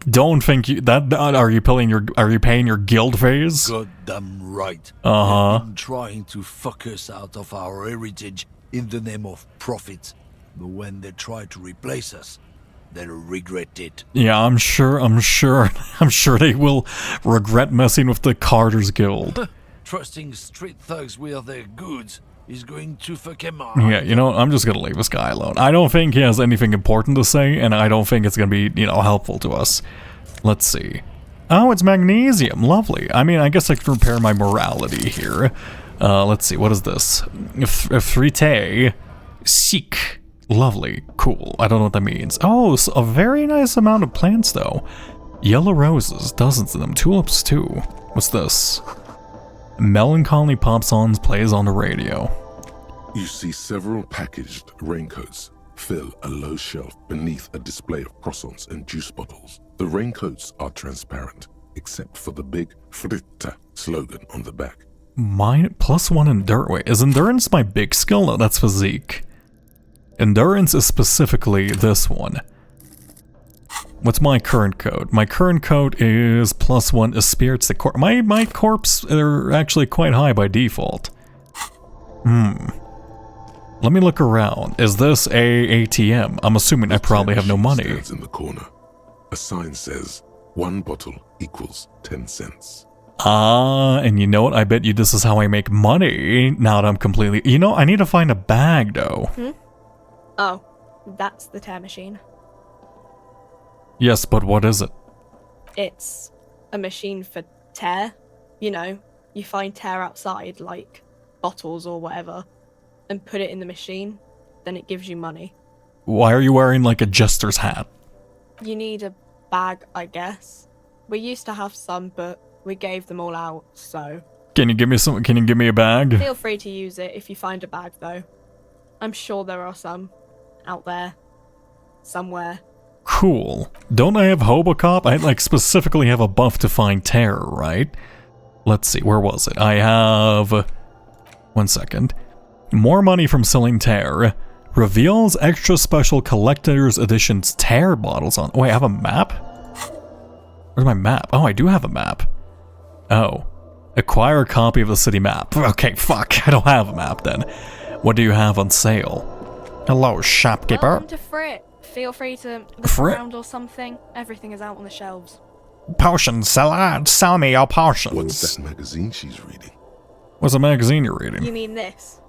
don't think you are you paying your guild phase? Goddamn right. Uh-huh. They've been trying to fuck us out of our heritage in the name of profit. But when they try to replace us, they'll regret it. Yeah, I'm sure they will regret messing with the Carter's Guild. Trusting street thugs with their goods is going to fuck him up. Yeah, you know what? I'm just gonna leave this guy alone. I don't think he has anything important to say, and I don't think it's gonna be, helpful to us. Let's see. Oh, it's magnesium. Lovely. I mean, I guess I can repair my morality here. Let's see. What is this? Frite. Seek. Lovely. Cool. I don't know what that means. Oh, so a very nice amount of plants, though. Yellow roses. Dozens of them. Tulips, too. What's this? Melancholy pop songs plays on the radio. You see several packaged raincoats fill a low shelf beneath a display of croissants and juice bottles. The raincoats are transparent, except for the big Fritta slogan on the back. Mine +1 endurance. Wait, is endurance my big skill? No, that's physique. Endurance is specifically this one. What's my current code? My current code is +1 is spirits the corpse. My corpse are actually quite high by default. Let me look around. Is this a ATM? I'm assuming I probably have no money. Stands in the corner. A sign says 1 bottle equals 10 cents. And you know what? I bet you this is how I make money. Now that I'm completely... I need to find a bag, though. Oh, that's the tear machine. Yes, but what is it? It's a machine for tear. You find tear outside, like bottles or whatever, and put it in the machine, then it gives you money. Why are you wearing like a jester's hat? You need a bag, I guess. We used to have some, but we gave them all out, so... Can you give me a bag? Feel free to use it if you find a bag, though. I'm sure there are some out there. Somewhere. Cool. Don't I have Hobocop? I specifically have a buff to find terror, right? Let's see, where was it? I have... 1 second. More money from selling terror. Reveals extra special collector's editions tear bottles on... Oh, wait, I have a map? Where's my map? Oh, I do have a map. Oh. Acquire a copy of the city map. Okay, fuck. I don't have a map then. What do you have on sale? Hello, shopkeeper. Welcome to Frit. Feel free to look around or something. Everything is out on the shelves. Potions, sell me your potions. What's that magazine she's reading? What's a magazine you're reading? You mean this?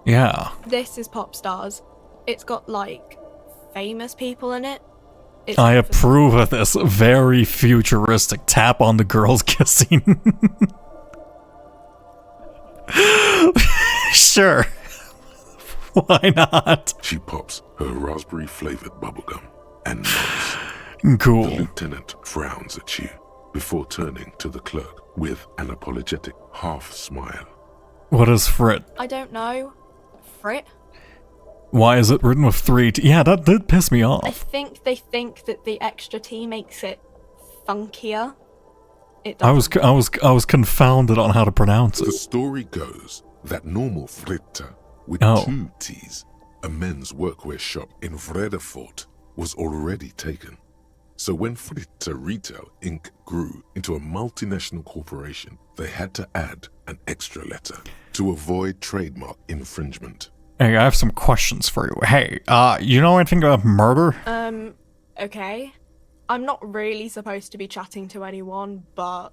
Yeah. This is Pop Stars. It's got, famous people in it. I approve of this very futuristic tap on the girls kissing. Sure. Why not? She pops her raspberry-flavored bubblegum and nods. Cool. The lieutenant frowns at you before turning to the clerk with an apologetic half-smile. What is Frit? I don't know. Frit? Why is it written with 3 T? Yeah, that did piss me off. I think they think that the extra T makes it funkier. It doesn't. I was confounded on how to pronounce it. The story goes that normal Fritta with 2 T's, a men's workwear shop in Vredefort, was already taken. So when Fritta Retail Inc. grew into a multinational corporation, they had to add an extra letter to avoid trademark infringement. Hey, I have some questions for you. Hey, you know anything about murder? Okay. I'm not really supposed to be chatting to anyone, but...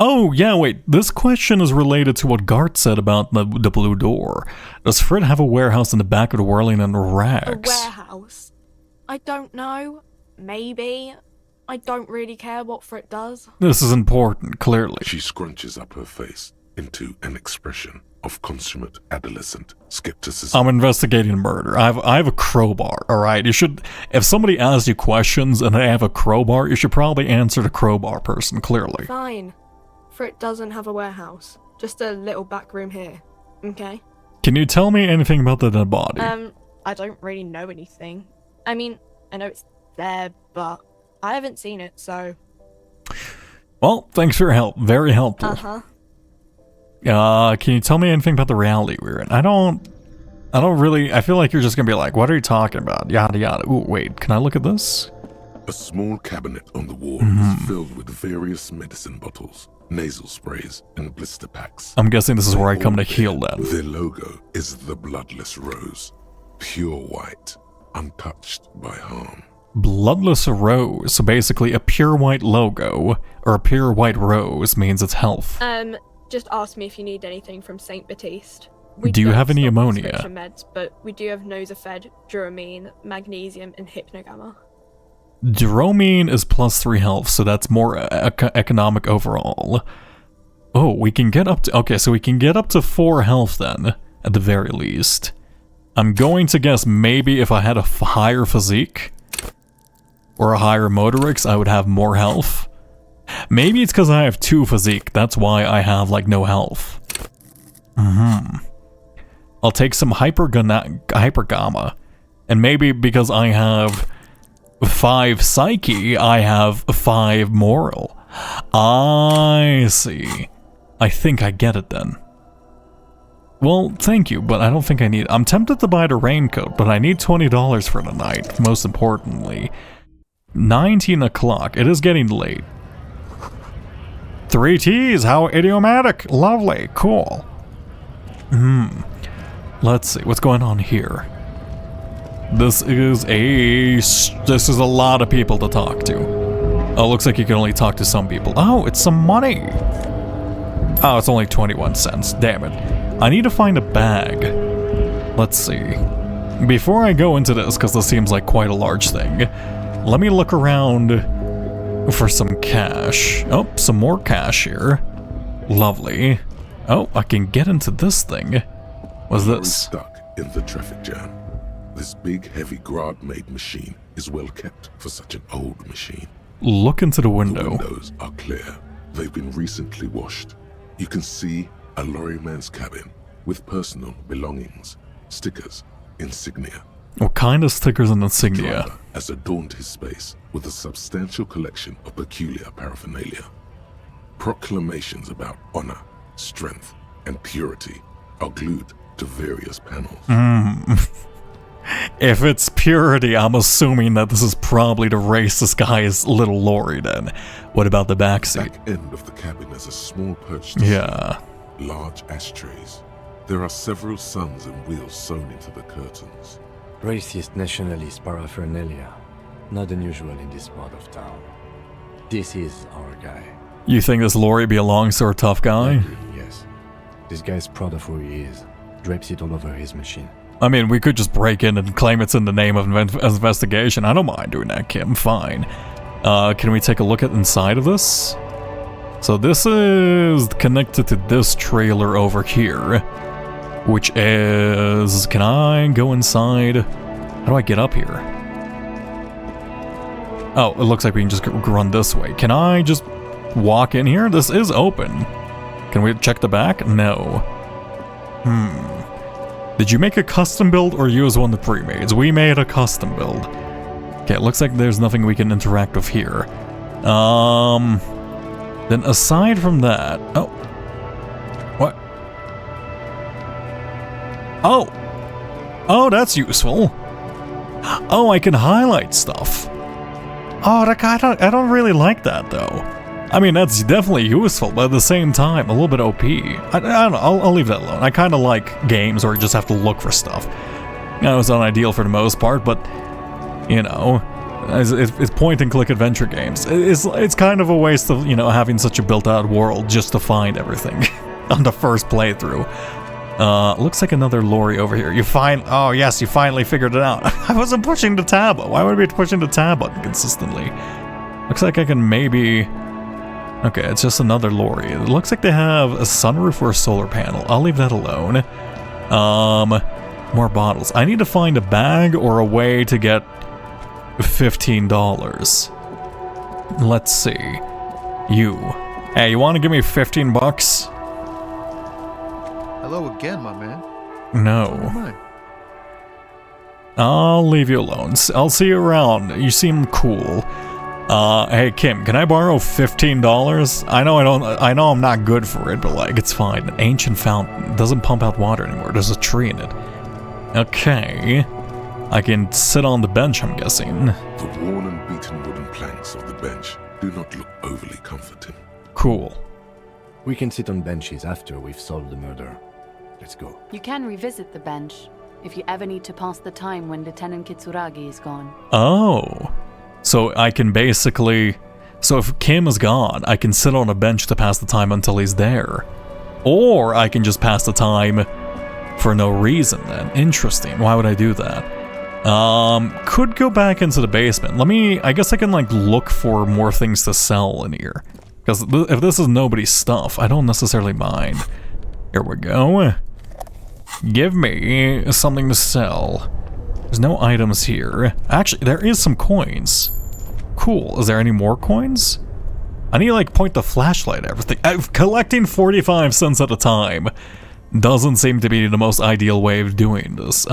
Oh, yeah, wait. This question is related to what Gart said about the Blue Door. Does Frit have a warehouse in the back of the Whirling and Rags? A warehouse? I don't know. Maybe. I don't really care what Frit does. This is important, clearly. She scrunches up her face into an expression of consummate adolescent skepticism. I'm investigating murder. I have a crowbar, alright? You should... If somebody asks you questions and they have a crowbar, you should probably answer the crowbar person, clearly. Fine. Frit doesn't have a warehouse. Just a little back room here. Okay? Can you tell me anything about the dead body? I don't really know anything. I mean, I know it's there, but I haven't seen it, so... Well, thanks for your help. Very helpful. Uh-huh. Can you tell me anything about the reality we're in? I don't really... I feel like you're just gonna be like, what are you talking about? Yada yada. Ooh, wait, can I look at this? A small cabinet on the wall is filled with various medicine bottles, nasal sprays, and blister packs. I'm guessing this is where I come to heal them. Their logo is the bloodless rose, pure white, untouched by harm. Bloodless rose, so basically a pure white logo, or a pure white rose means it's health. Just ask me if you need anything from St. Baptiste. Do you have any stock ammonia? prescription meds, but we do have Nosafed, Duramine, Magnesium, and Hypnogamma. Duramine is +3 health, so that's more economic overall. Oh, we can get up to... Okay, so we can get up to 4 health then, at the very least. I'm going to guess maybe if I had a higher physique, or a higher motorix, I would have more health. Maybe it's because I have 2 physique, that's why I have, like, no health. I'll take some hypergamma, and maybe because I have 5 psyche, I have 5 moral. I see. I think I get it then. Well, thank you, but I don't think I need... I'm tempted to buy the raincoat, but I need $20 for the night, most importantly. 19 o'clock. It is getting late. 3 T's, how idiomatic. Lovely, cool. Let's see, what's going on here? This is a lot of people to talk to. Oh, looks like you can only talk to some people. Oh, it's some money. Oh, it's only 21 cents. Damn it. I need to find a bag. Let's see. Before I go into this, because this seems like quite a large thing, let me look around for some cash. Oh, some more cash here. Lovely. Oh, I can get into this thing. What's this? Stuck in the traffic jam. This big, heavy Grad-made machine is well kept for such an old machine. Look into the window. The windows are clear. They've been recently washed. You can see a lorryman's cabin with personal belongings, stickers, insignia. What kind of stickers and insignia? The driver has adorned his space with a substantial collection of peculiar paraphernalia. Proclamations about honor, strength, and purity are glued to various panels. If it's purity, I'm assuming that this is probably to race this guy's little lorry then. What about the backseat? Back end of the cabin is a small perch. Yeah. Large ashtrays. There are several suns and wheels sewn into the curtains. Racist nationalist paraphernalia. Not unusual in this part of town. This is our guy. You think this lorry belongs to our tough guy? Yes. This guy's proud of who he is. Drapes it all over his machine. I mean, we could just break in and claim it's in the name of investigation. I don't mind doing that, Kim. Fine. Can we take a look at inside of this? So this is connected to this trailer over here, which is... Can I go inside? How do I get up here? Oh, it looks like we can just run this way. Can I just walk in here? This is open. Can we check the back? No. Did you make a custom build or use one of the pre-mades? We made a custom build. Okay, it looks like there's nothing we can interact with here. Then aside from that... Oh. What? Oh! Oh, that's useful. Oh, I can highlight stuff. Oh, I don't really like that, though. I mean, that's definitely useful, but at the same time, a little bit OP. I don't know, I'll leave that alone. I kind of like games where you just have to look for stuff. You know, it's not ideal for the most part, but, you know, it's point-and-click adventure games. It's kind of a waste of, you know, having such a built-out world just to find everything on the first playthrough. Looks like another lorry over here. Oh yes, you finally figured it out. I wasn't pushing the tab button. Why would I be pushing the tab button consistently? Looks like I can maybe... Okay, it's just another lorry. It looks like they have a sunroof or a solar panel. I'll leave that alone. More bottles. I need to find a bag or a way to get $15. Let's see. You. Hey, you want to give me 15 bucks? Hello again, my man. No. I'll leave you alone. I'll see you around. You seem cool. Hey Kim, can I borrow $15? I know I'm not good for it, but like, it's fine. An ancient fountain. It doesn't pump out water anymore. There's a tree in it. Okay. I can sit on the bench, I'm guessing. The worn and beaten wooden planks of the bench do not look overly comforting. Cool. We can sit on benches after we've solved the murder. Let's go. You can revisit the bench if you ever need to pass the time when Lieutenant Kitsuragi is gone. Oh. So I can basically... So if Kim is gone, I can sit on a bench to pass the time until he's there. Or I can just pass the time for no reason then. Interesting. Why would I do that? Could go back into the basement. I guess I can like look for more things to sell in here. Because if this is nobody's stuff, I don't necessarily mind. Here we go. Give me something to sell. There's no items here. Actually, there is some coins. Cool. Is there any more coins? I need to like point the flashlight at everything. Collecting 45 cents at a time doesn't seem to be the most ideal way of doing this.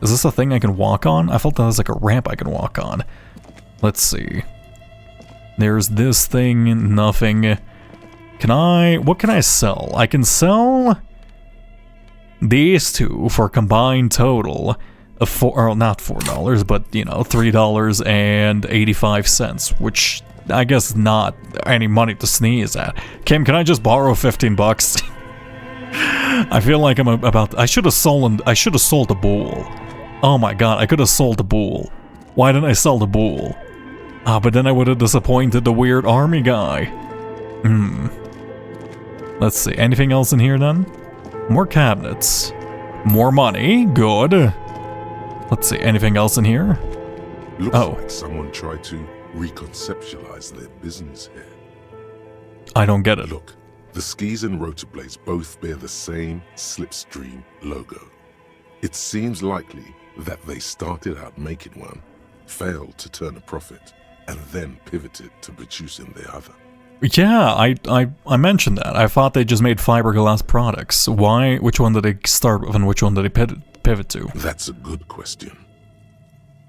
Is this a thing I can walk on? I felt that was like a ramp I can walk on. Let's see. There's this thing, nothing. What can I sell? I can sell these two for a combined total of not $4, but you know, $3.85, which I guess is not any money to sneeze at. Kim, can I just borrow 15 bucks? I feel like I'm about. I should have sold the bull. Oh my god, I could have sold the bull. Why didn't I sell the bull? But then I would have disappointed the weird army guy. Let's see. Anything else in here then? More cabinets. More money. Good. Let's see. Anything else in here? Looks like someone tried to reconceptualize their business here. I don't get it. Look, the skis and rotor blades both bear the same Slipstream logo. It seems likely that they started out making one, failed to turn a profit, and then pivoted to producing the other. Yeah, I mentioned that. I thought they just made fiberglass products. Why? Which one did they start with and which one did they pivot to? That's a good question.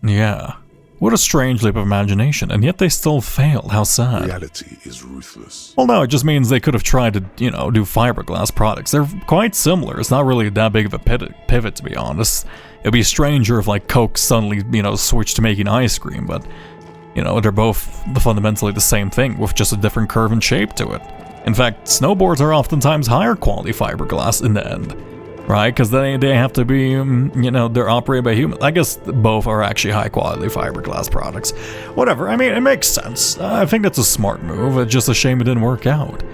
Yeah. What a strange leap of imagination, and yet they still failed. How sad. Reality is ruthless. Well, no, it just means they could have tried to, you know, do fiberglass products. They're quite similar. It's not really that big of a pivot, to be honest. It'd be stranger if, like, Coke suddenly, you know, switched to making ice cream, but, you know, they're both fundamentally the same thing, with just a different curve and shape to it. In fact, snowboards are oftentimes higher quality fiberglass in the end. Right, because they have to be, you know, they're operated by humans. I guess both are actually high-quality fiberglass products. Whatever, I mean, it makes sense. I think that's a smart move. It's just a shame it didn't work out.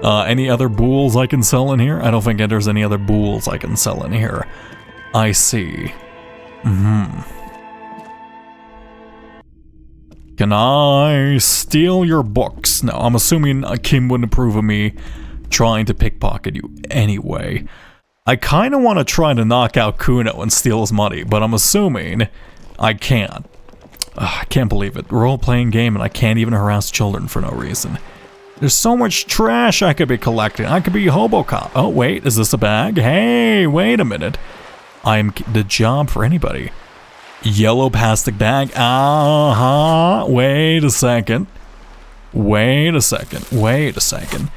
Any other bools I can sell in here? I don't think there's any other bools I can sell in here. I see. Can I steal your books? No, I'm assuming Kim wouldn't approve of me trying to pickpocket you anyway. I kind of want to try to knock out Kuno and steal his money, but I'm assuming I can't. I can't believe it. Role-playing game and I can't even harass children for no reason. There's so much trash I could be collecting. I could be Hobocop. Oh, wait, is this a bag? Hey, wait a minute. I'm the job for anybody. Yellow plastic bag. Wait a second. Wait a second.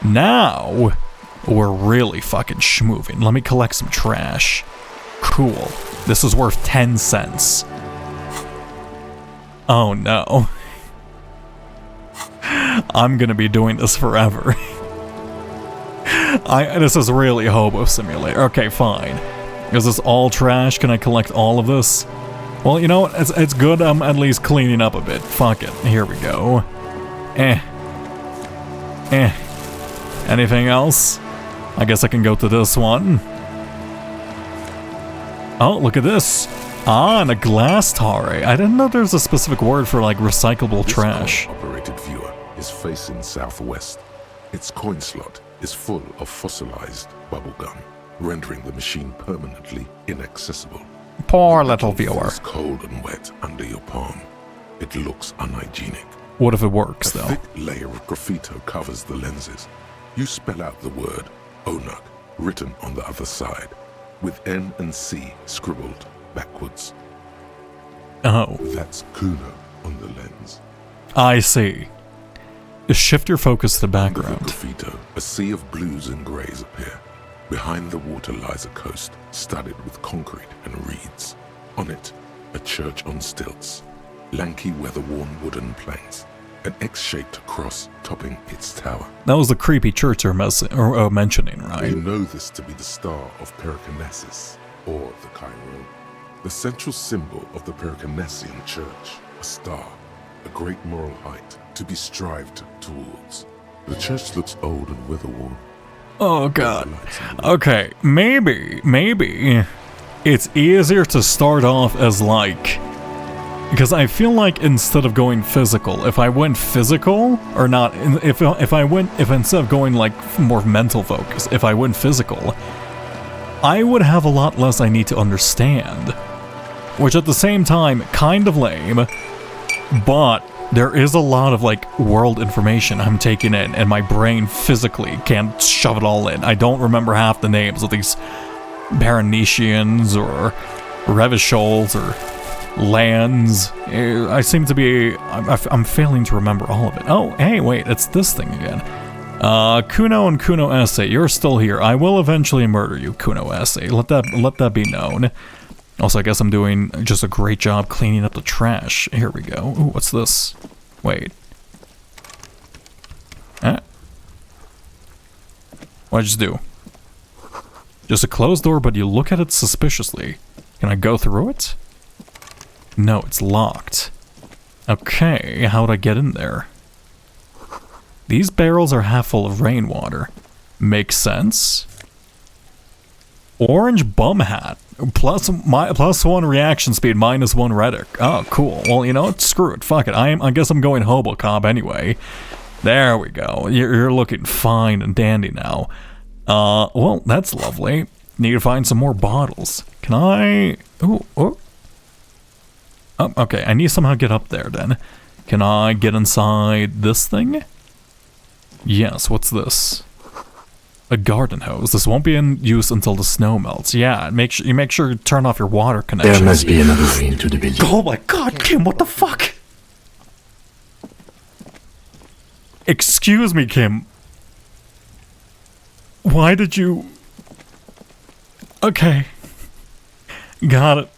Now... we're really fucking schmooving. Let me collect some trash. Cool. This is worth 10 cents. Oh no. I'm gonna be doing this forever. This is really Hobo Simulator. Okay, fine. Is this all trash? Can I collect all of this? Well, you know what? It's good I'm at least cleaning up a bit. Fuck it. Here we go. Anything else? I guess I can go to this one. Oh, look at this. And a glass tare. I didn't know there's a specific word for, like, recyclable trash. This operated viewer is facing southwest. Its coin slot is full of fossilized bubblegum, rendering the machine permanently inaccessible. Poor little viewer. It's cold and wet under your palm. It looks unhygienic. What if it works, though? A thick layer of graffito covers the lenses. You spell out the word Onuk, written on the other side, with N and C scribbled backwards. Oh. That's Kuno on the lens. I see. Just shift your focus to the background. Under the graffito, a sea of blues and greys appear. Behind the water lies a coast studded with concrete and reeds. On it, a church on stilts, lanky weather-worn wooden planks, an X-shaped cross topping its tower. That was the creepy church you're mentioning, right? You know this to be the Star of Perikinesis, or the Cairo. The central symbol of the Perucanesian Church, a star, a great moral height to be strived towards. The church looks old and weather-worn. Oh god. Okay, maybe it's easier to start off as like, because I feel like instead of going physical, if I went physical or not, if instead of going like more mental focus, if I went physical, I would have a lot less I need to understand, which at the same time kind of lame, but there is a lot of like world information I'm taking in, and my brain physically can't shove it all in. I don't remember half the names of these Baronesians or Revachol or lands. I seem to be... I'm failing to remember all of it. Oh, hey, wait, it's this thing again. Kuno and Kuno Esse, you're still here. I will eventually murder you, Kuno Esse. Let that be known. Also, I guess I'm doing just a great job cleaning up the trash. Here we go. Ooh, what's this? Wait. What'd I just do? Just a closed door, but you look at it suspiciously. Can I go through it? No, it's locked. Okay, how'd I get in there? These barrels are half full of rainwater. Makes sense. Orange bum hat. Plus 1 reaction speed, -1 rhetoric. Oh, cool. Well, you know what? Screw it. Fuck it. I guess I'm going hobo cop anyway. There we go. You're looking fine and dandy now. Well, that's lovely. Need to find some more bottles. Can I... Ooh. Oh, okay. I need to somehow get up there then. Can I get inside this thing? Yes, what's this? A garden hose. This won't be in use until the snow melts. Yeah, make sure you turn off your water connection. There must be another way into the building. Oh my god, Kim, what the fuck? Excuse me, Kim. Why did you... Okay. Got it.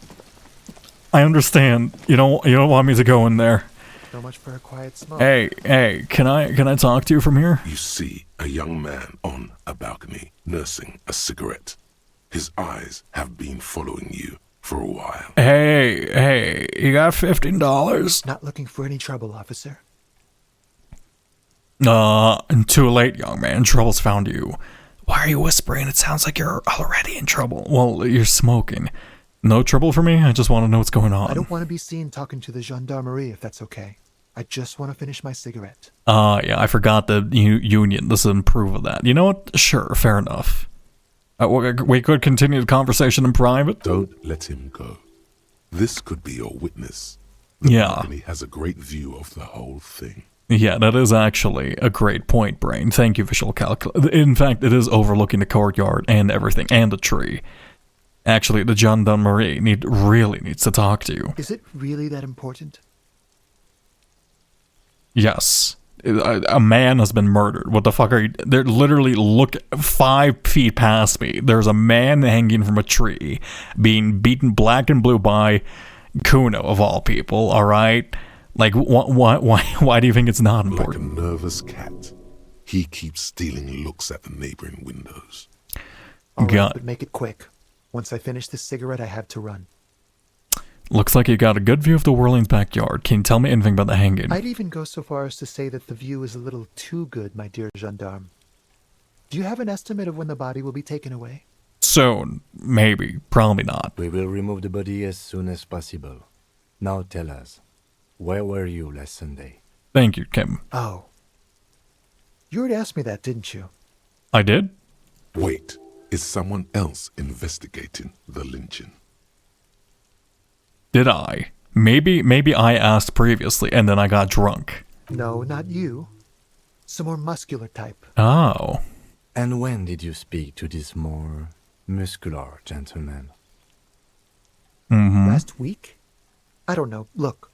I understand. You don't want me to go in there. So much for a quiet smoke. Hey, can I talk to you from here? You see a young man on a balcony nursing a cigarette. His eyes have been following you for a while. Hey, you got $15? Not looking for any trouble, officer. Too late, young man. Trouble's found you. Why are you whispering? It sounds like you're already in trouble. Well, you're smoking. No trouble for me? I just want to know what's going on. I don't want to be seen talking to the gendarmerie, if that's okay. I just want to finish my cigarette. Yeah, I forgot the union. This doesn't approve of that. You know what? Sure, fair enough. We could continue the conversation in private. Don't let him go. This could be your witness. Yeah. And he has a great view of the whole thing. Yeah, that is actually a great point, Brain. Thank you, visual calculator. In fact, it is overlooking the courtyard and everything, and the tree. Actually, the gendarmerie really needs to talk to you. Is it really that important? Yes. A man has been murdered. What the fuck are you... They're literally, look 5 feet past me. There's a man hanging from a tree, being beaten black and blue by Kuno, of all people, alright? Like, why do you think it's not important? Like a nervous cat, he keeps stealing looks at the neighboring windows. All right, but make it quick. Once I finish this cigarette, I have to run. Looks like you got a good view of the Whirling's backyard. Can you tell me anything about the hanging? I'd even go so far as to say that the view is a little too good, my dear gendarme. Do you have an estimate of when the body will be taken away? Soon. Maybe. Probably not. We will remove the body as soon as possible. Now tell us, where were you last Sunday? Thank you, Kim. Oh. You already asked me that, didn't you? I did? Wait. Is someone else investigating the lynching? Did I? Maybe I asked previously and then I got drunk. No, not you. Some more muscular type. Oh. And when did you speak to this more muscular gentleman? Last week? I don't know. Look.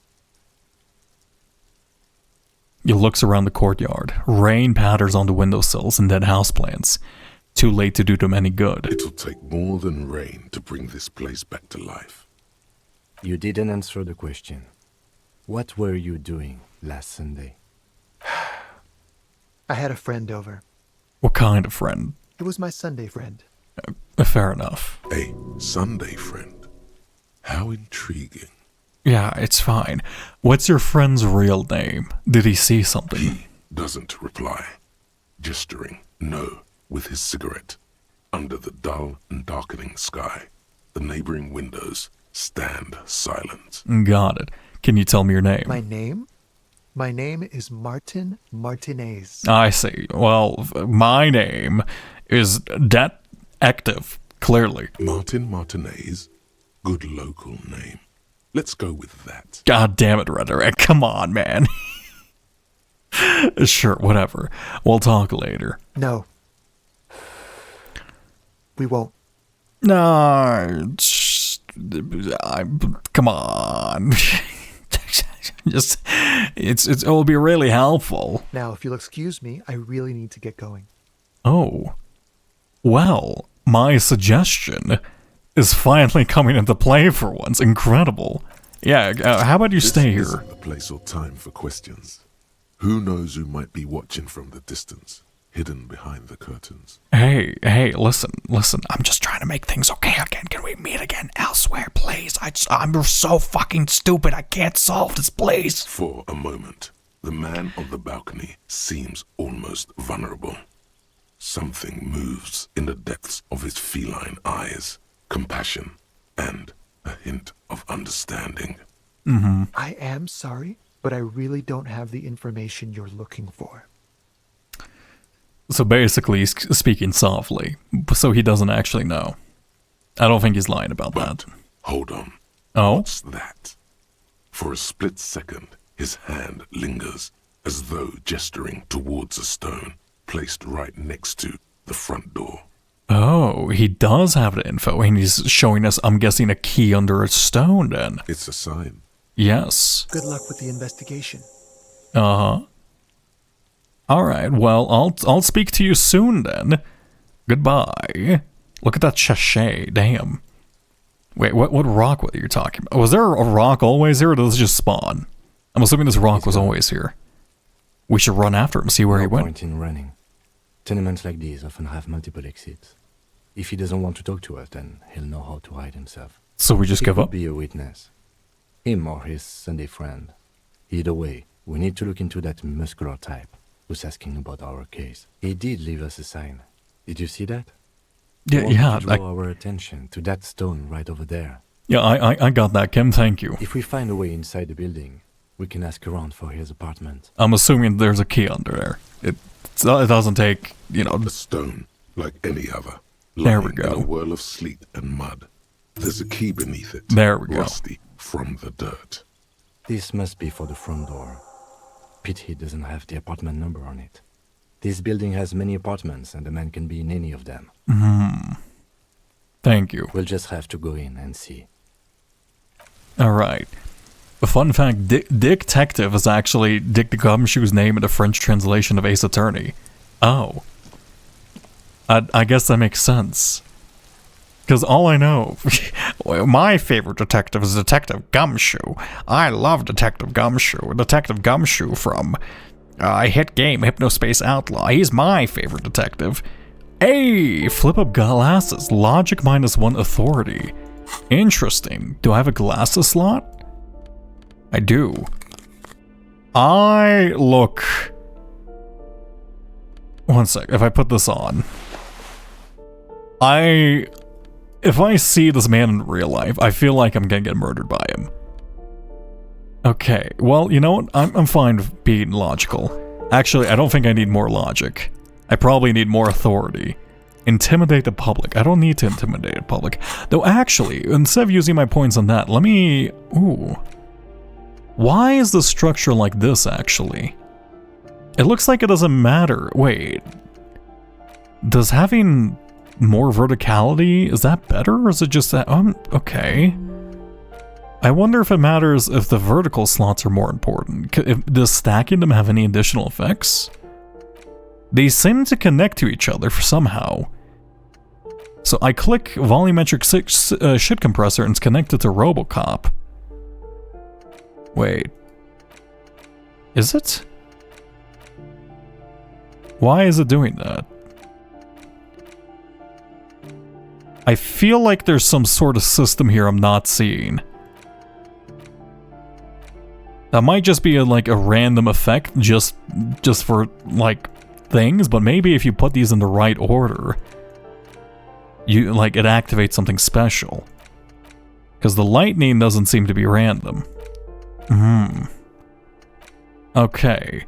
He looks around the courtyard. Rain patters on the windowsills and dead houseplants. Too late to do them any good. It'll take more than rain to bring this place back to life. You didn't answer the question. What were you doing last Sunday? I had a friend over. What kind of friend? It was my Sunday friend. Fair enough. A Sunday friend. How intriguing. Yeah, it's fine. What's your friend's real name? Did he see something? He doesn't reply, gesturing no with his cigarette. Under the dull and darkening sky, the neighboring windows stand silent. Got it. Can you tell me your name? My name? My name is Martin Martinez. I see. Well, my name is Detective, clearly. Martin Martinez? Good local name. Let's go with that. God damn it, Rhetoric. Come on, man. Sure, whatever. We'll talk later. No. We won't. No, come on. Just, it will be really helpful. Now, if you'll excuse me, I really need to get going. Oh. Well, my suggestion is finally coming into play for once. Incredible. Yeah, how about you stay here? This isn't the place or time for questions. Who knows who might be watching from the distance, hidden behind the curtains. Hey, listen. I'm just trying to make things okay again. Can we meet again elsewhere, please? I'm so fucking stupid. I can't solve this, please. For a moment, the man on the balcony seems almost vulnerable. Something moves in the depths of his feline eyes. Compassion and a hint of understanding. Mm-hmm. I am sorry, but I really don't have the information you're looking for. So basically, he's speaking softly, so he doesn't actually know. I don't think he's lying about that. Hold on. Oh? What's that? For a split second, his hand lingers, as though gesturing towards a stone placed right next to the front door. Oh, he does have the info, and he's showing us, I'm guessing, a key under a stone, then. It's a sign. Yes. Good luck with the investigation. Uh-huh. Alright, well, I'll speak to you soon, then. Goodbye. Look at that sachet, damn. Wait, what rock were you talking about? Was there a rock always here, or does it just spawn? I'm assuming this rock was always here. We should run after him, see where he went. No point in running. Tenements like these often have multiple exits. If he doesn't want to talk to us, then he'll know how to hide himself. So we just give up? He could be a witness. Him or his Sunday friend. Either way, we need to look into that muscular type who's asking about our case. He did leave us a sign. Did you see that? Yeah. To draw our attention to that stone right over there. Yeah, I got that, Kim, thank you. If we find a way inside the building, we can ask around for his apartment. I'm assuming there's a key under there. It doesn't take, A stone, like any other. There we go. In a whirl of sleet and mud. There's a key beneath it. There we go. Rusty from the dirt. This must be for the front door. Pity doesn't have the apartment number on it. This building has many apartments, and the man can be in any of them. Thank you. We'll just have to go in and see. Alright. A fun fact, Detective is actually Dick the Gumshoe's name in the French translation of Ace Attorney. Oh. I guess that makes sense. Because all I know, my favorite detective is Detective Gumshoe. I love Detective Gumshoe. Detective Gumshoe from hit game Hypnospace Outlaw. He's my favorite detective. Hey, flip up glasses. Logic -1 authority. Interesting. Do I have a glasses slot? I do. I look... One sec, if I put this on. If I see this man in real life, I feel like I'm gonna get murdered by him. Okay, well, you know what? I'm fine with being logical. Actually, I don't think I need more logic. I probably need more authority. Intimidate the public. I don't need to intimidate the public. Though actually, instead of using my points on that, let me... Ooh. Why is the structure like this, actually? It looks like it doesn't matter. Wait. Does having more verticality, is that better, or is it just that... okay. I wonder if it matters if the vertical slots are more important. Does stacking them have any additional effects? They seem to connect to each other somehow. So I click volumetric shit compressor and it's connected to Robocop. Wait. Is it? Why is it doing that? I feel like there's some sort of system here I'm not seeing. That might just be like a random effect just for like things, but maybe if you put these in the right order, you like it activates something special. Because the lightning doesn't seem to be random. Okay.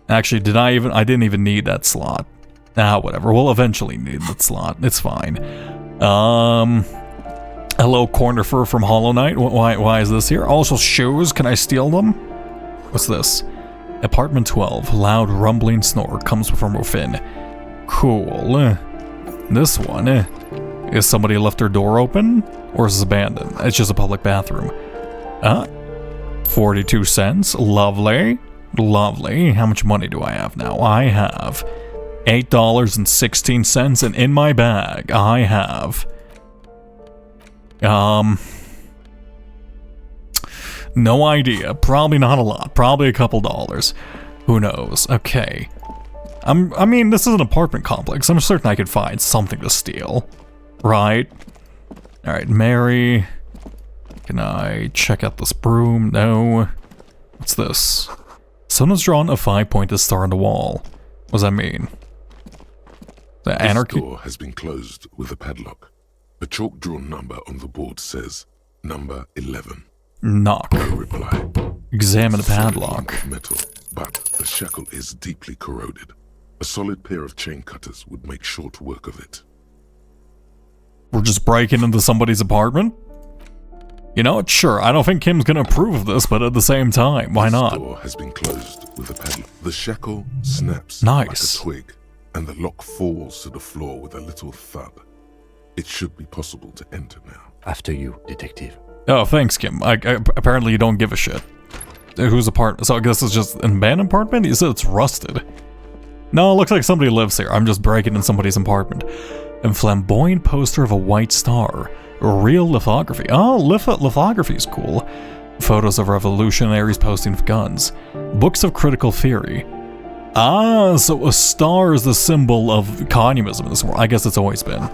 Actually, I didn't even need that slot. Whatever. We'll eventually need that slot. It's fine. Hello, corner fur from Hollow Knight. Why is this here? Also shoes. Can I steal them? What's this? Apartment 12. Loud rumbling snore comes from within. Cool. This one. Is somebody left their door open? Or is this abandoned? It's just a public bathroom. 42 cents. Lovely. Lovely. How much money do I have now? I have $8.16, and in my bag, I have... no idea. Probably not a lot. Probably a couple dollars. Who knows? Okay. I mean, this is an apartment complex. I'm certain I could find something to steal. Right? Alright, Mary. Can I check out this broom? No. What's this? Someone's drawn a 5-pointed star on the wall. What does that mean? The anarchy? This door has been closed with a padlock. A chalk-drawn number on the board says, number 11. Knock. No reply. Examine the padlock. Of metal, but the shackle is deeply corroded. A solid pair of chain cutters would make short work of it. We're just breaking into somebody's apartment? You know what? Sure, I don't think Kim's gonna approve of this, but at the same time, why not? The door has been closed with a padlock. The shackle snaps like a twig, and the lock falls to the floor with a little thud. It should be possible to enter now. After you, detective. Oh, thanks, Kim. Apparently you don't give a shit. Whose apartment? So I guess it's just an abandoned apartment? You said it's rusted. No, it looks like somebody lives here. I'm just breaking in somebody's apartment. A flamboyant poster of a white star. Real lithography. Oh, lithography is cool. Photos of revolutionaries posting with guns. Books of critical theory. So a star is the symbol of communism in this world. I guess it's always been.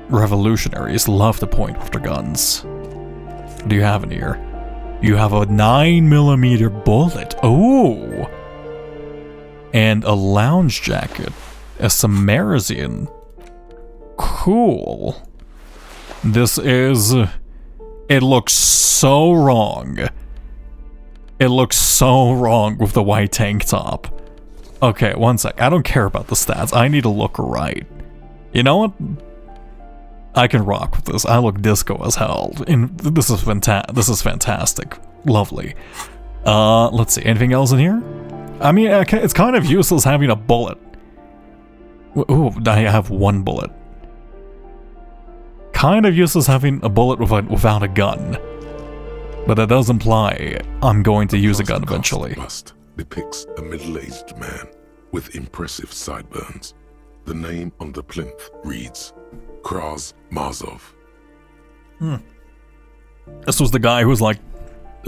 Revolutionaries love to point with their guns. What do you have in here? You have a 9mm bullet. Oh! And a lounge jacket. A Samaritan. Cool. This is... It looks so wrong. It looks so wrong with the white tank top. Okay, one sec. I don't care about the stats. I need to look right. You know what? I can rock with this. I look disco as hell. And this is fantastic. Lovely. Let's see. Anything else in here? I mean, it's kind of useless having a bullet. Ooh, I have one bullet. Kind of useless having a bullet without a gun. But that does imply I'm going to use a gun eventually. Bust depicts a middle-aged man with impressive sideburns. The name on the plinth reads Kraz Mazov. This was the guy who was like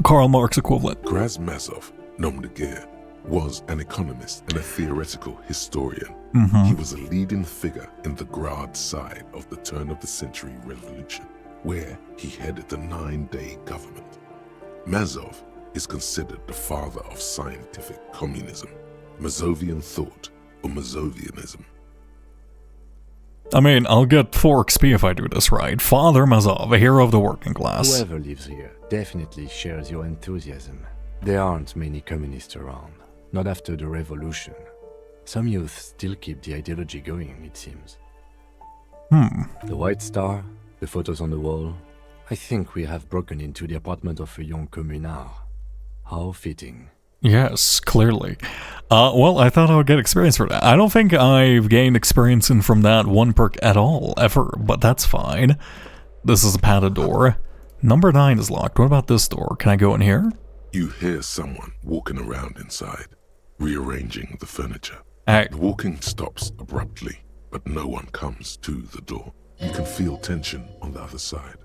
Karl Marx equivalent. Kraz Mazov, nom de guerre, was an economist and a theoretical historian. He was a leading figure in the Grad side of the turn-of-the-century revolution, where he headed the 9-day government. Mazov is considered the father of scientific communism, Mazovian thought, or Mazovianism. I mean, I'll get 4 XP if I do this right. Father Mazov, a hero of the working class. Whoever lives here definitely shares your enthusiasm. There aren't many communists around, not after the revolution. Some youth still keep the ideology going, it seems. The White Star, the photos on the wall. I think we have broken into the apartment of a young communard. How fitting. Yes, clearly. Well, I thought I would get experience for that. I don't think I've gained experience from that one perk at all, ever, but that's fine. This is a padded door. Number 9 is locked. What about this door? Can I go in here? You hear someone walking around inside, rearranging the furniture. The walking stops abruptly, but no one comes to the door. You can feel tension on the other side.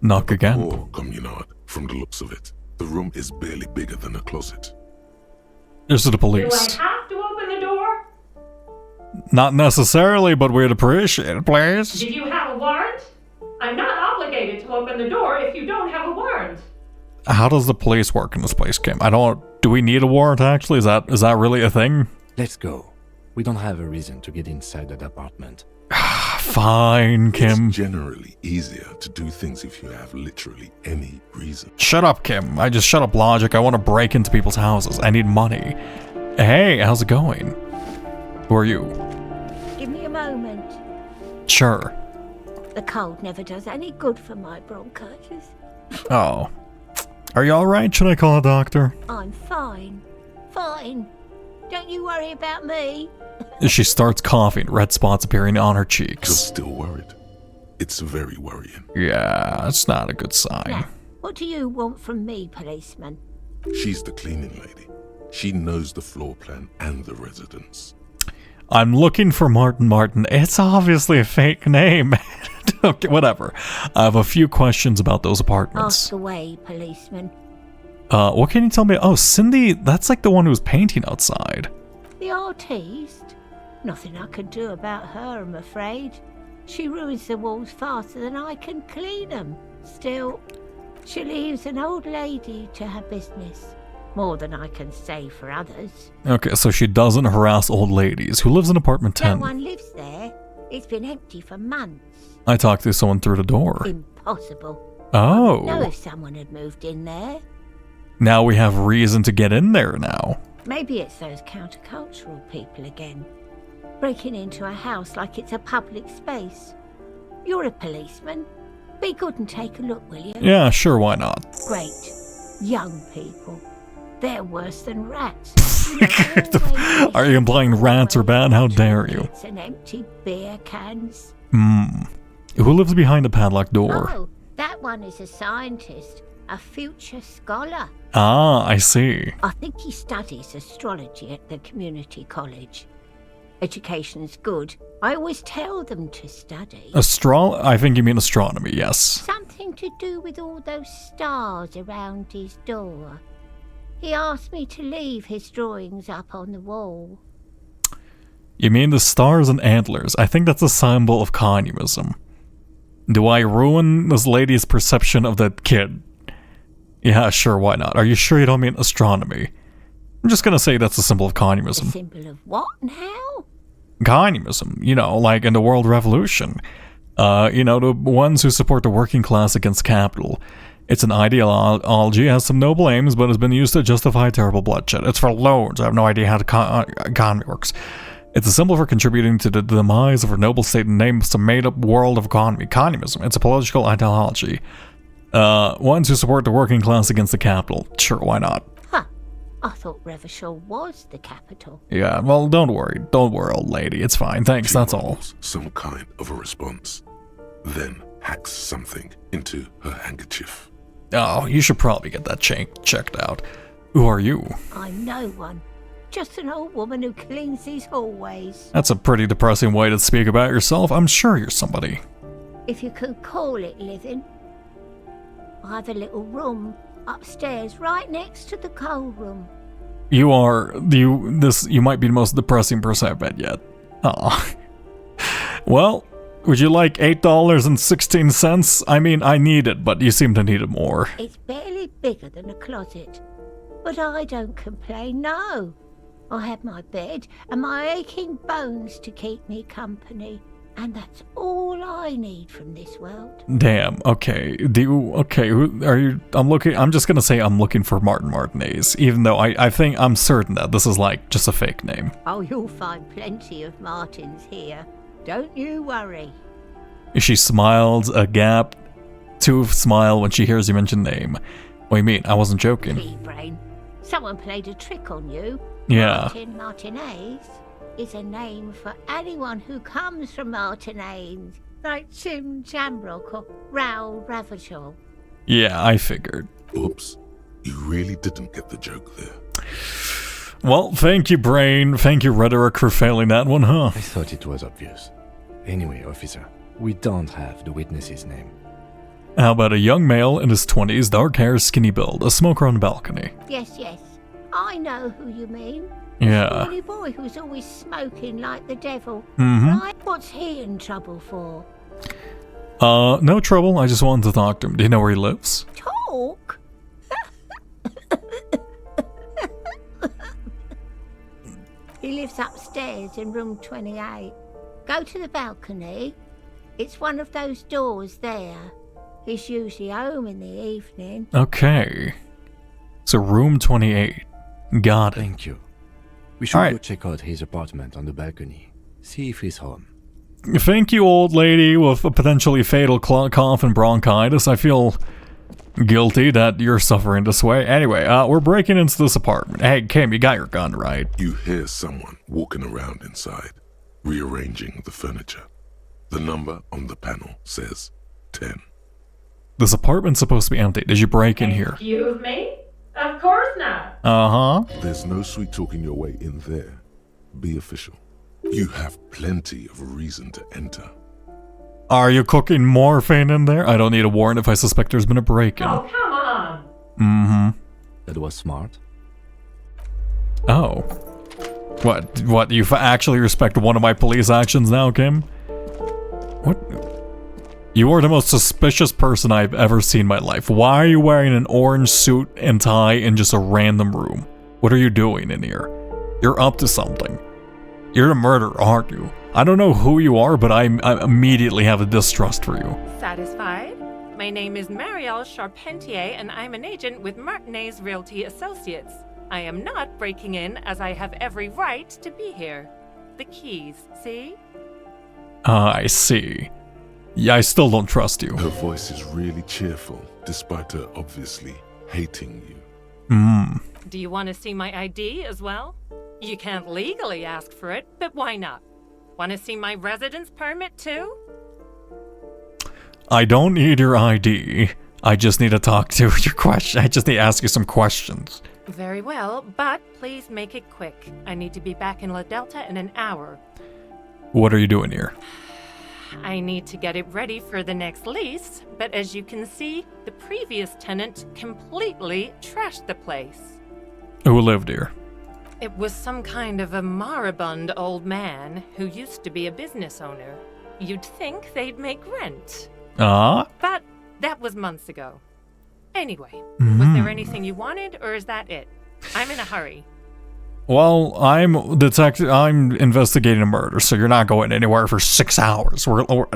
Knock again. Poor communard, from the looks of it. The room is barely bigger than a closet. This is the police. Do I have to open the door? Not necessarily, but we'd appreciate it, please. Do you have a warrant? I'm not obligated to open the door if you don't have a warrant. How does the police work in this place, Kim? Do we need a warrant, actually? Is that really a thing? Let's go. We don't have a reason to get inside that apartment. Fine, Kim. It's generally easier to do things if you have literally any reason. Shut up, Kim. Shut up, logic. I want to break into people's houses. I need money. Hey, how's it going? Who are you? Give me a moment. Sure. The cold never does any good for my bronchitis. Oh. Are you alright? Should I call a doctor? I'm fine. Fine. Don't you worry about me. She starts coughing, red spots appearing on her cheeks. You're still worried. It's very worrying. Yeah, that's not a good sign. Now, what do you want from me, policeman? She's the cleaning lady. She knows the floor plan and the residence. I'm looking for Martin. It's obviously a fake name. Okay, whatever. I have a few questions about those apartments. Ask away, policeman. What can you tell me? Oh, Cindy, that's like the one who was painting outside. The artiste? Nothing I can do about her, I'm afraid. She ruins the walls faster than I can clean them. Still, she leaves an old lady to her business. More than I can say for others. Okay, so she doesn't harass old ladies. Who lives in apartment 10? No one lives there. It's been empty for months. I talked to someone through the door. Impossible. Oh. I would know if someone had moved in there. Now we have reason to get in there now. Maybe it's those countercultural people again. Breaking into a house like it's a public space. You're a policeman. Be good and take a look, will you? Yeah, sure, why not? Great. Young people. They're worse than rats. Are you implying rats are bad? How dare you? And empty beer cans. Who lives behind the padlocked door? Oh, that one is a scientist. A future scholar. Ah, I see. I think he studies astrology at the community college. Education's good. I always tell them to study. I think you mean astronomy, yes. Something to do with all those stars around his door. He asked me to leave his drawings up on the wall. You mean the stars and antlers? I think that's a symbol of communism. Do I ruin this lady's perception of that kid? Yeah, sure, why not? Are you sure you don't mean astronomy? I'm just gonna say that's a symbol of communism. A symbol of what and how? Communism, like in the World Revolution. The ones who support the working class against capital. It's an ideology, has some noble aims, but has been used to justify terrible bloodshed. It's for loans. I have no idea how the economy works. It's a symbol for contributing to the demise of a noble state and name some made-up world of economy. Communism. It's a political ideology. Ones who support the working class against the capital. Sure, why not? Huh. I thought Revachol was the capital. Yeah, well, don't worry. Don't worry, old lady. It's fine. Thanks, She that's all. mumbles some kind of a response, then hacks something into her handkerchief. Oh, you should probably get that checked out. Who are you? I'm no one. Just an old woman who cleans these hallways. That's a pretty depressing way to speak about yourself. I'm sure you're somebody. If you could call it living. I have a little room upstairs right next to the coal room. You might be the most depressing person I've met yet. Aw. Well, would you like $8.16? I mean, I need it, but you seem to need it more. It's barely bigger than a closet. But I don't complain, no. I have my bed and my aching bones to keep me company. And that's all I need from this world. Damn, okay. Who are you? I'm just gonna say I'm looking for Martin Martinez, even though I'm certain that this is like just a fake name. Oh, you'll find plenty of Martins here. Don't you worry. She smiles a gap to smile when she hears you mention name. What do you mean? I wasn't joking. Pea-brain. Someone played a trick on you. Yeah. Martin Martinez is a name for anyone who comes from Martinez, like Jim Jamrock or Raoul Ravachol. Yeah, I figured. Oops. You really didn't get the joke there. Well, thank you, Brain. Thank you, Rhetoric, for failing that one, huh? I thought it was obvious. Anyway, officer, we don't have the witness's name. How about a young male in his 20s, dark hair, skinny build, a smoker on the balcony? Yes. I know who you mean. Yeah. The scrawny boy who's always smoking like the devil. Mm-hmm. Right? What's he in trouble for? No trouble. I just wanted to talk to him. Do you know where he lives? Talk? He lives upstairs in room 28. Go to the balcony. It's one of those doors there. He's usually home in the evening. Okay. So room 28. Got it. Thank you. We should go check out his apartment on the balcony. See if he's home. Thank you, old lady with a potentially fatal cough and bronchitis. I feel guilty that you're suffering this way. Anyway, we're breaking into this apartment. Hey, Kim, you got your gun, right? You hear someone walking around inside, rearranging the furniture. The number on the panel says 10. This apartment's supposed to be empty. Did you break in here? Excuse me? Of course not. Uh-huh. There's no sweet talking your way in there. Be official. You have plenty of reason to enter. Are you cooking morphine in there? I don't need a warrant if I suspect there's been a break-in. Oh, come on. Mm-hmm. That was smart. Oh. What, you actually respect one of my police actions now, Kim? What? You are the most suspicious person I've ever seen in my life. Why are you wearing an orange suit and tie in just a random room? What are you doing in here? You're up to something. You're a murderer, aren't you? I don't know who you are, but I immediately have a distrust for you. Satisfied? My name is Marielle Charpentier, and I'm an agent with Martinez Realty Associates. I am not breaking in, as I have every right to be here. The keys, see? I see. Yeah, I still don't trust you. Her voice is really cheerful, despite her obviously hating you. Do you want to see my ID as well? You can't legally ask for it, but why not? Want to see my residence permit too? I don't need your ID. I just need to talk to your question. I just need to ask you some questions. Very well, but please make it quick. I need to be back in La Delta in an hour. What are you doing here? I need to get it ready for the next lease, but as you can see, the previous tenant completely trashed the place. Who lived here? It was some kind of a moribund old man who used to be a business owner. You'd think they'd make rent. But that was months ago. Anyway, was there anything you wanted, or is that it? I'm in a hurry. Well, I'm investigating a murder, so you're not going anywhere for 6 hours.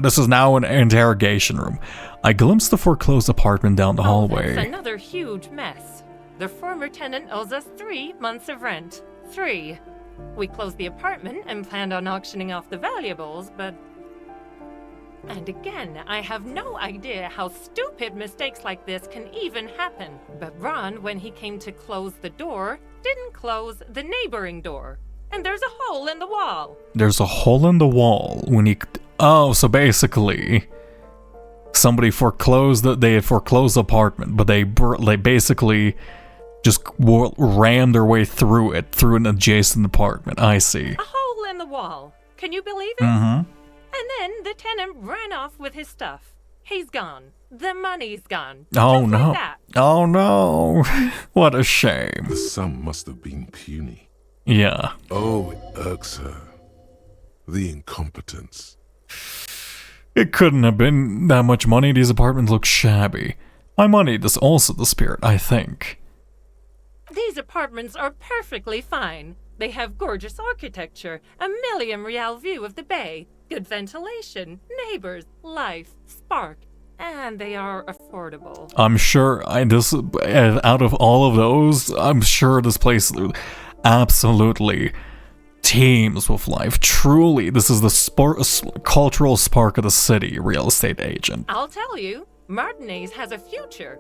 This is now an interrogation room. I glimpsed the foreclosed apartment down the hallway. That's another huge mess. The former tenant owes us 3 months of rent. 3. We closed the apartment and planned on auctioning off the valuables, but... And again, I have no idea how stupid mistakes like this can even happen. But Ron, when he came to close the door, didn't close the neighboring door. And there's a hole in the wall. There's a hole in the wall when he... Oh, so basically... Somebody foreclosed... They had foreclosed the apartment, but they basically just rammed their way through it, through an adjacent apartment. I see. A hole in the wall. Can you believe it? Mm-hmm. And then the tenant ran off with his stuff. He's gone. The money's gone. Oh, Just no. like that. Oh, no. What a shame. The sum must have been puny. Yeah. Oh, it irks her. The incompetence. It couldn't have been that much money. These apartments look shabby. My money is also the spirit, I think. These apartments are perfectly fine. They have gorgeous architecture, a million-real view of the bay, good ventilation, neighbors, life, spark, and they are affordable. I'm sure out of all of those, I'm sure this place absolutely teems with life. Truly, this is the cultural spark of the city, real estate agent. I'll tell you, Martinez has a future.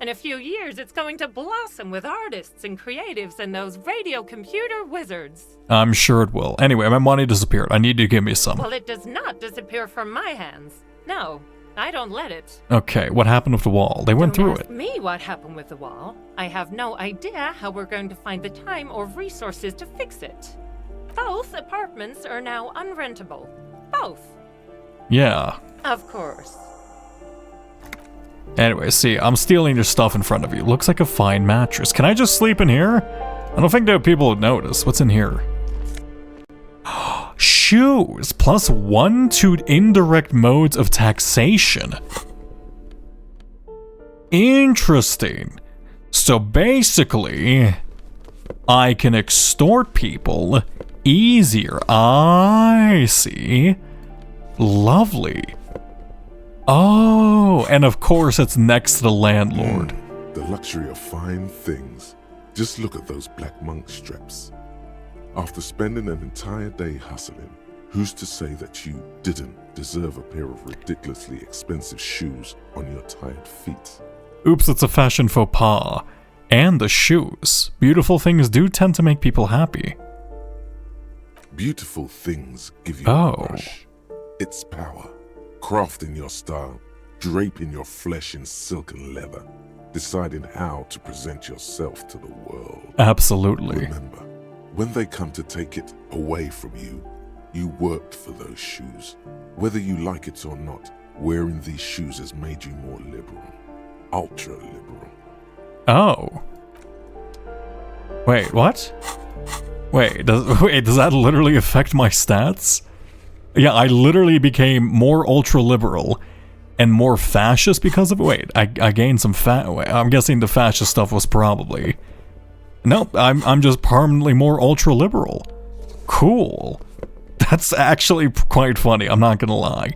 In a few years, it's going to blossom with artists and creatives and those radio computer wizards. I'm sure it will. Anyway, my money disappeared. I need you to give me some. Well, it does not disappear from my hands. No, I don't let it. Okay, what happened with the wall? They went through Don't ask it. me what happened with the wall. I have no idea how we're going to find the time or resources to fix it. Both apartments are now unrentable. Both. Yeah. Of course. Anyway, see, I'm stealing your stuff in front of you. Looks like a fine mattress. Can I just sleep in here? I don't think that people would notice. What's in here? Shoes! +1 to indirect modes of taxation. Interesting. So basically, I can extort people easier. I see. Lovely. Oh, and of course it's next to the landlord. The luxury of fine things. Just look at those black monk straps. After spending an entire day hustling, who's to say that you didn't deserve a pair of ridiculously expensive shoes on your tired feet? Oops, it's a fashion faux pas. And the shoes. Beautiful things do tend to make people happy. Beautiful things give you a rush. It's power. Crafting your style, draping your flesh in silk and leather, deciding how to present yourself to the world. Absolutely. Remember, when they come to take it away from you, you worked for those shoes. Whether you like it or not, wearing these shoes has made you more liberal. Ultra liberal. Oh. Wait, what? Wait, does that literally affect my stats? Yeah, I literally became more ultra-liberal and more fascist because of it. Wait, I gained some I'm guessing the fascist stuff was probably... Nope, I'm just permanently more ultra-liberal. Cool. That's actually quite funny, I'm not gonna lie.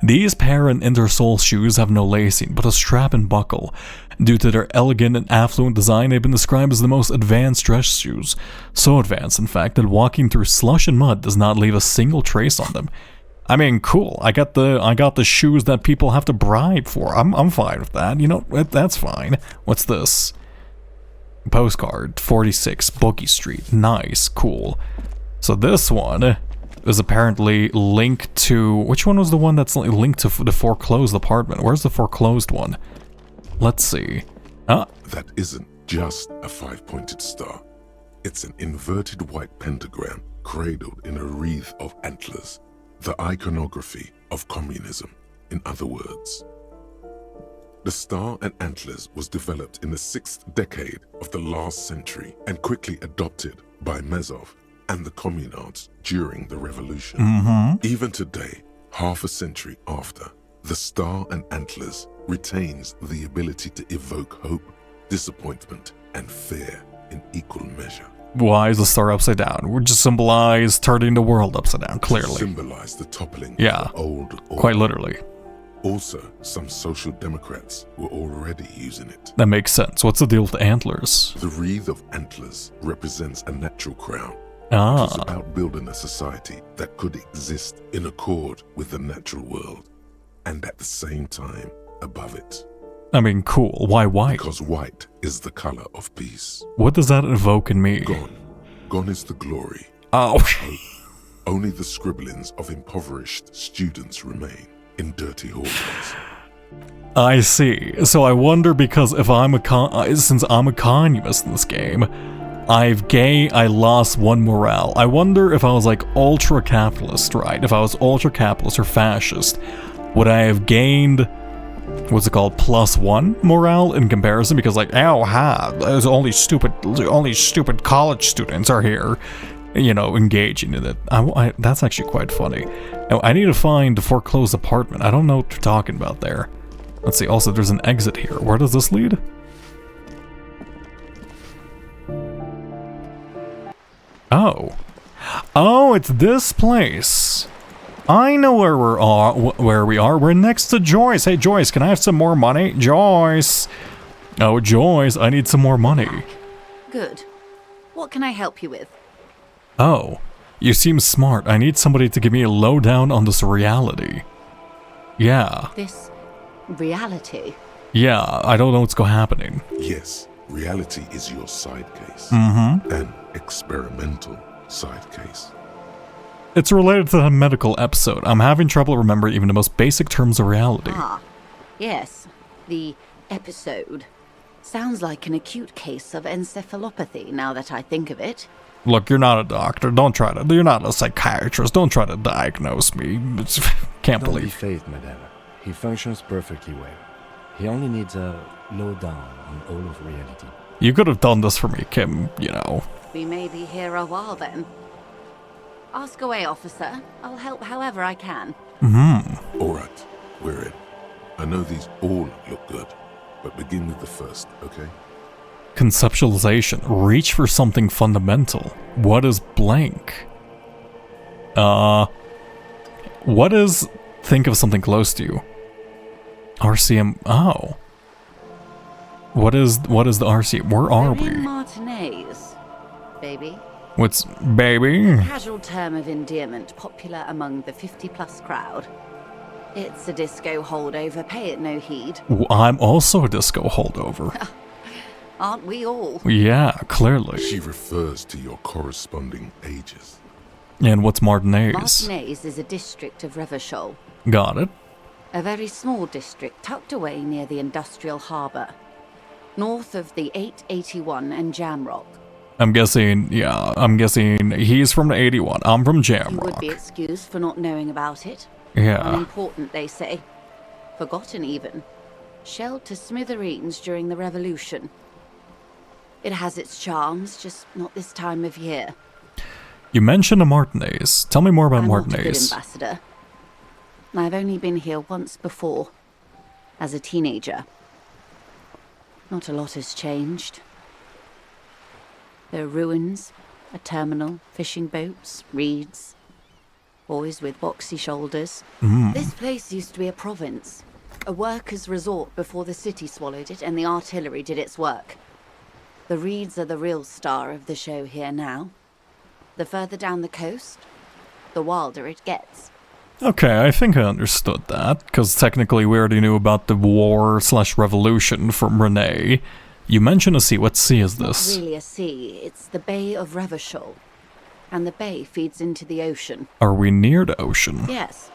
These pair and intersole shoes have no lacing, but a strap and buckle. Due to their elegant and affluent design, they've been described as the most advanced dress shoes. So advanced, in fact, that walking through slush and mud does not leave a single trace on them. I mean, cool. I got the shoes that people have to bribe for. I'm fine with that. You know, that's fine. What's this? Postcard 46 Bookie Street. Nice, cool. So this one is apparently linked to... Which one was the one that's linked to the foreclosed apartment? Where's the foreclosed one? Let's see. That isn't just a 5-pointed star. It's an inverted white pentagram cradled in a wreath of antlers. The iconography of communism, in other words. The star and antlers was developed in the 6th decade of the last century and quickly adopted by Mezov and the communards during the revolution. Even today, half a century after, the star and antlers retains the ability to evoke hope, disappointment, and fear in equal measure. Why is the star upside down? We're just symbolize turning the world upside down, clearly. Symbolize the toppling of the old order. Quite literally. Also, some social democrats were already using it. That makes sense. What's the deal with the antlers? The wreath of antlers represents a natural crown. It was about building a society that could exist in accord with the natural world, and at the same time, above it. I mean, cool. Why white? Because white is the color of peace. What does that evoke in me? Gone. Gone is the glory. Oh. Only the scribblings of impoverished students remain in dirty hallways. I see. So I wonder, because if since I'm a communist in this game, I lost 1 morale. I wonder if I was like ultra-capitalist, right? If I was ultra-capitalist or fascist, would I have gained, what's it called, +1 morale in comparison? Because like, there's only stupid college students are here, you know, engaging in it. That's actually quite funny. Now, I need to find the foreclosed apartment. I don't know what you're talking about there. Let's see, also there's an exit here. Where does this lead? Oh, it's this place. I know where we are. We're next to Joyce. Hey, Joyce, can I have some more money? Joyce. Oh, Joyce, I need some more money. Good. What can I help you with? Oh, you seem smart. I need somebody to give me a lowdown on this reality. Yeah. This reality? Yeah, I don't know what's happening. Yes, reality is your side case. An experimental side case. It's related to the medical episode. I'm having trouble remembering even the most basic terms of reality. Yes. The episode. Sounds like an acute case of encephalopathy, now that I think of it. Look, you're not a doctor. You're not a psychiatrist. Don't try to diagnose me. Can't believe. Don't be phased, madame. He functions perfectly well. He only needs a lowdown on all of reality. You could have done this for me, Kim, you know. We may be here a while then. Ask away, officer. I'll help however I can. All right, we're in. I know these all look good, but begin with the first, okay? Conceptualization. Reach for something fundamental. What is blank? What is think of something close to you? RCM. Oh. What is the RCM? Where are we? Martinez, baby. What's baby? Casual term of endearment popular among the 50-plus crowd. It's a disco holdover, pay it no heed. I'm also a disco holdover. Aren't we all? Yeah, clearly. She refers to your corresponding ages. And what's Martinez? Martinez is a district of Revachol. Got it. A very small district tucked away near the industrial harbour, north of the 881 and Jamrock. I'm guessing he's from the 81. I'm from Jamrock. You would be excused for not knowing about it. Yeah. Unimportant, they say. Forgotten, even. Shelled to smithereens during the Revolution. It has its charms, just not this time of year. You mentioned a Martinez. Tell me more about I'm Martinez. Not a good ambassador. I've only been here once before, as a teenager. Not a lot has changed. There are ruins, a terminal, fishing boats, reeds, boys with boxy shoulders. This place used to be a province, a workers' resort before the city swallowed it and the artillery did its work. The reeds are the real star of the show here now. The further down the coast, the wilder it gets. Okay, I think I understood that, because technically we already knew about the war/revolution from Renee. You mentioned a sea. What sea is this? Not really a sea, it's the Bay of Revachol. And the bay feeds into the ocean. Are we near the ocean? Yes.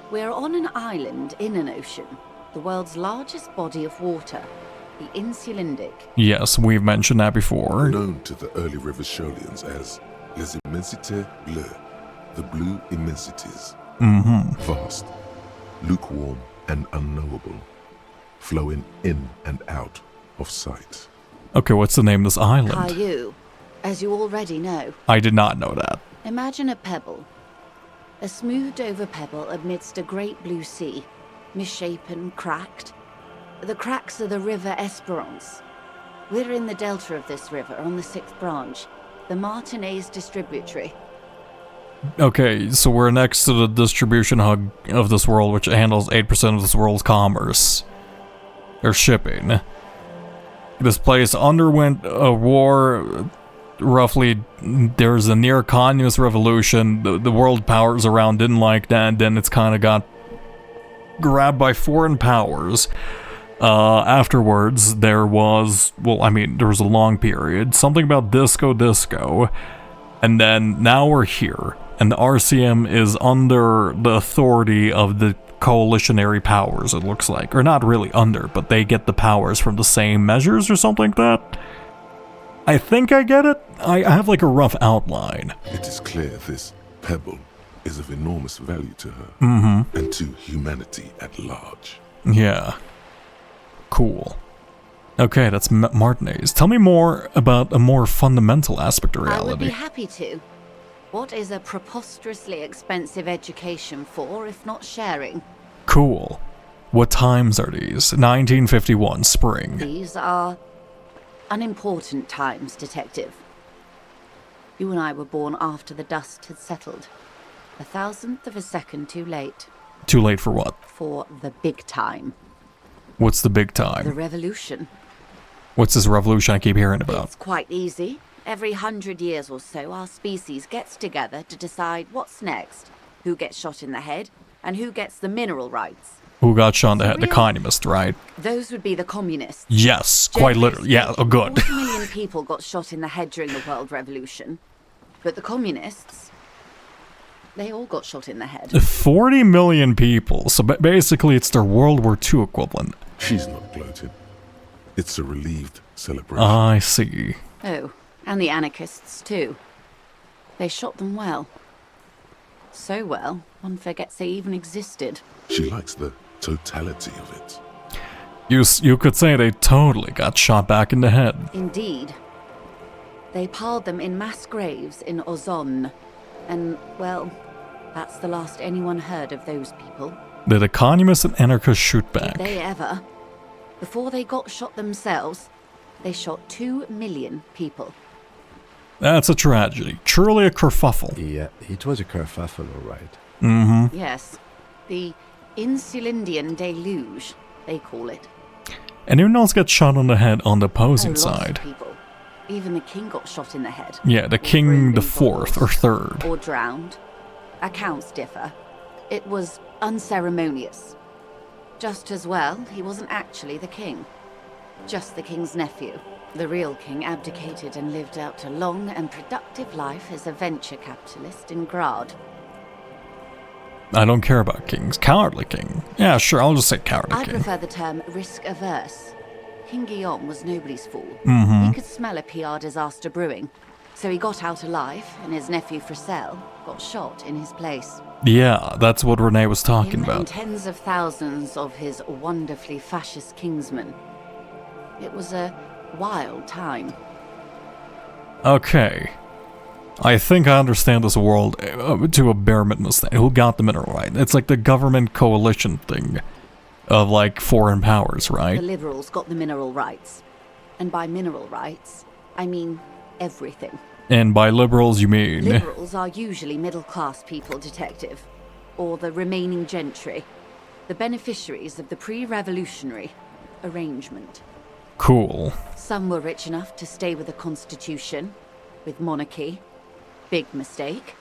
We're on an island in an ocean. The world's largest body of water. The Insulindic. Yes, we've mentioned that before. Known to the early Revacholians as Les Immensités Bleues, the blue immensities. Vast, lukewarm, and unknowable, flowing in and out of sight. Okay, what's the name of this island? Caillou, as you already know. I did not know that. Imagine a pebble. A smoothed-over pebble amidst a great blue sea, misshapen, cracked. The cracks are the river Esperance. We're in the delta of this river on the 6th branch, the Martinez distributary. Okay, so we're next to the distribution hub of this world, which handles 8% of this world's commerce. Or shipping. This place underwent a war, roughly, there's a near communist revolution, the world powers around didn't like that, and then it's kind of got grabbed by foreign powers. Afterwards, there was a long period, something about disco, and then now we're here. And the RCM is under the authority of the coalitionary powers, it looks like. Or not really under, but they get the powers from the same measures or something like that. I think I get it. I have like a rough outline. It is clear this pebble is of enormous value to her. And to humanity at large. Yeah. Cool. Okay, that's Martinez. Tell me more about a more fundamental aspect of reality. I would be happy to. What is a preposterously expensive education for, if not sharing? Cool. What times are these? 1951, spring. These are unimportant times, Detective. You and I were born after the dust had settled. 1,000th of a second too late. Too late for what? For the big time. What's the big time? The revolution. What's this revolution I keep hearing about? It's quite easy. Every 100 years or so, our species gets together to decide what's next, who gets shot in the head, and who gets the mineral rights. Who got shot in the head? The communist, right? Those would be the communists. Yes, quite literally. Yeah, oh, good. 40 million people got shot in the head during the World Revolution. But the communists, they all got shot in the head. 40 million people. So basically, it's their World War II equivalent. She's not gloating. It's a relieved celebration. I see. Oh, and the anarchists, too. They shot them well. So well, one forgets they even existed. She likes the totality of it. You could say they totally got shot back in the head. Indeed. They piled them in mass graves in Ozon. And, well, that's the last anyone heard of those people. Did the communists and anarchists shoot back? Did they ever? Before they got shot themselves, they shot 2 million people. That's a tragedy. Truly a kerfuffle. Yeah, it was a kerfuffle, all right. Mm-hmm. Yes. The Insulindian deluge, they call it. Anyone else get shot on the head on the opposing Lots of side? people. Even the king got shot in the head. Yeah, the king the 4th or 3rd. Or drowned. Accounts differ. It was unceremonious. Just as well, he wasn't actually the king. Just the king's nephew. The real king abdicated and lived out a long and productive life as a venture capitalist in Grad. I don't care about kings. Cowardly king. Yeah, sure, I'll just say cowardly I king. prefer the term risk-averse. King Guillaume was nobody's fool. Mm-hmm. He could smell a PR disaster brewing, so he got out alive, and his nephew Fricelle got shot in his place. Yeah, that's what Renee was talking Him and about. tens of thousands of his wonderfully fascist kingsmen. It was a wild time. Okay. I think I understand this world to a bare minimum extent. Who got the mineral right? It's like the government coalition thing of like foreign powers, right? The liberals got the mineral rights. And by mineral rights, I mean everything. And by liberals, you mean... Liberals are usually middle-class people, Detective. Or the remaining gentry. The beneficiaries of the pre-revolutionary arrangement. Cool. Some were rich enough to stay with the Constitution, with monarchy. Big mistake.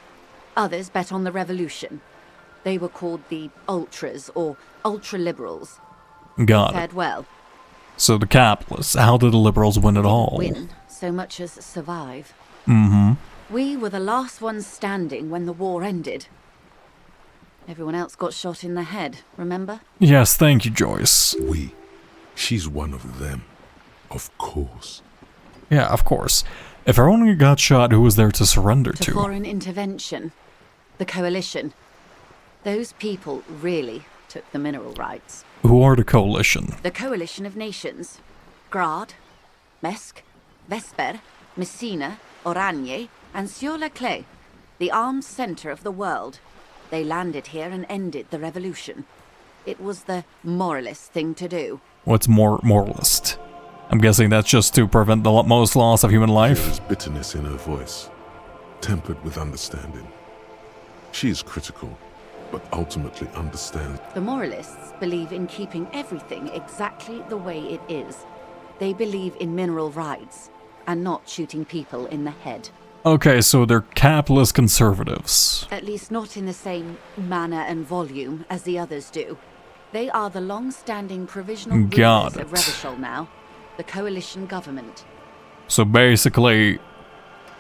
Others bet on the revolution. They were called the ultras, or ultra-liberals. Got Fared it. well. So the capitalists, how did the liberals win it all? Win so much as survive. Mm-hmm. We were the last ones standing when the war ended. Everyone else got shot in the head, remember? Yes, thank you, Joyce. She's one of them. Of course. Yeah, of course. If everyone got shot, who was there to surrender To to? foreign intervention. The coalition. Those people really took the mineral rights. Who are the coalition? The coalition of nations. Grad, Mesk, Vesper, Messina, Oranje, and Sur-la-Clay. The armed center of the world. They landed here and ended the revolution. It was the moralist thing to do. What's more moralist? I'm guessing that's just to prevent the most loss of human life? There is bitterness in her voice, tempered with understanding. She is critical, but ultimately understands. The moralists believe in keeping everything exactly the way it is. They believe in mineral rights, and not shooting people in the head. Okay, so they're capitalist conservatives. At least not in the same manner and volume as the others do. They are the long-standing provisional Got rulers of it. Revachol now, the coalition government. So basically,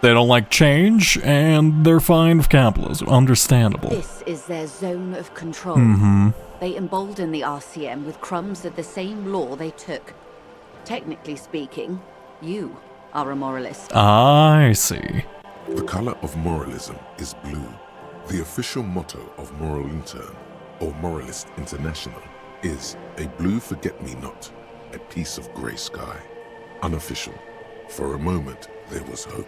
they don't like change, and they're fine with capitalism. Understandable. This is their zone of control. Mm-hmm. They embolden the RCM with crumbs of the same law they took. Technically speaking, you are a moralist. I see. The color of moralism is blue. The official motto of Moral Intern, or Moralist International, is a blue forget-me-not, a piece of grey sky. Unofficial. For a moment, there was hope.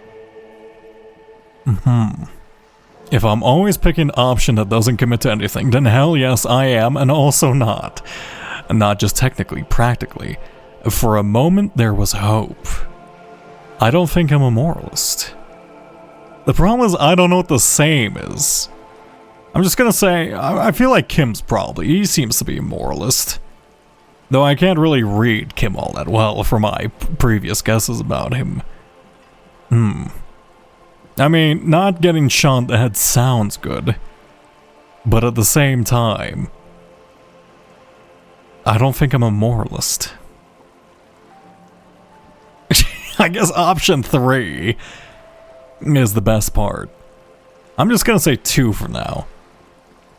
If I'm always picking an option that doesn't commit to anything, then hell yes, I am, and also not. Not just technically, practically. For a moment, there was hope. I don't think I'm a moralist. The problem is, I don't know what the same is. I'm just gonna say, I feel like Kim's probably. He seems to be a moralist. Though I can't really read Kim all that well from my previous guesses about him. I mean, not getting shot in the head sounds good. But at the same time, I don't think I'm a moralist. I guess option 3 is the best part. I'm just gonna say 2 for now.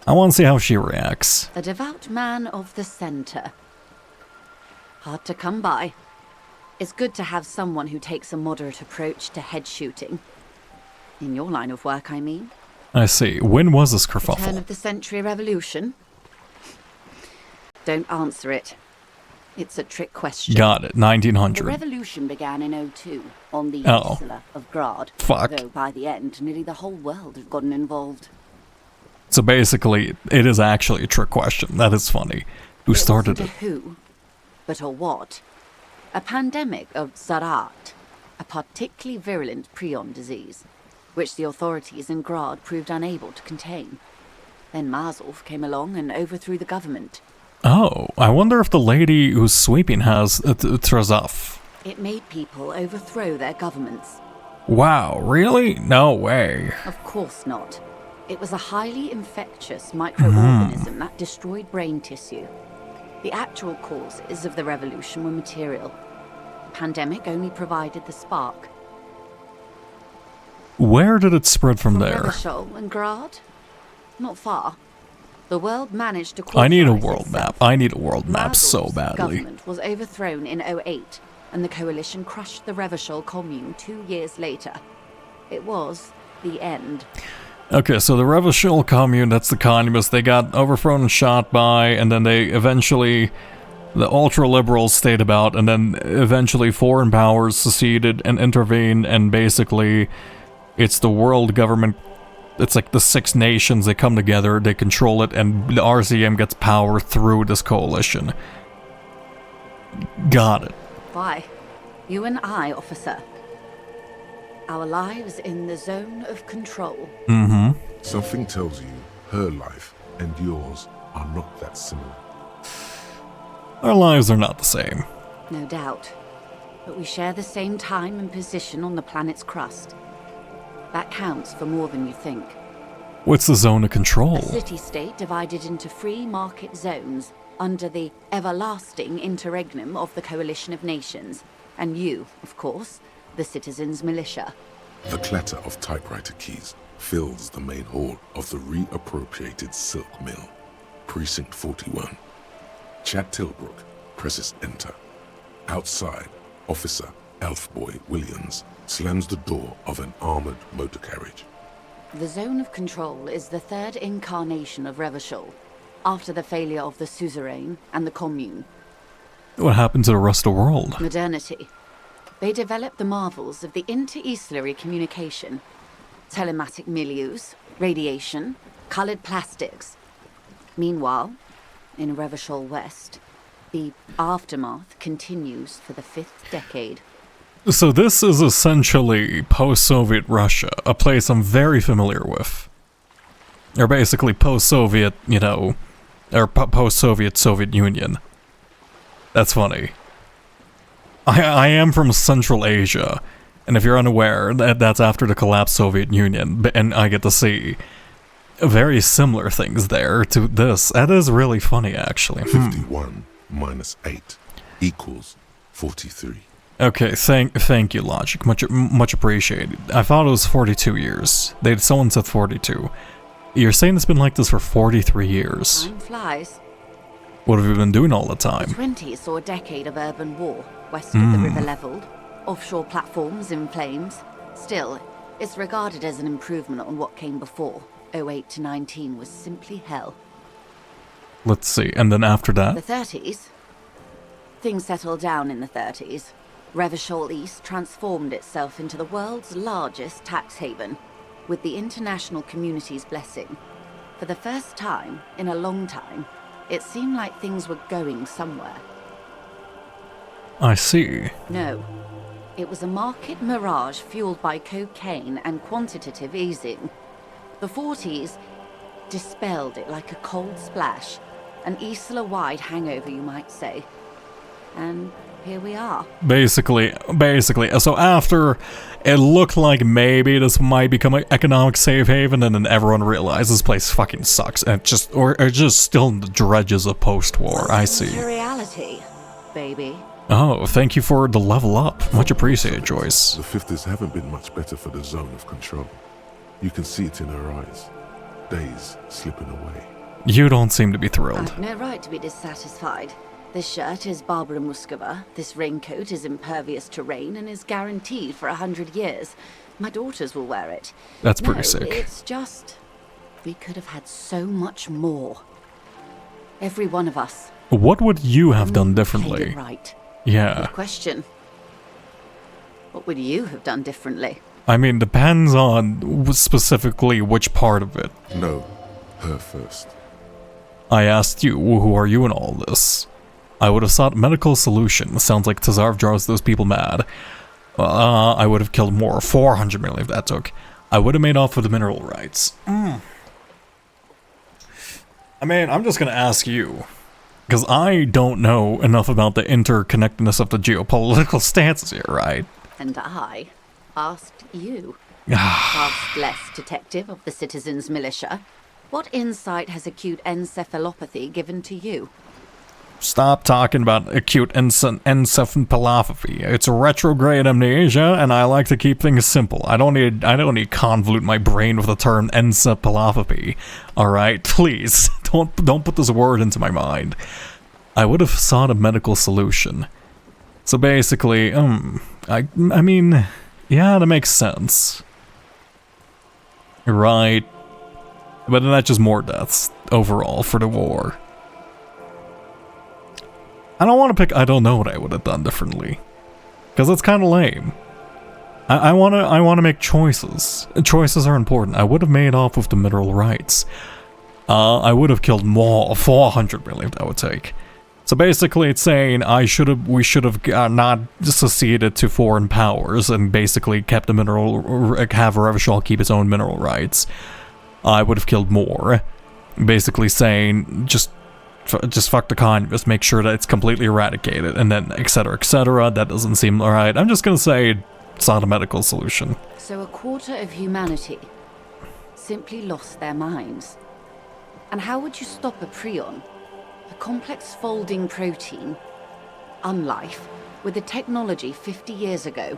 I want to see how she reacts. A devout man of the center. Hard to come by. It's good to have someone who takes a moderate approach to head shooting. In your line of work, I mean. I see. When was this The turn kerfuffle? of the century revolution? Don't answer it. It's a trick question. Got it. The 1900. revolution began in 02 on the Oh. Insula of Grad. Fuck. Though by the end, nearly the whole world had gotten involved. So basically, it is actually a trick question. That is funny. Who started It it? wasn't a who, but a what. A pandemic of Zarat, a particularly virulent prion disease, which the authorities in Grad proved unable to contain. Then Marzolf came along and overthrew the government. Oh, I wonder if the lady who's sweeping has Trazaf. It made people overthrow their governments. Wow, really? No way. Of course not. It was a highly infectious microorganism that destroyed brain tissue. The actual causes of the revolution were material. The pandemic only provided the spark. Where did it spread from there? Revachol and Grad? Not far. The world managed to I need a cauterize world itself. map. I need a world map so Marzolf's badly. government was overthrown in 08, and the coalition crushed the Revachol commune 2 years later. It was the end. Okay, so the Revachol commune, that's the communists, they got overthrown and shot by, and then they eventually, the ultra-liberals stayed about, and then eventually foreign powers seceded and intervened, and basically, it's the world government, it's like the 6 nations, they come together, they control it, and the RCM gets power through this coalition. Got it. Why? You and I, officer. Our lives in the zone of control. Mm-hmm. Something tells you her life and yours are not that similar. Our lives are not the same. No doubt. But we share the same time and position on the planet's crust. That counts for more than you think. What's the zone of control? A city-state divided into free market zones under the everlasting interregnum of the Coalition of Nations. And you, of course, the citizens' militia. The clatter of typewriter keys fills the main hall of the reappropriated silk mill. Precinct 41. Chad Tilbrook presses enter. Outside, Officer Elfboy Williams slams the door of an armored motor carriage. The zone of control is the third incarnation of Revachol, after the failure of the suzerain and the commune. What happened to the rest of the world? Modernity. They developed the marvels of the inter-eastlery communication, telematic milieus, radiation, colored plastics. Meanwhile, in Revachol West, the aftermath continues for the 5th decade. So this is essentially post-Soviet Russia, a place I'm very familiar with. Or basically post-Soviet, you know, or post-Soviet Soviet Union. That's funny. I am from Central Asia, and if you're unaware, that's after the collapsed Soviet Union, and I get to see very similar things there to this. That is really funny, actually. 51 minus 8 equals 43. Okay, thank you, Logic. Much appreciated. I thought it was 42 years. Someone said 42. You're saying it's been like this for 43 years. Time flies. What have you been doing all the time? The 20s saw a decade of urban war, west of the river leveled, offshore platforms in flames. Still, it's regarded as an improvement on what came before. 08 to 19 was simply hell. Let's see, and then after that? The 30s? Things settled down in the 30s. Revachol East transformed itself into the world's largest tax haven, with the international community's blessing. For the first time in a long time, it seemed like things were going somewhere. I see. No. It was a market mirage fueled by cocaine and quantitative easing. The 40s dispelled it like a cold splash, an Isla-wide hangover, you might say. And here we are. Basically, so after it looked like maybe this might become an economic safe haven, and then everyone realized this place fucking sucks, and it's just still in the dredges of post-war. I see. To reality, baby. Oh, thank you for the level up. Much appreciated, Joyce. The 50s haven't been much better for the zone of control. You can see it in her eyes. Days slipping away. You don't seem to be thrilled. I've no right to be dissatisfied. This shirt is Barbara Muscova, this raincoat is impervious to rain and is guaranteed for 100 years. My daughters will wear it. That's pretty sick. It's just... we could have had so much more. Every one of us. What would you have done Played differently? it right. Yeah. Good question. What would you have done differently? I mean, depends on specifically which part of it. No, her first. I asked you, who are you in all this? I would have sought medical solution. Sounds like Tazarv draws those people mad. I would have killed more. 400 million if that took. I would have made off with the mineral rights. I mean, I'm just gonna ask you. Because I don't know enough about the interconnectedness of the geopolitical stances here, right? And I asked you, taskless detective of the Citizens Militia, what insight has acute encephalopathy given to you? Stop talking about acute encephalopathy. It's retrograde amnesia, and I like to keep things simple. I don't need convolute my brain with the term encephalopathy. All right, please don't put this word into my mind. I would have sought a medical solution. So basically, I mean, yeah, that makes sense. Right. But then that's just more deaths overall for the war. I don't want to pick, I don't know what I would have done differently. Because it's kind of lame. I want to make choices. Choices are important. I would have made off with the mineral rights. I would have killed more, 400 million that would take. So basically it's saying we should have not seceded to foreign powers and basically kept the mineral, have Revachol keep its own mineral rights. I would have killed more. Basically saying, just fuck the communists, make sure that it's completely eradicated, and then etc, etc. That doesn't seem alright. I'm just gonna say it's not a medical solution. So a quarter of humanity simply lost their minds. And how would you stop a prion, a complex folding protein, unlife, with a technology 50 years ago?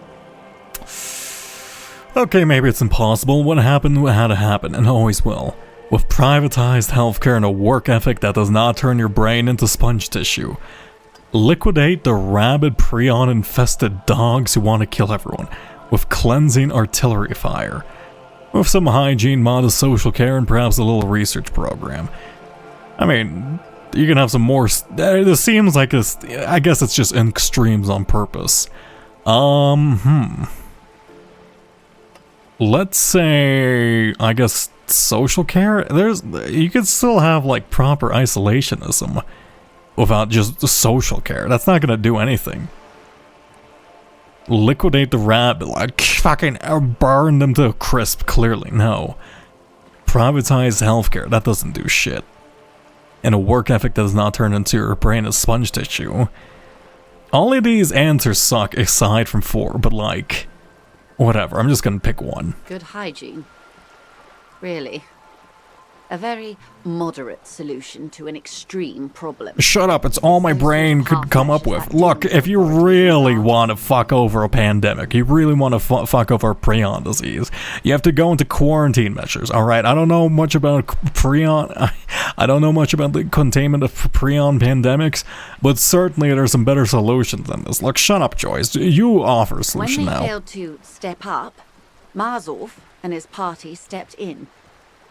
Okay, maybe it's impossible. What happened had to happen, and always will. With privatized healthcare and a work ethic that does not turn your brain into sponge tissue. Liquidate the rabid prion-infested dogs who want to kill everyone, with cleansing artillery fire. With some hygiene, modest social care, and perhaps a little research program. I mean, you can have some more... This seems like this... I guess it's just in extremes on purpose. Let's say... I guess... social care? You could still have like proper isolationism without just the social care. That's not gonna do anything. Liquidate the rabbit, like fucking burn them to a crisp, clearly, no. Privatize healthcare, that doesn't do shit. And a work ethic that does not turn into your brain as sponge tissue. All of these answers suck aside from 4, but like, whatever, I'm just gonna pick one. Good hygiene. Really. A very moderate solution to an extreme problem. Shut up, it's all my brain could come up with. Look, if you really want to fuck over a pandemic, you really want to fuck over prion disease, you have to go into quarantine measures, alright? I don't know much about prion, I don't know much about the containment of prion pandemics, but certainly there's some better solutions than this. Look, shut up, Joyce. You offer a solution now. When they failed to step up, Marzov and his party stepped in.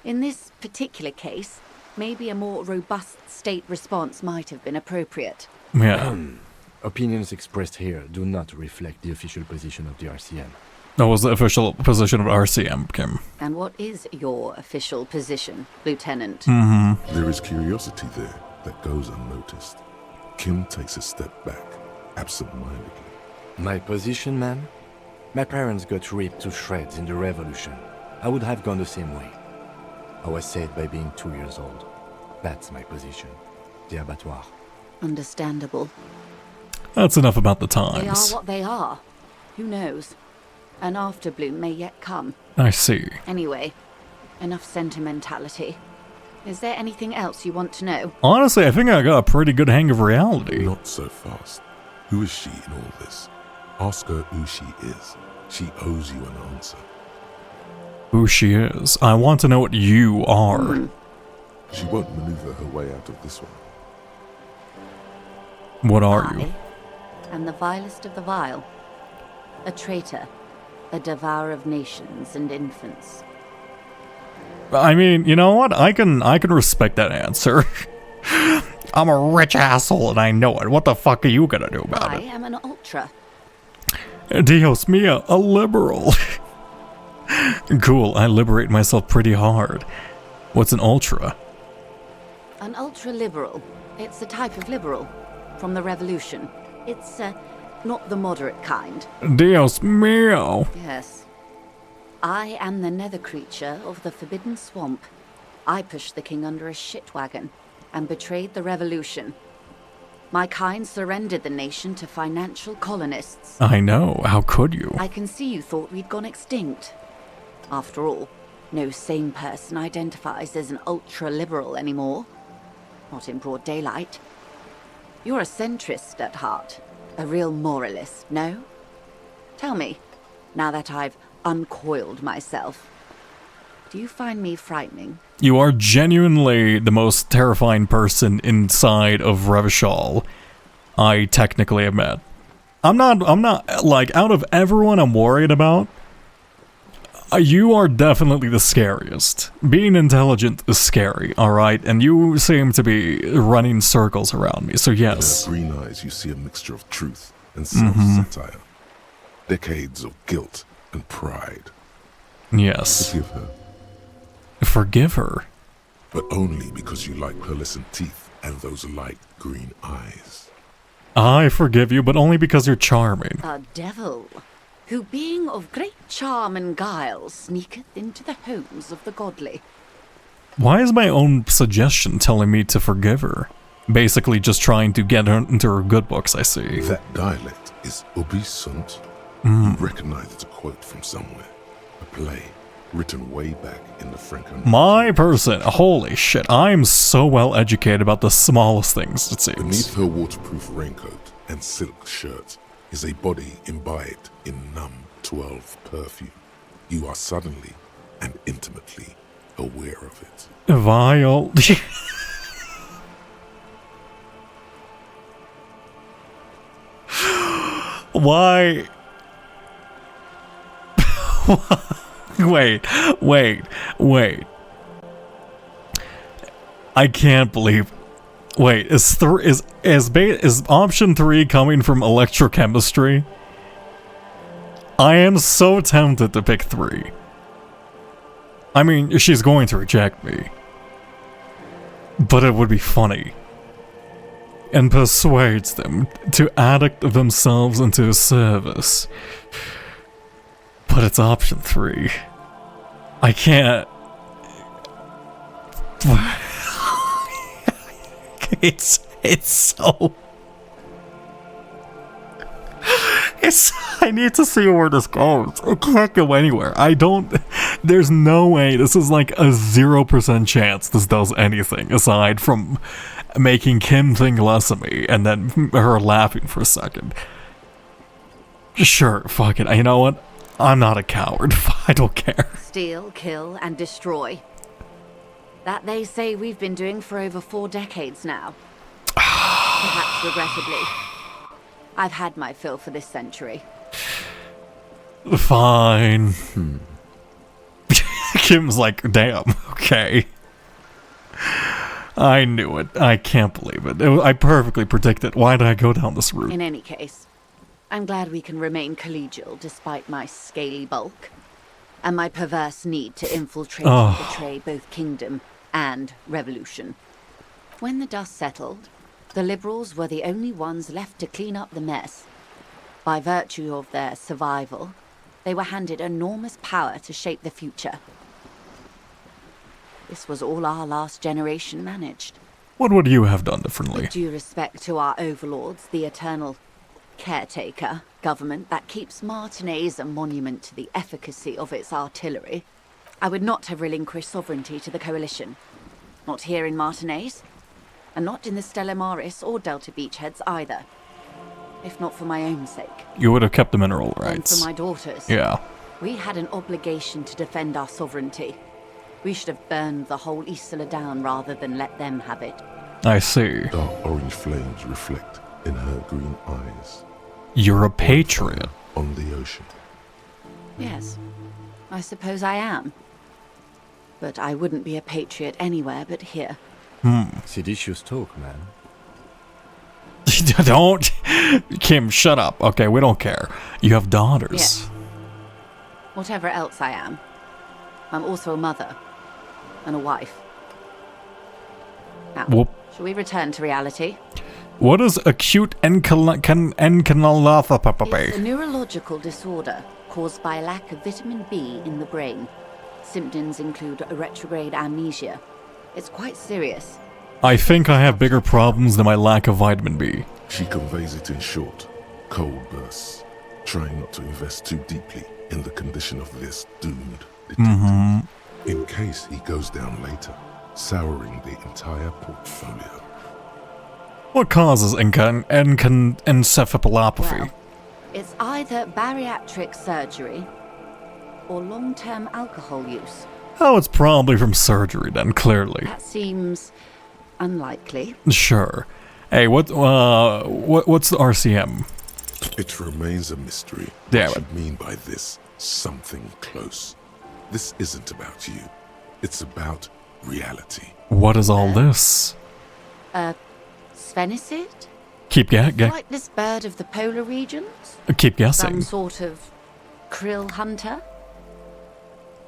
In this particular case, maybe a more robust state response might have been appropriate. Yeah. Opinions expressed here do not reflect the official position of the RCM. That was the official position of RCM, Kim. And what is your official position, Lieutenant? There is curiosity there that goes unnoticed. Kim takes a step back, absent-mindedly. My position, ma'am? My parents got ripped to shreds in the revolution. I would have gone the same way. I was saved by being 2 years old. That's my position. The abattoir. Understandable. That's enough about the They times. are what they are. Who knows? An afterbloom may yet come. I see. Anyway, enough sentimentality. Is there anything else you want to know? Honestly, I think I got a pretty good hang of reality. Not so fast. Who is she in all this? Ask her who she is. She owes you an answer. Who she is. I want to know what you are. She won't maneuver her way out of this one. What are you? And the vilest of the vile. A traitor. A devourer of nations and infants. I mean, you know what? I can respect that answer. I'm a rich asshole and I know it. What the fuck are you gonna do about I it? am an ultra. Dios mia, a liberal. Cool, I liberate myself pretty hard. What's an ultra? An ultra-liberal. It's a type of liberal. From the revolution. It's, not the moderate kind. Dios mio. Yes. I am the nether creature of the Forbidden Swamp. I pushed the king under a shit wagon and betrayed the revolution. My kind surrendered the nation to financial colonists. I know, how could you? I can see you thought we'd gone extinct. After all, no sane person identifies as an ultra-liberal anymore. Not in broad daylight. You're a centrist at heart. A real moralist, no? Tell me, now that I've uncoiled myself, do you find me frightening? You are genuinely the most terrifying person inside of Revachol, I technically admit. I'm not, like, out of everyone I'm worried about, you are definitely the scariest. Being intelligent is scary, alright? And you seem to be running circles around me, so yes. In her green eyes, you see a mixture of truth and self-satire. Decades of guilt and pride. Yes. Forgive her. Forgive her? But only because you like pearlescent teeth and those light green eyes. I forgive you, but only because you're charming. A devil, who being of great charm and guile, sneaketh into the homes of the godly. Why is my own suggestion telling me to forgive her? Basically just trying to get her into her good books, I see. That dialect is Ubi Sunt. You recognize it's a quote from somewhere. A play written way back in the Franco. My person, holy shit, I'm so well educated about the smallest things, it seems. Beneath her waterproof raincoat and silk shirt is a body imbibed in numb 12 perfume. You are suddenly and intimately aware of it. Vile. Why? Wait. I can't believe. Wait, is option 3 coming from electrochemistry? I am so tempted to pick 3. I mean, she's going to reject me. But it would be funny. And persuades them to addict themselves into service. But it's option 3. I can't. It's so. I need to see where this goes. It can't go anywhere. There's no way. This is like a 0% chance this does anything aside from making Kim think less of me and then her laughing for a second. Sure, fuck it. You know what? I'm not a coward. I don't care. Steal, kill, and destroy. That they say we've been doing for over 4 decades now. Perhaps regrettably. I've had my fill for this century. Fine. Kim's like, damn, okay. I knew it. I can't believe it. I perfectly predicted. Why did I go down this route? In any case, I'm glad we can remain collegial despite my scaly bulk and my perverse need to infiltrate and betray both kingdom and revolution. When the dust settled, the liberals were the only ones left to clean up the mess. By virtue of their survival, they were handed enormous power to shape the future. This was all our last generation managed. What would you have done differently? With due respect to our overlords, the eternal caretaker government that keeps Martinaise a monument to the efficacy of its artillery, I would not have relinquished sovereignty to the coalition. Not here in Martinaise, and not in the Stella Maris or Delta Beachheads either. If not for my own sake. You would have kept the mineral rights. And for my daughters. Yeah. We had an obligation to defend our sovereignty. We should have burned the whole Isola down rather than let them have it. I see. Dark orange flames reflect in her green eyes. You're a patriot. On the ocean. Yes, I suppose I am. But I wouldn't be a patriot anywhere but here. Seditious talk, man. Don't. Kim, shut up. Okay, we don't care. You have daughters. Yes. Whatever else I am, I'm also a mother and a wife. Now, Whoop. shall we return to reality? What is acute encephalopathy? It's a neurological disorder caused by a lack of vitamin B in the brain. Symptoms include a retrograde amnesia. It's quite serious. I think I have bigger problems than my lack of vitamin B. She conveys it in short, cold bursts, trying not to invest too deeply in the condition of this doomed detective. In case he goes down later, souring the entire portfolio. What causes encephalopathy? Well, it's either bariatric surgery or long-term alcohol use. Oh, it's probably from surgery then, clearly. That seems unlikely. Sure. Hey, what's the RCM? It remains a mystery. Damn What it. you mean by this something close? This isn't about you. It's about reality. What is all this? Sphenicid? Keep Like this bird of the polar regions? keep guessing. Some sort of krill hunter?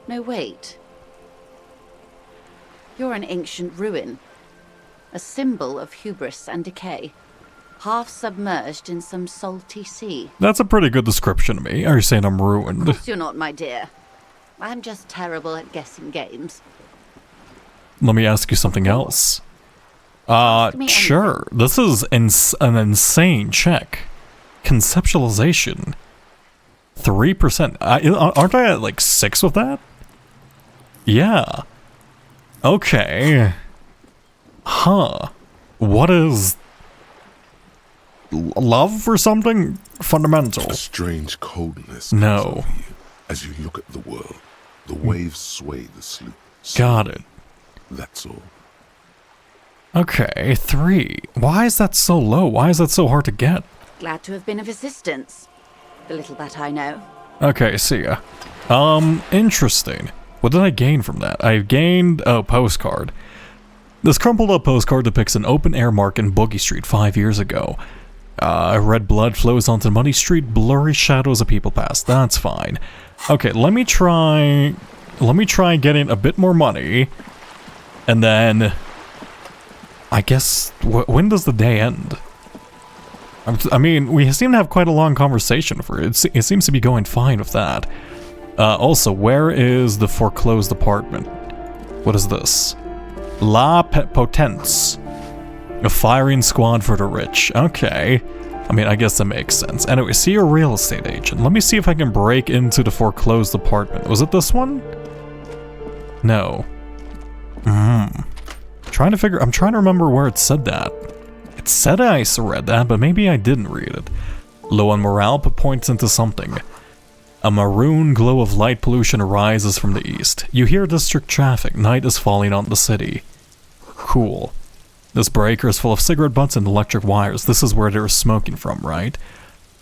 No, wait. You're an ancient ruin. A symbol of hubris and decay. Half submerged in some salty sea. That's a pretty good description of me. Are you saying I'm Of ruined? course you're not, my dear. I'm just terrible at guessing games. Let me ask you something else. me Sure. This is an insane check. Conceptualization. 3%. Aren't I at like 6 with that? Yeah. Okay. Huh. What is... love or something? Fundamental. A strange coldness No. comes over you as you look at the world. The waves sway the sloop. Got it. That's all. Okay, 3. Why is that so low? Why is that so hard to get? Glad to have been of assistance. The little that I know. Okay, see ya. Interesting. What did I gain from that? I gained a postcard. This crumpled up postcard depicts an open air mark in Boogie Street 5 years ago. Red blood flows onto muddy street, blurry shadows of people pass. That's fine. Okay, let me try getting a bit more money. And then... I guess... when does the day end? I mean, we seem to have quite a long conversation for it. It seems to be going fine with that. Also, where is the foreclosed apartment? What is this? La Potence. A firing squad for the rich. Okay. I mean, I guess that makes sense. Anyway, see a real estate agent. Let me see if I can break into the foreclosed apartment. Was it this one? No. I'm trying to remember where it said that. It said I read that, but maybe I didn't read it. Low on morale, but points into something. A maroon glow of light pollution arises from the east. You hear district traffic. Night is falling on the city. Cool. This breaker is full of cigarette butts and electric wires. This is where they're smoking from, right?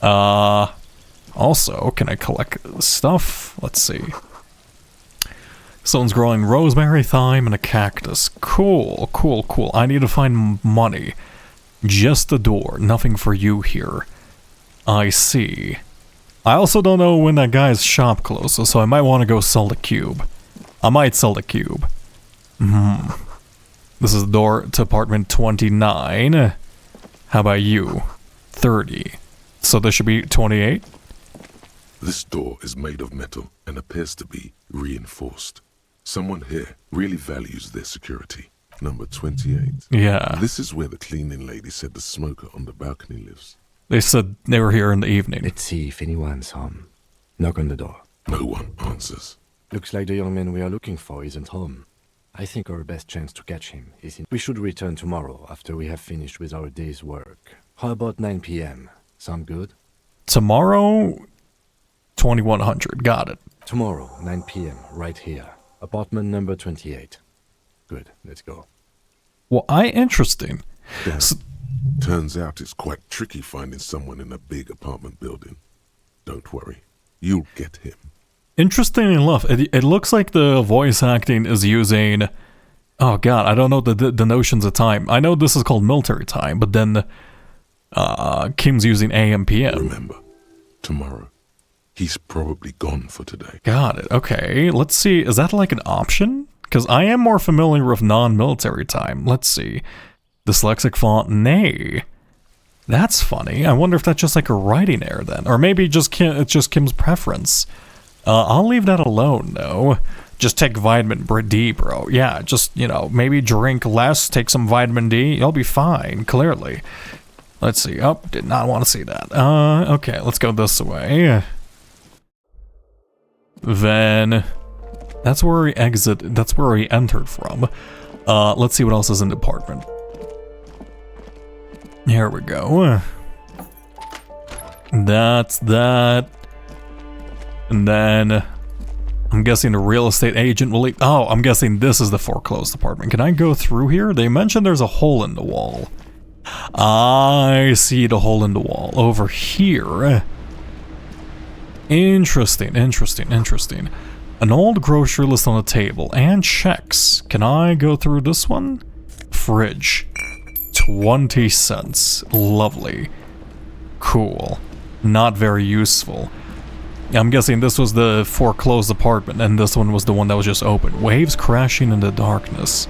Also, can I collect stuff? Let's see. Someone's growing rosemary, thyme, and a cactus. Cool, cool, cool. I need to find money. Just the door. Nothing for you here. I see. I also don't know when that guy's shop closes, so I might want to go sell the cube. I might sell the cube. This is the door to apartment 29. How about you? 30. So there should be 28? This door is made of metal and appears to be reinforced. Someone here really values their security. Number 28. Yeah. This is where the cleaning lady said the smoker on the balcony lives. They said they were here in the evening. Let's see if anyone's home. Knock on the door. No one answers. Looks like the young man we are looking for isn't home. I think our best chance to catch him is in... We should return tomorrow after we have finished with our day's work. How about 9 p.m.? Sound good? Tomorrow, 2100. Got it. Tomorrow, 9 p.m., right here. Apartment number 28. Good, let's go. Well, interesting. Turns out it's quite tricky finding someone in a big apartment building. Don't worry, you'll get him. Interesting enough, it looks like the voice acting is using... Oh god, I don't know the notions of time. I know this is called military time, but then Kim's using AM PM. Remember, tomorrow. He's probably gone for today. Got it. Okay, let's see. Is that like an option? Because I am more familiar with non-military time. Let's see. Dyslexic font, nay. That's funny. I wonder if that's just like a writing error then. Or maybe it's just Kim's preference. I'll leave that alone, though. Just take vitamin D, bro. Yeah, just, maybe drink less, take some vitamin D. You'll be fine, clearly. Let's see. Oh, did not want to see that. Okay, let's go this way. Then that's where he entered from. Let's see what else is in the apartment. Here we go. That's that. And then I'm guessing the real estate agent will leave. Oh, I'm guessing this is the foreclosed apartment. Can I go through here? They mentioned there's a hole in the wall. I see the hole in the wall over here. Interesting. An old grocery list on the table and checks. Can I go through this one? Fridge. 20 cents. Lovely. Cool. Not very useful. I'm guessing this was the foreclosed apartment and this one was the one that was just open. Waves crashing in the darkness.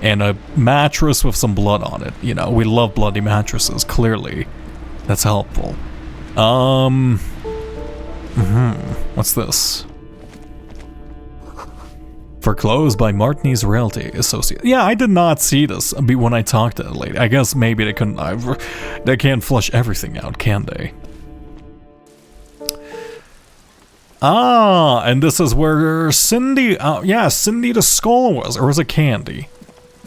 And a mattress with some blood on it. We love bloody mattresses, clearly. That's helpful. What's this? Foreclosed by Martinez Realty Associate. Yeah, I did not see this when I talked to the lady. I guess maybe they couldn't. They can't flush everything out, can they? And this is where Cindy. Yeah, Cindy the Skull was, or was it Candy?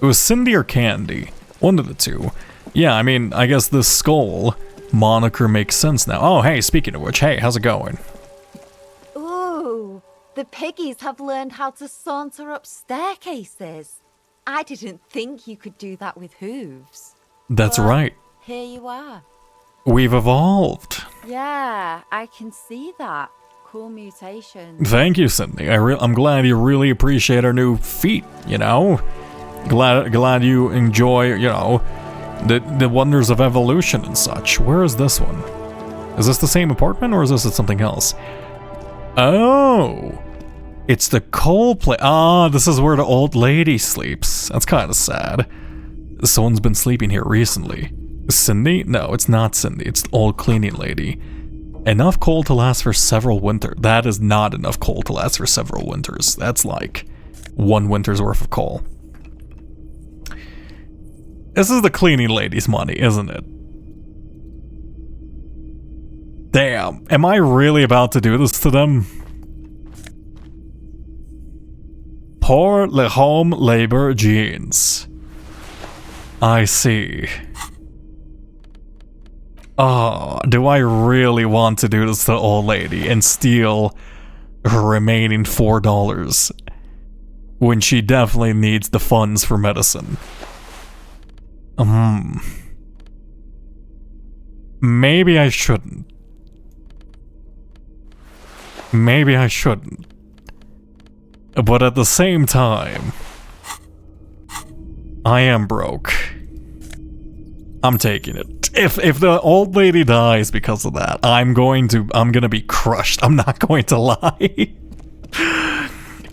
It was Cindy or Candy. One of the two. Yeah, I mean, I guess this skull moniker makes sense now. Oh, hey, speaking of which, hey, how's it going? Ooh, the piggies have learned how to saunter up staircases. I didn't think you could do that with hooves. That's but right. Here you are. We've evolved. Yeah, I can see that. Cool mutation. Thank you, Cindy. I'm glad you really appreciate our new feat, Glad you enjoy, the wonders of evolution and such. Where is this one? Is this the same apartment or is this something else? Oh, it's the coal place. This is where the old lady sleeps. That's kind of sad. Someone's been sleeping here recently. Cindy? No, it's not Cindy. It's the old cleaning lady. Enough coal to last for several winters. That is not enough coal to last for several winters. That's like one winter's worth of coal. This is the cleaning lady's money, isn't it? Damn, am I really about to do this to them? Pour le home labor jeans. I see. Oh, do I really want to do this to the old lady and steal her remaining $4 when she definitely needs the funds for medicine? Maybe I shouldn't. Maybe I shouldn't. But at the same time, I am broke. I'm taking it. If the old lady dies because of that, I'm gonna be crushed. I'm not going to lie.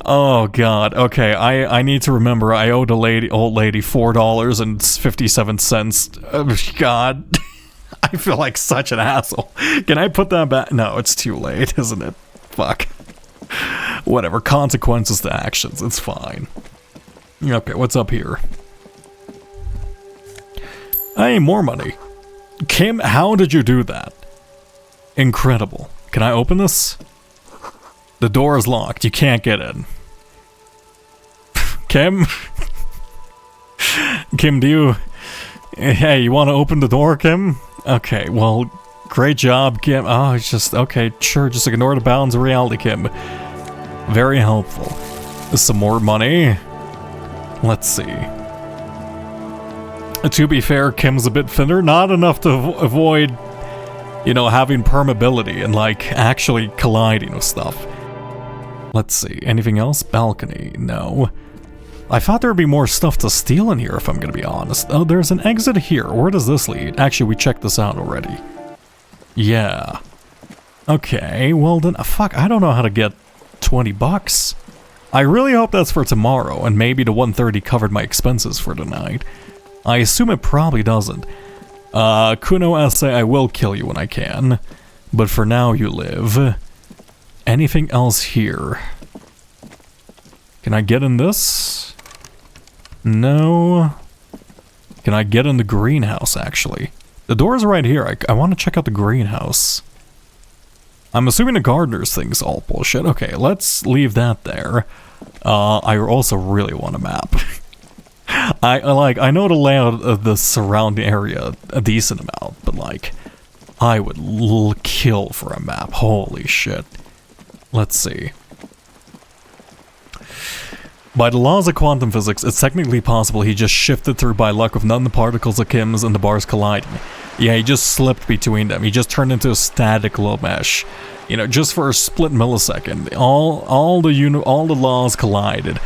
Oh god. Okay, I need to remember I owed old lady $4.57. Oh, god. I feel like such an asshole. Can I put that back? No, it's too late, isn't it? Fuck. Whatever, consequences to actions, it's fine. Okay, what's up here? Hey, more money. Kim, how did you do that? Incredible. Can I open this? The door is locked, you can't get in. Kim? Kim, hey, you want to open the door, Kim? Okay, well, great job, Kim. Oh, it's just, okay, sure, just ignore the bounds of reality, Kim. Very helpful. Some more money. Let's see. To be fair, Kim's a bit thinner, not enough to avoid, having permeability and, actually colliding with stuff. Let's see, anything else? Balcony, no. I thought there would be more stuff to steal in here, if I'm gonna be honest. Oh, there's an exit here. Where does this lead? Actually, we checked this out already. Yeah. Okay, well then, fuck, I don't know how to get 20 bucks. I really hope that's for tomorrow, and maybe the 130 covered my expenses for tonight. I assume it probably doesn't. Kuno say I will kill you when I can, but for now you live. Anything else here? Can I get in this? No. Can I get in the greenhouse, actually? The door's right here. I want to check out the greenhouse. I'm assuming the gardener's thing's all bullshit. Okay, let's leave that there. I also really want a map. I know the layout of the surrounding area a decent amount, but like, I would kill for a map. Holy shit. Let's see. By the laws of quantum physics, it's technically possible he just shifted through by luck with none of the particles of Kim's and the bars colliding. Yeah, he just slipped between them. He just turned into a static low mesh. You know, just for a split millisecond. All the laws collided.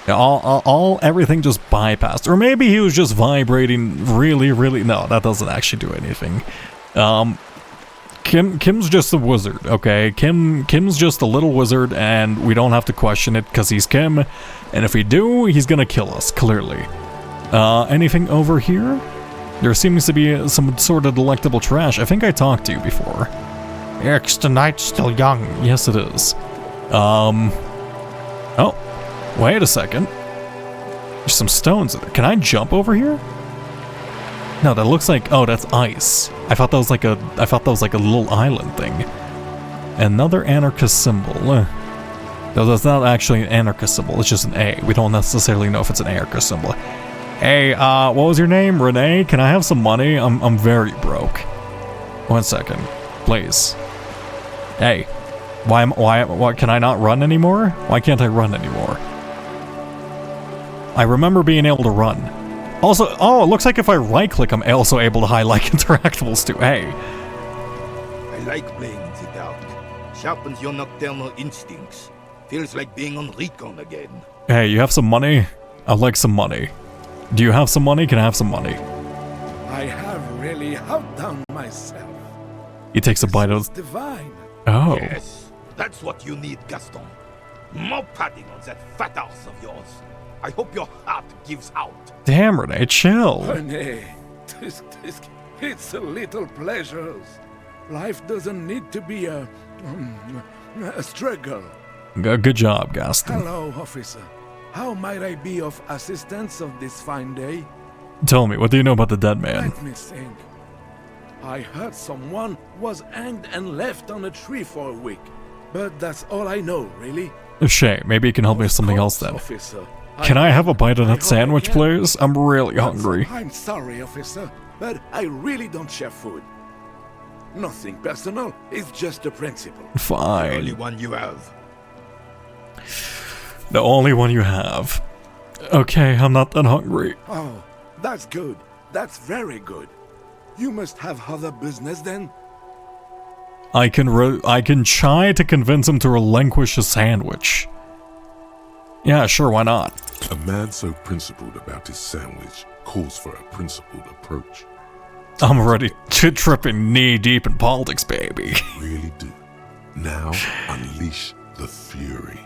Everything just bypassed. Or maybe he was just vibrating really... No, that doesn't actually do anything. Kim's just a wizard, okay? Kim's just a little wizard, and we don't have to question it, because he's Kim. And if we do, he's gonna kill us, clearly. Anything over here? There seems to be some sort of delectable trash. I think I talked to you before. It's the night's still young. Yes, it is. Oh, wait a second. There's some stones in there. Can I jump over here? No, that looks like... Oh, that's ice. I thought that was like a little island thing. Another anarchist symbol. No, that's not actually an anarchist symbol. It's just an A. We don't necessarily know if it's an anarchist symbol. Hey, what was your name? Renee? Can I have some money? I'm very broke. 1 second, please. Hey, why can I not run anymore? Why can't I run anymore? I remember being able to run. Also, oh, it looks like if I right-click, I'm also able to highlight interactables too. Hey. I like playing in the dark. Sharpens your nocturnal instincts. Feels like being on recon again. Hey, you have some money? I'd like some money. Do you have some money? Can I have some money? I have really outdone myself. He takes a bite of... divine. Oh. Yes, that's what you need, Gaston. More padding on that fat arse of yours. I hope your heart gives out. Damn, Renee, chill. Renee, it's a little pleasures. Life doesn't need to be a struggle. Good job, Gaston. Hello, officer. How might I be of assistance of this fine day? Tell me, what do you know about the dead man? Let me think. I heard someone was hanged and left on a tree for a week. But that's all I know, really. Shay, maybe you can help me with something else then. Officer, Can I have a bite of that sandwich, please? I'm really hungry. I'm sorry, officer, but I really don't share food. Nothing personal, it's just a principle. Fine. The only one you have. The only one you have. Okay, I'm not that hungry. Oh, that's good. That's very good. You must have other business then? I can try to convince him to relinquish a sandwich. Yeah, sure, why not? A man so principled about his sandwich calls for a principled approach. I'm ready to tripping knee-deep in politics, baby. Really do. Now, unleash the fury.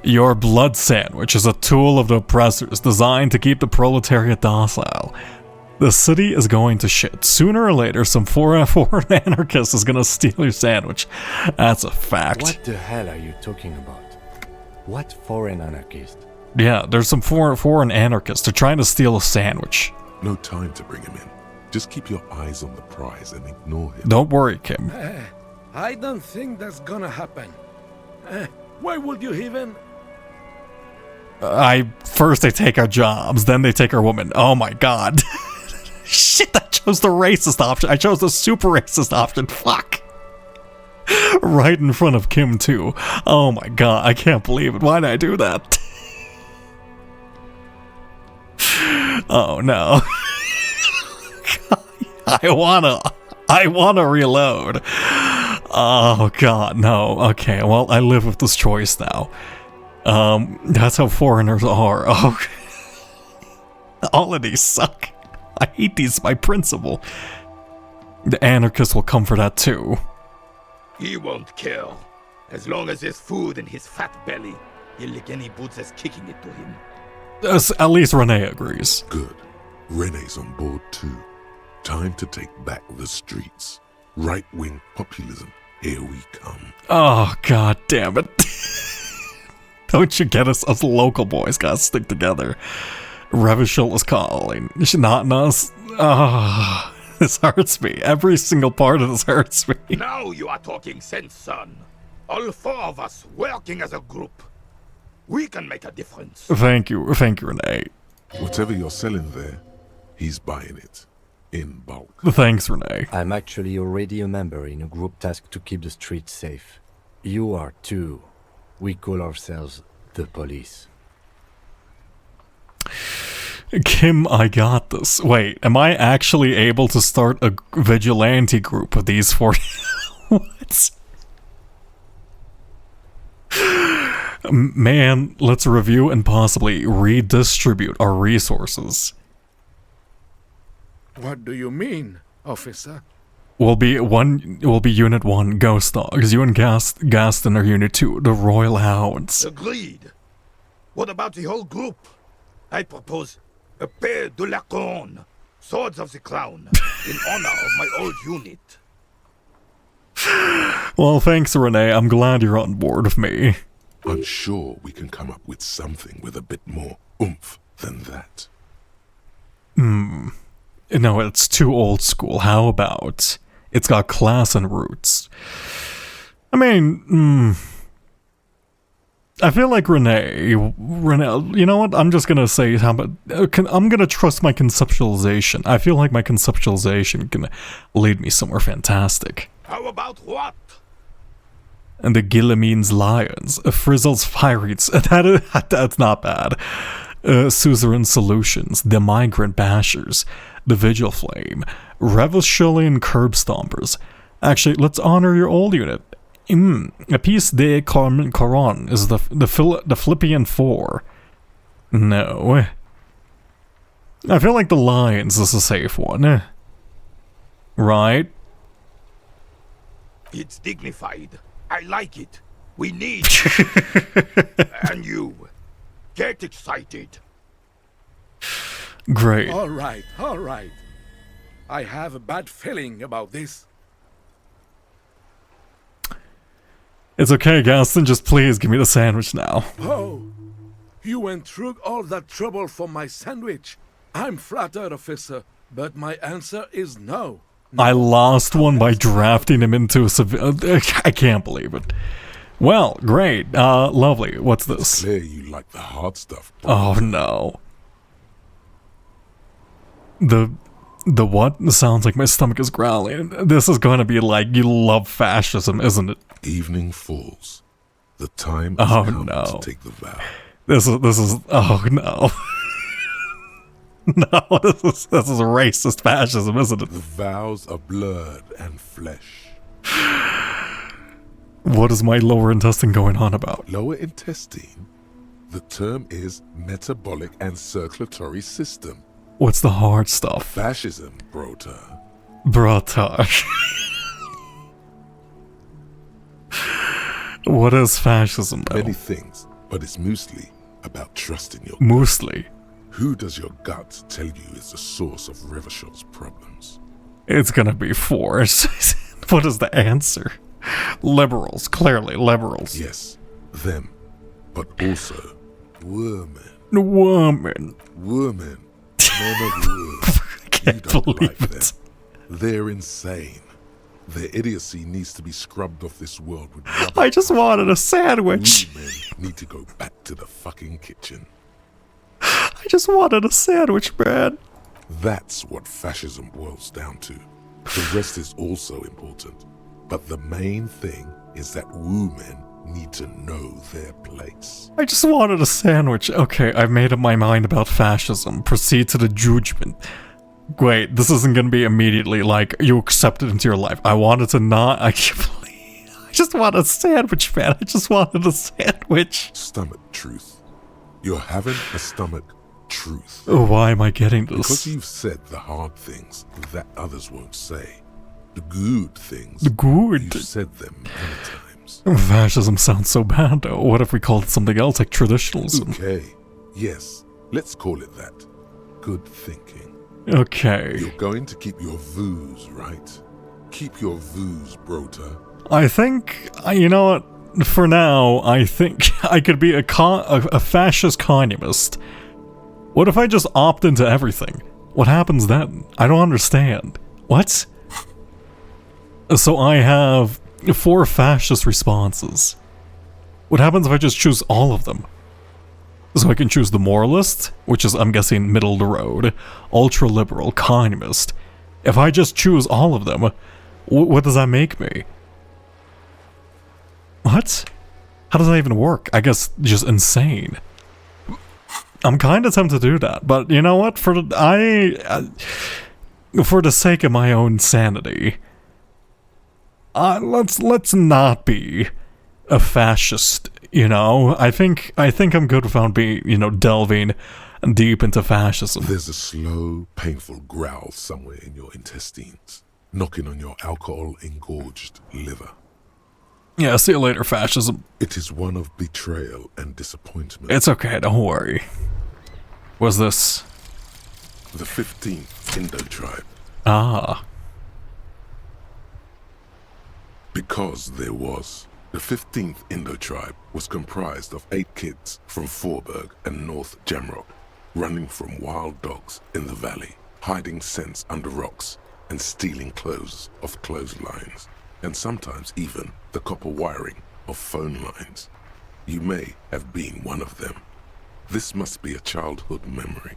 Your blood sandwich is a tool of the oppressors designed to keep the proletariat docile. The city is going to shit. Sooner or later, some foreign anarchist is gonna steal your sandwich. That's a fact. What the hell are you talking about? What foreign anarchist? Yeah, there's some foreign anarchists. They're trying to steal a sandwich. No time to bring him in. Just keep your eyes on the prize and ignore him. Don't worry, Kim. I don't think that's gonna happen. Why would you even... First they take our jobs, then they take our woman. Oh my god. Shit, I chose the racist option. I chose the super racist option. Fuck. Right in front of Kim, too. Oh my god, I can't believe it. Why did I do that? Oh no. I wanna reload. Oh god, no. Okay, well, I live with this choice now. That's how foreigners are. Oh, all of these suck. I hate these by principle. The anarchists will come for that too. He won't care. As long as there's food in his fat belly, he'll lick any boots that's kicking it to him. At least Renee agrees. Good. Renee's on board too. Time to take back the streets. Right-wing populism. Here we come. Oh, god damn it. Don't you get us local boys gotta stick together. Revachol is calling. Not us. Ah, this hurts me. Every single part of this hurts me. Now you are talking sense, son. All four of us working as a group. We can make a difference. Thank you, Renee. Whatever you're selling there, he's buying it. In bulk. Thanks, Renee. I'm actually already a member in a group tasked to keep the streets safe. You are too. We call ourselves the police. Kim, I got this. Wait, am I actually able to start a vigilante group of these 40? What? Man, let's review and possibly redistribute our resources. What do you mean, officer? We'll be Unit 1, Ghost Dogs. You and Gaston are Unit 2, the Royal Hounds. Agreed. What about the whole group? I propose a pair de la Couronne, Swords of the Crown, in honor of my old unit. Well, thanks, Renee. I'm glad you're on board with me. I'm sure we can come up with something with a bit more oomph than that. No, it's too old school. How about it's got class and roots? I mean, I feel like Renee, you know what? I'm just gonna say, I'm gonna trust my conceptualization. I feel like my conceptualization can lead me somewhere fantastic. How about what? And the Guillemines Lions, Frizzle's Pirates, that's not bad. Suzerain Solutions, the Migrant Bashers, the Vigil Flame, Revacholian Curb Stompers. Actually, let's honor your old unit. A piece de Coron is the Philippian 4. No. I feel like the Lions is a safe one. Right? It's dignified. I like it. We need and you. Get excited. Great. All right. I have a bad feeling about this. It's okay, Gaston. Just please give me the sandwich now. Oh, you went through all that trouble for my sandwich. I'm flattered, officer, but my answer is no. I lost one by drafting him into a I can't believe it. Well, great. Lovely. What's this? It's clear you like the hard stuff. Oh, no. The what? Sounds like my stomach is growling. This is going to be like, you love fascism, isn't it? Evening falls. The time has come to take the vow. This is oh no. No, this is racist fascism, isn't it? The vows are blood and flesh. What is my lower intestine going on about? Lower intestine? The term is metabolic and circulatory system. What's the hard stuff? Fascism, brota. Brota. What is fascism, though? Many things, but it's mostly about trusting your Mostly? Who does your gut tell you is the source of Revachol's problems? It's gonna be force. What is the answer? Liberals, clearly liberals. Yes, them, but also women. Women. Women. Men of wood. I can't believe it. Them. They're insane. Their idiocy needs to be scrubbed off this world with rubber. I just wanted a sandwich. We men need to go back to the fucking kitchen. I just wanted a sandwich, man. That's what fascism boils down to. The rest is also important. But the main thing is that women need to know their place. I just wanted a sandwich. Okay, I've made up my mind about fascism. Proceed to the judgment. Wait, this isn't gonna be immediately like you accept it into your life. I wanted to not. I just want a sandwich, man. I just wanted a sandwich. Stomach truth. You're having a stomach truth. Why am I getting this? Because you've said the hard things that others won't say. The good things. The good. You've said them many times. Fascism sounds so bad, though. What if we called it something else, like traditionalism? Okay. Yes. Let's call it that. Good thinking. Okay. You're going to keep your vooz, right? Keep your vooz, brota. I think, you know what? For now, I think I could be a fascist communist. What if I just opt into everything? What happens then? I don't understand. What? So I have 4 fascist responses. What happens if I just choose all of them? So I can choose the moralist, which is, I'm guessing, middle of the road, ultra-liberal, communist. If I just choose all of them, what does that make me? What? How does that even work? I guess just insane. I'm kind of tempted to do that, but you know what? For the sake of my own sanity, let's not be a fascist. You know, I think I'm good without being, delving deep into fascism. There's a slow, painful growl somewhere in your intestines, knocking on your alcohol-engorged liver. Yeah, see you later, fascism. It is one of betrayal and disappointment. It's okay, don't worry. What's this? The 15th Indo tribe. Ah. Because there was. The 15th Indo tribe was comprised of 8 kids from Forberg and North Jamrock, running from wild dogs in the valley, hiding scents under rocks, and stealing clothes off clotheslines, and sometimes even the copper wiring of phone lines. You may have been one of them. This must be a childhood memory.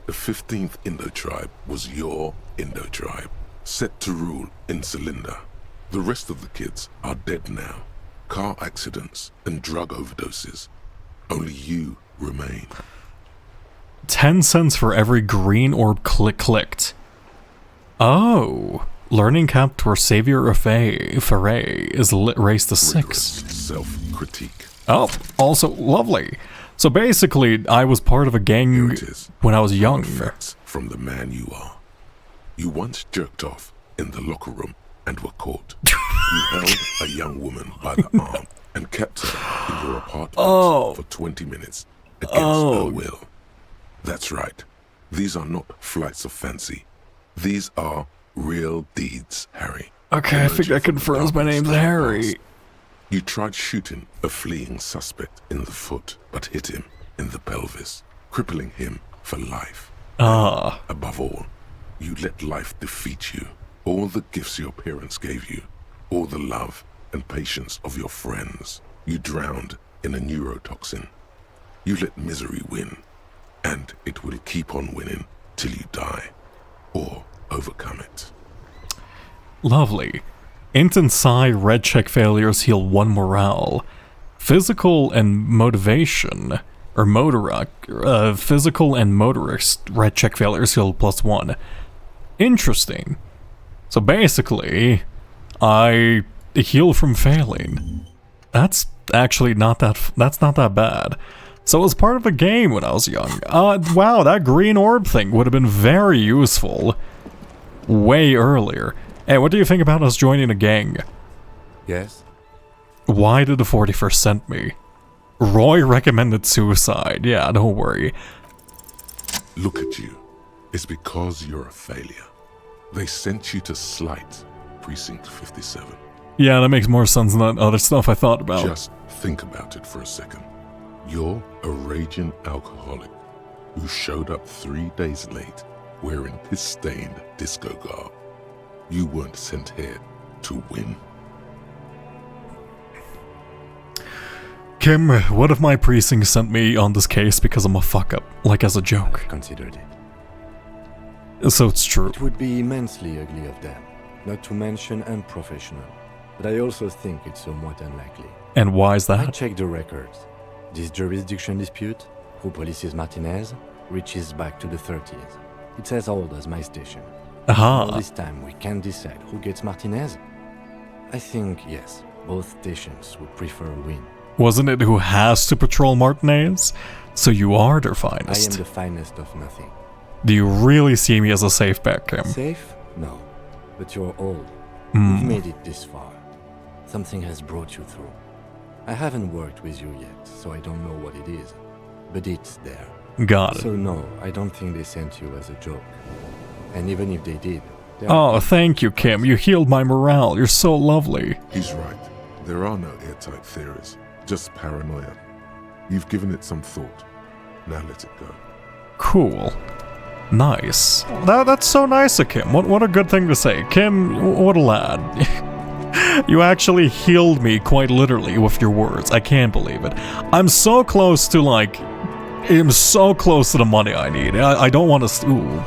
The 15th Indo tribe was your Indo tribe, set to rule in Cylinder. The rest of the kids are dead now. Car accidents and drug overdoses. Only you remain. 10 cents for every green orb clicked. Oh. Learning cap to our savior Foray is raised to 6. Self-critique. Oh, also lovely. So basically, I was part of a gang when I was young. Facts from the man you are. You once jerked off in the locker room and were caught. You held a young woman by the arm and kept her in your apartment for 20 minutes against her will. That's right. These are not flights of fancy. These are real deeds, Harry. Okay, I think that confirms my name's Harry. You tried shooting a fleeing suspect in the foot, but hit him in the pelvis, crippling him for life. Above all, you let life defeat you. All the gifts your parents gave you, all the love and patience of your friends, you drowned in a neurotoxin. You let misery win, and it will keep on winning till you die, or overcome it. Lovely. Int and Psi red check failures heal 1 morale. Physical and motivation, or physical and motorist red check failures heal +1. Interesting. So basically, I heal from failing. That's actually not that bad. So it was part of a game when I was young. Wow, that green orb thing would have been very useful way earlier. Hey, what do you think about us joining a gang? Yes? Why did the 41st send me? Roy recommended suicide. Yeah, don't worry. Look at you. It's because you're a failure. They sent you to slight Precinct 57. Yeah, that makes more sense than that other stuff I thought about. Just think about it for a second. You're a raging alcoholic who showed up 3 days late wearing piss-stained disco garb. You weren't sent here to win. Kim, what if my precinct sent me on this case because I'm a fuck-up, like as a joke? I've considered it. So it's true. It would be immensely ugly of them, not to mention unprofessional. But I also think it's somewhat unlikely. And why is that? I checked the records. This jurisdiction dispute, who polices Martinez, reaches back to the 30s. It's as old as my station. Aha. All this time we can't decide who gets Martinez. I think, yes, Both stations would prefer a win. Wasn't it who has to patrol Martinez? So you are their I finest. am the finest of nothing. Do you really see me as a safe bet, Kim? Safe? No. But you're old. Hmm. You've made it this far. Something has brought you through. I haven't worked with you yet, so I don't know what it is. But it's there. Got it. So no, I don't think they sent you as a joke. And even if they did... Oh, thank you, Kim. You healed my morale. You're so lovely. He's right. There are no airtight theories, just paranoia. You've given it some thought. Now let it go. Cool. Nice. That's so nice of Kim. What a good thing to say. Kim, what a lad. You actually healed me quite literally with your words. I can't believe it. I'm so close to I'm so close to the money I need. I don't want to... Ooh.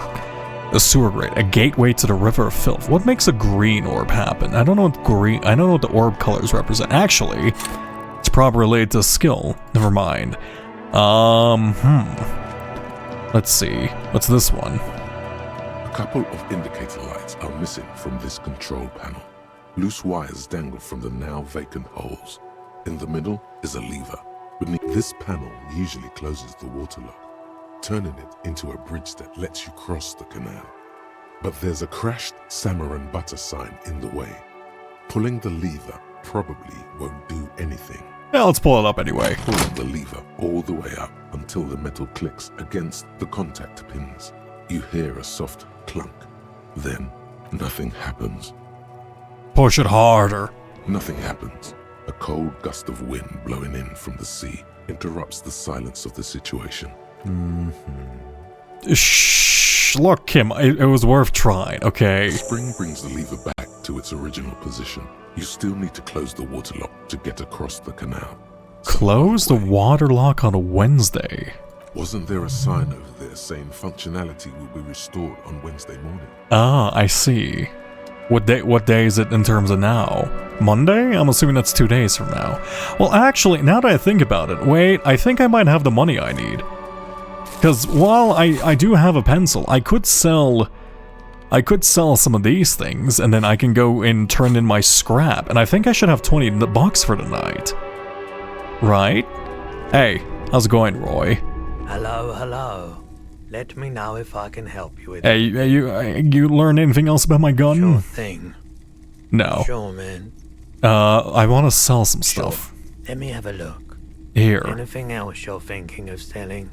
A sewer grate. A gateway to the river of filth. What makes a green orb happen? I don't know what the orb colors represent. Actually, it's probably related to skill. Never mind. Let's see. What's this one? A couple of indicator lights are missing from this control panel. Loose wires dangle from the now vacant holes. In the middle is a lever. Beneath this panel usually closes the water lock, turning it into a bridge that lets you cross the canal. But there's a crashed Samaran butter sign in the way. Pulling the lever probably won't do anything. Yeah, let's pull it up anyway. Pulling the lever all the way up until the metal clicks against the contact pins. You hear a soft clunk. Then, nothing happens. Push it harder. Nothing happens. A cold gust of wind blowing in from the sea interrupts the silence of the situation. Shh, look, Kim, it was worth trying, okay? The spring brings the lever back to its original position. You still need to close the water lock to get across the canal. Close the water lock on a Wednesday. Wasn't there a sign over there saying functionality will be restored on Wednesday morning? Ah, I see. What day is it in terms of now? Monday? I'm assuming that's 2 days from now. Well, actually, now that I think about it, wait, I think I might have the money I need. Because while I do have a pencil, I could sell some of these things, and then I can go and turn in my scrap, and I think I should have 20 in the box for the night. Right? Hey, how's it going, Roy? Hello, hello. Let me know if I can help you with Hey, you learn anything else about my gun? Sure thing. No. Sure, man. I want to sell some stuff. Let me have a look. Here. Anything else you're thinking of selling?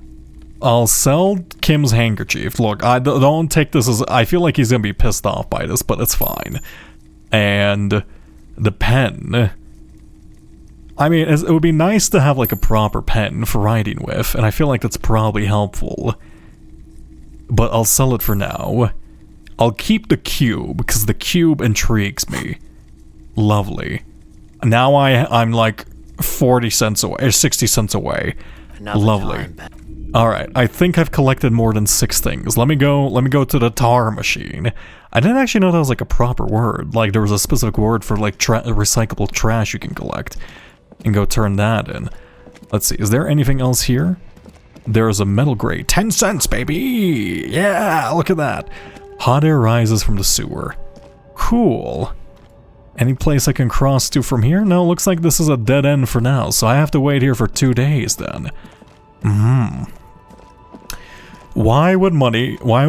I'll sell Kim's handkerchief. Look, I don't take this as... I feel like he's gonna be pissed off by this, but it's fine. And the pen. I mean, it would be nice to have like a proper pen for writing with, and I feel like that's probably helpful. But I'll sell it for now. I'll keep the cube, because the cube intrigues me. Lovely. Now I'm like 40 cents away, 60 cents away. Lovely. Alright, I think I've collected more than 6 things. Let me go to the tar machine. I didn't actually know that was like a proper word. Like there was a specific word for like recyclable trash you can collect. And go turn that in. Let's see, is there anything else here? There's a metal grate. 10 cents, baby! Yeah, look at that. Hot air rises from the sewer. Cool. Any place I can cross to from here? No, looks like this is a dead end for now, so I have to wait here for 2 days then. Why would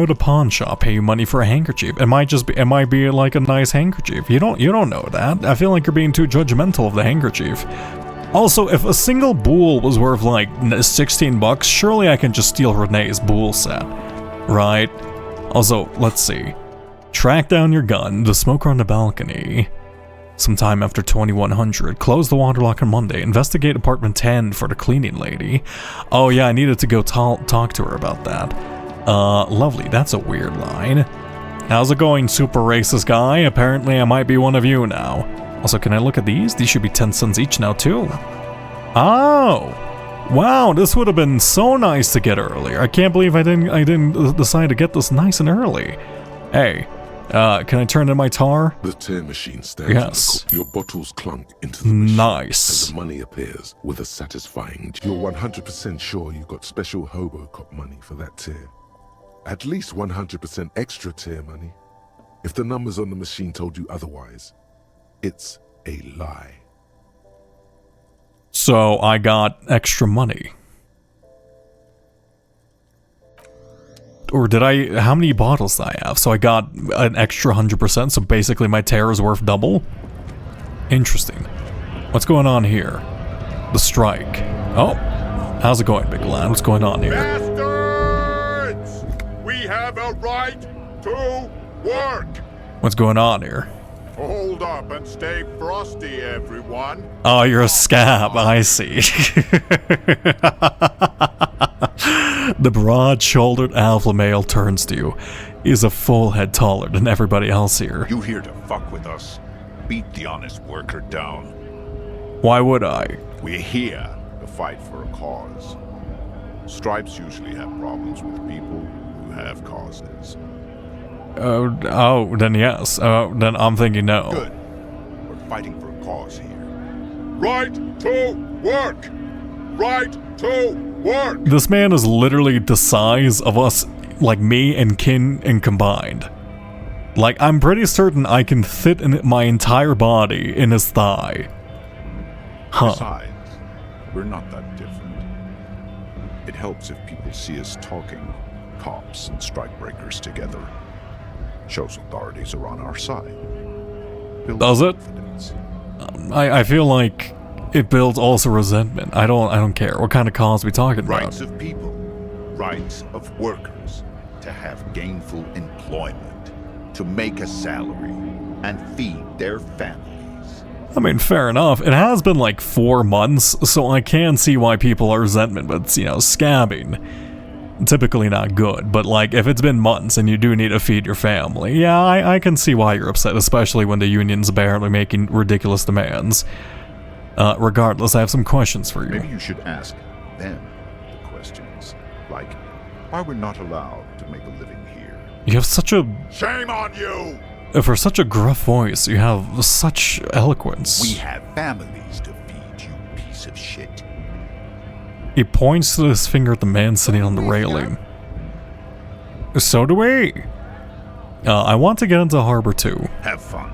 a pawn shop pay you money for a handkerchief? It might be like a nice handkerchief. You don't know that. I feel like you're being too judgmental of the handkerchief. Also, if a single bool was worth like 16 bucks, surely I can just steal Renee's bool set, right? Also, let's see. Track down your gun, the smoker on the balcony. Sometime after 2100, close the water lock on Monday, investigate apartment 10 for the cleaning lady. Oh yeah, I needed to go talk to her about that. Lovely, that's a weird line. How's it going, super racist guy? Apparently I might be one of you now. Also, can I look at these? These should be 10 cents each now too. Oh! Wow, this would have been so nice to get earlier. I can't believe I didn't decide to get this nice and early. Hey, can I turn in my tar? The tear machine stands. Yes. Your bottles clunk into the machine. Nice. And the money appears with a satisfying... You're 100% sure you got special hobo cop money for that tear. At least 100% extra tear money. If the numbers on the machine told you otherwise, it's a lie. So I got extra money. Or did I, how many bottles did I have? So I got an extra 100%, so basically my terror is worth double? Interesting. What's going on here? The strike. Oh, how's it going, big lad? What's going on here? Bastards! We have a right to work! What's going on here? Hold up and stay frosty, everyone. Oh, you're a scab, I see. The broad-shouldered alpha male turns to you. He's a full head taller than everybody else here. You here to fuck with us? Beat the honest worker down. Why would I? We're here to fight for a cause. Stripes usually have problems with people who have causes. Oh, then yes. Then I'm thinking no. Good. We're fighting for a cause here. Right to work! Right to work! This man is literally the size of us, like me and Kin and combined. Like, I'm pretty certain I can fit in my entire body in his thigh. Huh. Besides, we're not that different. It helps if people see us talking, cops and strikebreakers together. Shows authorities are on our side. Does it? I feel like it builds also resentment. I don't care. What kind of cause are we talking about? Rights of people, rights of workers, to have gainful employment, to make a salary, and feed their families. I mean, fair enough. It has been like 4 months, so I can see why people are resentment, but, you know, scabbing. Typically not good, but like, if it's been months and you do need to feed your family, yeah, I can see why you're upset, especially when the union's apparently making ridiculous demands. Regardless, I have some questions for you. Maybe you should ask them the questions, like, why we're not allowed to make a living here. You have such a... Shame on you! For such a gruff voice, you have such eloquence. We have families to feed, you piece of shit. He points to his finger at the man sitting on the railing. So do we. I want to get into harbor too. Have fun.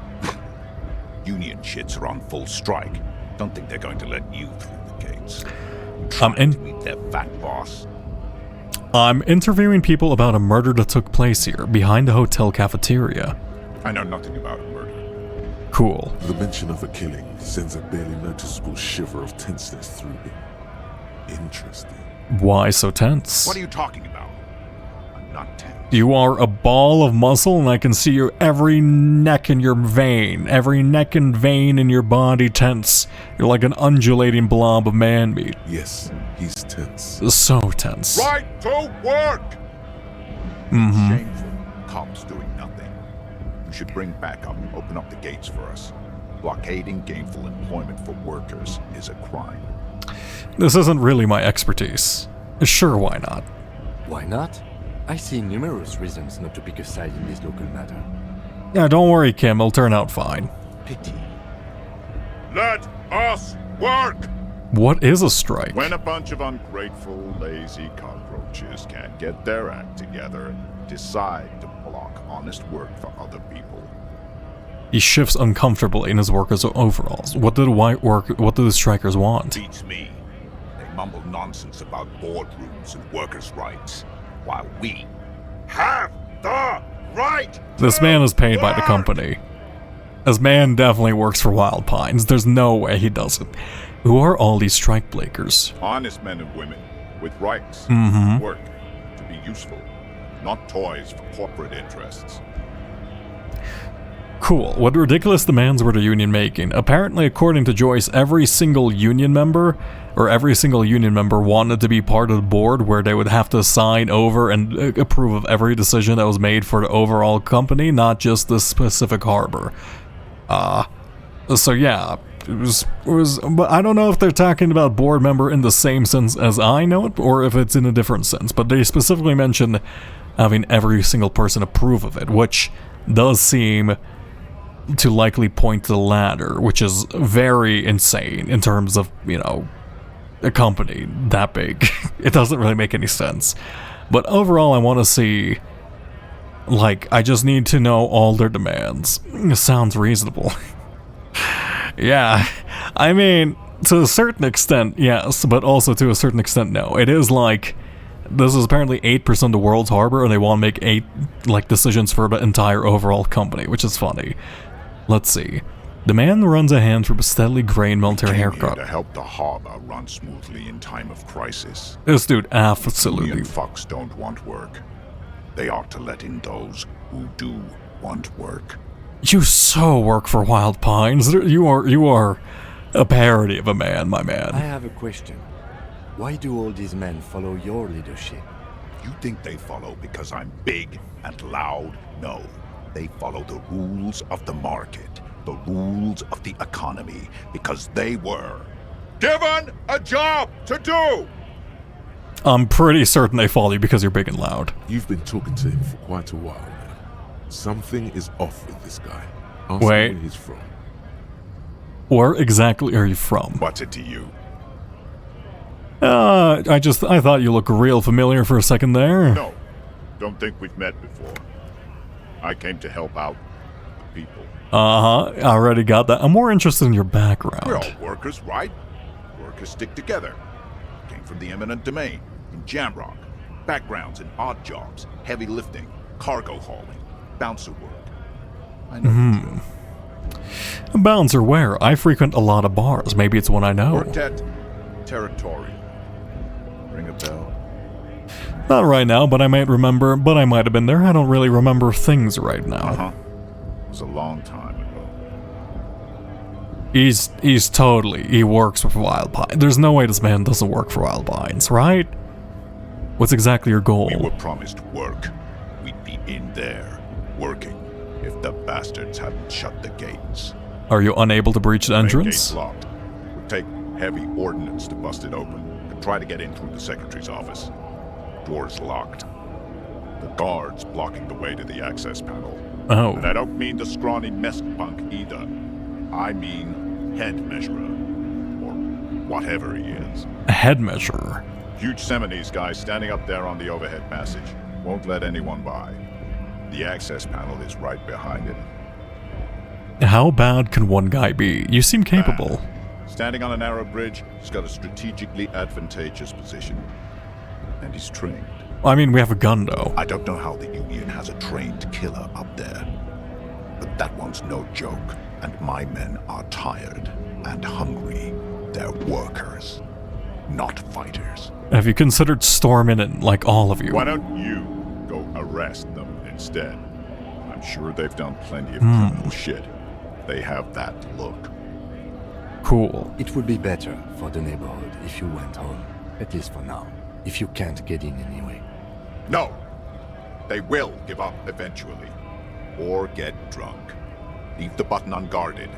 Union shits are on full strike. Don't think they're going to let you through the gates. To meet their fat boss. I'm interviewing people about a murder that took place here, behind the hotel cafeteria. I know nothing about a murder. Cool. The mention of a killing sends a barely noticeable shiver of tenseness through me. Interesting. Why so tense? What are you talking about? I'm not tense. You are a ball of muscle, and I can see your every neck in your vein, every neck and vein in your body tense. You're like an undulating blob of man meat. Yes, he's tense. So tense. Right to work! Mm-hmm. Shameful. Cops doing nothing. You should bring backup, open up the gates for us. Blockading gainful employment for workers is a crime. This isn't really my expertise. Sure, why not? Why not? I see numerous reasons not to pick a side in this local matter. Yeah, don't worry, Kim. It'll turn out fine. Pity. Let us work! What is a strike? When a bunch of ungrateful, lazy cockroaches can't get their act together and decide to block honest work for other people. He shifts uncomfortably in his workers' overalls. What do the strikers want? Beats me. They mumble nonsense about boardrooms and workers' rights, while we have the right. This man is paid by the company. This man definitely works for Wild Pines. There's no way he doesn't. Who are all these strike breakers? Honest men and women with rights. Mm-hmm. Work to be useful, not toys for corporate interests. Cool. What ridiculous demands were the union making? Apparently, according to Joyce, every single union member wanted to be part of the board where they would have to sign over and approve of every decision that was made for the overall company, not just the specific harbor. So yeah, it was, but I don't know if they're talking about board member in the same sense as I know it, or if it's in a different sense, but they specifically mentioned having every single person approve of it, which does seem to likely point to the latter, which is very insane in terms of, you know, a company that big. It doesn't really make any sense. But overall, I want to see, like, I just need to know all their demands. It sounds reasonable. Yeah, I mean, to a certain extent, yes, but also to a certain extent, no. It is like, this is apparently 8% of the world's harbor, and they want to make 8, like, decisions for the entire overall company, which is funny. Let's see. The man runs a hand through a steadily graying military haircut. To help the harbor run smoothly in time of crisis. This dude absolutely. Union fucks don't want work. They ought to let in those who do want work. You so work for Wild Pines. You are a parody of a man, my man. I have a question. Why do all these men follow your leadership? You think they follow because I'm big and loud? No. They follow the rules of the market, the rules of the economy, because they were given a job to do! I'm pretty certain they follow you because you're big and loud. You've been talking to him for quite a while now. Something is off with this guy. Ask Wait. him where he's from. Where exactly are you from? What's it to you? I thought you looked real familiar for a second there. No. Don't think we've met before. I came to help out the people. Uh-huh, I already got that. I'm more interested in your background. We're all workers, right? Workers stick together. Came from the eminent domain, in Jamrock. Backgrounds in odd jobs, heavy lifting, cargo hauling, bouncer work. I know Bouncer where? I frequent a lot of bars. Maybe it's one I know. Quartet Territorial. Ring a bell? Not right now, but I might remember. But I might have been there. I don't really remember things right now. Uh-huh. It was a long time ago. He's totally. He works for Wild Pines. There's no way this man doesn't work for Wild Pines, right? What's exactly your goal? We were promised work. We'd be in there, working, if the bastards hadn't shut the gates. Are you unable to breach the entrance? Gate's locked. Would take heavy ordnance to bust it open. Could try to get in through the secretary's office. Door's locked. The guard's blocking the way to the access panel. Oh. And I don't mean the scrawny mess punk either. I mean head measurer. Or whatever he is. A head measurer? Huge Seminese guy standing up there on the overhead passage. Won't let anyone by. The access panel is right behind him. How bad can one guy be? You seem capable. Standing on a narrow bridge, he's got a strategically advantageous position. And he's trained. I mean, we have a gun, though. I don't know how the Union has a trained killer up there. But that one's no joke. And my men are tired and hungry. They're workers, not fighters. Have you considered storming it like all of you? Why don't you go arrest them instead? I'm sure they've done plenty of criminal shit. They have that look. Cool. It would be better for the neighborhood if you went home. At least for now. If you can't get in anyway. No! They will give up eventually. Or get drunk. Leave the button unguarded.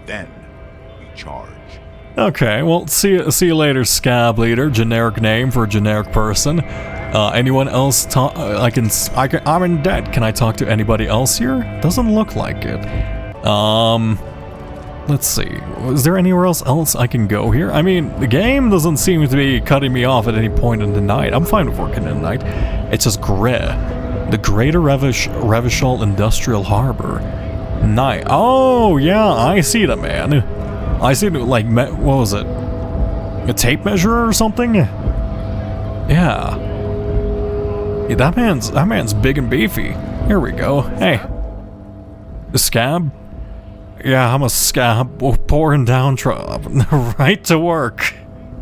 Then we charge. Okay, well, see you later, Scab Leader. Generic name for a generic person. Anyone else talk? I'm in debt. Can I talk to anybody else here? Doesn't look like it. Let's see. Is there anywhere else I can go here? I mean, the game doesn't seem to be cutting me off at any point in the night. I'm fine with working in the night. It's just the Greater Revachol Industrial Harbor. Night. Oh, yeah, I see the man. I see the, like, what was it? A tape measure or something? Yeah. Yeah, that man's big and beefy. Here we go. Hey. The Scab? Yeah, I'm a scab pouring down right to work.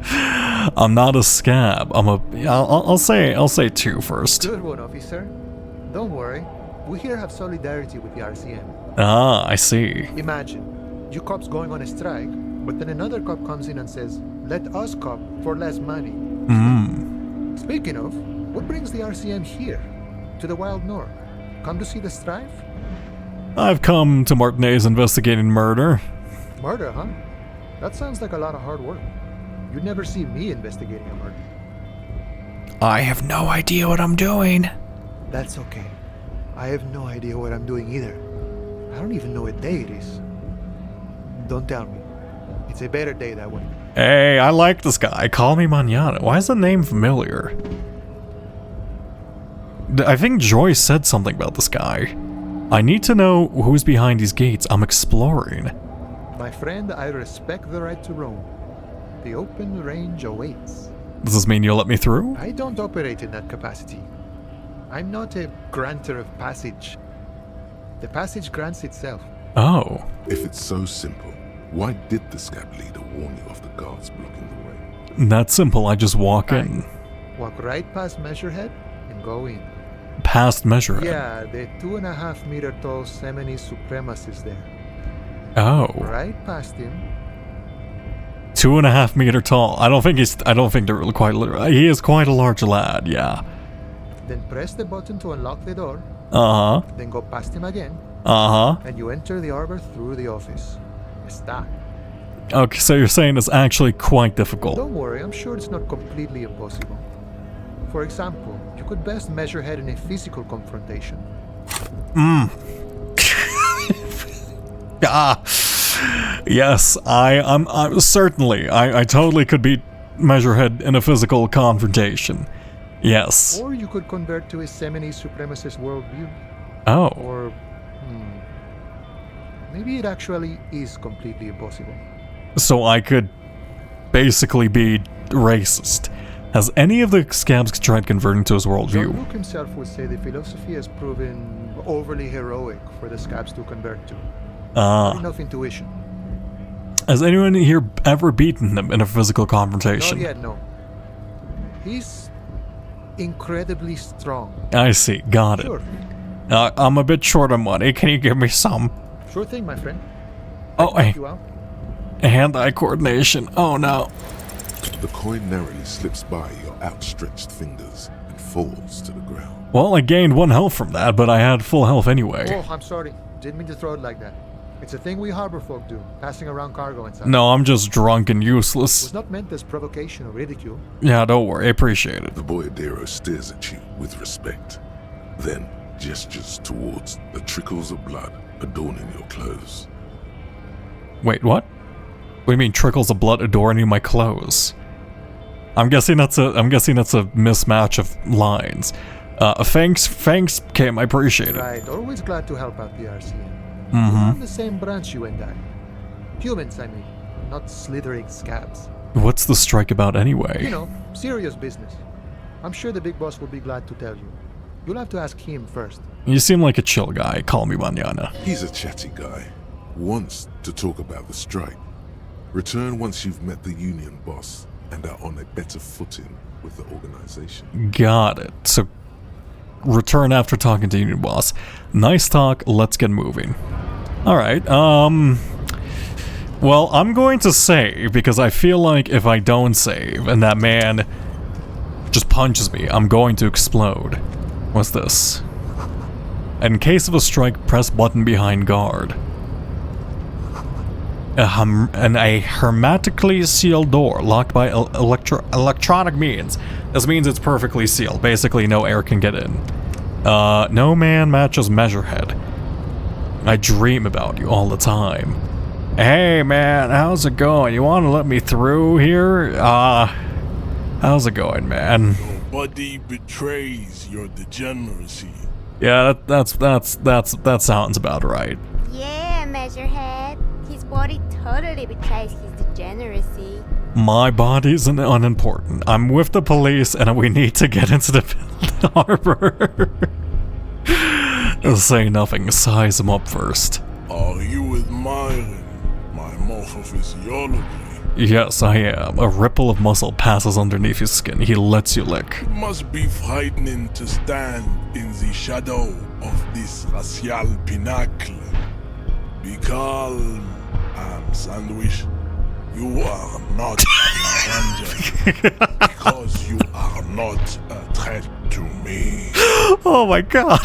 I'm not a scab. I'll say two first. Good one, officer. Don't worry. We here have solidarity with the RCM. Ah, I see. Imagine, you cops going on a strike, but then another cop comes in and says, "Let us cop for less money." Speaking of, what brings the RCM here? To the Wild North? Come to see the strife? I've come to Martinez investigating murder. Murder, huh? That sounds like a lot of hard work. You'd never see me investigating a murder. I have no idea what I'm doing. That's okay. I have no idea what I'm doing either. I don't even know what day it is. Don't tell me. It's a better day that way. Hey, I like this guy. Call me Manana. Why is the name familiar? I think Joy said something about this guy. I need to know who's behind these gates. I'm exploring. My friend, I respect the right to roam. The open range awaits. Does this mean you'll let me through? I don't operate in that capacity. I'm not a granter of passage. The passage grants itself. Oh. If it's so simple, why did the scab leader warn you of the guards blocking the way? That's simple, I just walk in. Walk right past Measurehead and go in. Past Measurehead? Yeah, the 2.5 meter tall Semini Supremus is there. Oh. Right past him. 2.5 meter tall. I don't think they're really quite literal. He is quite a large lad, yeah. Then press the button to unlock the door. Uh-huh. Then go past him again. Uh-huh. And you enter the arbor through the office. Está. Okay, so you're saying it's actually quite difficult. Don't worry, I'm sure it's not completely impossible. For example, you could best Measurehead in a physical confrontation. Yes, I'm certainly. I totally could beat Measurehead in a physical confrontation. Yes. Or you could convert to a Semini Supremacist worldview. Oh. Or maybe it actually is completely impossible. So I could basically be racist. Has any of the scabs tried converting to his worldview? Jean-Luc himself would say the philosophy has proven overly heroic for the scabs to convert to. Not enough intuition. Has anyone here ever beaten him in a physical confrontation? Not yet, no. He's incredibly strong. I see, got it. Sure. I'm a bit short on money. Can you give me some? Sure thing, my friend. Oh, hey. You out? Hand-eye coordination. Oh no. The coin narrowly slips by your outstretched fingers and falls to the ground. Well, I gained 1 health from that, but I had full health anyway. Oh, I'm sorry. Didn't mean to throw it like that. It's a thing we harbor folk do, passing around cargo and such. No, I'm just drunk and It useless. was not meant as provocation or ridicule. Yeah, don't worry. I appreciate it. The boyardero stares at you with respect, then gestures towards the trickles of blood adorning your clothes. Wait, what? What do you mean trickles of blood adorning my clothes? I'm guessing that's a mismatch of lines. Thanks, Kim, I appreciate it. Right, always glad to help out the RCM. Mm-hmm. We're on the same branch, you and I. Humans, I mean, not slithering scabs. What's the strike about anyway? You know, serious business. I'm sure the big boss will be glad to tell you. You'll have to ask him first. You seem like a chill guy. Call me mañana. He's a chatty guy. Wants to talk about the strike. Return once you've met the union boss and are on a better footing with the organization. Got it. So, return after talking to union boss. Nice talk. Let's get moving. Alright, well, I'm going to save because I feel like if I don't save and that man just punches me, I'm going to explode. What's this? In case of a strike, press button behind guard. And a hermetically sealed door locked by electronic means. This means it's perfectly sealed. Basically, no air can get in. No man matches Measurehead. I dream about you all the time. Hey man, how's it going? You want to let me through here? How's it going, man? Nobody betrays your degeneracy. Yeah, that sounds about right. Yeah, Measurehead. His body totally betrays his degeneracy. My body's unimportant. I'm with the police and we need to get into the harbor. Say nothing, size him up first. Are you admiring my morphophysiology? Yes, I am. A ripple of muscle passes underneath his skin. He lets you lick. It must be frightening to stand in the shadow of this racial pinnacle. Be calm, I'm Sandwich. You are not a danger because you are not a threat to me. Oh my god.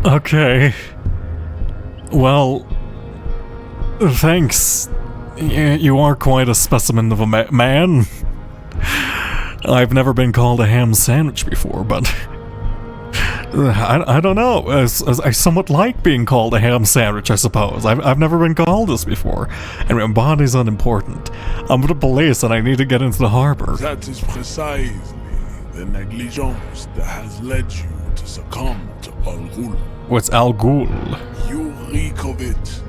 Okay. Well, thanks. You are quite a specimen of a man. I've never been called a ham sandwich before, but I don't know. I somewhat like being called a ham sandwich, I suppose. I've never been called this before, and my body's unimportant. I'm with the police, and I need to get into the harbor. That is precisely the negligence that has led you to succumb to Al Ghul. What's Al Ghul? You reek of it,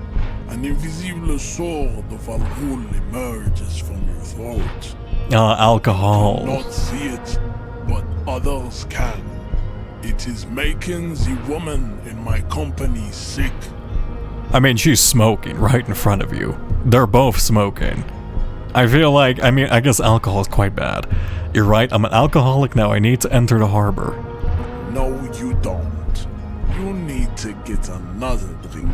An invisible sword of Al Ghul emerges from your throat. Alcohol. You cannot see it, but others can. It is making the woman in my company sick. I mean, she's smoking right in front of you. They're both smoking. I feel like, I mean, I guess alcohol is quite bad. You're right, I'm an alcoholic now. I need to enter the harbor. No, you don't. You need to get another drink.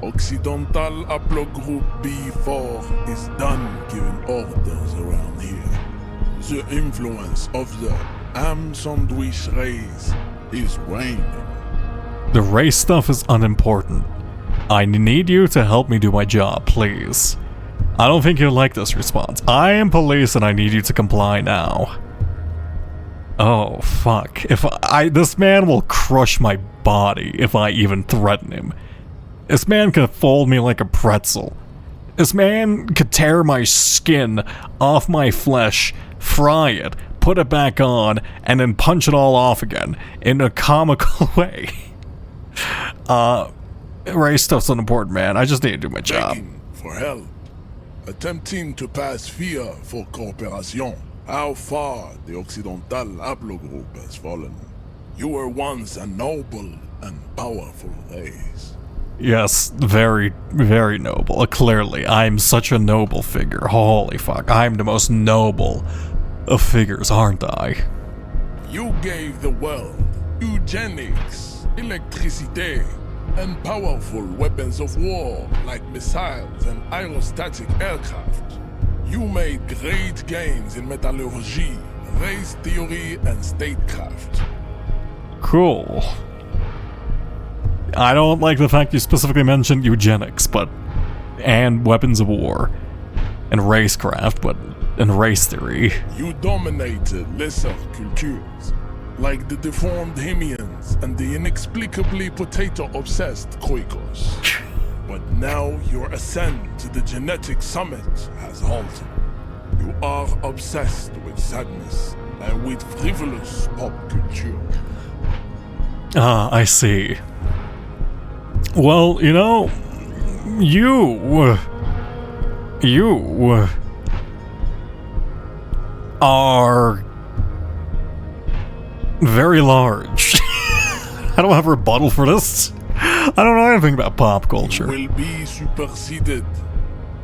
Occidental Haplogroup B4 is done giving orders around here. The influence of the ham sandwich race is waning. The race stuff is unimportant. I need you to help me do my job, please. I don't think you'll like this response. I am police and I need you to comply now. Oh, fuck. This man will crush my body if I even threaten him. This man could fold me like a pretzel. This man could tear my skin off my flesh, fry it, put it back on, and then punch it all off again in a comical way. Race stuff's unimportant, man. I just need to do my job. Begging for help. Attempting to pass via for cooperation. How far the Occidental Haplogroup has fallen. You were once a noble and powerful race. Yes, very, very noble. Clearly, I'm such a noble figure. Holy fuck, I'm the most noble of figures, aren't I? You gave the world eugenics, electricity, and powerful weapons of war like missiles and aerostatic aircraft. You made great gains in metallurgy, race theory, and statecraft. Cool. I don't like the fact you specifically mentioned eugenics, and weapons of war, and racecraft, and race theory. You dominated lesser cultures, like the deformed Hemians and the inexplicably potato-obsessed Quakers. But now your ascent to the genetic summit has halted. You are obsessed with sadness and with frivolous pop culture. Ah, I see. Well, you know, you are very large. I don't have a rebuttal for this. I don't know anything about pop culture. You will be superseded.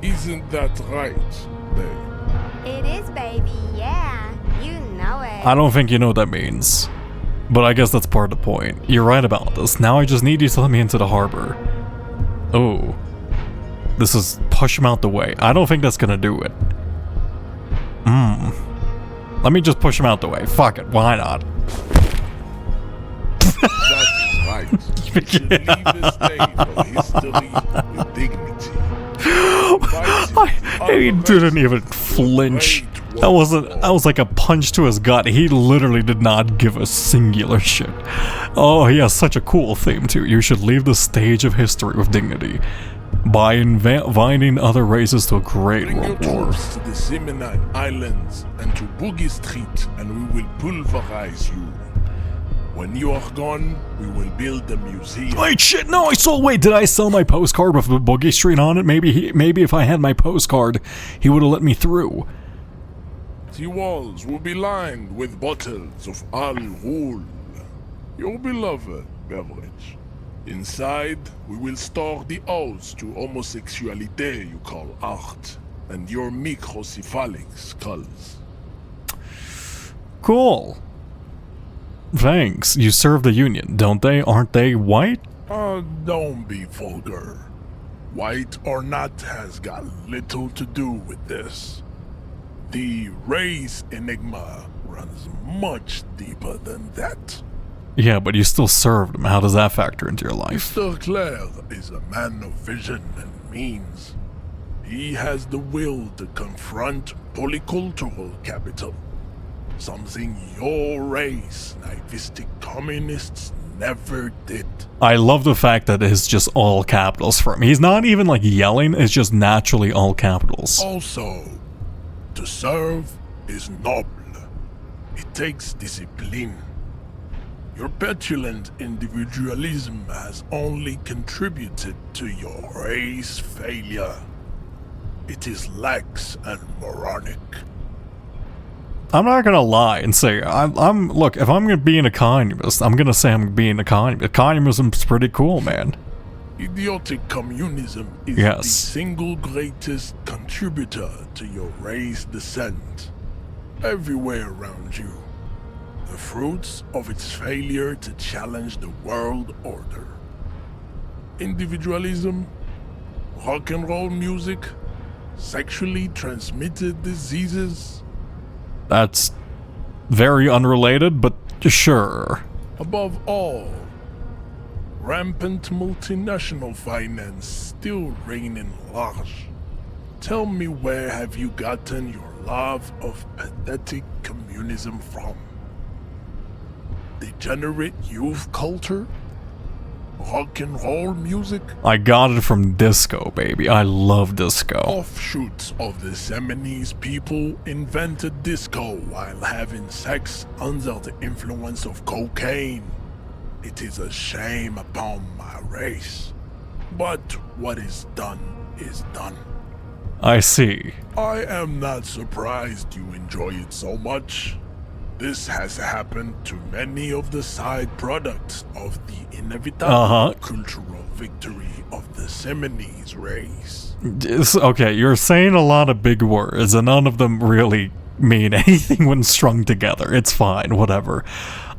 Isn't that right, babe? It is, baby, yeah. You know it. I don't think you know what that means. But I guess that's part of the point. You're right about this. Now I just need you to let me into the harbor. Oh. This is push him out the way. I don't think that's gonna do it. Let me just push him out the way. Fuck it. Why not? That's right. You should leave this day for history with dignity. He didn't even flinch. That was like a punch to his gut. He literally did not give a singular shit. Oh, he has such a cool theme too. You should leave the stage of history with dignity by inviting other races to a great world war. To the Seminine Islands and to Boogie Street, and we will pulverize you. When you are gone, we will build a museum. Wait, shit! No, wait, did I sell my postcard with the Boogie Street on it? Maybe if I had my postcard, he would have let me through. The walls will be lined with bottles of Al Ghul, your beloved beverage. Inside, we will store the odes to homosexuality you call art, and your microcephalic skulls. Cool. Thanks. You serve the Union, don't they? Aren't they white? Don't be vulgar. White or not has got little to do with this. The race enigma runs much deeper than that. Yeah, but you still served him. How does that factor into your life? Mr. Clare is a man of vision and means. He has the will to confront polycultural capital. Something your race, naivistic communists, never did. I love the fact that it's just all capitals for him. He's not even like yelling, it's just naturally all capitals. Also, to serve is noble. It takes discipline. Your petulant individualism has only contributed to your race failure. It is lax and moronic. I'm not gonna lie and say look, if I'm gonna be an economist, I'm gonna say I'm being an economist. Economism's pretty cool, man. Idiotic communism is Yes. the single greatest contributor to your race descent. Everywhere around you. The fruits of its failure to challenge the world order. Individualism, rock and roll music, sexually transmitted diseases. That's very unrelated, but sure. Above all, rampant multinational finance still reigning large. Tell me, where have you gotten your love of pathetic communism from? Degenerate youth culture? Rock and roll music? I got it from disco, baby. I love disco. Offshoots of the Seminoles people invented disco while having sex under the influence of cocaine. It is a shame upon my race. But what is done is done. I see. I am not surprised you enjoy it so much. This has happened to many of the side products of the inevitable cultural victory of the Seminoles race. Okay, you're saying a lot of big words, and none of them really mean anything when strung together. It's fine, whatever.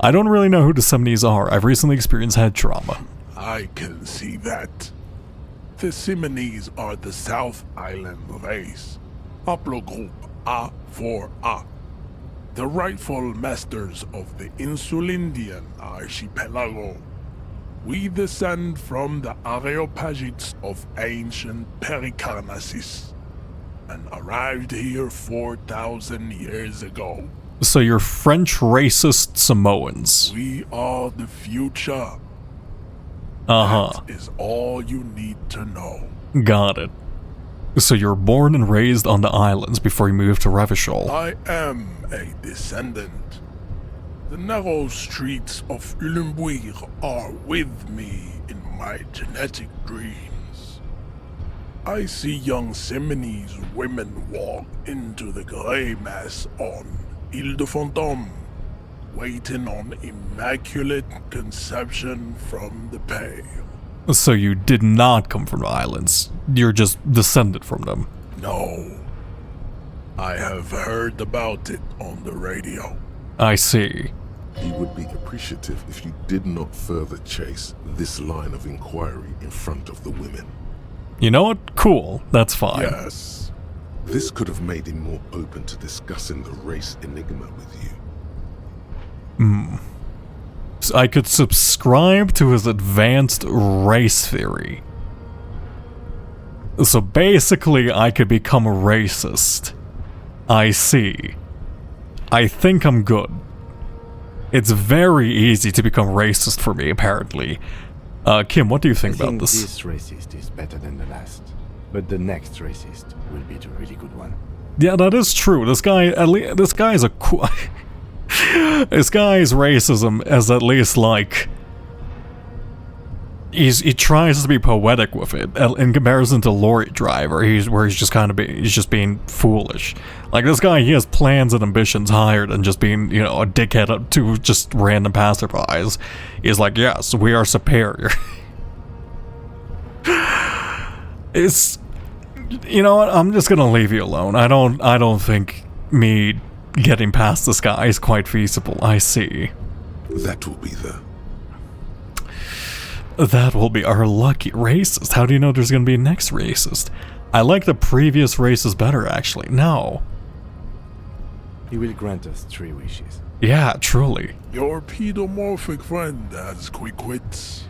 I don't really know who the Seminoles are. I've recently experienced head trauma. I can see that. The Seminoles are the South Island race. Haplogroup A4A. The rightful masters of the Insulindian archipelago. We descend from the Areopagites of ancient Pericarnassus and arrived here 4,000 years ago. So you're French racist Samoans. We are the future. Uh-huh. That is all you need to know. Got it. So you're born and raised on the islands before you moved to Revachol. I am a descendant. The narrow streets of Ulumbuir are with me in my genetic dreams. I see young Seminoles women walk into the grey mass on Ile de Fantôme, waiting on immaculate conception from the pale. So you did not come from the islands. You're just descended from them. No. I have heard about it on the radio. I see. He would be appreciative if you did not further chase this line of inquiry in front of the women. You know what? Cool. That's fine. Yes. This could have made him more open to discussing the race enigma with you. So I could subscribe to his advanced race theory. So basically, I could become a racist. I see. I think I'm good. It's very easy to become racist for me, apparently. Kim, what do you think about this? This racist is better than the last, but the next racist will be the really good one. Yeah, that is true. This guy is a cool... This guy's racism is at least like... He tries to be poetic with it, in comparison to Lorry Driver, he's just kind of he's just being foolish. Like, this guy, he has plans and ambitions higher than just being, you know, a dickhead to just random passerbys. He's like, yes, we are superior. It's... You know what, I'm just gonna leave you alone. I don't think me getting past this guy is quite feasible. I see. That will be That will be our lucky racist. How do you know there's gonna be a next racist? I like the previous racist better, actually. No. He will grant us 3 wishes. Yeah, truly. Your pedomorphic friend has quick wits.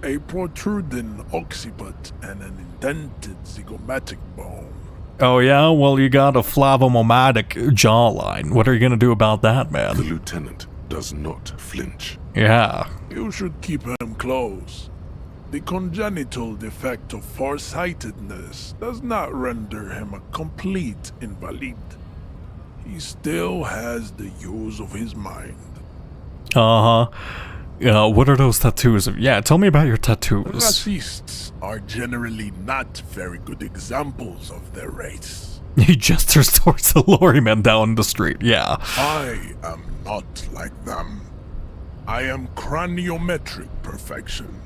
A protruding occiput and an indented zygomatic bone. Oh yeah? Well, you got a flavomomatic jawline. What are you gonna do about that, man? The lieutenant does not flinch. Yeah. You should keep him close. The congenital defect of farsightedness does not render him a complete invalid. He still has the use of his mind. What are those tattoos? Yeah, tell me about your tattoos. Racists are generally not very good examples of their race. He gestures towards the lorryman down the street, yeah. I am not like them. I am craniometric perfection.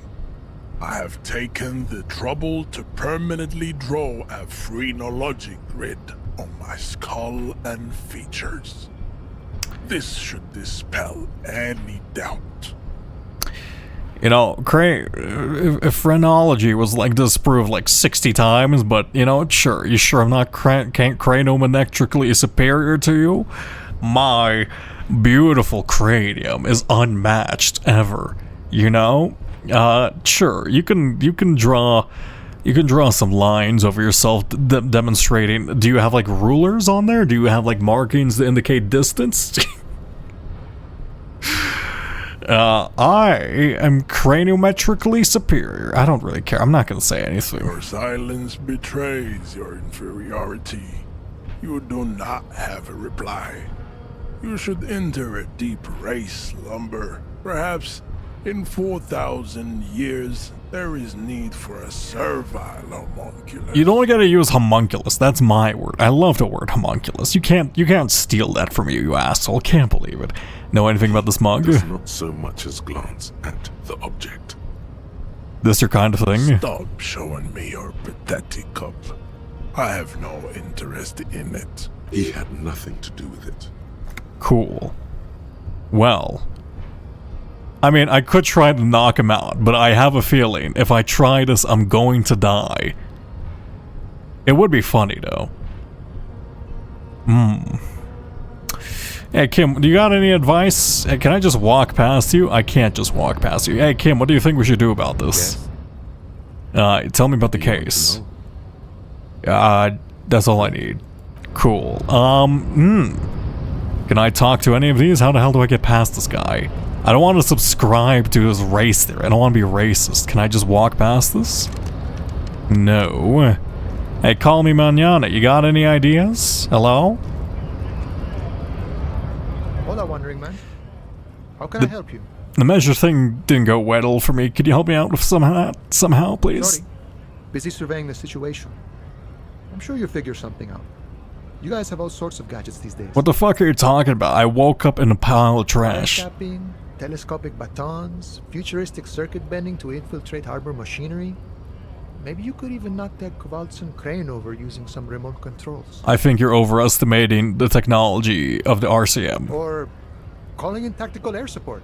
I have taken the trouble to permanently draw a phrenologic grid on my skull and features. This should dispel any doubt. You know, phrenology was like disproved like 60 times, but you know, sure, you sure I'm not craniometrically superior to you? My beautiful cranium is unmatched ever, you know? Sure, you can draw some lines over yourself demonstrating. Do you have like rulers on there? Do you have like markings that indicate distance? I am craniometrically superior. I don't really care. I'm not gonna say anything. Your silence betrays your inferiority. You do not have a reply. You should enter a deep race slumber. Perhaps in 4,000 years, there is need for a servile homunculus. You don't gotta use homunculus. That's my word. I love the word homunculus. You can't steal that from you asshole. Can't believe it. Know anything about this mug? Does not so much as glance at the object. This your kind of thing? Stop showing me your pathetic cup. I have no interest in it. He had nothing to do with it. Cool. Well, I mean, I could try to knock him out, but I have a feeling if I try this, I'm going to die. It would be funny, though. Hey, Kim, do you got any advice? Hey, can I just walk past you? I can't just walk past you. Hey, Kim, what do you think we should do about this? Yes. Tell me about the case. That's all I need. Cool. Can I talk to any of these? How the hell do I get past this guy? I don't want to subscribe to his race theory. I don't want to be racist. Can I just walk past this? No. Hey, call me mañana. You got any ideas? Hello? Hola, wandering man. How can I help you? The measure thing didn't go well for me. Could you help me out with somehow, please? Sorry. Busy surveying the situation. I'm sure you'll figure something out. You guys have all sorts of gadgets these days. What the fuck are you talking about? I woke up in a pile of trash. Tapping, telescopic batons, futuristic circuit bending to infiltrate harbor machinery. Maybe you could even knock that Kowalson crane over using some remote controls. I think you're overestimating the technology of the RCM. Or calling in tactical air support.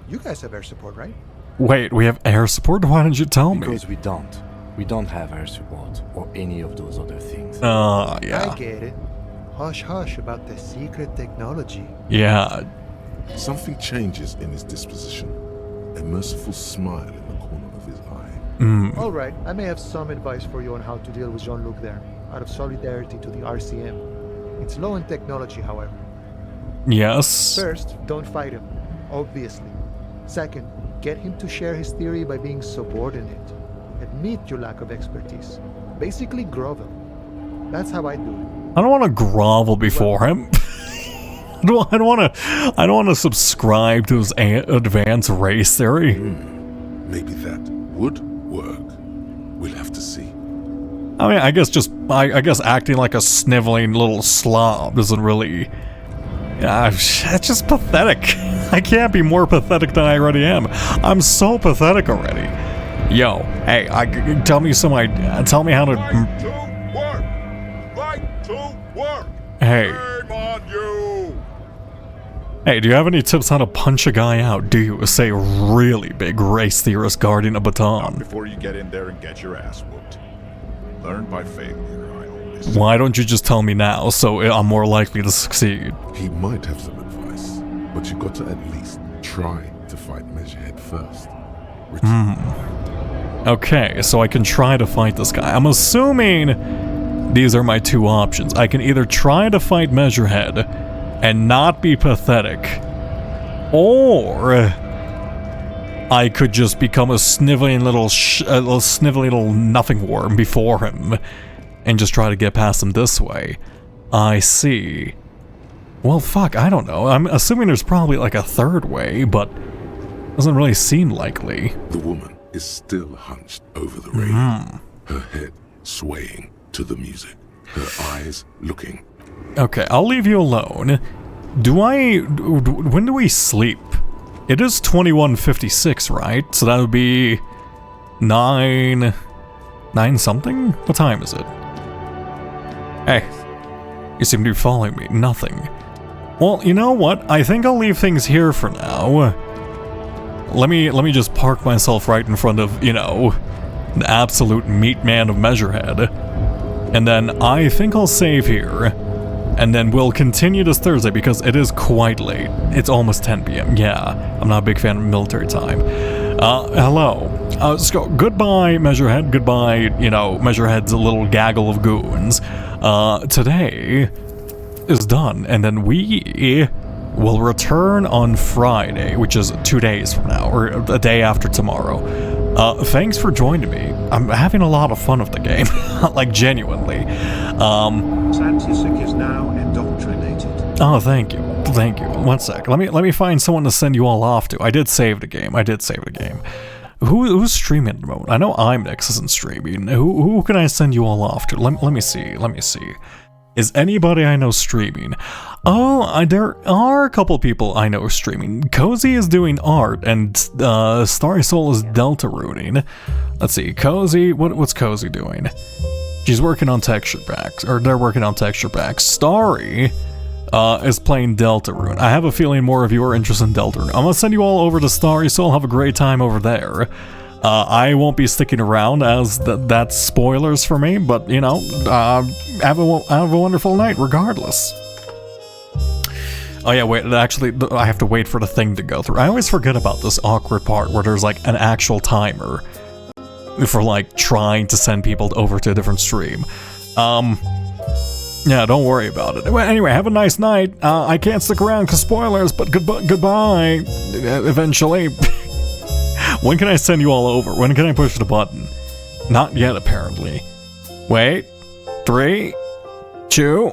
You guys have air support, right? Wait, we have air support? Why didn't you tell me? Because we don't. We don't have air support or any of those other things. Yeah. I get it. Hush hush about the secret technology. Yeah. Something changes in his disposition. A merciful smile in the corner of his eye. All right, I may have some advice for you on how to deal with Jean-Luc there, out of solidarity to the RCM. It's low in technology, however. Yes. First, don't fight him, obviously. Second, get him to share his theory by being subordinate. Admit your lack of expertise. Basically grovel. That's how I do it. I don't want to grovel before him. I don't want to subscribe to his advanced race theory. Maybe that would work. We'll have to see. I mean, I guess acting like a sniveling little slob doesn't really. It's just pathetic. I can't be more pathetic than I already am. I'm so pathetic already. Yo, hey, tell me how to. Right to work. Hey. Shame on you. Hey, do you have any tips how to punch a guy out? Do you? Say really big race theorist guarding a baton. Not before you get in there and get your ass whooped. Learn by failure, I always say. Why don't you just tell me now, so I'm more likely to succeed? He might have some advice, but you got to at least try to fight Measurehead first. Okay, so I can try to fight this guy. I'm assuming these are my two options. I can either try to fight Measurehead and not be pathetic, or I could just become a sniveling little nothing worm before him and just try to get past him this way. I see. Well, fuck, I don't know. I'm assuming there's probably like a third way, but doesn't really seem likely. The woman is still hunched over the railing, her head swaying to the music, her eyes looking. Okay, I'll leave you alone. When do we sleep? It is 21:56, right? So that would be 9 something? What time is it? Hey, you seem to be following me. Nothing. Well, you know what? I think I'll leave things here for now. Let me just park myself right in front of, you know, the absolute meat man of Measurehead. And then I think I'll save here. And then we'll continue this Thursday because it is quite late. It's almost 10 p.m. Yeah, I'm not a big fan of military time. Hello. So goodbye, Measurehead. Goodbye, you know, Measurehead's little gaggle of goons. Today is done, and then we will return on Friday, which is 2 days from now, or a day after tomorrow. Thanks for joining me. I'm having a lot of fun with the game, like genuinely. Santisik is now indoctrinated. Oh, thank you. One sec. Let me find someone to send you all off to. I did save the game. Who's streaming at the moment? I know IMNix isn't streaming. Who can I send you all off to? Let me see. Is anybody I know streaming? Oh, there are a couple people I know streaming. Cozy is doing art, and Starry Soul is delta runing. Let's see, Cozy, what's Cozy doing? She's working on texture packs, or they're working on texture packs. Starry is playing Deltarune. I have a feeling more of you are interested in Deltarune. I'm gonna send you all over to Starry Soul. Have a great time over there. I won't be sticking around, as that's spoilers for me, but, you know, have a wonderful night regardless. Oh yeah, wait, actually, I have to wait for the thing to go through. I always forget about this awkward part where there's, like, an actual timer for, like, trying to send people over to a different stream. Yeah, don't worry about it. Well, anyway, have a nice night. I can't stick around because spoilers, but goodbye. Eventually. When can I send you all over? When can I push the button? Not yet, apparently. Wait. 3, 2,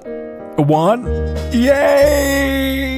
1. Yay!